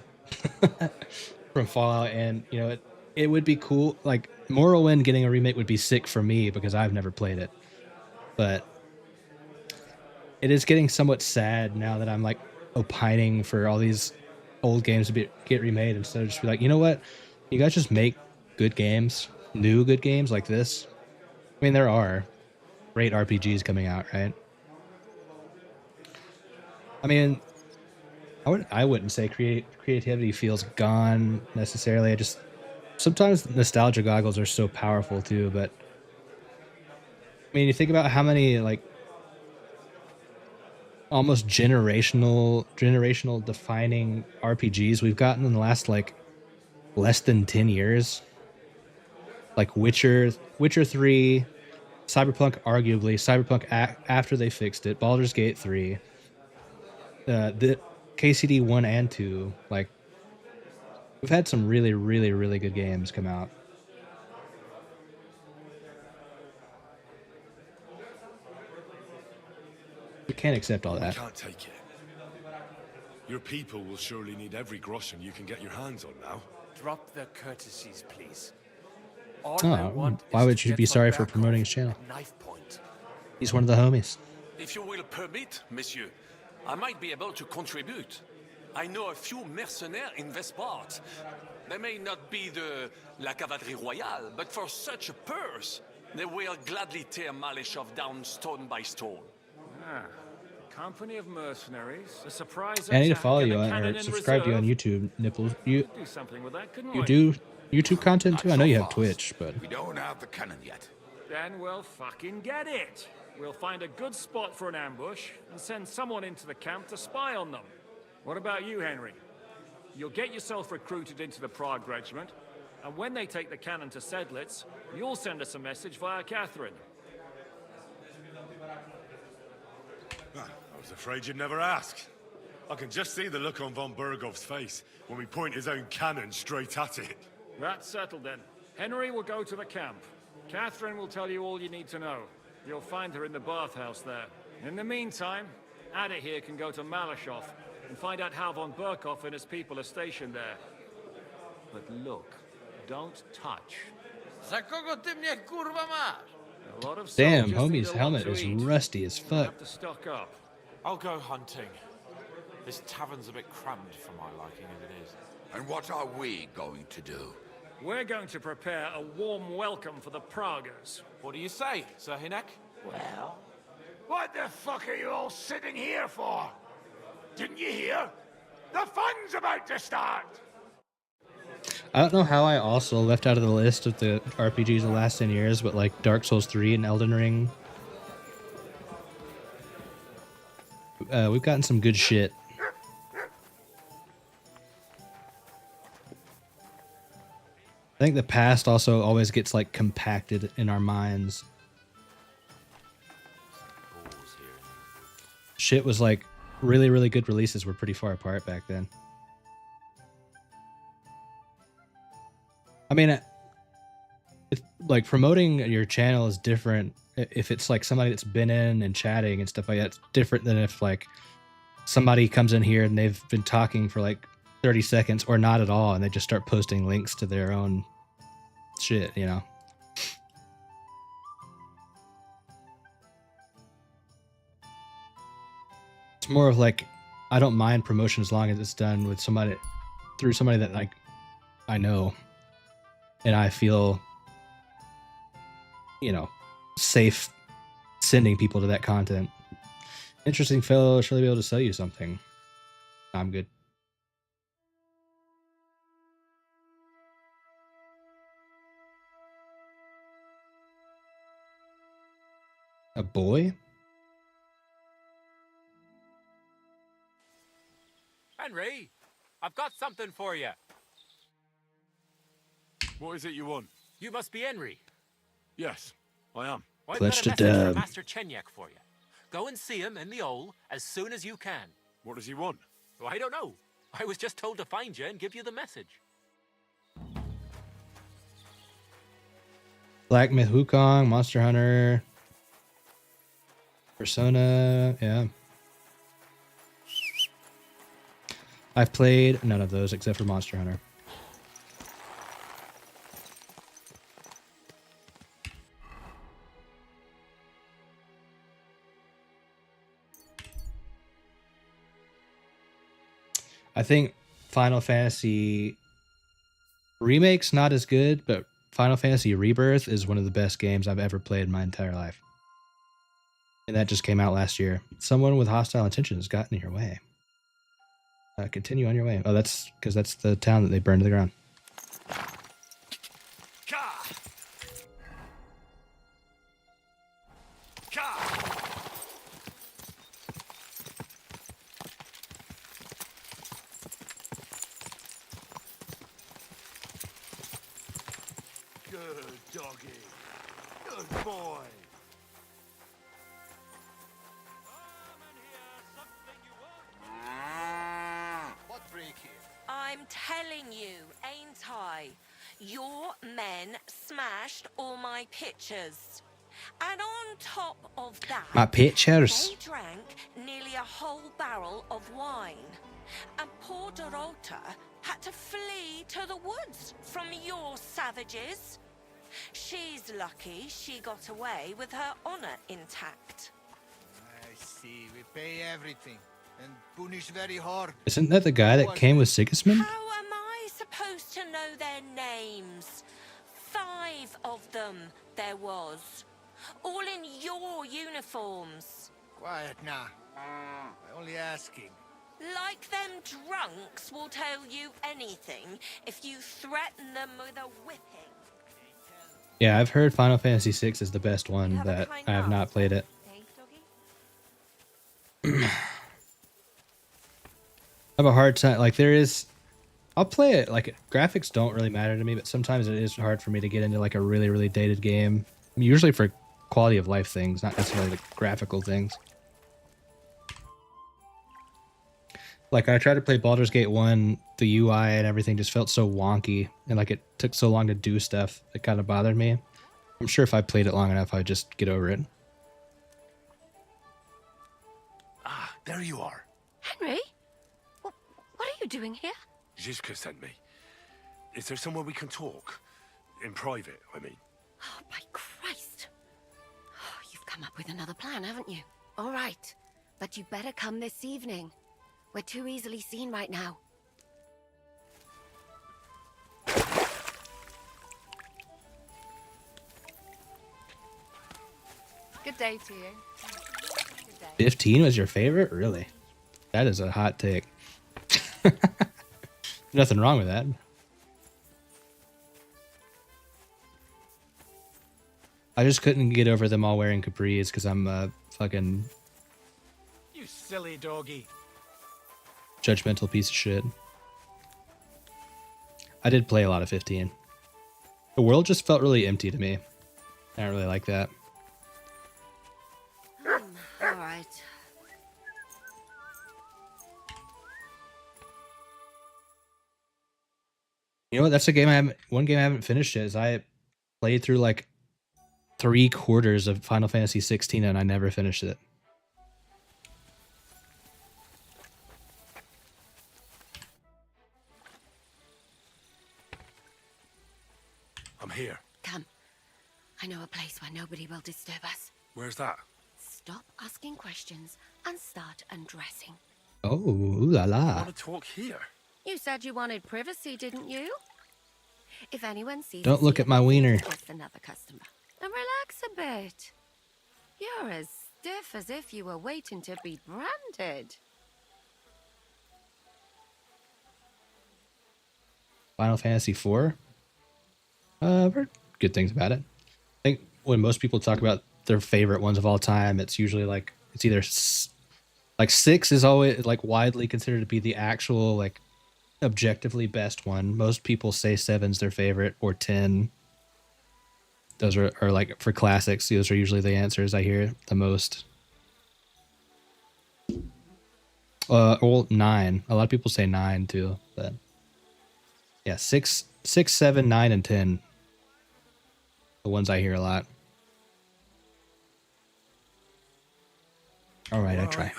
from Fallout, and you know it would be cool. Like Morrowind getting a remake would be sick for me because I've never played it, but it is getting somewhat sad now that I'm like opining for all these old games to get remade instead of just be like, you know what, you guys just make good games, new good games like this. I mean, there are great RPGs coming out, right? I mean, I wouldn't say creativity feels gone necessarily. I just sometimes nostalgia goggles are so powerful too. But I mean, you think about how many like almost generational defining RPGs we've gotten in the last like less than 10 years. Like Witcher 3, Cyberpunk, arguably Cyberpunk after they fixed it, Baldur's Gate 3. The KCD 1 and 2, like we've had some really good games come out. We can't accept all that. We can't take it. Your people will surely need every groschen you can get your hands on now. Drop the courtesies, please. All I Oh, want why is would to you get be von sorry for Berkov promoting his channel? at knife point. He's one of the homies. If you will permit, monsieur, I might be able to contribute. I know a few mercenaires in this part. They may not be la cavalerie royale, but for such a purse, they will gladly tear Maleshov down stone by stone. Ah, company of mercenaries. A surprise. I need to attack follow and you a on cannon or in subscribe to you on reserve. YouTube, Nipples. You Do something with that, couldn't you we? do YouTube content too? I know you have Twitch, but We don't have the cannon yet. Then we'll fucking get it. We'll find a good spot for an ambush and send someone into the camp to spy on them. What about you, Henry? You'll get yourself recruited into the Prague Regiment, and when they take the cannon to Sedlitz, you'll send us a message via Catherine. I was afraid you'd never ask. I can just see the look on von Bergov's face when we point his own cannon straight at it. That's settled then. Henry will go to the camp. Catherine will tell you all you need to know. You'll find her in the bathhouse there. In the meantime, Ada here can go to Malashov and find out how von Berkov and his people are stationed there. But look, don't touch. Za kogo ty mnie kurwa masz? A lot of damn, soldiers need homie's a lot helmet to is eat. rusty as We'll fuck. have to stock up. I'll go hunting. This tavern's a bit crammed for my liking as it is. And what are we going to do? We're going to prepare a warm welcome for the Praguers. What do you say, Sir Hinek? Well, what the fuck are you all sitting here for? Didn't you hear? The fun's about to start! I don't know how I also left out of the list of the RPGs of the last 10 years, but like Dark Souls 3 and Elden Ring. We've gotten some good shit. I think the past also always gets like compacted in our minds. Shit was like really, really good releases were pretty far apart back then. I mean, it's like promoting your channel is different if it's like somebody that's been in and chatting and stuff like that. It's different than if like somebody comes in here and they've been talking for like 30 seconds or not at all, and they just start posting links to their own shit, you know. It's more of like, I don't mind promotion as long as it's done with somebody, through somebody that like I know and I feel, you know, safe sending people to that content. Interesting fellow, should I be able to sell you something? I'm good. A boy? Henry, I've got something for you. What is it you want? You must be Henry. Yes, I am. I've Clutch got a to message from dub. Master Chenyek for you. Go and see him in the Ole as soon as you can. What does he want? Well, I don't know. I was just told to find you and give you the message. Black Myth Wukong, Monster Hunter, Persona, yeah. I've played none of those except for Monster Hunter. I think Final Fantasy Remake's not as good, but Final Fantasy Rebirth is one of the best games I've ever played in my entire life. And that just came out last year. Someone with hostile intentions got in your way. Continue on your way. Oh, that's because that's the town that they burned to the ground. Good doggy. Good boy. What break here? I'm telling you, ain't I? Your men smashed all my pictures. And on top of that, My pictures. they drank nearly a whole barrel of wine. And poor Dorota had to flee to the woods from your savages. She's lucky she got away with her honor intact. I see. We pay everything and punish very hard. Isn't that the guy that came with Sigismund? How am I supposed to know their names? 5 of them there was. All in your uniforms. Quiet now. I'm only asking. Like them drunks will tell you anything if you threaten them with a whipping. Yeah, I've heard Final Fantasy VI is the best one, but I have not played it. I have a hard time. Like, I'll play it. Like, graphics don't really matter to me, but sometimes it is hard for me to get into like a really, really dated game. I mean, usually for quality of life things, not necessarily the graphical things. Like, I tried to play Baldur's Gate 1, the UI and everything just felt so wonky, and like it took so long to do stuff, it kind of bothered me. I'm sure if I played it long enough, I'd just get over it. Ah, there you are. Henry? What are you doing here? Zizka sent me. Is there somewhere we can talk? In private, I mean. Oh, by Christ. Oh, you've come up with another plan, haven't you? All right. But you better come this evening. We're too easily seen right now. Good day to you. Good day. 15 was your favorite? Really? That is a hot take. Nothing wrong with that. I just couldn't get over them all wearing capris because I'm a fucking You silly doggy. judgmental piece of shit. I did play a lot of 15. The world just felt really empty to me. I don't really like that. All right. You know what? That's a game I haven't. One game I haven't finished yet is I played through like 3/4 of Final Fantasy 16 and I never finished it. I'm here. Come. I know a place where nobody will disturb us. Where's that? Stop asking questions and start undressing. Oh, ooh la I la. want to talk here. You said you wanted privacy, didn't you? If anyone sees Don't us look here, at my they'll think wiener. it's just another customer. And relax a bit. You're as stiff as if you were waiting to be branded. Final Fantasy 4. I've heard good things about it. I think when most people talk about their favorite ones of all time, it's usually like it's either like 6 is always like widely considered to be the actual like objectively best one. Most people say 7's their favorite or 10. Those are like for classics. Those are usually the answers I hear the most. Well, 9. A lot of people say 9 too, but yeah, 6, 7, 9, and 10. The ones I hear a lot. All right, I try.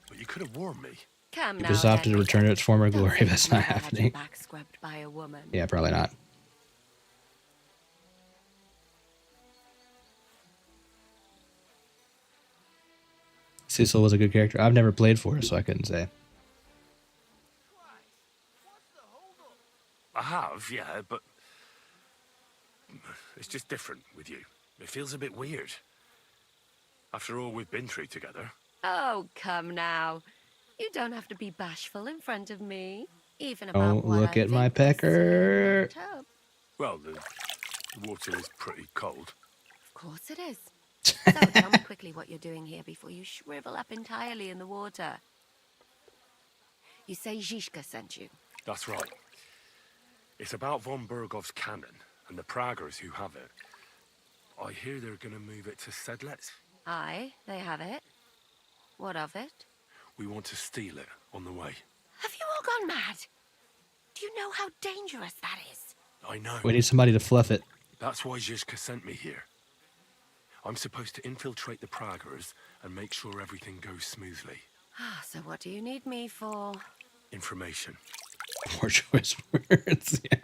But you could have warned me. Come now, Ubisoft to then. return to its former Don't glory. say That's you've not never had your happening. back scrubbed by a woman. Yeah, probably not. Cecil was a good character. I've never played for her, so I couldn't say. I have, yeah, but it's just different with you. It feels a bit weird. After all we've been through together. Oh, come now. You don't have to be bashful in front of me. Even about Don't what look I at my think I see in pecker. that tub. Well, the water is pretty cold. Of course it is. So tell me quickly what you're doing here before you shrivel up entirely in the water. You say Zizka sent you. That's right. It's about von Bergov's cannon and the Praggers who have it. I hear they're going to move it to Sedlets. Aye, they have it. What of it? We want to steal it on the way. Have you all gone mad? Do you know how dangerous that is? I know. We need somebody to fluff it. That's why Zizka sent me here. I'm supposed to infiltrate the Praggers and make sure everything goes smoothly. So what do you need me for? Information. Poor choice words. Yeah.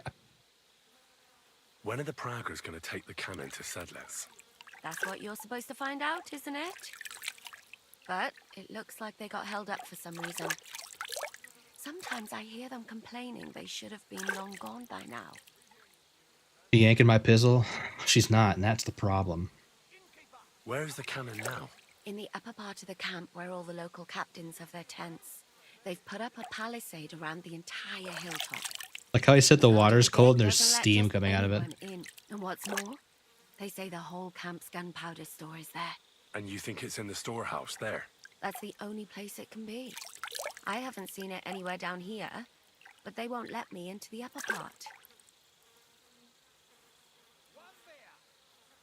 When are the Praggers going to take the cannon to Sedlets? That's what you're supposed to find out, isn't it? But it looks like they got held up for some reason. Sometimes I hear them complaining they should have been long gone by now. You yanking my pizzle? She's not, and that's the problem. Where is the cannon now? In the upper part of the camp where all the local captains have their tents. They've put up a palisade around the entire hilltop. Like how I said the water's cold and there's Doesn't let steam just coming out of it. anyone in. And what's more, they say the whole camp's gunpowder store is there. And you think it's in the storehouse there? That's the only place it can be. I haven't seen it anywhere down here, but they won't let me into the upper part.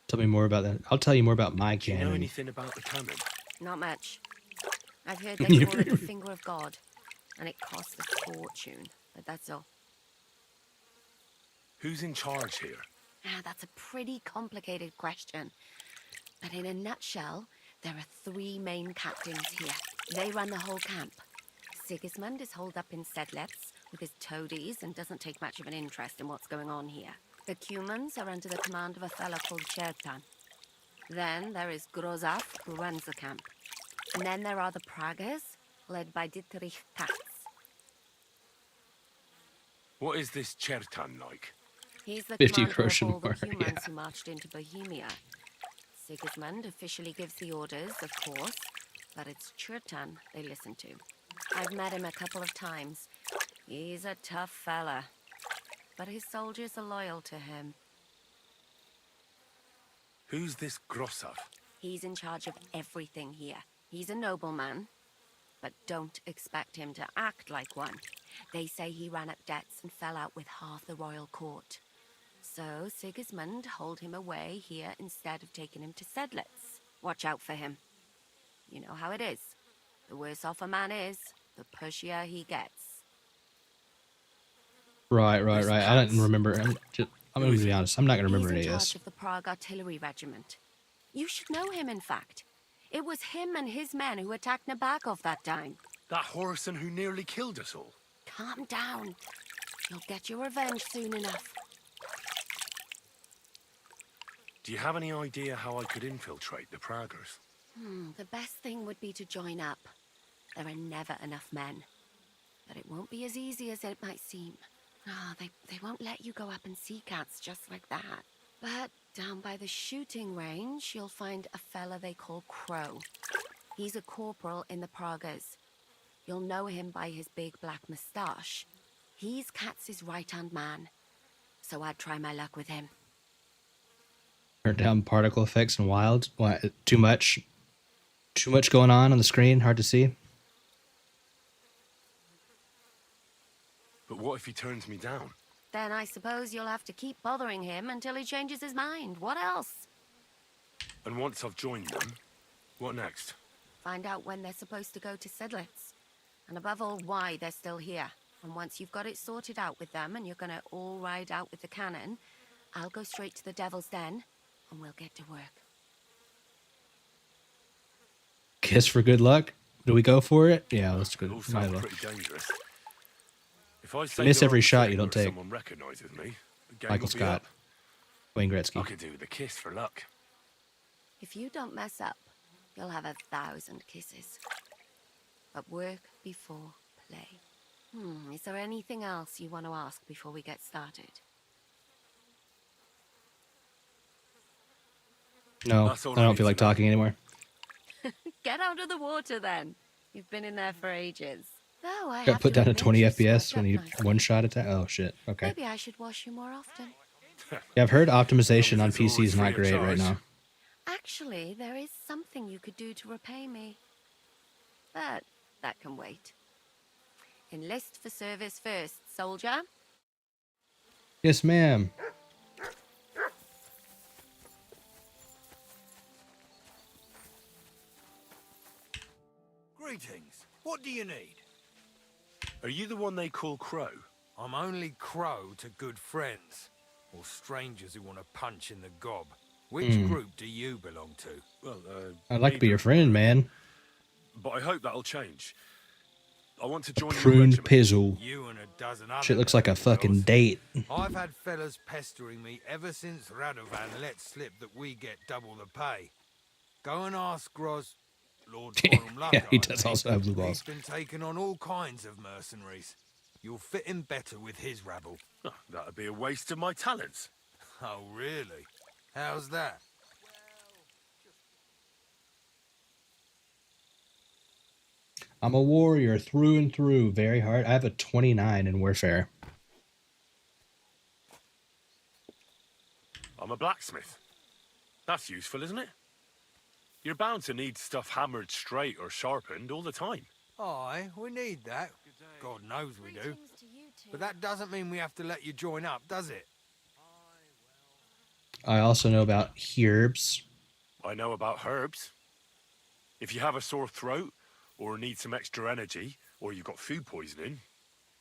Tell me more about that. I'll tell you more about my Do you know cannon. anything about the cannon? Not much. I've heard they call it the finger of God, and it costs a fortune, but that's all. Who's in charge here? That's a pretty complicated question. But in a nutshell, there are 3 main captains here. They run the whole camp. Sigismund is holed up in Sedlets with his toadies and doesn't take much of an interest in what's going on here. The Cumans are under the command of a fellow called Chertan. Then there is Grozaf, who runs the camp. And then there are the Praggers, led by Dietrich Katz. What is this Chertan like? He's the 50 commander of groschen all the more, humans yeah. who marched into Bohemia. Sigismund officially gives the orders, of course, but it's Chertan they listen to. I've met him a couple of times. He's a tough fella, but his soldiers are loyal to him. Who's this Grossav? He's in charge of everything here. He's a nobleman, but don't expect him to act like one. They say he ran up debts and fell out with half the royal court. So Sigismund holed him away here instead of taking him to Sedlitz. Watch out for him. You know how it is. The worse off a man is, the pushier he gets. Right. I don't remember. I'm going to be honest. I'm not going to remember any He's of in this. charge of the Prague Artillery Regiment. You should know him, in fact. It was him and his men who attacked Nabakov that time. That Horison who nearly killed us all. Calm down. You'll get your revenge soon enough. Do you have any idea how I could infiltrate the Praggers? The best thing would be to join up. There are never enough men. But it won't be as easy as it might seem. They won't let you go up and see cats just like that. But down by the shooting range, you'll find a fella they call Crow. He's a corporal in the Praggers. You'll know him by his big black moustache. He's Katz's right-hand man. So I'd try my luck with him. Turn down particle effects and wild. What? Too much going on the screen. Hard to see. But what if he turns me down? Then I suppose you'll have to keep bothering him until he changes his mind. What else? And once I've joined them, what next? Find out when they're supposed to go to Sedlitz. And above all, why they're still here. And once you've got it sorted out with them and you're gonna all ride out with the cannon, I'll go straight to the Devil's Den and we'll get to work. Kiss for good luck. Do we go for it? Yeah, let's go. It all Might as sounds well. pretty dangerous. If I say Miss go every up shot the you don't thing where take. Someone recognizes me. The game Michael will be Scott. up. Wayne Gretzky. I could do the kiss for luck. If you don't mess up, you'll have 1,000 kisses. But work before play. Is there anything else you want to ask before we get started? No, That's all I I don't need feel like to know. talking anymore. Get out of the water then. You've been in there for ages. Though I Got have put to down to admit 20 you FPS swept when up you nicely. one-shot attack. Oh, shit. Okay. Maybe I should wash you more often. Yeah, I've heard optimization on It's always PC is free not of great right charge. now. Actually, there is something you could do to repay me. But that can wait. Enlist for service first, soldier. Yes, ma'am. Greetings. What do you need? Are you the one they call Crow? I'm only Crow to good friends, or strangers who want to punch in the gob. Which group do you belong to? Well, I'd like to be your friend, man. But I hope that'll change. I want to join your Prune regiment. Pizzle. You and a dozen others. Shit looks like a fucking date. I've had fellas pestering me ever since Radovan let slip that we get double the pay. Go and ask Lord Bonham Yeah, he does also have blue balls. He's been taking on all kinds of mercenaries. You'll fit in better with his rabble. Oh, that'd be a waste of my talents. Oh, really? How's that? I'm a warrior through and through. Very hard. I have a 29 in warfare. I'm a blacksmith. That's useful, isn't it? You're bound to need stuff hammered straight or sharpened all the time. Aye, we need that. God knows we do. But that doesn't mean we have to let you join up, does it? I also know about herbs. I know about herbs. If you have a sore throat, or need some extra energy, or you've got food poisoning,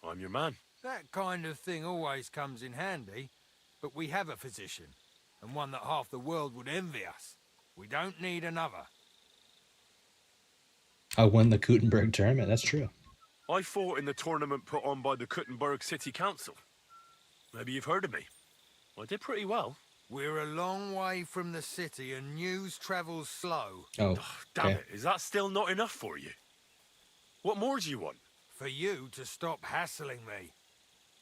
I'm your man. That kind of thing always comes in handy. But we have a physician, and one that half the world would envy us. We don't need another. I won the Gutenberg tournament. That's true. I fought in the tournament put on by the Kuttenberg City Council. Maybe you've heard of me. I did pretty well. We're a long way from the city, and news travels slow. Oh, Damn okay. it, is that still not enough for you? What more do you want? For you to stop hassling me.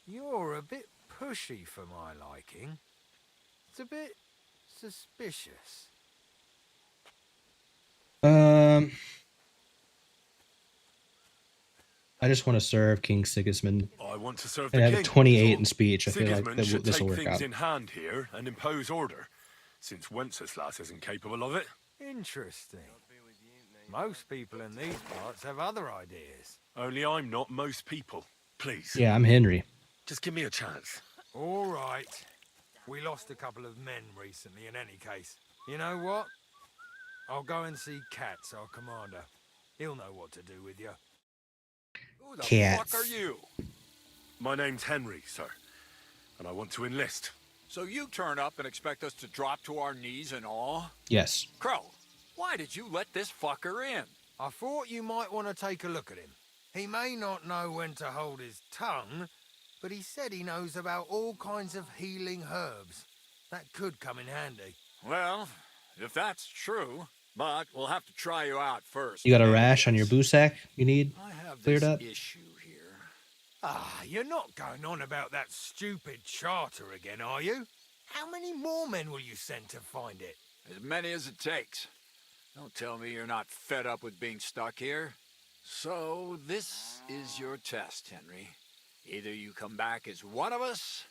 You're a bit pushy for my liking. It's a bit suspicious. I just want to serve King Sigismund. I want to serve And the I have king. 28 in speech. I feel like Sigismund should this will take work things out. in hand here and impose order. since Wenceslas isn't capable of it. Interesting. Most people in these parts have other ideas. Only I'm not most people. Please. Yeah, I'm Henry. Just give me a chance. All right. We lost a couple of men recently in any case. You know what? I'll go and see Katz, our commander. He'll know what to do with you. Who the Cats. fuck are you? My name's Henry, sir. And I want to enlist. So you turn up and expect us to drop to our knees in awe? Yes. Crow, why did you let this fucker in? I thought you might want to take a look at him. He may not know when to hold his tongue, but he said he knows about all kinds of healing herbs. That could come in handy. Well, if that's true, but we'll have to try you out first. You got a rash on your boosack you need I have cleared this up? issue here. You're not going on about that stupid charter again, are you? How many more men will you send to find it? As many as it takes. Don't tell me you're not fed up with being stuck here. So, this is your test, Henry. Either you come back as one of us,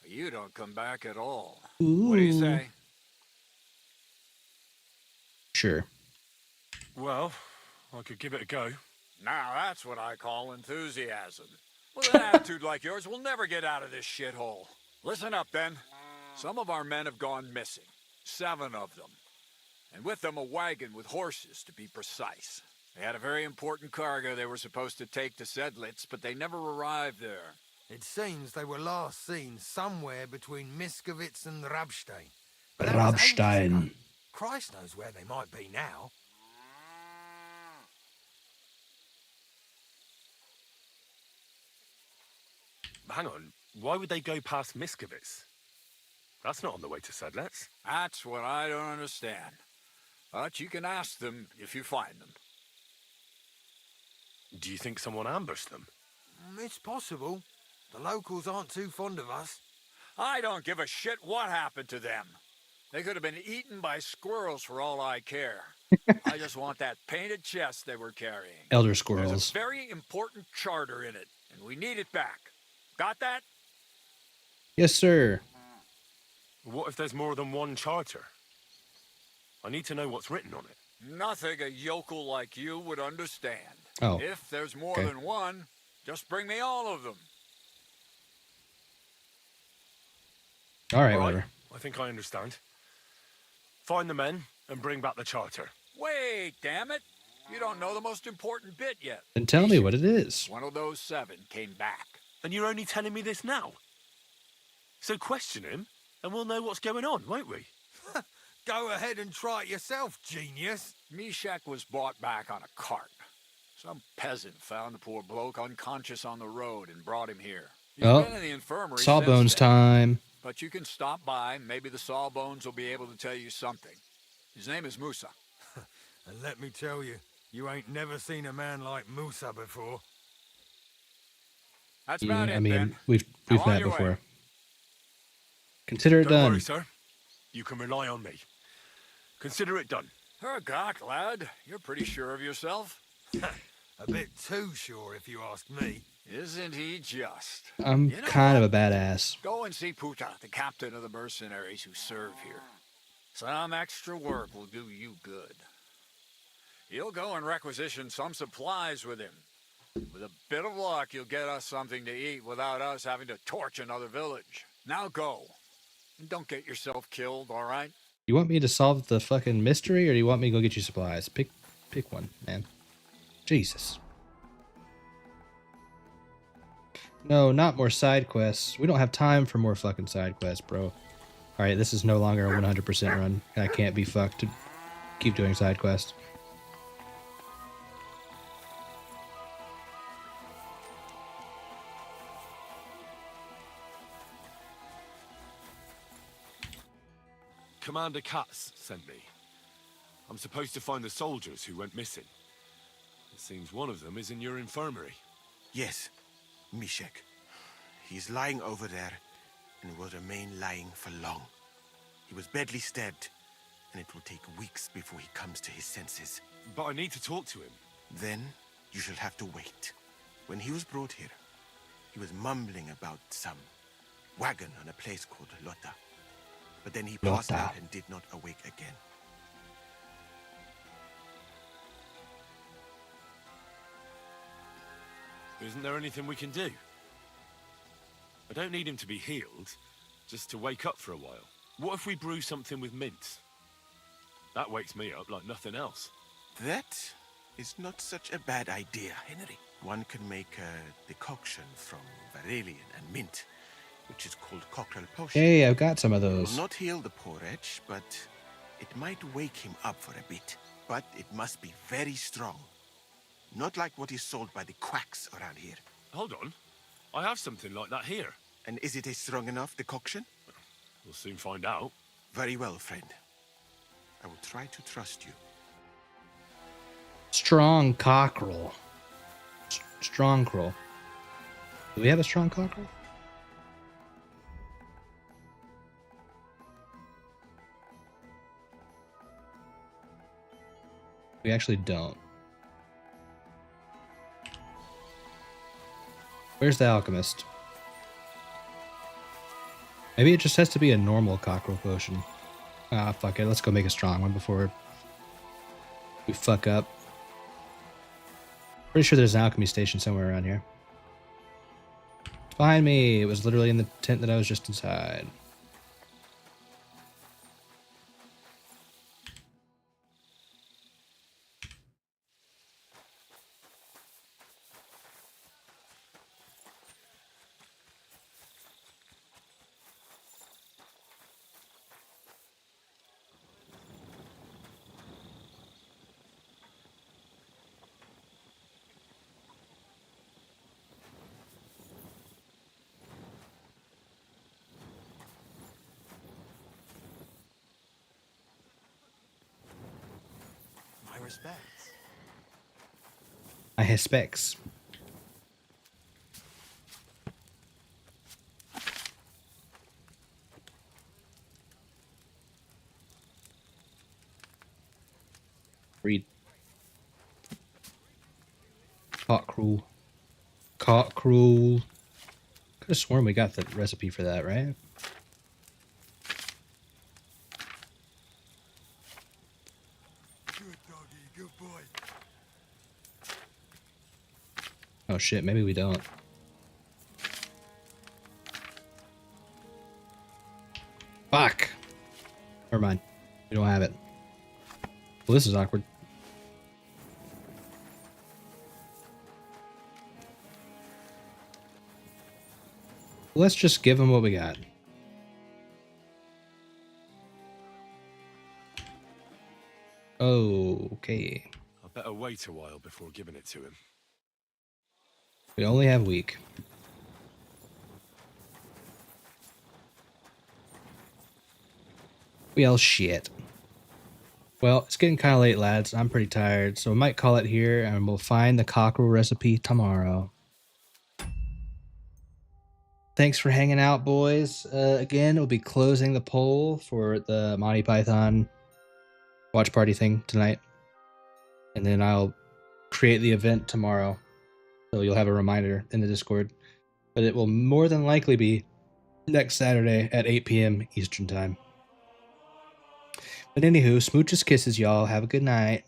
or you don't come back at all. What do you say? Sure. Well, I could give it a go. Now that's what I call enthusiasm. With an attitude like yours, we'll never get out of this shithole. Listen up, then. Some of our men have gone missing. 7 of them. And with them a wagon with horses, to be precise. They had a very important cargo they were supposed to take to Sedlitz, but they never arrived there. It seems they were last seen somewhere between Miskovitz and Rabstein. But that was ages ago. Rabstein. Christ knows where they might be now. Hang on, why would they go past Miskovitz? That's not on the way to Sedlitz. That's what I don't understand. But you can ask them if you find them. Do you think someone ambushed them? It's possible. The locals aren't too fond of us. I don't give a shit what happened to them. They could have been eaten by squirrels for all I care. I just want that painted chest they were carrying. Elder There's squirrels. a very important charter in it, and we need it back. Got that? Yes, sir. What if there's more than one charter? I need to know what's written on it. Nothing a yokel like you would understand. Oh, If there's more okay. than one, just bring me all of them. All right, All right, whatever. I think I understand. Find the men and bring back the charter. Wait, damn it. You don't know the most important bit yet. Then tell me what it is. One of those 7 came back. And you're only telling me this now? So question him, and we'll know what's going on, won't we? Go ahead and try it yourself, genius. Mishek was brought back on a cart. Some peasant found the poor bloke unconscious on the road and brought him here. He's Oh, been in the infirmary Sawbones since then. time. But you can stop by. Maybe the Sawbones will be able to tell you something. His name is Musa. And let me tell you, you ain't never seen a man like Musa before. That's Yeah, about it, I mean, then. we've Now on met your before. way. Consider it Don't done. worry, sir. You can rely on me. Consider it done. Hergott, lad. You're pretty sure of yourself. A bit too sure, if you ask me. Isn't he just? I'm You know kind what? of a badass. Go and see Puta, the captain of the mercenaries who serve here. Some extra work will do you good. You'll go and requisition some supplies with him. With a bit of luck, you'll get us something to eat without us having to torch another village. Now go. And don't get yourself killed, all right? You want me to solve the fucking mystery, or do you want me to go get you supplies? Pick one, man. Jesus. No, not more side quests. We don't have time for more fucking side quests, bro. Alright, this is no longer a 100% run. I can't be fucked to keep doing side quests. Commander Katz sent me. I'm supposed to find the soldiers who went missing. It seems one of them is in your infirmary. Yes, Mishek. He's lying over there, and will remain lying for long. He was badly stabbed, and it will take weeks before he comes to his senses. But I need to talk to him. Then you shall have to wait. When he was brought here, he was mumbling about some wagon on a place called Lota. but then he passed Lota. out and did not awake again. Isn't there anything we can do? I don't need him to be healed, just to wake up for a while. What if we brew something with mint? That wakes me up like nothing else. That is not such a bad idea, Henry. One can make a decoction from Varelian and mint, which is called cockerel potion. Hey, I've got some of It those. will not heal the poor wretch, but it might wake him up for a bit. But it must be very strong. Not like what is sold by the quacks around here. Hold on. I have something like that here. And is it a strong enough decoction? We'll soon find out. Very well, friend. I will try to trust you. Strong cockerel. Strong crow. Do we have a strong cockerel? We actually don't. Where's the alchemist? Maybe it just has to be a normal cockerel potion. Ah, fuck it. Let's go make a strong one before we fuck up. Pretty sure there's an alchemy station somewhere around here. Find me. It was literally in the tent that I was just inside. My respects. I have specs. Read. Cockerel. Cockerel. Could have sworn we got the recipe for that, right? Good doggy, good boy. Oh shit, maybe we don't. Fuck! Never mind. We don't have it. Well, this is awkward. Let's just give him what we got. Okay. I better wait a while before giving it to him. We only have week. Well, shit. Well, it's getting kind of late, lads. I'm pretty tired, so we might call it here, and we'll find the cockerel recipe tomorrow. Thanks for hanging out, boys. Again, we'll be closing the poll for the Monty Python watch party thing tonight. And then I'll create the event tomorrow. So you'll have a reminder in the Discord. But it will more than likely be next Saturday at 8 p.m. Eastern Time. But anywho, smooches, kisses, y'all. Have a good night.